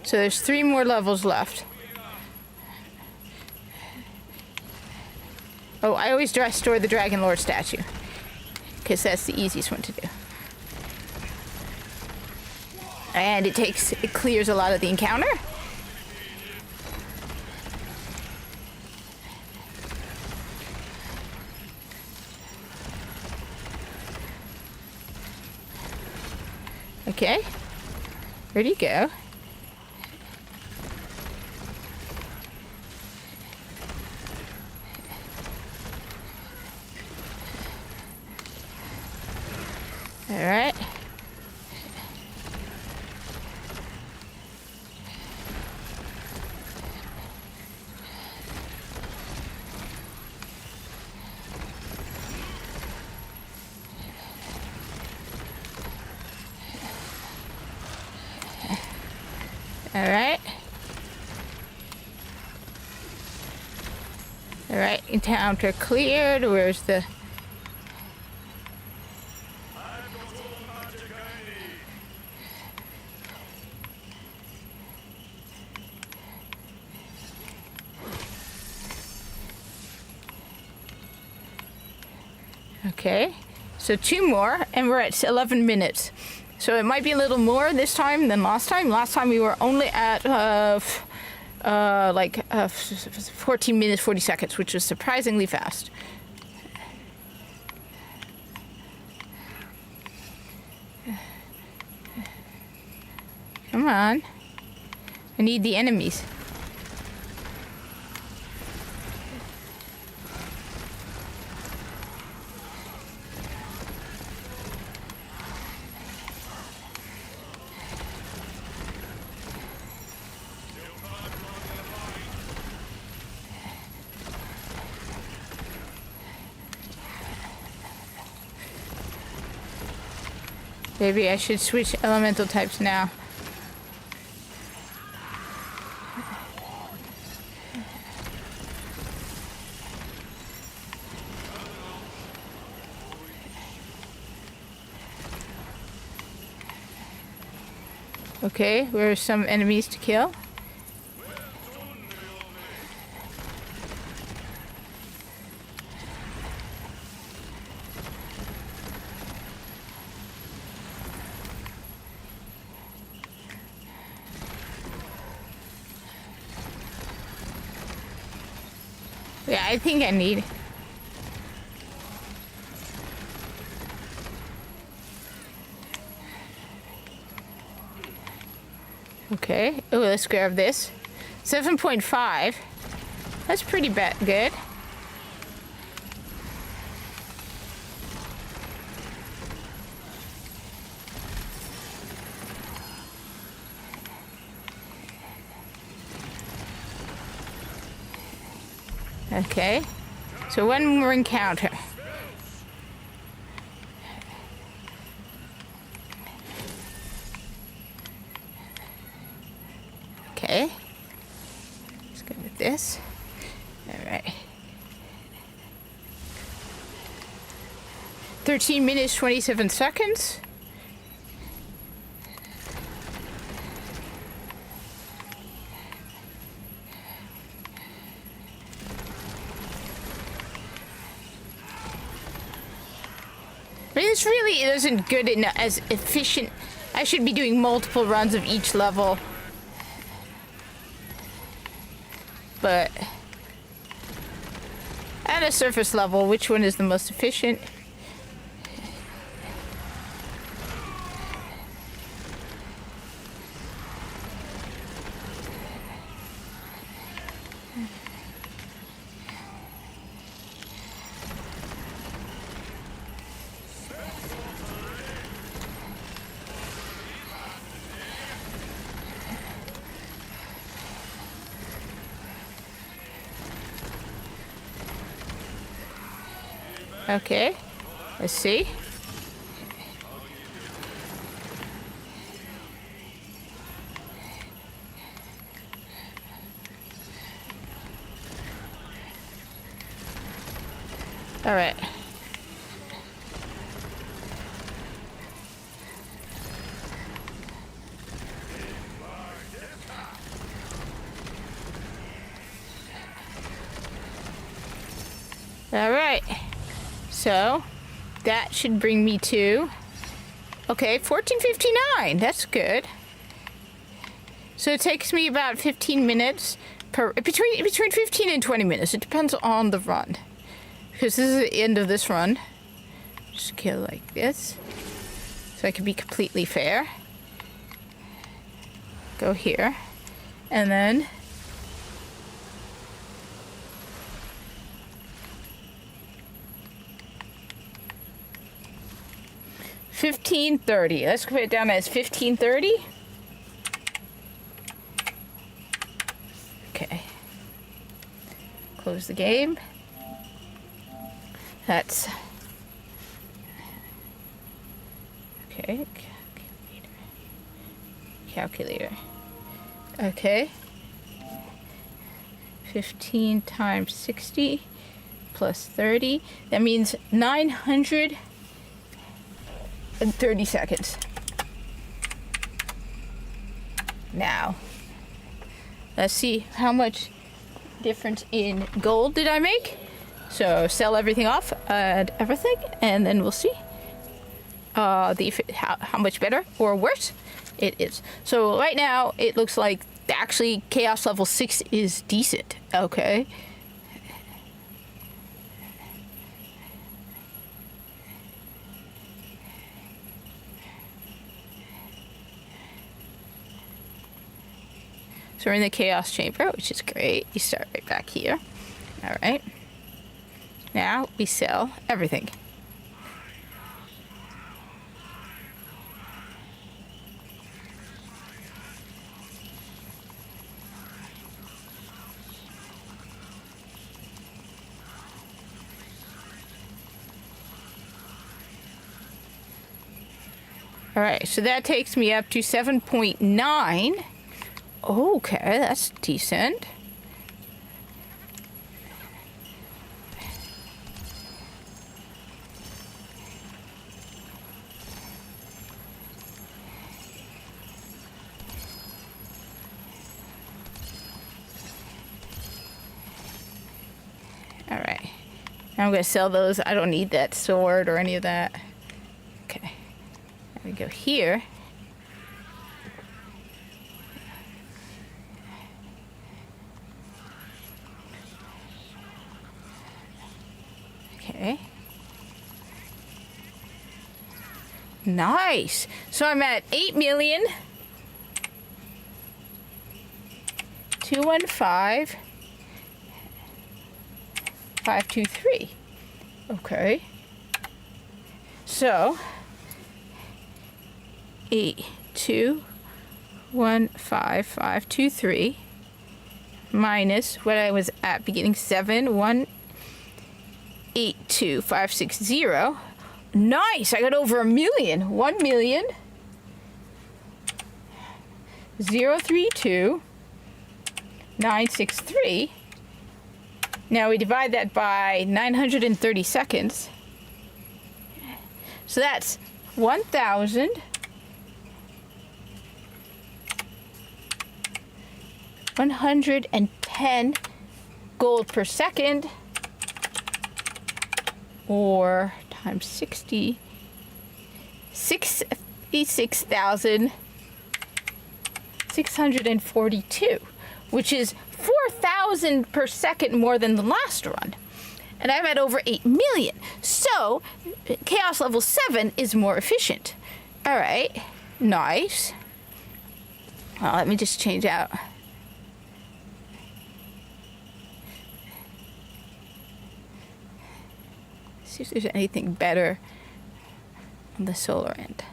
So there's 3 more levels left. Oh, I always store the Dragon Lord statue, because that's the easiest one to do. And it clears a lot of the encounter. Okay, where'd he go? All right. All right. All right, encounter cleared. Where's the... Okay, so 2 more, and we're at 11 minutes. So it might be a little more this time than last time. Last time we were only at 14 minutes, 40 seconds, which was surprisingly fast. Come on. I need the enemies. Maybe I should switch elemental types now. Okay, where are some enemies to kill? Yeah, I think I need. Okay. Oh, let's grab this. 7.5. That's pretty good. Okay. So one more encounter. Okay. Let's go with this. All right. 13 minutes, 27 seconds. I mean, this really isn't good enough as efficient. I should be doing multiple runs of each level. But at a surface level, which one is the most efficient? Okay, let's see. All right. All right. So that should bring me to, okay, 14:59. That's good. So it takes me about 15 minutes between 15 and 20 minutes. It depends on the run, because this is the end of this run. Just kill like this, so I can be completely fair. Go here, and then. 15:30. Let's put it down as 15:30. Okay. Close the game. That's okay. Calculator. Okay. 15 times 60 plus 30. That means 930 seconds. Now, let's see how much difference in gold did I make. So sell everything off and everything, and then we'll see how much better or worse it is. So right now it looks like actually chaos level 6 is decent. Okay. So we're in the Chaos Chamber, which is great. You start right back here. All right. Now we sell everything. All right, so that takes me up to 7.9. Okay, that's decent. All right, now I'm gonna sell those. I don't need that sword or any of that. Okay, now we go here. Okay. Nice. So I'm at 8,000,000. 215. 523. Okay. So 8,215,523 minus what I was at beginning 7,182,560. Nice! I got over 1,000,000. 1,000,000 032,963. Now we divide that by 930 seconds. So that's 1,110 gold per second, or times 60, 66,642, which is 4,000 per second more than the last run. And I'm at over 8,000,000. So, Chaos level 7 is more efficient. Alright, nice. Well, let me just change out. See if there's anything better on the solar end.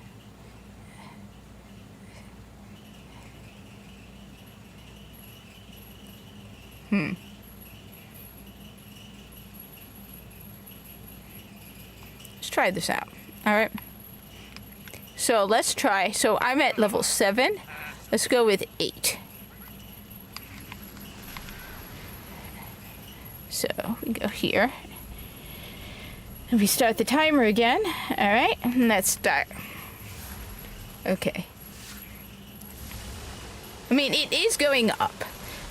Let's try this out. All right. So let's try. So I'm at level 7. Let's go with 8. So we go here. And we start the timer again. All right. And let's start. Okay. I mean, it is going up.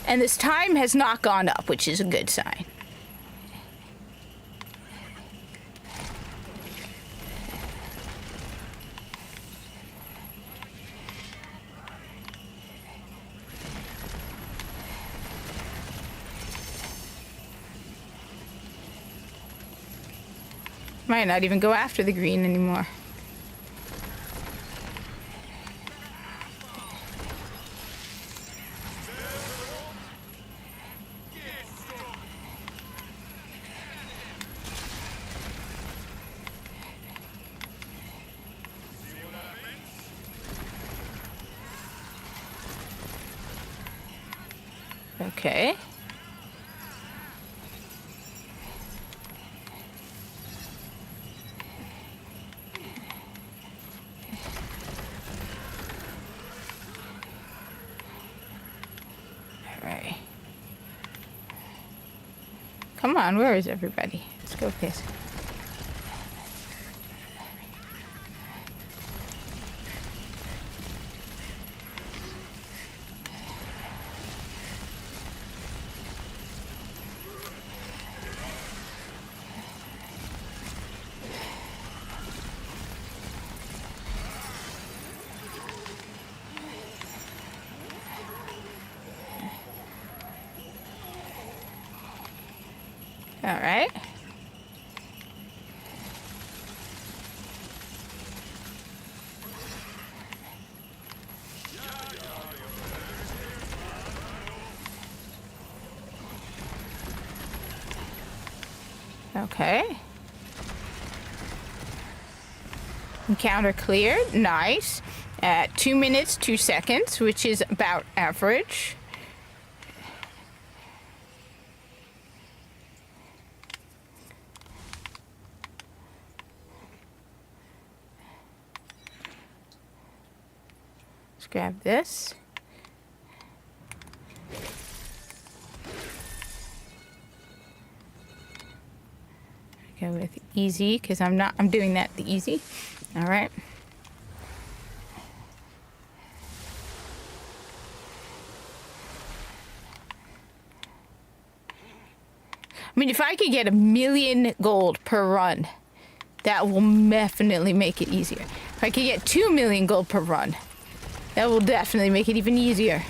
And this time has not gone up, which is a good sign. Might not even go after the green anymore. Okay. All right. Come on, where is everybody? Let's go with this. All right. Okay. Encounter cleared. Nice. At 2 minutes, 2 seconds, which is about average. Let's grab this. Go with easy, because I'm doing that the easy. All right. I mean, if I could get 1,000,000 gold per run, that will definitely make it easier. If I could get 2,000,000 gold per run, that will definitely make it even easier.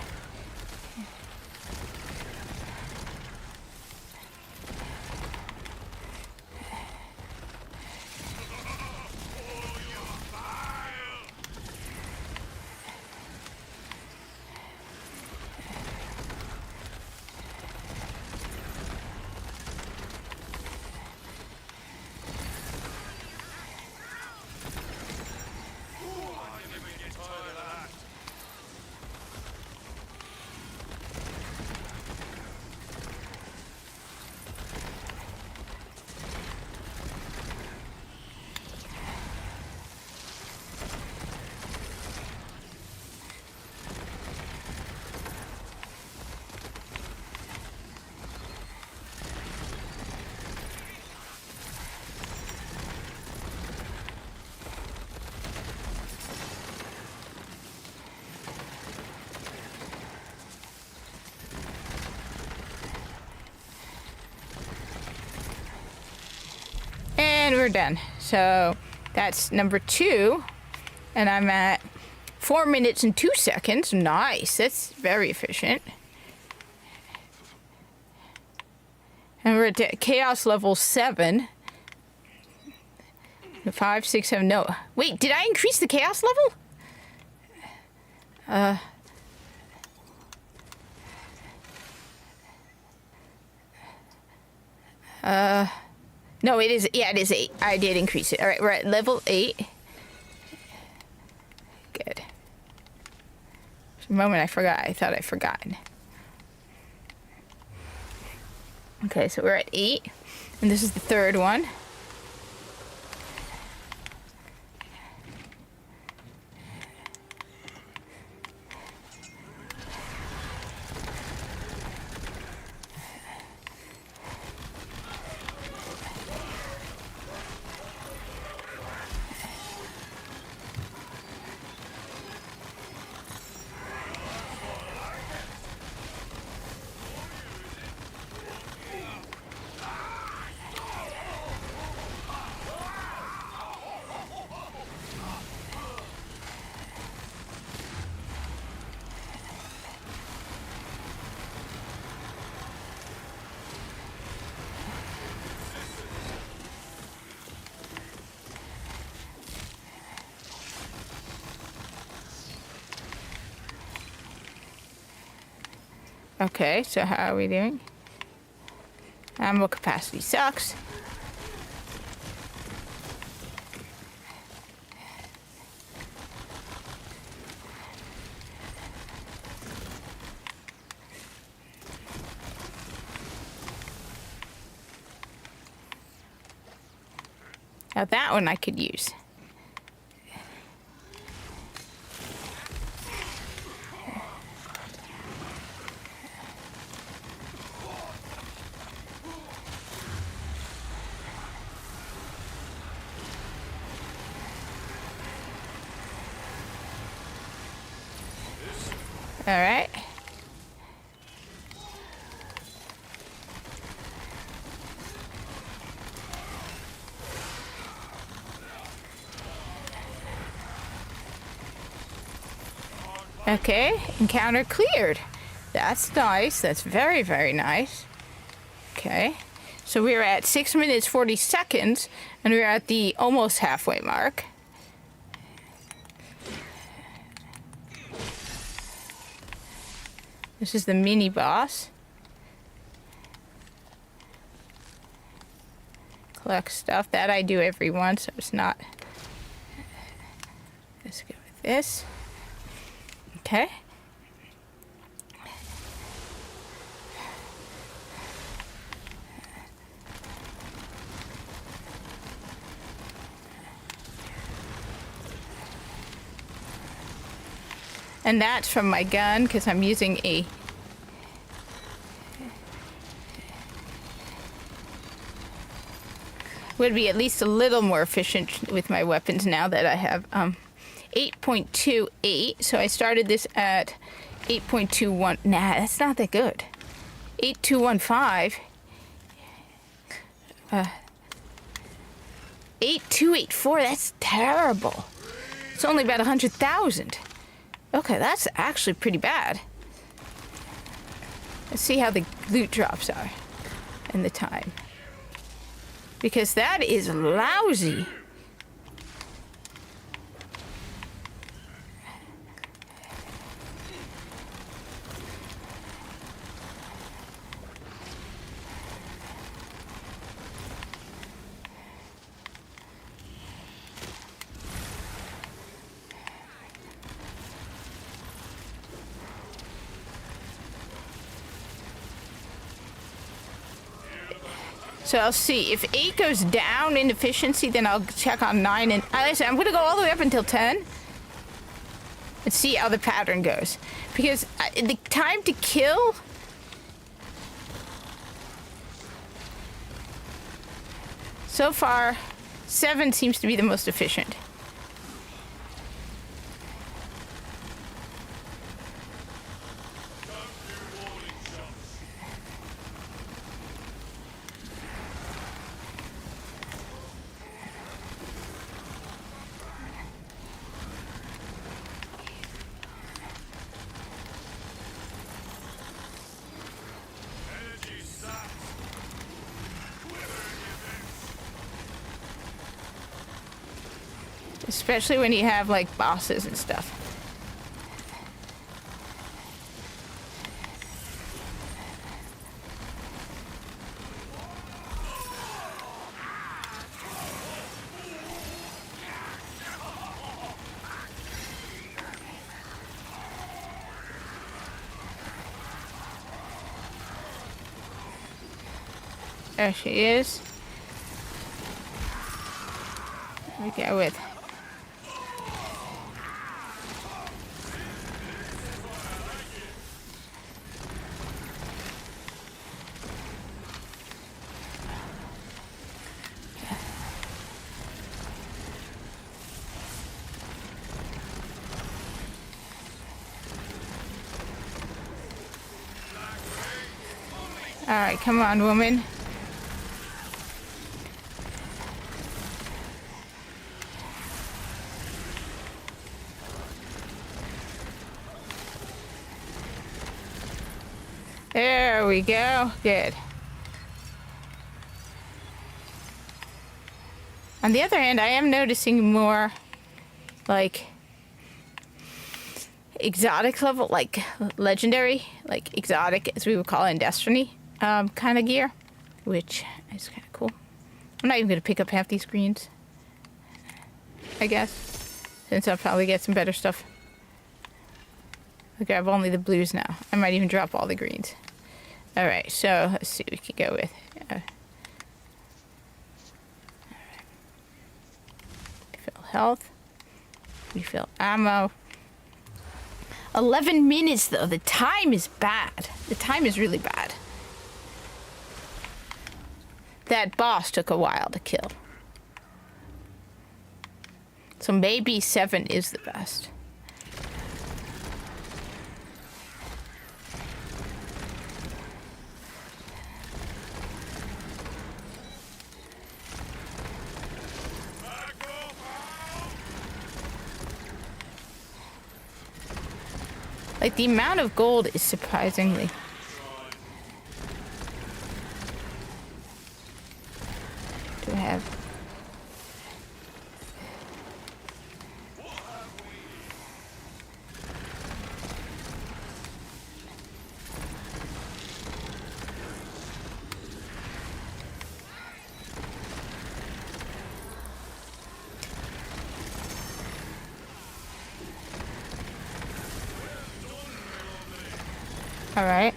And we're done. So that's number 2. And I'm at 4 minutes and 2 seconds. Nice. That's very efficient. And we're at chaos level 7. 5, 6, 7. No. Wait, did I increase the chaos level? No, it is. Yeah, it is 8. I did increase it. All right, we're at level 8. Good. For a moment, I forgot. I thought I forgot. Okay, so we're at 8, and this is the 3rd one. Okay, so how are we doing? Ammo capacity sucks. Now that one I could use. All right. Okay, encounter cleared. That's nice. That's very, very nice. Okay, so we're at 6 minutes 40 seconds, and we're at the almost halfway mark. This is the mini boss. collect stuff. That I do every one, so it's not. Let's go with this. Okay. And that's from my gun, because I'm using a... Would be at least a little more efficient with my weapons now that I have 8.28. So I started this at 8.21. Nah, that's not that good. 8215. 8284, that's terrible. It's only about 100,000. Okay, that's actually pretty bad. Let's see how the loot drops are and the time. Because that is lousy. So I'll see. If 8 goes down in efficiency, then I'll check on 9. And listen, I'm going to go all the way up until 10 and see how the pattern goes. Because the time to kill... So far, 7 seems to be the most efficient. Especially when you have, like, bosses and stuff. There she is. We go with... Alright, come on, woman. There we go. Good. On the other hand, I am noticing more, like, exotic level, like legendary, like exotic, as we would call it in Destiny, kind of gear, which is kind of cool. I'm not even going to pick up half these greens, I guess, since I'll probably get some better stuff. I'll grab only the blues now. I might even drop all the greens. Alright, so let's see what we can go with. Refill health. Refill ammo. 11 minutes though. The time is bad. The time is really bad. That boss took a while to kill. So maybe 7 is the best. Like, the amount of gold is surprisingly... Do I have... All right.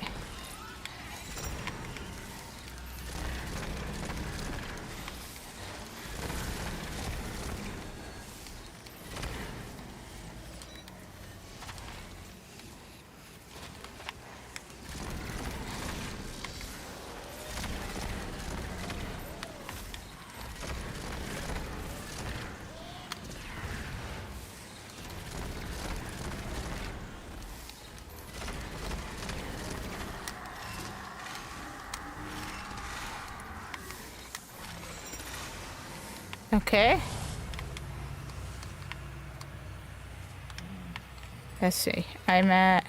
Okay. Let's see. I'm at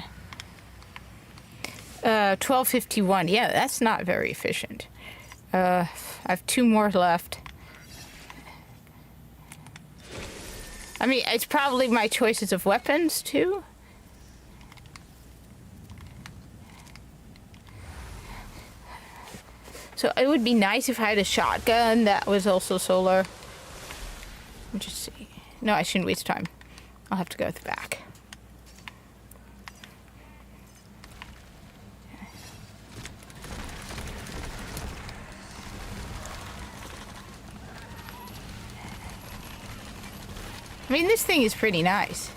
1251. Yeah, that's not very efficient. I have 2 more left. I mean, it's probably my choices of weapons too. So it would be nice if I had a shotgun that was also solar. Let me just see. No, I shouldn't waste time. I'll have to go at the back. I mean, this thing is pretty nice.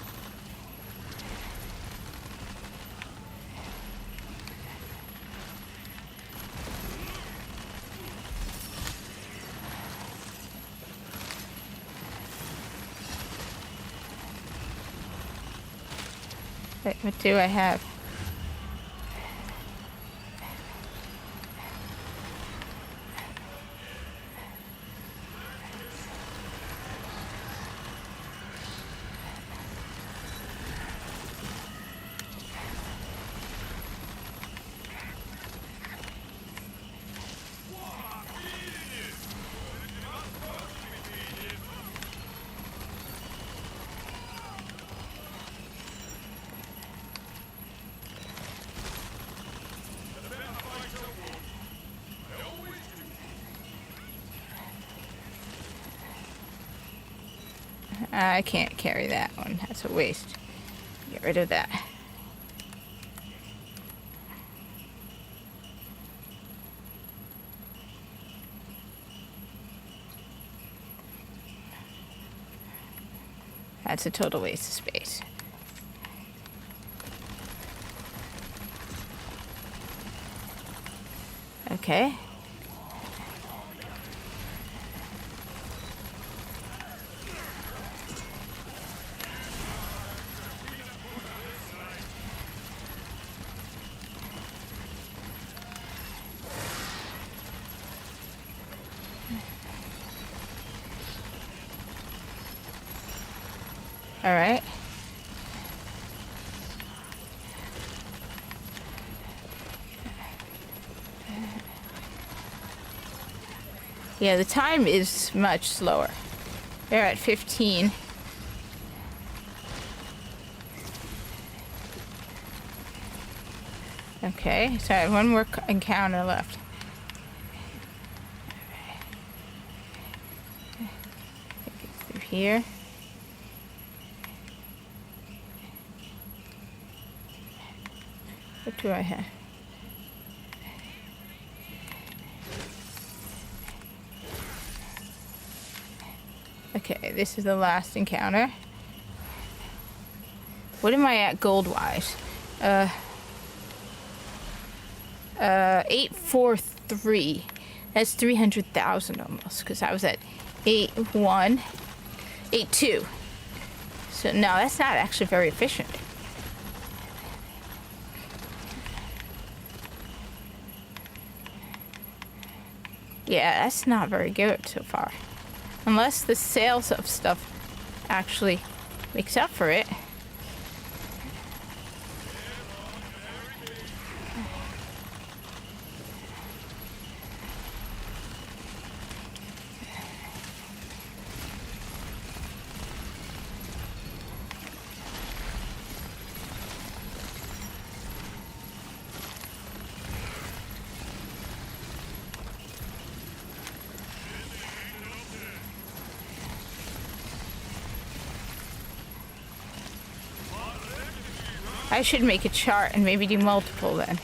Wait, what do I have? I can't carry that one. That's a waste. Get rid of that. That's a total waste of space. Okay. All right. Yeah, the time is much slower. They're at 15. Okay, so I have one more encounter left. Through here. What do I have? Okay, this is the last encounter. What am I at gold-wise? 843. That's 300,000 almost, because I was at 81, 82. So no, that's not actually very efficient. Yeah, that's not very good so far. Unless the sales of stuff actually makes up for it. I should make a chart and maybe do multiple then.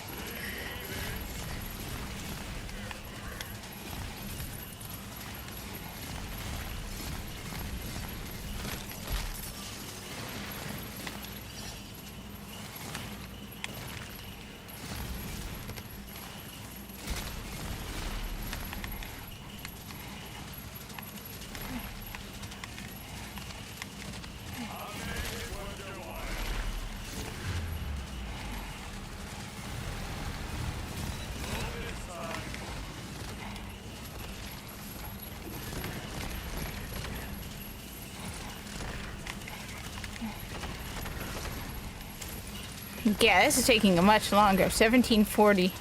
Yeah, this is taking much longer. 1740.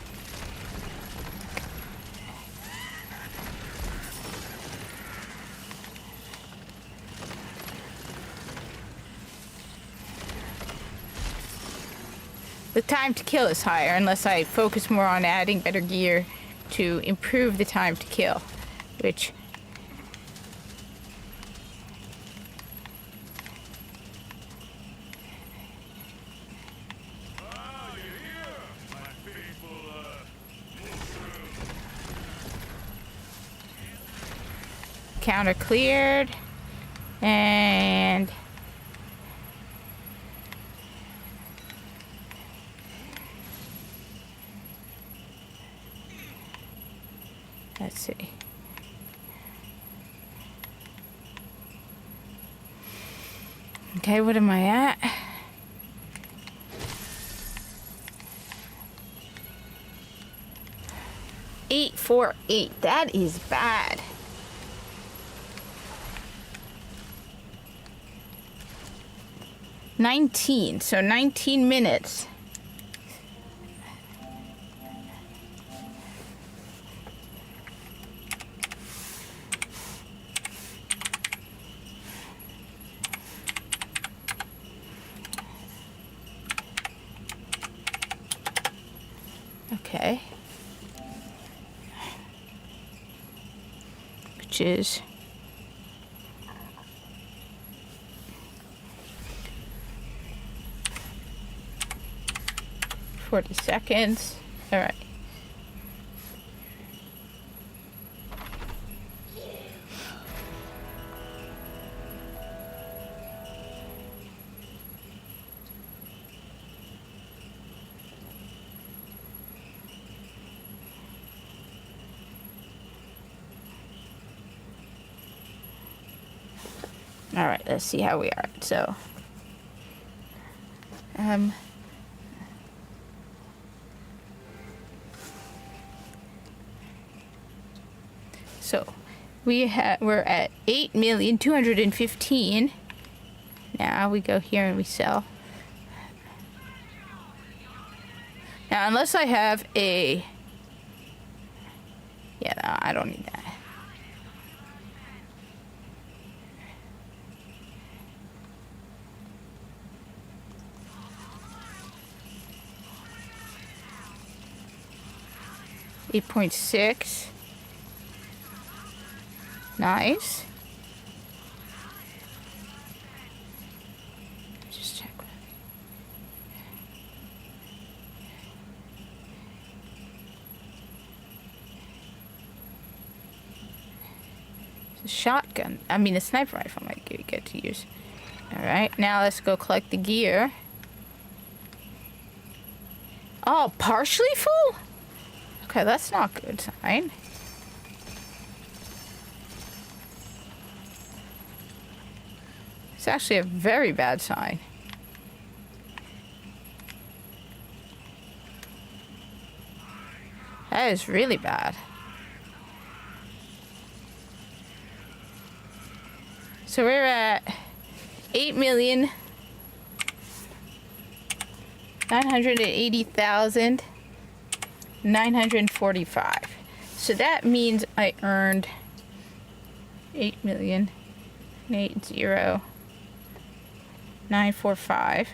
The time to kill is higher unless I focus more on adding better gear to improve the time to kill, which Ah, you're here, my faithful, mushroom. counter cleared. And let's see. Okay, what am I at? $848. That is bad. So 19 minutes. Okay. Which is 40 seconds. All right. All right, let's see how we are. So, we're at 8,215,000. Now we go here and we sell. Now, unless I have a, yeah, no, I don't need that. $8.6. Nice. Just check. It's a shotgun. I mean, a sniper rifle might be good to use. All right, now let's go collect the gear. Oh, partially full? Okay, that's not a good sign. It's actually a very bad sign. That is really bad. So we're at 8,980,945. So that means I earned 8,080,945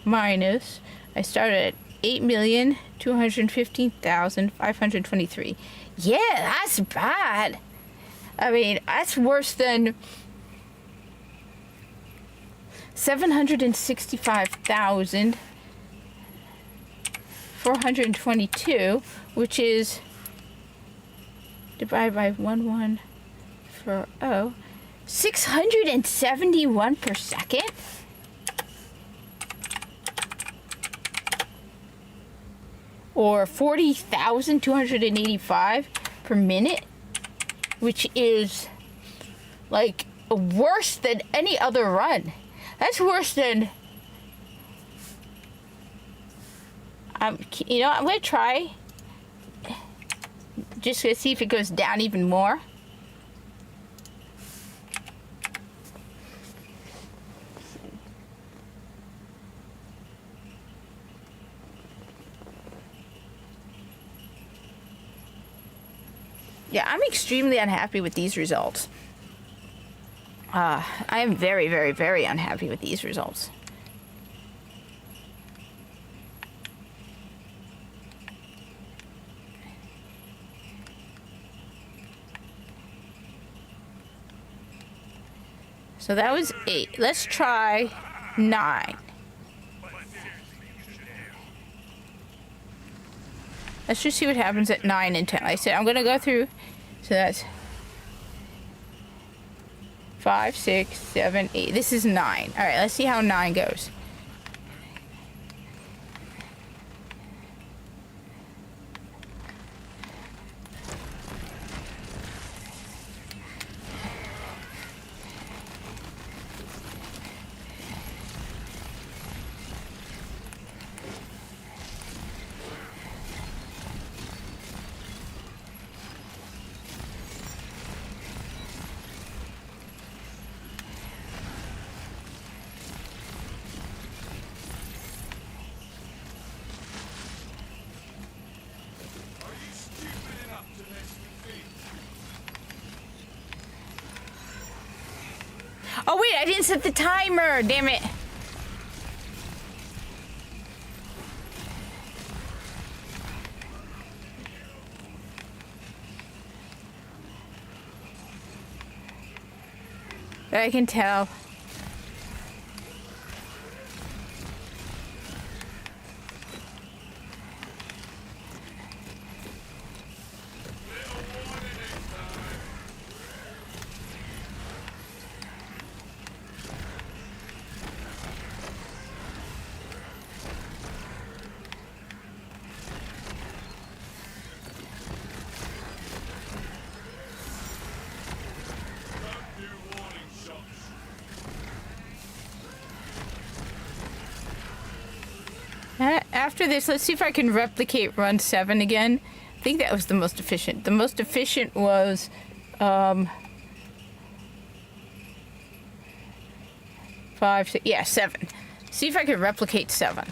minus I started at 8,215,523. Yeah, that's bad. I mean, that's worse than 765,000 422, which is divided by 1140, 671 per second? Or 40,285 per minute, which is like worse than any other run. That's worse than. You know, I'm gonna try just to see if it goes down even more. Yeah, I'm extremely unhappy with these results. I am very, very, very unhappy with these results. So that was 8. Let's try 9. Let's just see what happens at 9 and 10. Like I said, I'm going to go through. So that's 5, 6, 7, 8. This is 9. All right, let's see how 9 goes. Oh wait, I didn't set the timer. Damn it. But I can tell. After this, let's see if I can replicate run 7 again. I think that was the most efficient. The most efficient was 5, 6, yeah, 7. See if I can replicate 7.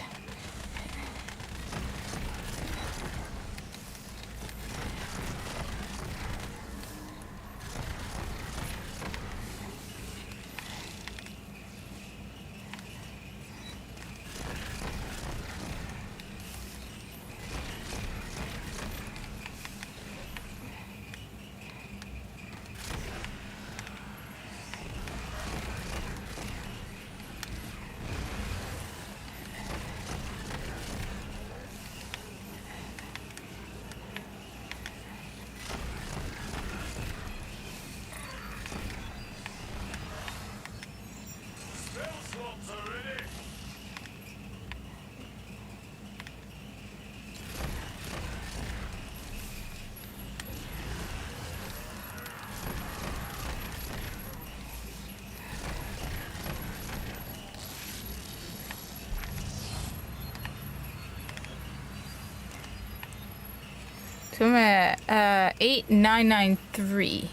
So I'm at 8993.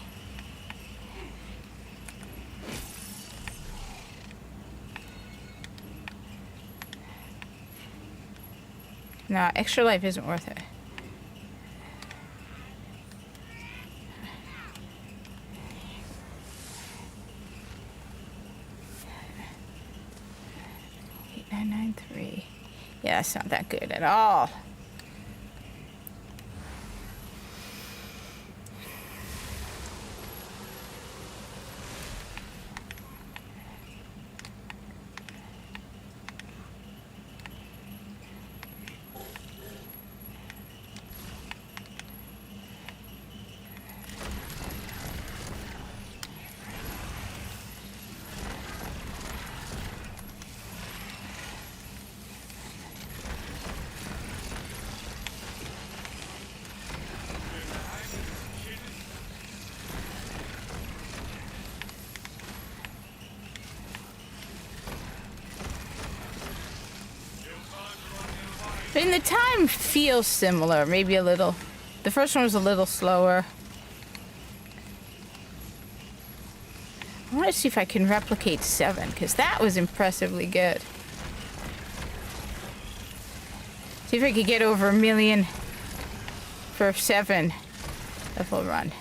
Nah, extra life isn't worth it. Yeah, it's not that good at all. mean, the time feels similar, maybe a little. The first one was a little slower. I want to see if I can replicate 7, because that was impressively good. See if I could get over 1 million for 7 level run.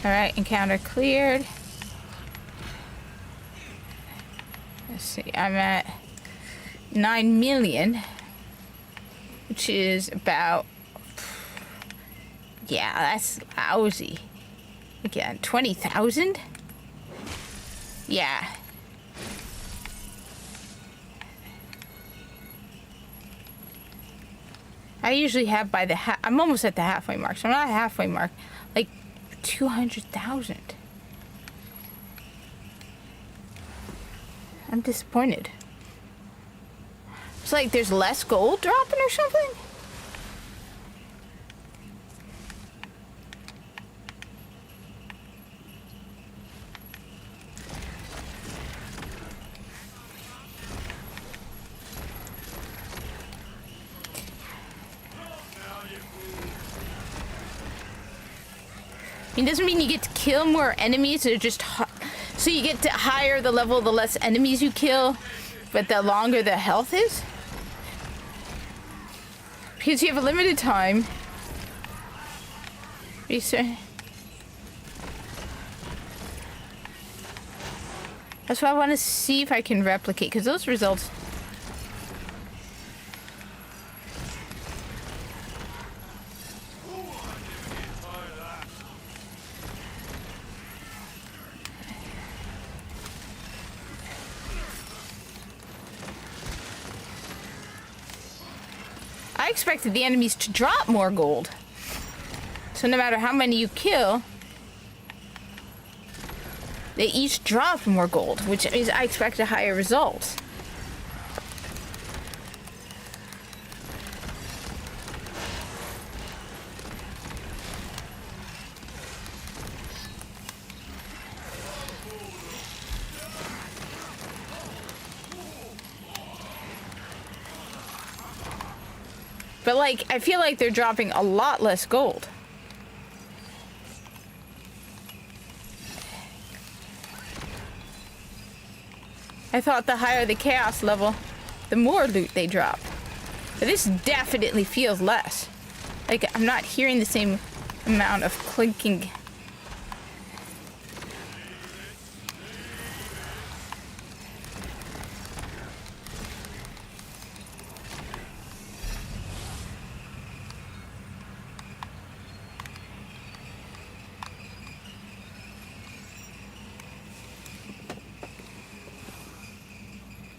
Alright, encounter cleared. Let's see, I'm at 9 million, which is about, yeah, that's lousy. Again, 20,000? Yeah. I usually have by the I'm almost at the halfway mark, so I'm not at halfway mark. Like 200,000. I'm disappointed. It's like there's less gold dropping or something. It doesn't mean you get to kill more enemies, they're just so you get to higher the level, the less enemies you kill, but the longer the health is. Because you have a limited time. Research. That's why I want to see if I can replicate, because those results. I expected the enemies to drop more gold. So no matter how many you kill, they each drop more gold, which means I expect a higher result. But like, I feel like they're dropping a lot less gold. I thought the higher the chaos level, the more loot they drop. But this definitely feels less. Like, I'm not hearing the same amount of clinking.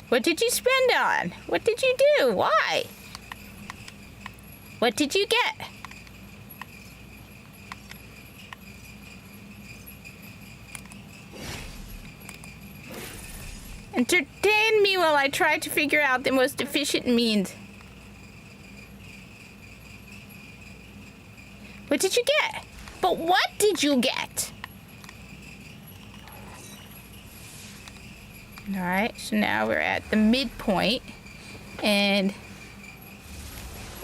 What did you spend on? What did you do? Why? What did you get? Entertain me while I try to figure out the most efficient means. What did you get? But what did you get? Alright, so now we're at the midpoint. And...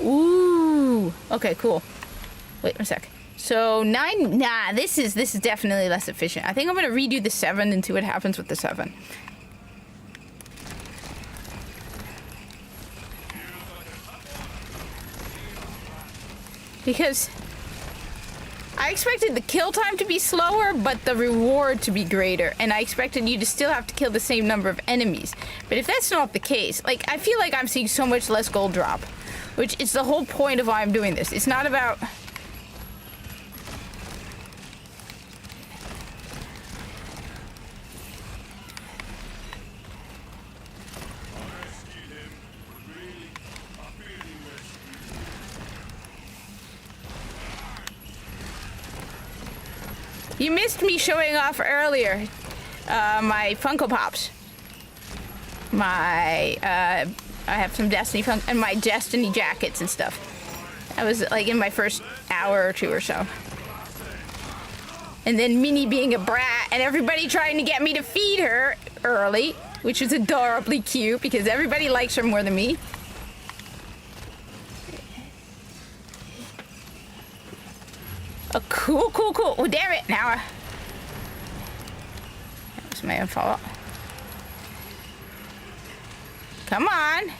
ooh! Okay, cool. Wait one sec. So, 9... nah, this is definitely less efficient. I think I'm gonna redo the 7 and see what happens with the 7. Because... I expected the kill time to be slower, but the reward to be greater. And I expected you to still have to kill the same number of enemies. But if that's not the case, like, I feel like I'm seeing so much less gold drop. Which is the whole point of why I'm doing this. It's not about... You missed me showing off earlier. My Funko Pops. I have some Destiny and my Destiny jackets and stuff. I was like in my first hour or two or so. And then Minnie being a brat and everybody trying to get me to feed her early, which was adorably cute because everybody likes her more than me. Oh, cool. Oh, damn it. Now, that was my own fault. Come on.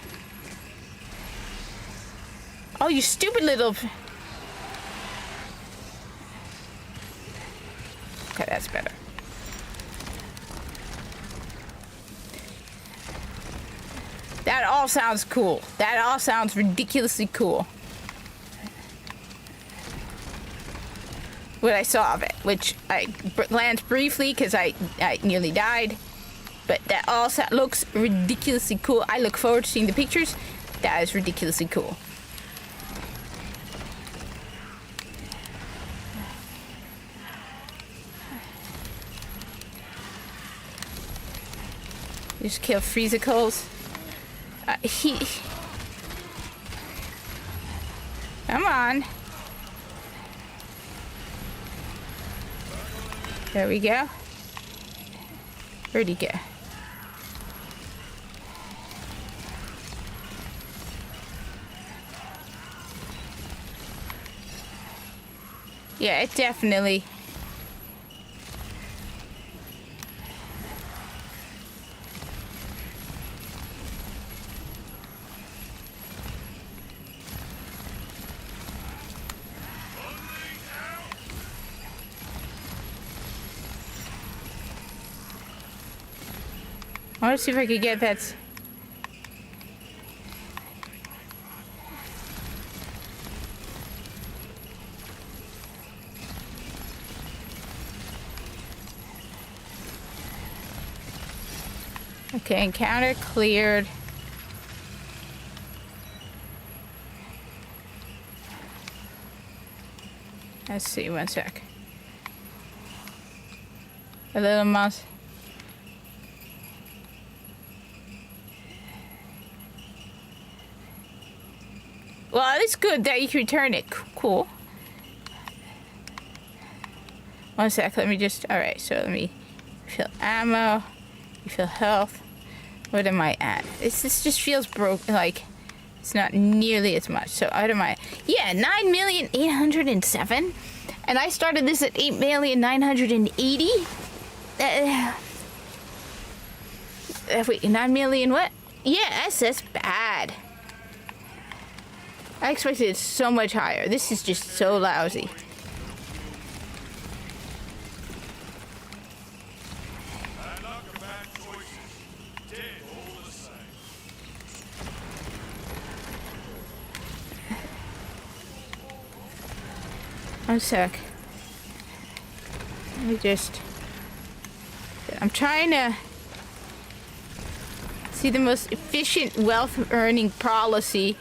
Oh, you stupid little... Okay, that's better. That all sounds cool. That all sounds ridiculously cool. What I saw of it, which I glanced briefly because I nearly died. But that all looks ridiculously cool. I look forward to seeing the pictures. That is ridiculously cool. Just kill Freezicles. Come on. There we go. Where'd he go? Yeah, it definitely... I want to see if I could get that. Okay, encounter cleared. Let's see, one sec. A little mouse. Well, it's good that you can return it. Cool. One sec, let me just... Alright, so let me fill ammo. Refill health. What am I at? This just feels broke. Like, it's not nearly as much. So, out of my... Yeah, 9,807,000. And I started this at 8,980,000. Wait, 9 million what? Yes, that's bad. I expected it so much higher. This is just so lousy. One sec. Let me just... I'm trying to see the most efficient wealth earning policy.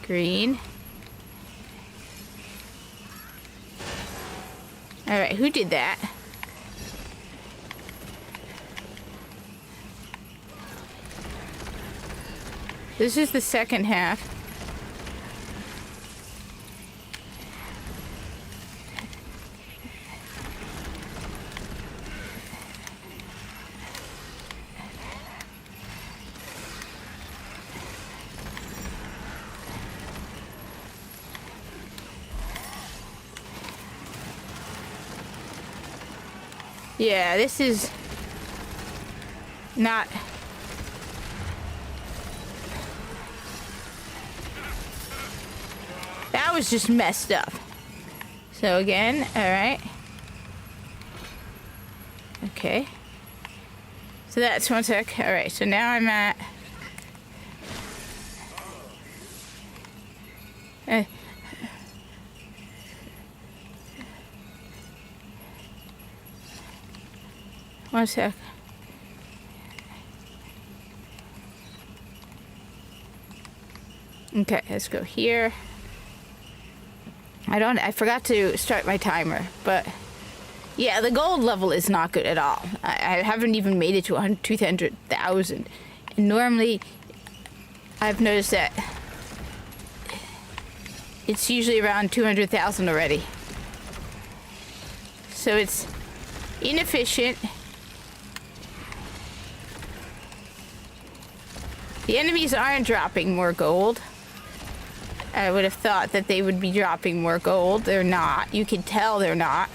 Green. Alright, who did that? This is the second half. Yeah, this is not... That was just messed up. So again, alright. Okay. So that's one sec. Alright, so now I'm at... One sec. Okay, let's go here. I forgot to start my timer, but yeah, the gold level is not good at all. I haven't even made it to 200,000. And normally, I've noticed that it's usually around 200,000 already. So it's inefficient. The enemies aren't dropping more gold. I would have thought that they would be dropping more gold. They're not. You can tell they're not.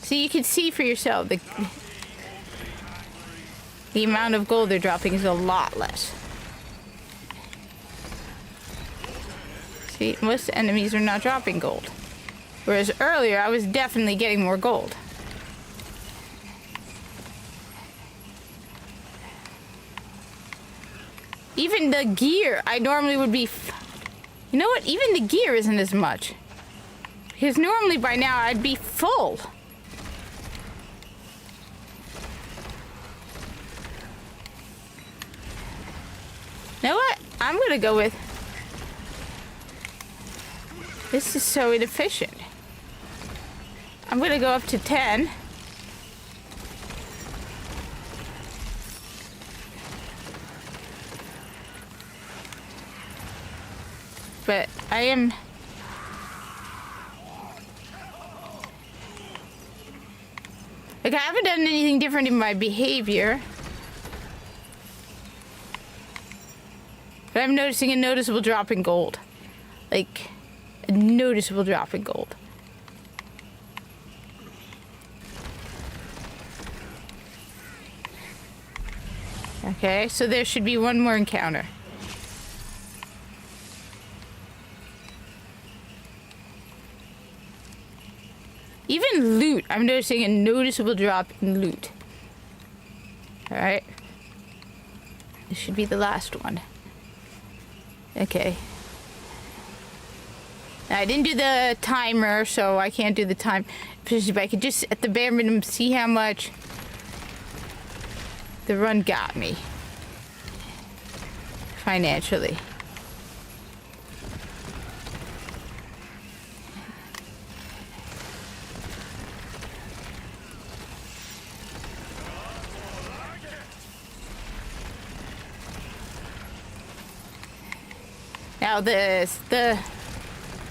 So you can see for yourself the amount of gold they're dropping is a lot less. See, most enemies are not dropping gold. Whereas earlier, I was definitely getting more gold. Even the gear, I normally would be... You know what? Even the gear isn't as much. Because normally by now, I'd be full. You know what? I'm gonna go with... This is so inefficient. I'm gonna go up to 10. But I am... Like, I haven't done anything different in my behavior. But I'm noticing a noticeable drop in gold. Like, a noticeable drop in gold. Okay, so there should be one more encounter. Even loot, I'm noticing a noticeable drop in loot. Alright. This should be the last one. Okay. I didn't do the timer, so I can't do the time. If I could just, at the bare minimum, see how much the run got me. Financially. Now the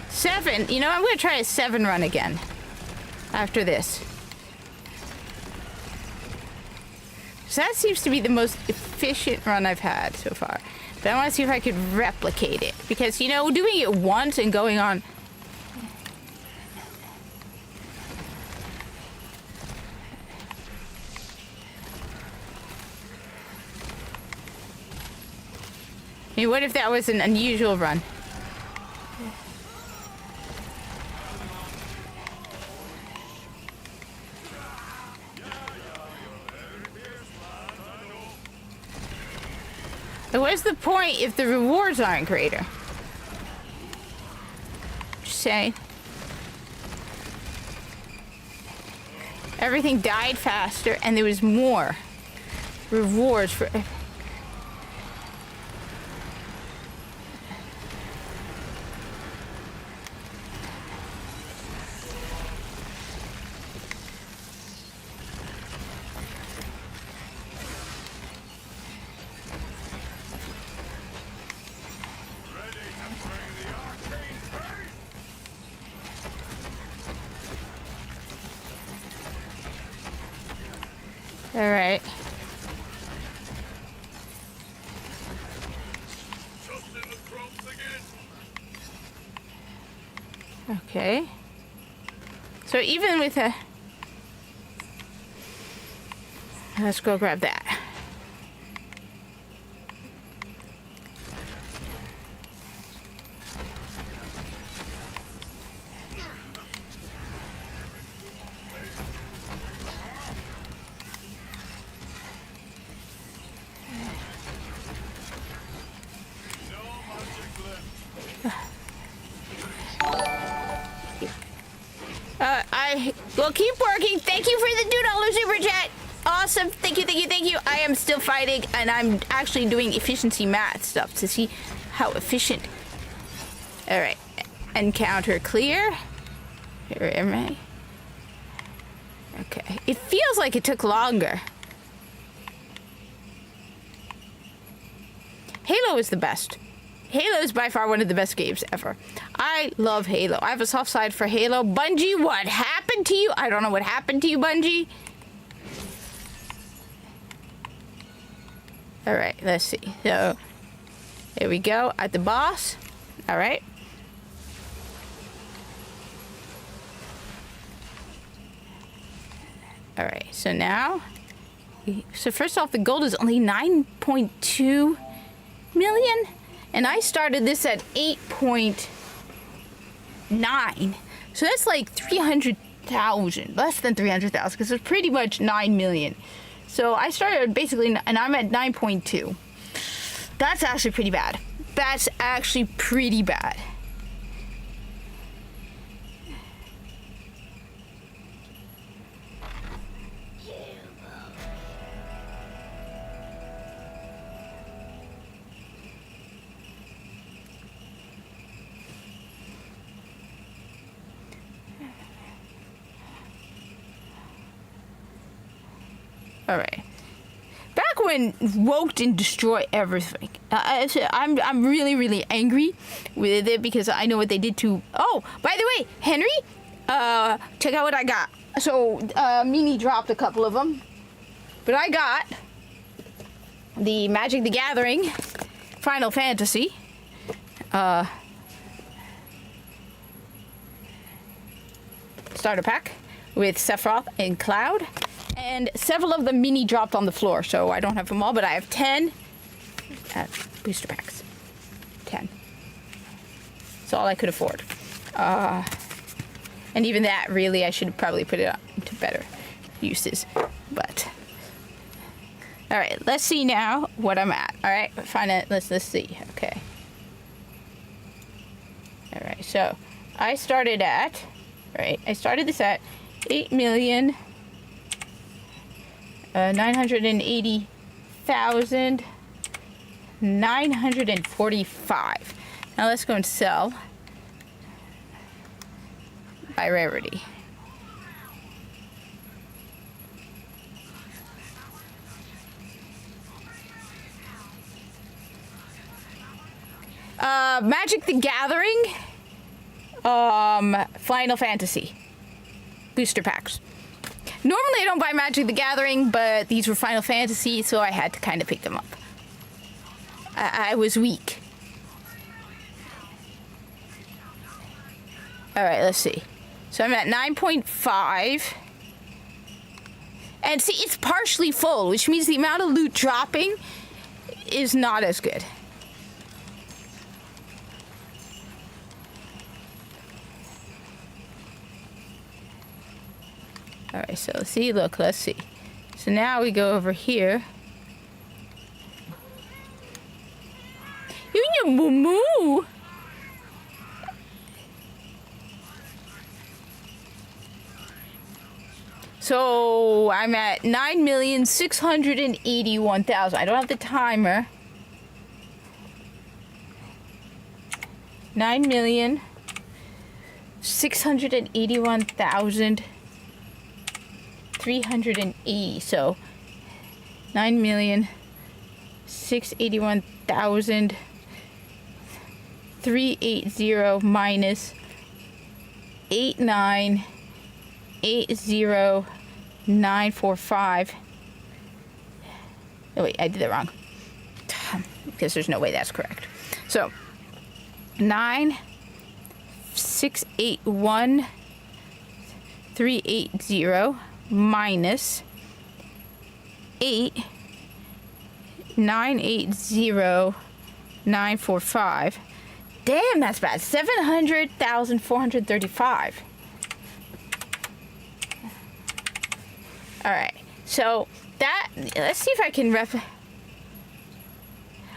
7, you know, I'm gonna try a 7 run again after this. So that seems to be the most efficient run I've had so far. But I want to see if I could replicate it. Because, you know, doing it once and going on... I mean, what if that was an unusual run? What's the point if the rewards aren't greater? Just saying. Everything died faster and there was more rewards for... All right. Just in the crumbs again. Okay. So even with a... Let's go grab that. Well, keep working. Thank you for the $2 super chat. Awesome. Thank you, thank you, thank you. I am still fighting, and I'm actually doing efficiency math stuff to see how efficient. All right. Encounter clear. Here am I. Okay. It feels like it took longer. Halo is the best. Halo is by far one of the best games ever. I love Halo. I have a soft side for Halo. Bungie, what happened to you? I don't know what happened to you, Bungie. All right, let's see. So, here we go at the boss. All right. All right, so now, so first off, the gold is only 9.2 million, and I started this at 8.9, so that's like 300,000, less than 300,000, because it's pretty much 9 million. So I started basically, and I'm at 9.2. That's actually pretty bad. That's actually pretty bad. All right. Back when Woke didn't destroy everything, I'm really, really angry with it because I know what they did to. Oh, by the way, Henry, check out what I got. So, Mini dropped a couple of them, but I got the Magic the Gathering Final Fantasy. Starter pack with Sephiroth and Cloud. And several of them Mini dropped on the floor, so I don't have them all, but I have 10 booster packs. 10. That's all I could afford. And even that, really, I should probably put it to better uses. But, all right, let's see now what I'm at. All right, let's see. Okay. All right, so I started at, I started this at 8,980,945. Now let's go and sell by rarity. Magic the Gathering, Final Fantasy booster packs. Normally I don't buy Magic the Gathering, but these were Final Fantasy, so I had to kind of pick them up. I was weak. All right, let's see. So I'm at 9.5. And see, it's partially full, which means the amount of loot dropping is not as good. All right, so let's see, let's see. So now we go over here. You and your moo-moo. So I'm at 9,681,000. I don't have the timer. 9,681,380. So 9,681,380 minus 8,980,945. Oh wait, I did that wrong. Because there's no way that's correct. So 9,681,380 minus 8,980,945. Damn, that's bad. 700,435. All right. So that, let's see if I can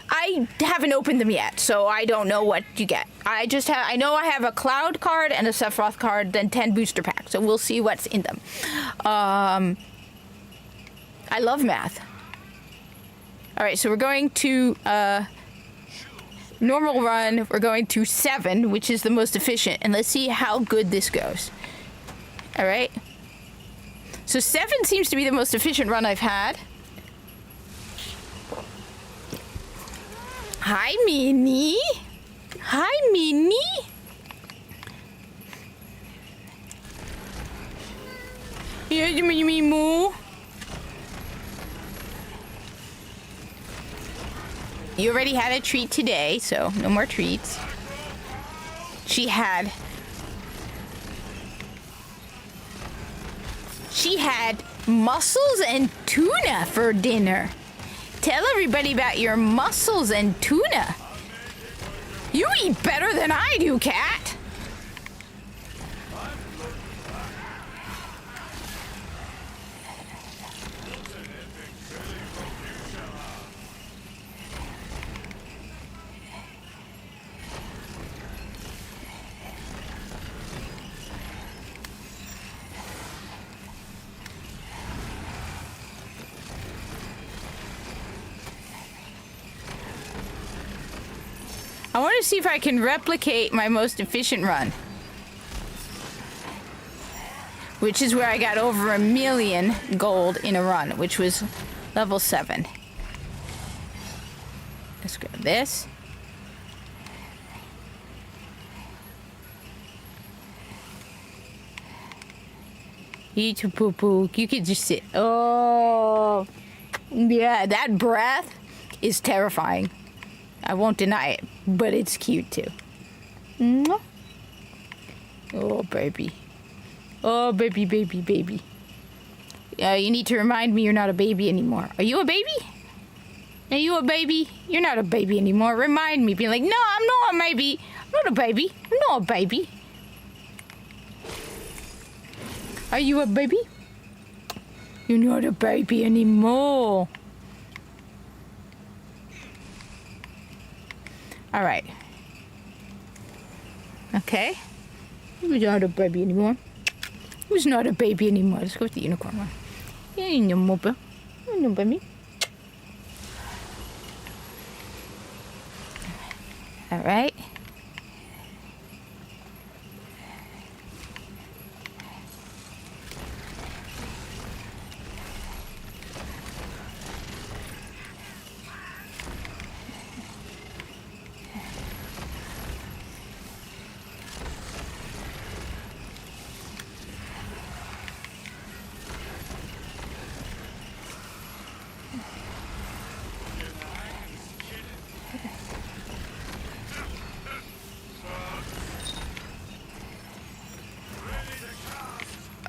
I haven't opened them yet, so I don't know what you get. I know I have a Cloud card and a Sephiroth card, then 10 booster packs. So we'll see what's in them. I love math. All right, so we're going to normal run. We're going to 7, which is the most efficient, and let's see how good this goes. All right. So 7 seems to be the most efficient run I've had. Hi, Minnie. Hi, Minnie. Here's Minnie Moo. You already had a treat today, so no more treats. She had mussels and tuna for dinner. Tell everybody about your mussels and tuna. You eat better than I do, Cat. I want to see if I can replicate my most efficient run, which is where I got over 1 million gold in a run, which was level 7. Let's grab this. Eat a poo-poo. You could just sit. Oh, yeah, that breath is terrifying. I won't deny it, but it's cute too. Mwah. Oh, baby. Oh, baby, baby, baby. You need to remind me you're not a baby anymore. Are you a baby? Are you a baby? You're not a baby anymore. Remind me. Be like, no, I'm not a baby. I'm not a baby. I'm not a baby. Are you a baby? You're not a baby anymore. All right. Okay. Who's not a baby anymore? Who's not a baby anymore? Let's go with the unicorn one. Yeah, you know, mobile. You know, baby. All right.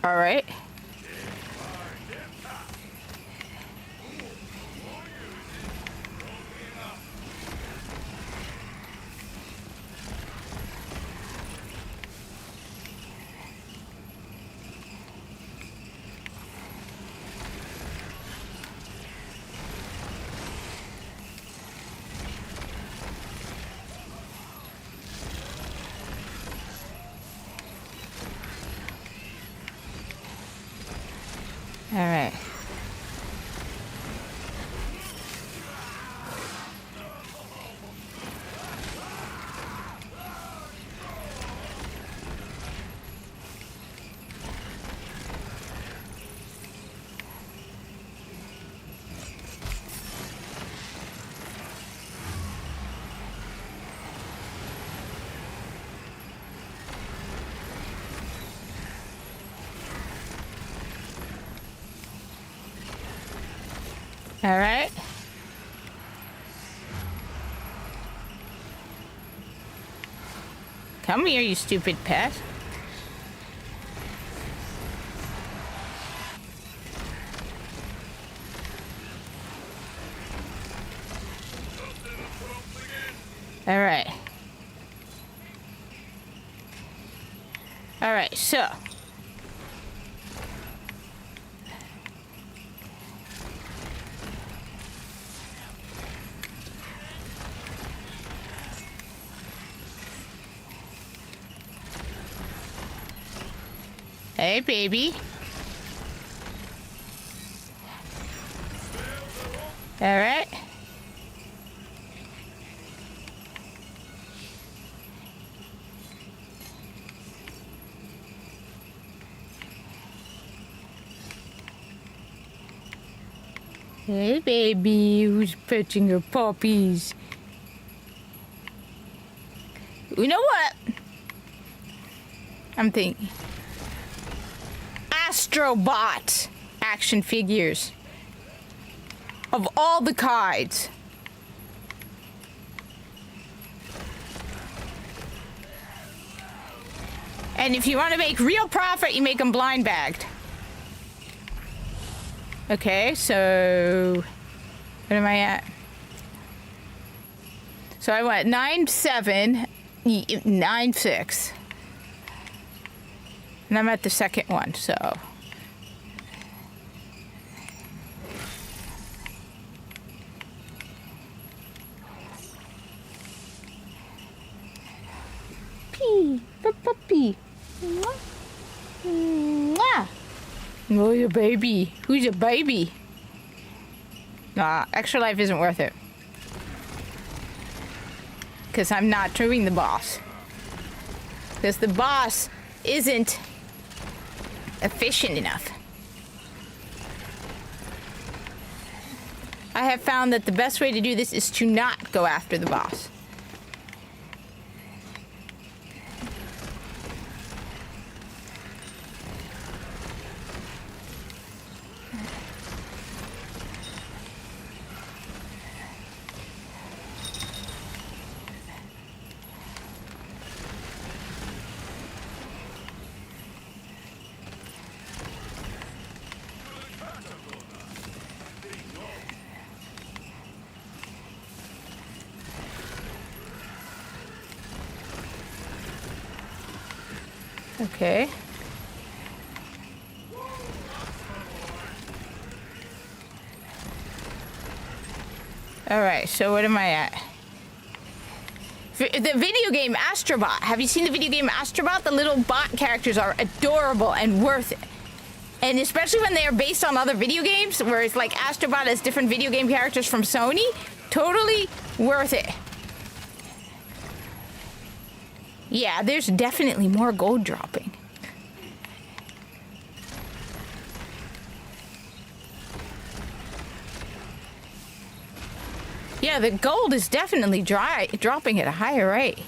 All right. All right. All right. Come here, you stupid pet. All right. All right, so. Hey, baby. All right. Hey, baby. Who's petting your puppies? You know what? I'm thinking. Astrobot action figures. Of all the kinds. And if you want to make real profit, you make them blind bagged. Okay, so what am I at? So I went 9.7, 9.6. And I'm at the second one, so. Puppy. Mwah. Mwah. Oh, your baby. Who's your baby? Nah, Extra Life isn't worth it. Because I'm not doing the boss. Because the boss isn't efficient enough. I have found that the best way to do this is to not go after the boss. Okay. All right, so what am I at? The video game Astrobot. Have you seen the video game Astrobot? The little bot characters are adorable and worth it. And especially when they are based on other video games, where it's like Astrobot has different video game characters from Sony. Totally worth it. Yeah, there's definitely more gold dropping. Yeah, the gold is definitely dropping at a higher rate.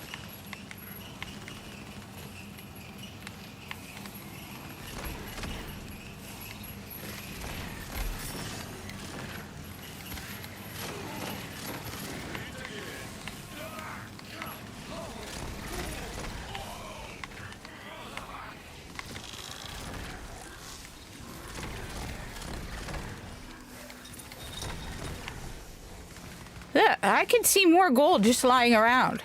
Yeah, I can see more gold just lying around.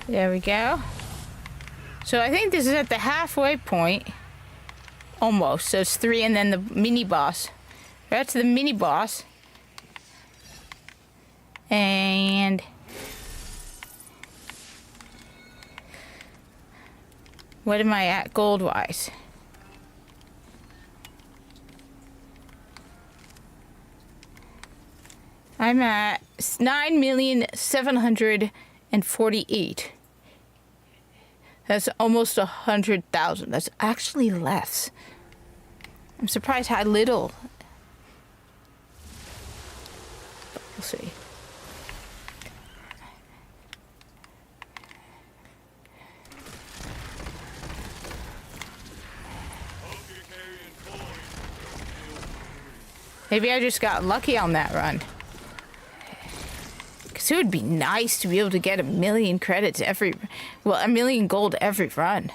There we go. So I think this is at the halfway point. Almost. So it's 3 and then the mini boss. That's the mini boss. And what am I at gold wise? I'm at 9,748,000. That's almost 100,000. That's actually less. I'm surprised how little. We'll see. Maybe I just got lucky on that run. Because it would be nice to be able to get 1,000,000 credits every... Well, 1,000,000 gold every run.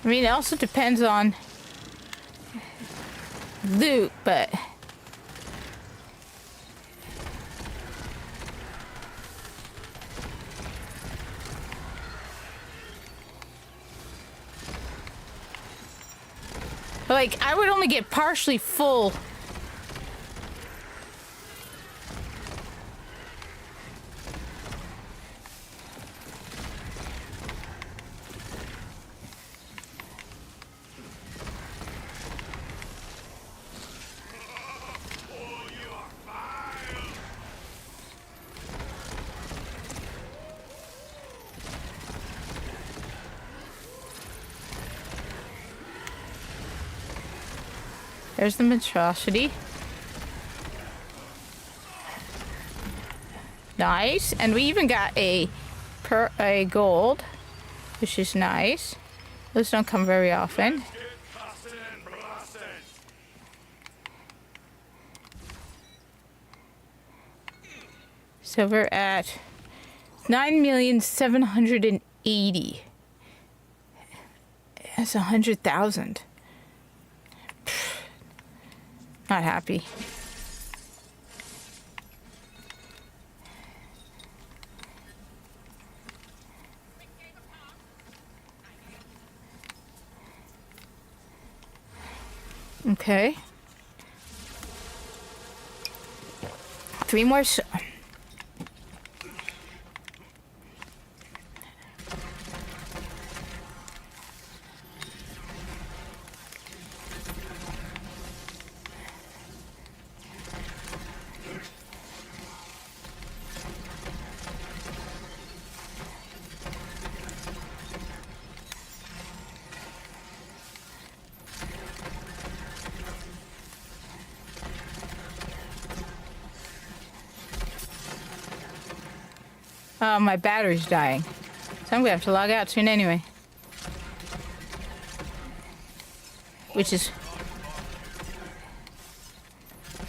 I mean, it also depends on loot, but... Like, I would only get partially full. There's the monstrosity. Nice. And we even got a gold, which is nice. Those don't come very often. So we're at 9,780,000. That's 100,000. Not happy. Okay. 3 more. Oh, my battery's dying. So I'm gonna have to log out soon anyway. Which is...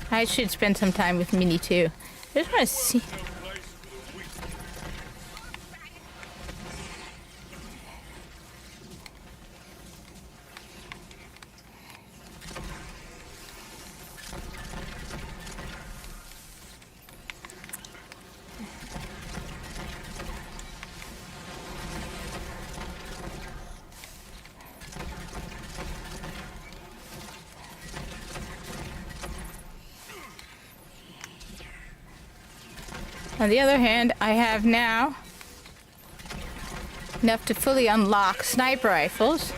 I should spend some time with Minnie too. I just want to see... On the other hand, I have now enough to fully unlock sniper rifles,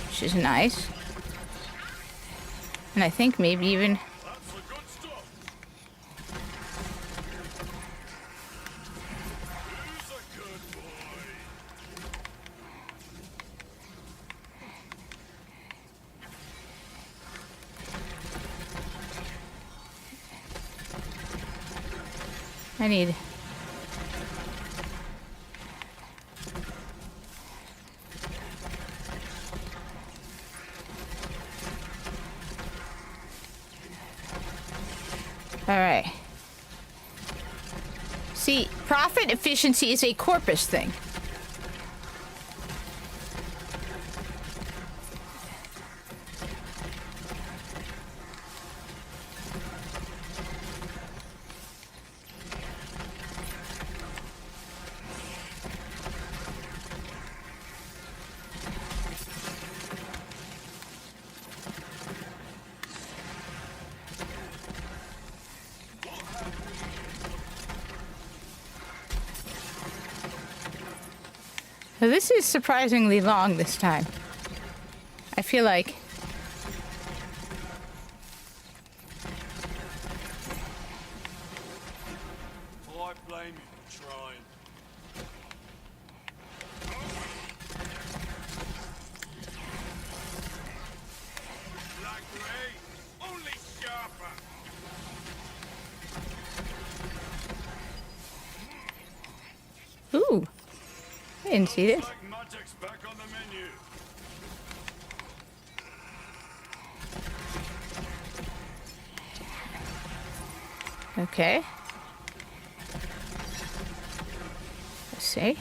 which is nice. And I think maybe even... I need... All right. See, Profit efficiency is a corpus thing. Well, this is surprisingly long this time. I feel like... I blame you for trying. Black ray, only sharper. Ooh. I didn't see this. Black magic's back on the menu. Okay. Let's see.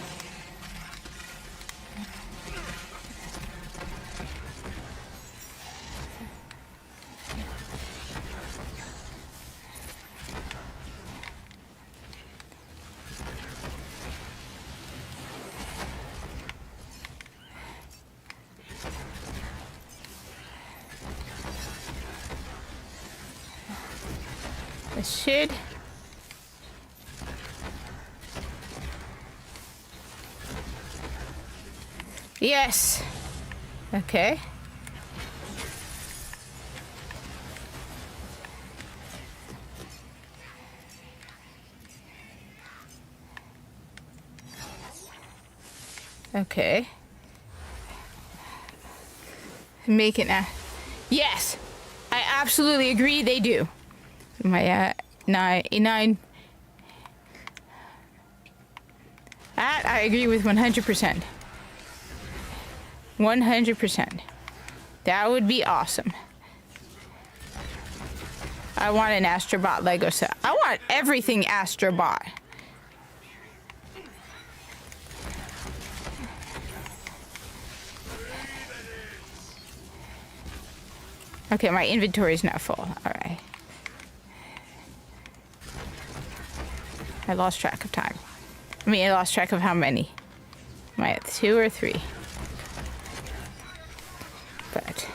This should... Yes. Okay. Okay. Make it now. Yes. I absolutely agree they do. My nine. That I agree with 100%. 100%. That would be awesome. I want an Astrobot Lego set. I want everything Astrobot. Okay, my inventory is now full. All right. I lost track of time. I mean, I lost track of how many. Am I at 2 or 3? But...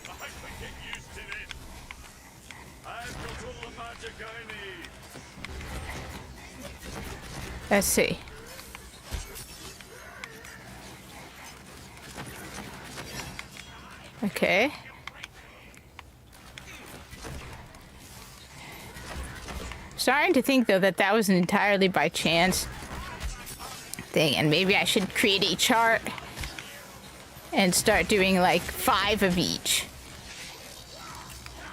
I can get used to it. I've got all the magic I need. let's see. Okay. Starting to think though that that was an entirely by chance thing, and maybe I should create a chart and start doing like 5 of each.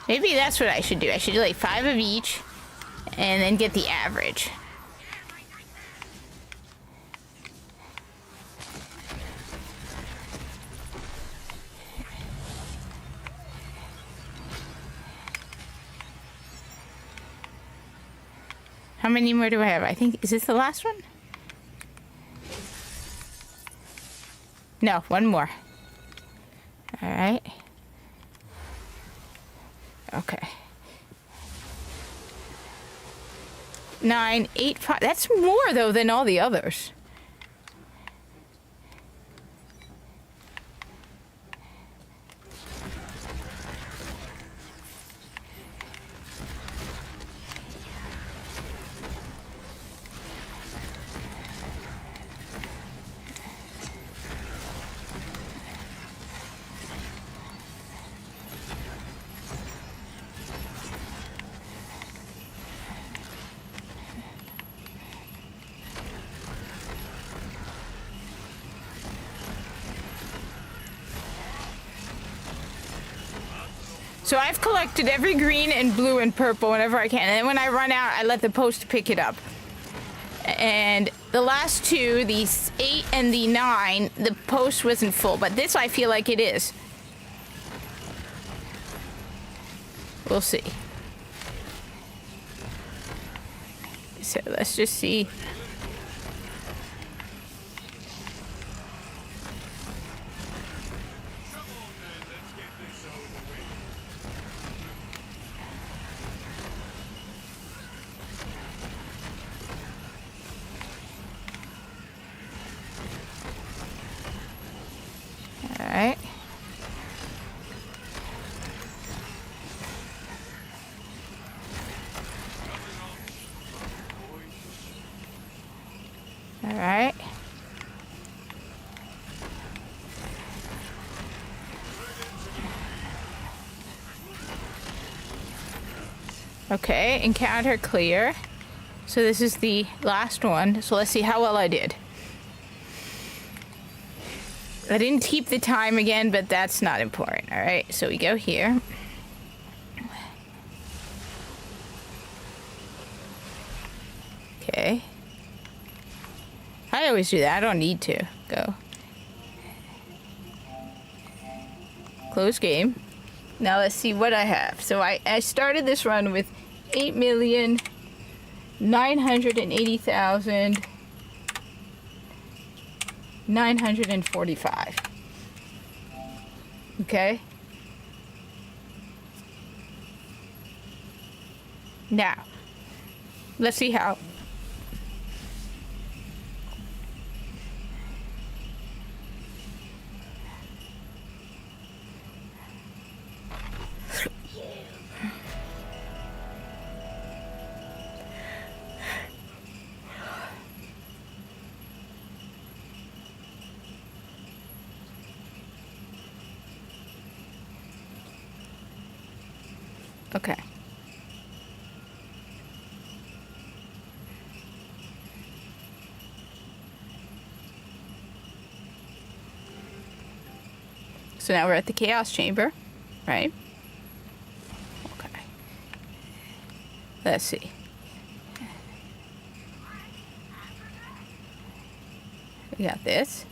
Maybe that's what I should do. I should do like 5 of each and then get the average. How many more do I have? I think, is this the last one? No, one more. All right. Okay. 9, 8, 5. That's more though than all the others. So I've collected every green and blue and purple whenever I can. And then when I run out, I let the post pick it up. And the last two, the 8 and the 9, the post wasn't full, but this I feel like it is. We'll see. So let's just see. Alright. Alright. Okay, encounter clear. So this is the last one. So let's see how well I did. I didn't keep the time again, but that's not important. All right, so we go here. Okay. I always do that. I don't need to. Go. Close game. Now let's see what I have. So I started this run with 8,980,945. Okay. Now, let's see how. Okay. So now we're at the Chaos Chamber, right? Okay. Let's see. We got this.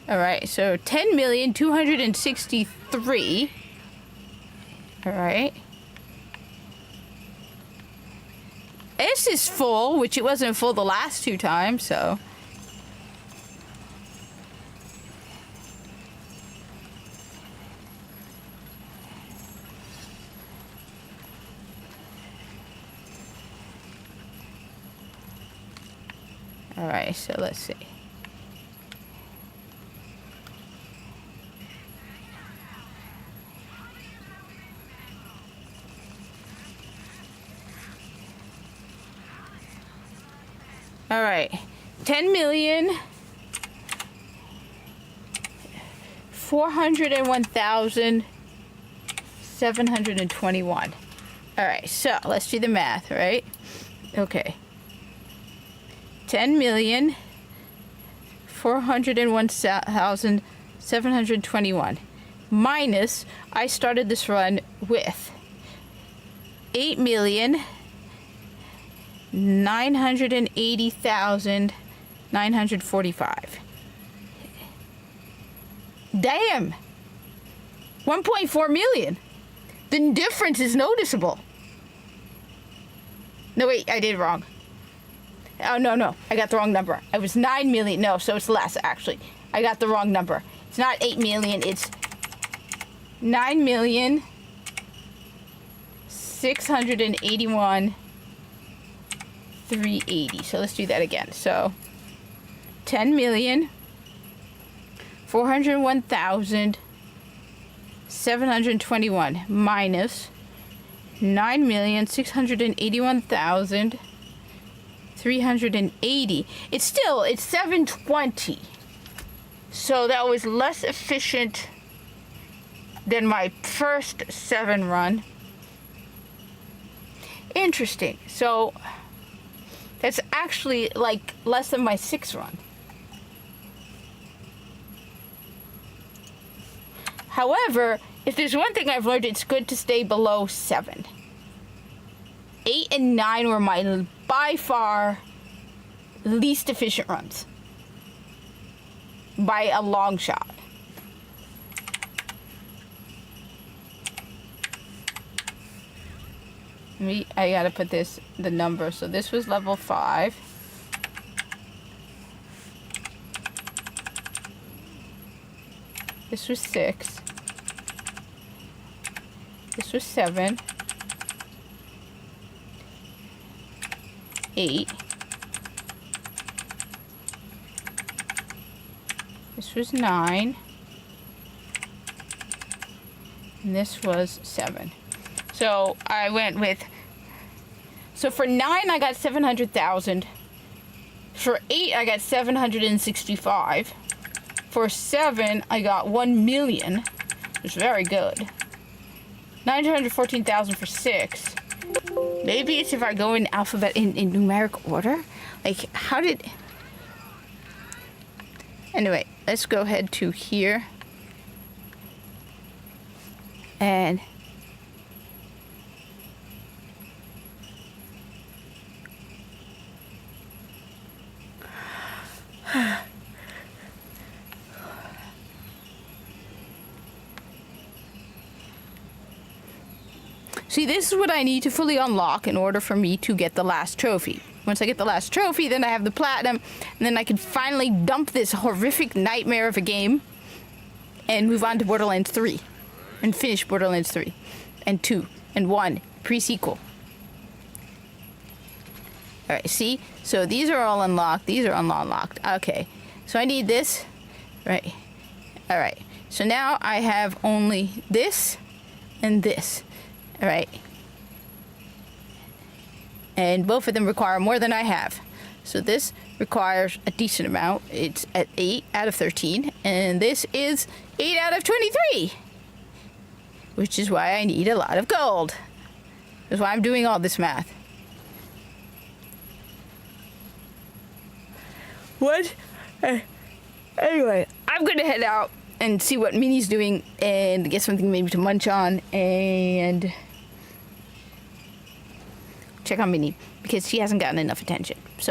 All right, so 10,263,000. All right. This is full, which it wasn't full the last two times, so. All right, so let's see. All right, 10,401,721. All right, so let's do the math, right? Okay. 10,401,721 minus, I started this run with 8,980,945. Damn! 1.4 million. The difference is noticeable. No, wait, I did wrong. Oh, no, I got the wrong number. It was 9 million. No, so it's less, actually. I got the wrong number. It's not 8 million, it's 9,681,380. So let's do that again. So 10,401,721 minus 9,681,380. It's 720. So that was less efficient than my first 7 run. Interesting. So that's actually like less than my 6 run. However, if there's one thing I've learned, it's good to stay below 7. 8 and 9 were my, by far, least efficient runs. By a long shot. I gotta put the number. So this was level 5. This was 6. This was 7. 8. This was 9. And this was 7. So I went with... So for 9, I got 700,000. For 8, I got 765. For 7, I got 1 million, which is very good. 914,000 for 6. Maybe it's if I go in alphabet in numeric order. Like, how did... Anyway, let's go ahead to here. And... See, this is what I need to fully unlock in order for me to get the last trophy. Once I get the last trophy, then I have the platinum, and then I can finally dump this horrific nightmare of a game and move on to Borderlands 3. And finish Borderlands 3. And 2. And 1. Pre-sequel. Alright, see? So these are all unlocked. These are unlocked. Okay. So I need this. Right. Alright. So now I have only this and this. Alright. And both of them require more than I have. So this requires a decent amount. It's at 8 out of 13. And this is 8 out of 23. Which is why I need a lot of gold. That's why I'm doing all this math. What? Anyway, I'm gonna head out and see what Minnie's doing and get something maybe to munch on and check on Minnie because she hasn't gotten enough attention. So